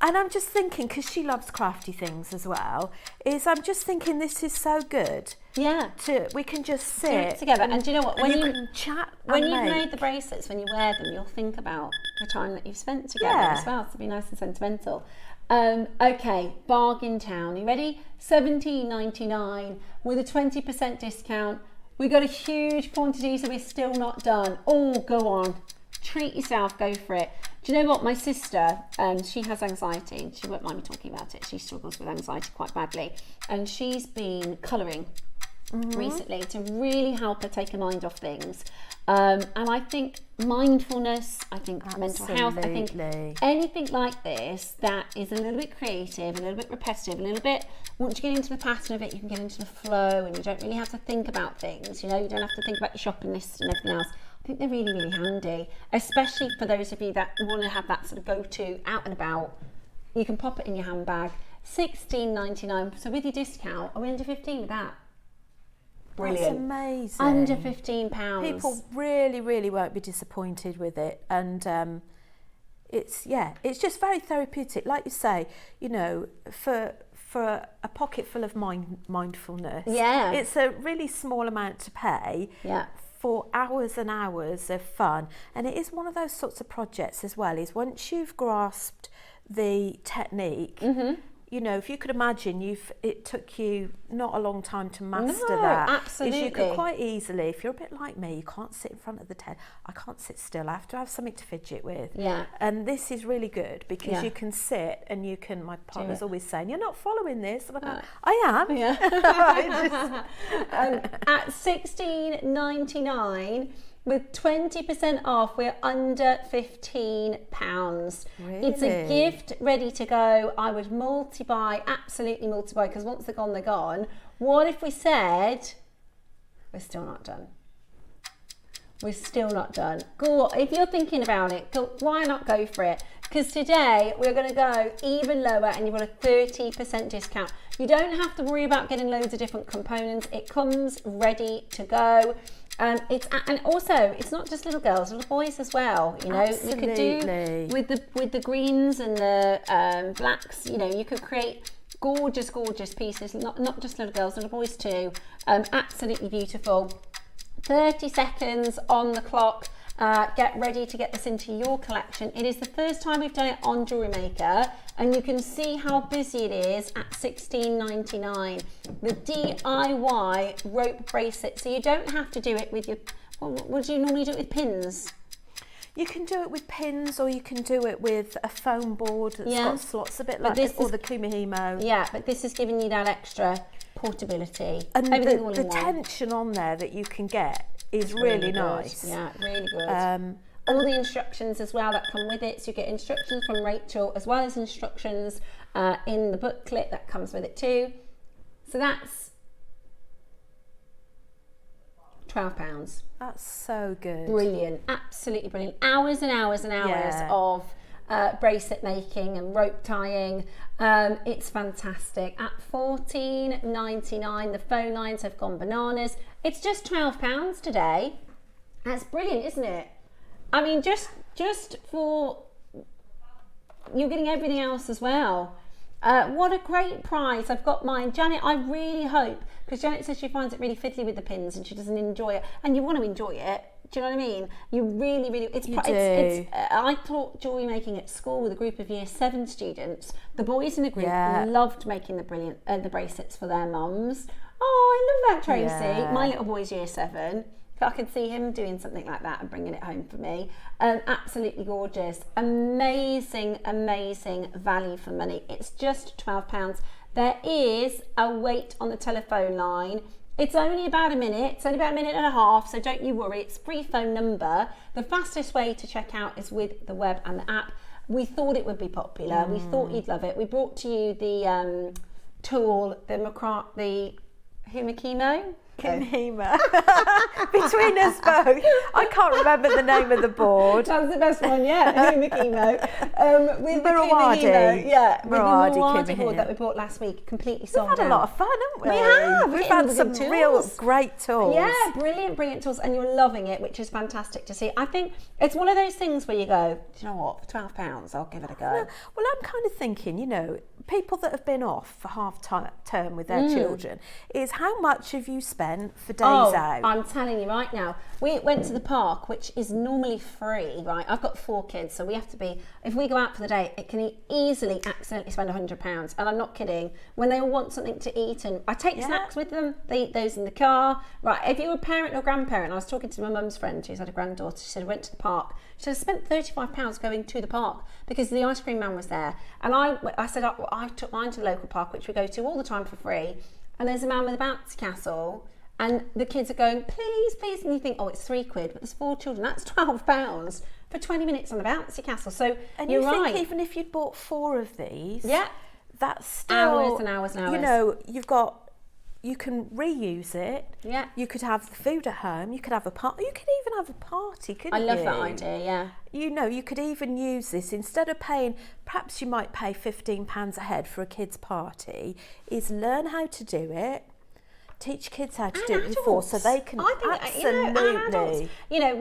And I'm just thinking, because she loves crafty things as well, I'm just thinking this is so good. Yeah. We can just sit do it together. And do you know what? When you can chat when and you've make. made the bracelets, when you wear them, you'll think about the time that you've spent together as well. So it'll be nice and sentimental. Okay, Bargain Town. You ready? $17.99 with a 20% discount. We got a huge quantity, so we're still not done. Oh, go on. Treat yourself, go for it. Do you know what? My sister, she has anxiety, and she won't mind me talking about it. She struggles with anxiety quite badly, and she's been colouring recently to really help her take her mind off things. And I think mindfulness, I think mental health, I think anything like this that is a little bit creative, a little bit repetitive, a little bit, once you get into the pattern of it, you can get into the flow, and you don't really have to think about things, you don't have to think about your shopping list and everything else. I think they're really, really handy, especially for those of you that want to have that sort of go-to out and about. You can pop it in your handbag. $16.99. So with your discount, are we under 15 with that? Brilliant. That's amazing. Under £15. People really, really won't be disappointed with it, and it's just very therapeutic, like you say. For a pocket full of mindfulness. Yeah. It's a really small amount to pay. Yeah. For hours and hours of fun. And it is one of those sorts of projects as well, is once you've grasped the technique, if you could imagine, it took you not a long time to master that. Absolutely. You could quite easily, if you're a bit like me, you can't sit in front of the tent. I can't sit still. I have to have something to fidget with. Yeah. And this is really good because you can sit and you can. My partner's always saying, "You're not following this." And I'm like, I am. Yeah. At $16.99. With 20% off, we're under £15. Really? It's a gift ready to go. I would multi-buy, absolutely multi-buy, because once they're gone, they're gone. What if we said, we're still not done? We're still not done. Go, if you're thinking about it, why not go for it? Because today we're going to go even lower, and you've got a 30% discount. You don't have to worry about getting loads of different components. It comes ready to go. And also it's not just little girls, little boys as well. Absolutely. You could do with the greens and the blacks. You could create gorgeous pieces. Not just little girls, little boys too. Absolutely beautiful. 30 seconds on the clock. Get ready to get this into your collection. It is the first time we've done it on Jewellery Maker, and you can see how busy it is at $16.99. The DIY rope bracelet. So you don't have to do it with your, what do you normally do it with, pins? You can do it with pins, or you can do it with a foam board that's got slots, a bit like this, or the Kumihimo. Yeah, but this is giving you that extra portability. And the tension on there that you can get is really nice. Yeah, really good. All the instructions as well that come with it. So you get instructions from Rachel, as well as instructions in the booklet that comes with it too. So that's £12. That's so good. Brilliant, absolutely brilliant. Hours and hours and hours of bracelet making and rope tying. It's fantastic. At $14.99, the phone lines have gone bananas. It's just £12 today. That's brilliant, isn't it? I mean, just for, you're getting everything else as well. What a great price. I've got mine. Janet, I really hope, because Janet says she finds it really fiddly with the pins and she doesn't enjoy it, and you want to enjoy it. Do you know what I mean? You really, really, it's I taught jewellery making at school with a group of year 7 students. The boys in the group loved making the bracelets for their mums. Oh, I love that, Tracy. Yeah. My little boy's year 7. I could see him doing something like that and bringing it home for me. Absolutely gorgeous. Amazing value for money. It's just £12. There is a wait on the telephone line. It's only about a minute. It's only about a minute and a half, so don't you worry. It's a free phone number. The fastest way to check out is with the web and the app. We thought it would be popular. We thought you'd love it. We brought to you the tool, the Humikimo. Kimhema. Between us both. I can't remember the name of the board. That's the best one yet, Humikimo. With the Murawadi. Kumihimo, yeah, with Murawadi the Murawadi Kimihimo. board that we bought last week, completely sold We've had a lot of fun, haven't we? We have. We've Getting had the some good real tools. great tools. Yeah, brilliant tools, and you're loving it, which is fantastic to see. I think it's one of those things where you go, do you know what, for £12, I'll give it a go. Well, I'm kind of thinking, you know, people that have been off for half term with their children, is how much have you spent for days out? I'm telling you right now, we went to the park, which is normally free, right? I've got 4 kids, so we have to be, if we go out for the day, it can easily accidentally spend £100, and I'm not kidding. When they all want something to eat, and I take snacks with them, they eat those in the car. Right, if you're a parent or grandparent, I was talking to my mum's friend who's had a granddaughter, she said, I went to the park. She said, I spent £35 going to the park because the ice cream man was there. And I said, I took mine to the local park, which we go to all the time for free, and there's a man with a bouncy castle, and the kids are going, please, please, and you think, oh, it's £3, but there's 4 children, that's £12 for 20 minutes on the bouncy castle. So and you're you think right. even if you'd bought 4 of these, that's still hours and hours and hours. You know, you can reuse it. Yeah. You could have the food at home. You could have a party. You could even have a party, couldn't you? I love that idea, yeah. You know, you could even use this instead of paying, perhaps you might pay £15 a head for a kid's party, is learn how to do it. Teach kids how to do it before, so they can absolutely. You know,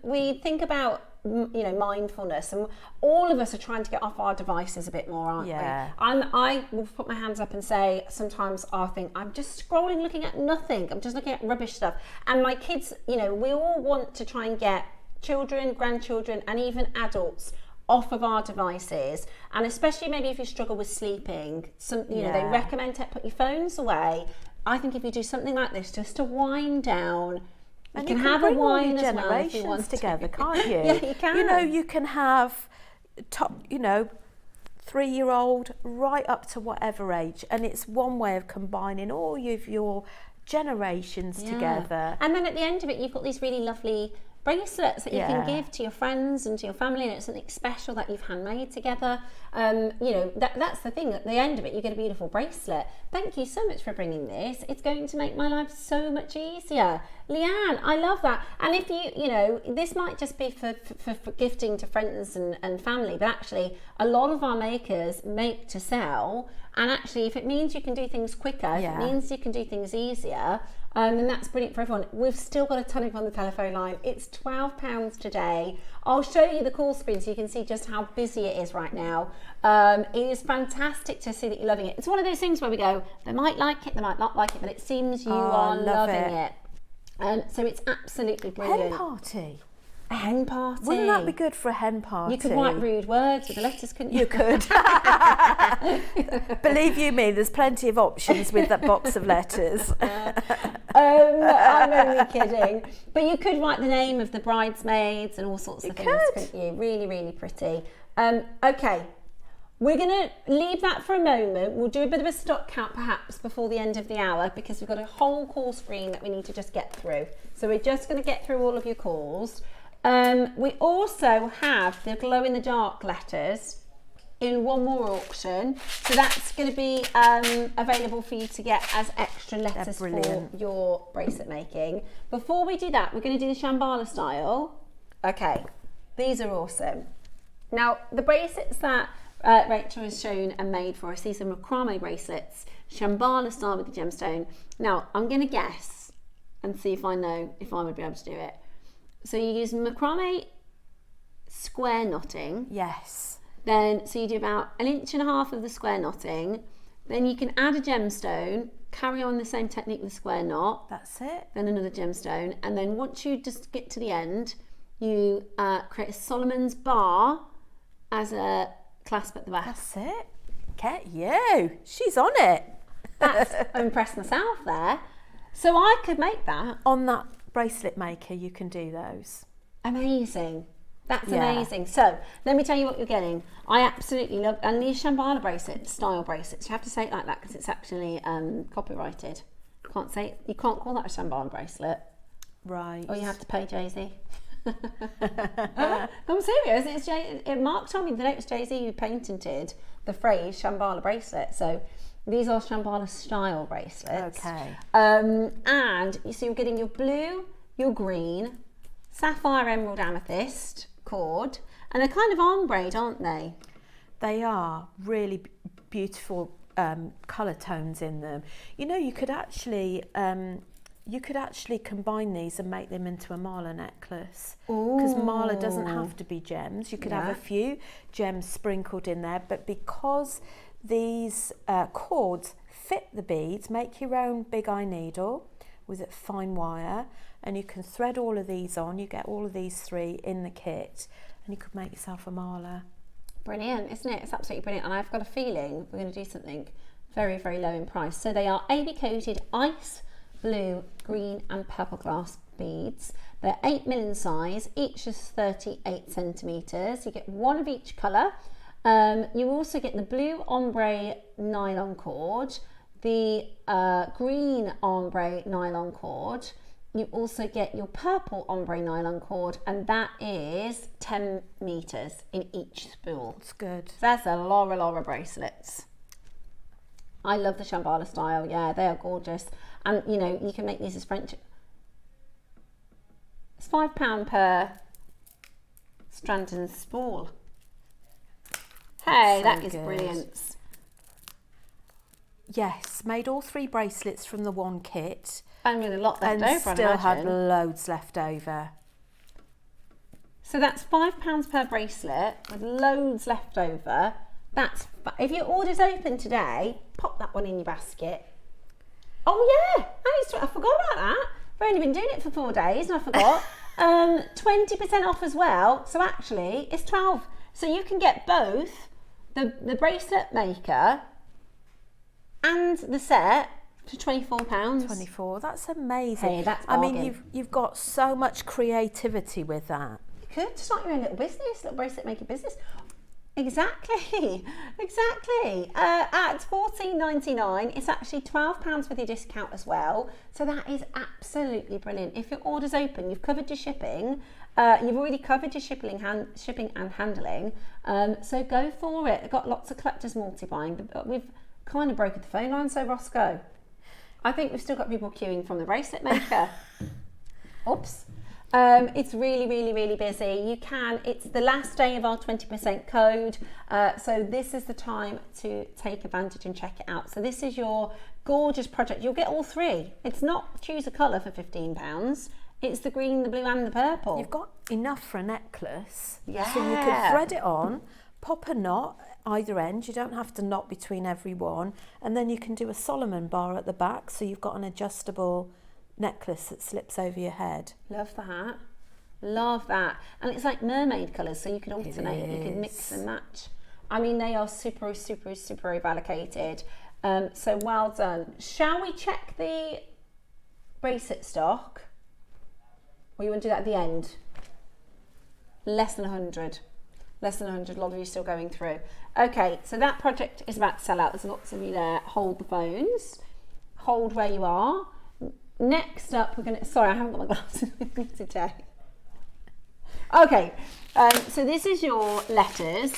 we think about, you know, mindfulness, and all of us are trying to get off our devices a bit more, aren't we? I will put my hands up and say, sometimes I think I'm just scrolling, looking at nothing. I'm just looking at rubbish stuff. And my kids, you know, we all want to try and get children, grandchildren, and even adults off of our devices, and especially maybe if you struggle with sleeping, you know, they recommend to put your phones away. I think if you do something like this, just to wind down, and you can bring have a wine all your as well if you want together, can't you? Yeah, you can. You know, you can have, you know, 3-year-old right up to whatever age, and it's one way of combining all of your generations together. And then at the end of it, you've got these really lovely bracelets that you can give to your friends and to your family, and it's something special that you've handmade together. You know, that's the thing, at the end of it you get a beautiful bracelet. Thank you so much for bringing this. It's going to make my life so much easier. Leanne, I love that. And if you know, this might just be for gifting to friends and family, but actually a lot of our makers make to sell, and actually if it means you can do things quicker, if it means you can do things easier, and that's brilliant for everyone. We've still got a ton of on the telephone line. It's £12 today. I'll show you the call screen so you can see just how busy it is right now. It is fantastic to see that you're loving it. It's one of those things where we go, they might like it, they might not like it, but it seems you are loving it. So it's absolutely brilliant. Hen party. A hen party. Wouldn't that be good for a hen party? You could write rude words with the letters, couldn't you? You could. Believe you me, there's plenty of options with that box of letters. I'm only kidding. But you could write the name of the bridesmaids and all sorts of things, couldn't you? Really, really pretty. Okay, we're going to leave that for a moment. We'll do a bit of a stock count perhaps before the end of the hour, because we've got a whole call screen that we need to just get through. So we're just going to get through all of your calls. We also have the glow-in-the-dark letters in one more auction, so that's going to be available for you to get as extra letters for your bracelet making. Before we do that, we're going to do the Shambhala style. Okay, these are awesome. Now, the bracelets that Rachel has shown and made for us, these are macrame bracelets, Shambhala style with the gemstone. Now, I'm going to guess and see if I know if I would be able to do it. So you use macrame square knotting. Yes. Then, so you do about 1.5 inches of the square knotting. Then you can add a gemstone, carry on the same technique with the square knot. That's it. Then another gemstone. And then once you just get to the end, you create a Solomon's bar as a clasp at the back. That's it. Get you. She's on it. I'm impressed myself there. So I could make that. On that bracelet maker, you can do those. Amazing. That's amazing. So let me tell you what you're getting. I absolutely love, and these Shambhala bracelets, style bracelets, you have to say it like that because it's actually copyrighted. You can't call that a Shambhala bracelet. Right. Or you have to pay Jay-Z. I'm serious. Mark told me that it was Jay-Z who patented the phrase Shambhala bracelet. So These are Shambhala style bracelets. Okay. And so you're getting your blue, your green, sapphire, emerald, amethyst cord, and they're kind of ombre, aren't they? They are really beautiful colour tones in them. You know, you could actually combine these and make them into a mala necklace, because mala doesn't have to be gems. You could have a few gems sprinkled in there, but because these cords fit the beads, make your own big eye needle with a fine wire, and you can thread all of these on. You get all of these 3 in the kit, and you could make yourself a mala. Brilliant, isn't it? It's absolutely brilliant. And I've got a feeling we're going to do something very, very low in price. So they are AB coated ice blue, green and purple glass beads. They're 8mm in size, each is 38 centimetres. You get one of each colour. You also get the blue ombre nylon cord, the green ombre nylon cord. You also get your purple ombre nylon cord, and that is 10 metres in each spool. That's good. So that's a lot of bracelets. I love the Shambhala style. Yeah, they are gorgeous. And you know, you can make these as French. It's £5 per strand and spool. Hey, that is brilliant. Yes, made all 3 bracelets from the one kit. And with a lot left over, and still had loads left over. So that's £5 per bracelet with loads left over. That's, if your order's open today, pop that one in your basket. Oh yeah, I forgot about that. I've only been doing it for 4 days and I forgot. 20% off as well. So actually it's 12. So you can get both the bracelet maker and the set for £24. 24. That's amazing. Hey, that's bargain. bargain. I mean, you've got so much creativity with that. You could start your own little business, little bracelet maker business. Exactly. At $14.99, it's actually £12 with your discount as well. So that is absolutely brilliant. If your order's open, you've covered your shipping. You've already covered your shipping and handling. So go for it. I've got lots of collectors multi-buying, but we've kind of broken the phone line. So Roscoe, I think we've still got people queuing from the bracelet maker. Oops. It's really busy. It's the last day of our 20% code. So this is the time to take advantage and check it out. So this is your gorgeous project. You'll get all 3. It's not choose a colour for £15. It's the green, the blue and the purple. You've got enough for a necklace. Yeah. So you can thread it on, pop a knot either end. You don't have to knot between every one. And then you can do a Solomon bar at the back. So you've got an adjustable necklace that slips over your head. Love that. Love that. And it's like mermaid colours, so you can alternate, you can mix and match. I mean, they are super allocated. So well done. Shall we check the bracelet stock? Or you want to do that at the end? Less than 100. Less than 100, a lot of you still going through. Okay, so that project is about to sell out. There's lots of you there. Hold the phones. Hold where you are. Next up, we're going to... Sorry, I haven't got my glasses with me today. Okay, so this is your letters.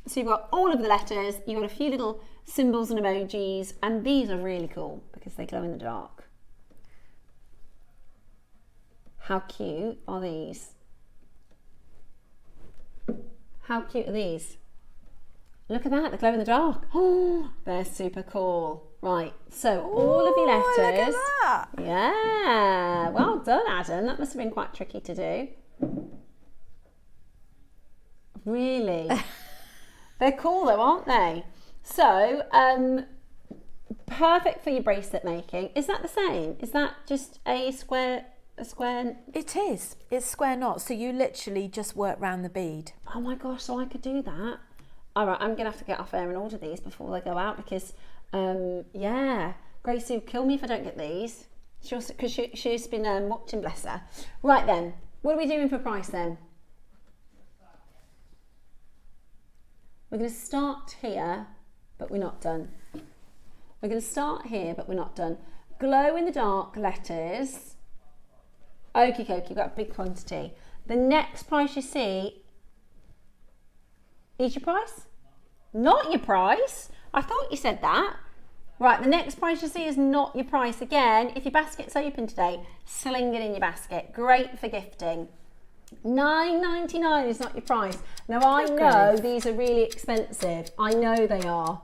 So you've got all of the letters. You've got a few little symbols and emojis. And these are really cool because they glow in the dark. How cute are these? How cute are these? Look at that, they glow in the dark. Oh, they're super cool. Right, so all of your letters. Look at that. Yeah, well done, Adam. That must have been quite tricky to do. Really? They're cool though, aren't they? So, perfect for your bracelet making. Is that the same? Is that just a square? It is. It's square knots. So you literally just work round the bead. Oh my gosh, so I could do that. All right, I'm going to have to get off air and order these before they go out because, yeah, Gracie will kill me if I don't get these. Because she's been watching, bless her. Right then, what are we doing for price then? We're going to start here, but we're not done. We're going to start here, but we're not done. Glow in the dark letters. Okie dokie, you've got a big quantity. The next price you see is your price? Not your price. I thought you said that. Right, the next price you see is not your price. Again, if your basket's open today, sling it in your basket. Great for gifting. $9.99 is not your price. Now, I know these are really expensive. I know they are.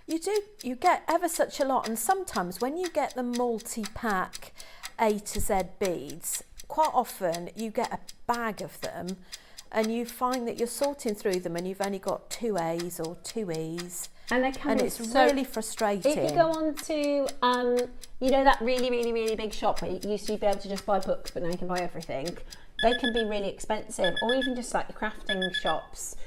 You get ever such a lot, and sometimes when you get the multi-pack A to Z beads, quite often you get a bag of them and you find that you're sorting through them and you've only got 2 A's or 2 E's. And they come it's really frustrating. If you go on to, you know, that really big shop where you used to be able to just buy books, but now you can buy everything, they can be really expensive, or even just like your crafting shops.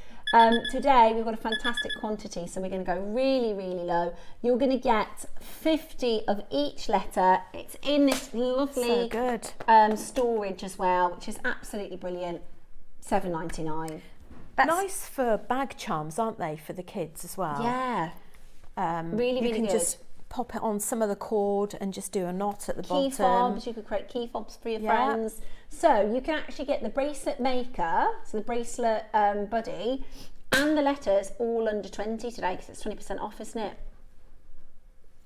Today we've got a fantastic quantity, so we're going to go really low. You're going to get 50 of each letter. It's in this lovely storage as well, which is absolutely brilliant. $7.99. That's nice for bag charms, aren't they, for the kids as well? Yeah. Really you can good. just pop it on some of the cord and just do a knot at the bottom. Key fobs, you could create key fobs for your friends. So you can actually get the bracelet maker, so the bracelet buddy, and the letters all under 20 today, because it's 20% off, isn't it?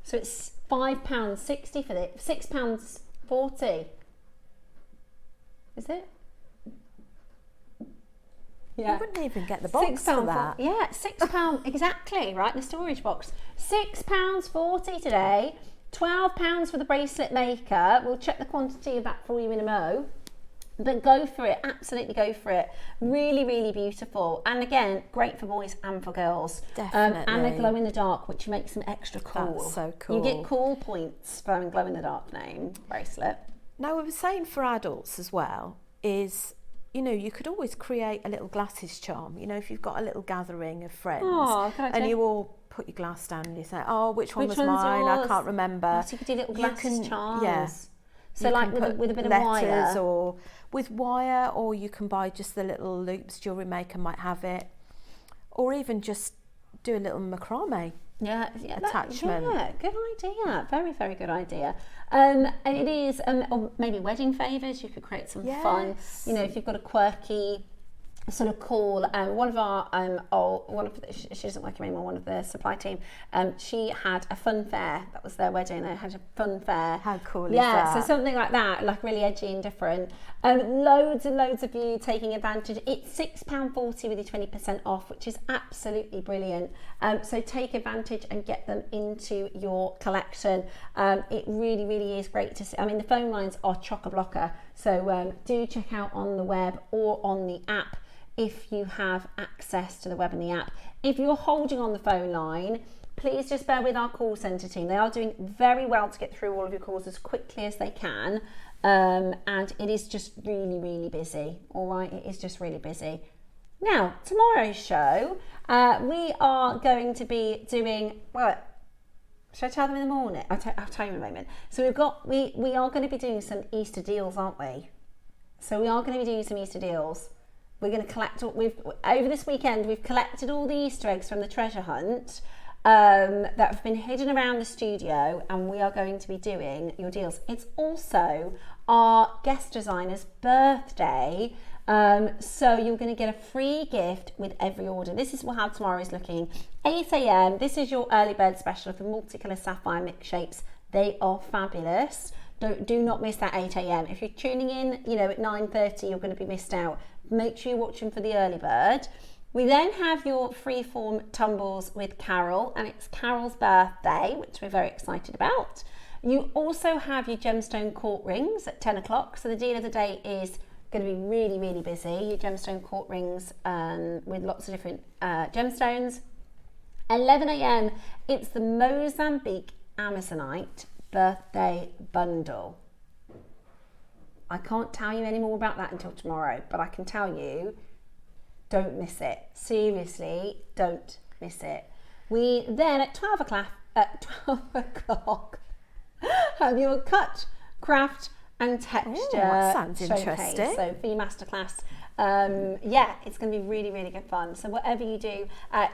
So it's £5.60 for it, £6.40. Is it? Yeah. You wouldn't even get the box for that. Yeah, £6 exactly, right, in the storage box. £6.40 today, £12 for the bracelet maker. We'll check the quantity of that for you in a mo. But go for it, absolutely go for it. Really beautiful. And again, great for boys and for girls. Definitely. And they glow in the dark, which makes them extra cool. That's so cool. You get cool points for having glow in the dark name bracelet. Now, we were saying for adults as well is, you know, you could always create a little glasses charm. You know, if you've got a little gathering of friends and you all put your glass down and you say, oh, which one was mine? I can't remember. So you could do little glasses charms. Yeah. So like with a bit of wire. Or with wire, or you can buy just the little loops. JewelleryMaker might have it. Or even just do a little macrame attachment. Good idea. Very good idea. And it is, or maybe wedding favours. You could create some fun. You know, if you've got a quirky sort of cool. One of our she doesn't work here anymore. One of the supply team. She had a fun fair. That was their wedding. They had a fun fair. How cool is that? Yeah, so something like that, like really edgy and different. Loads and loads of you taking advantage. It's £6.40 with your 20% off, which is absolutely brilliant. So take advantage and get them into your collection. It really is great to see. I mean, the phone lines are chock-a-blocker. So do check out on the web or on the app if you have access to the web and the app. If you're holding on the phone line, please just bear with our call centre team. They are doing very well to get through all of your calls as quickly as they can. And it is just really busy. All right, it is just really busy. Now, tomorrow's show, we are going to be doing, well, should I tell them in the morning? I'll tell you in a moment. So we are going to be doing some Easter deals, aren't we? So we are going to be doing some Easter deals. We're going to collect, over this weekend, we've collected all the Easter eggs from the treasure hunt that have been hidden around the studio, and we are going to be doing your deals. It's also our guest designer's birthday, so you're going to get a free gift with every order. This is how tomorrow is looking. 8 a.m, this is your early bird special of the multicolour sapphire mix shapes. They are fabulous. Do not miss that 8 a.m. If you're tuning in, at 9:30, you're going to be missed out. Make sure you're watching for the early bird. We then have your freeform tumbles with Carol, and it's Carol's birthday, which we're very excited about. You also have your gemstone court rings at 10 o'clock. So the deal of the day is going to be really busy. Your gemstone court rings with lots of different gemstones. 11 a.m, it's the Mozambique Amazonite birthday bundle. I can't tell you any more about that until tomorrow, but I can tell you, don't miss it. Seriously, don't miss it. We then at 12 o'clock have your cut, craft and texture that sounds showcase. interesting. So for your masterclass, Yeah, it's going to be really, really good fun. So whatever you do,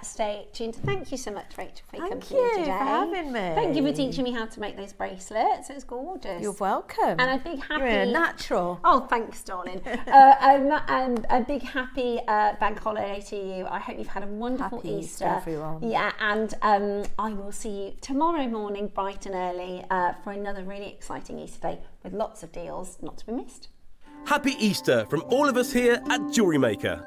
stay tuned. Thank you so much, Rachel, for coming today. for having me. Thank you for teaching me how to make those bracelets. It's gorgeous. You're welcome. And a big happy... You're a natural. Oh, thanks, darling. And a big happy bank holiday to you. I hope you've had a wonderful Happy Easter. everyone. Yeah, and I will see you tomorrow morning, bright and early, for another really exciting Easter day with lots of deals not to be missed. Happy Easter from all of us here at Jewellery Maker.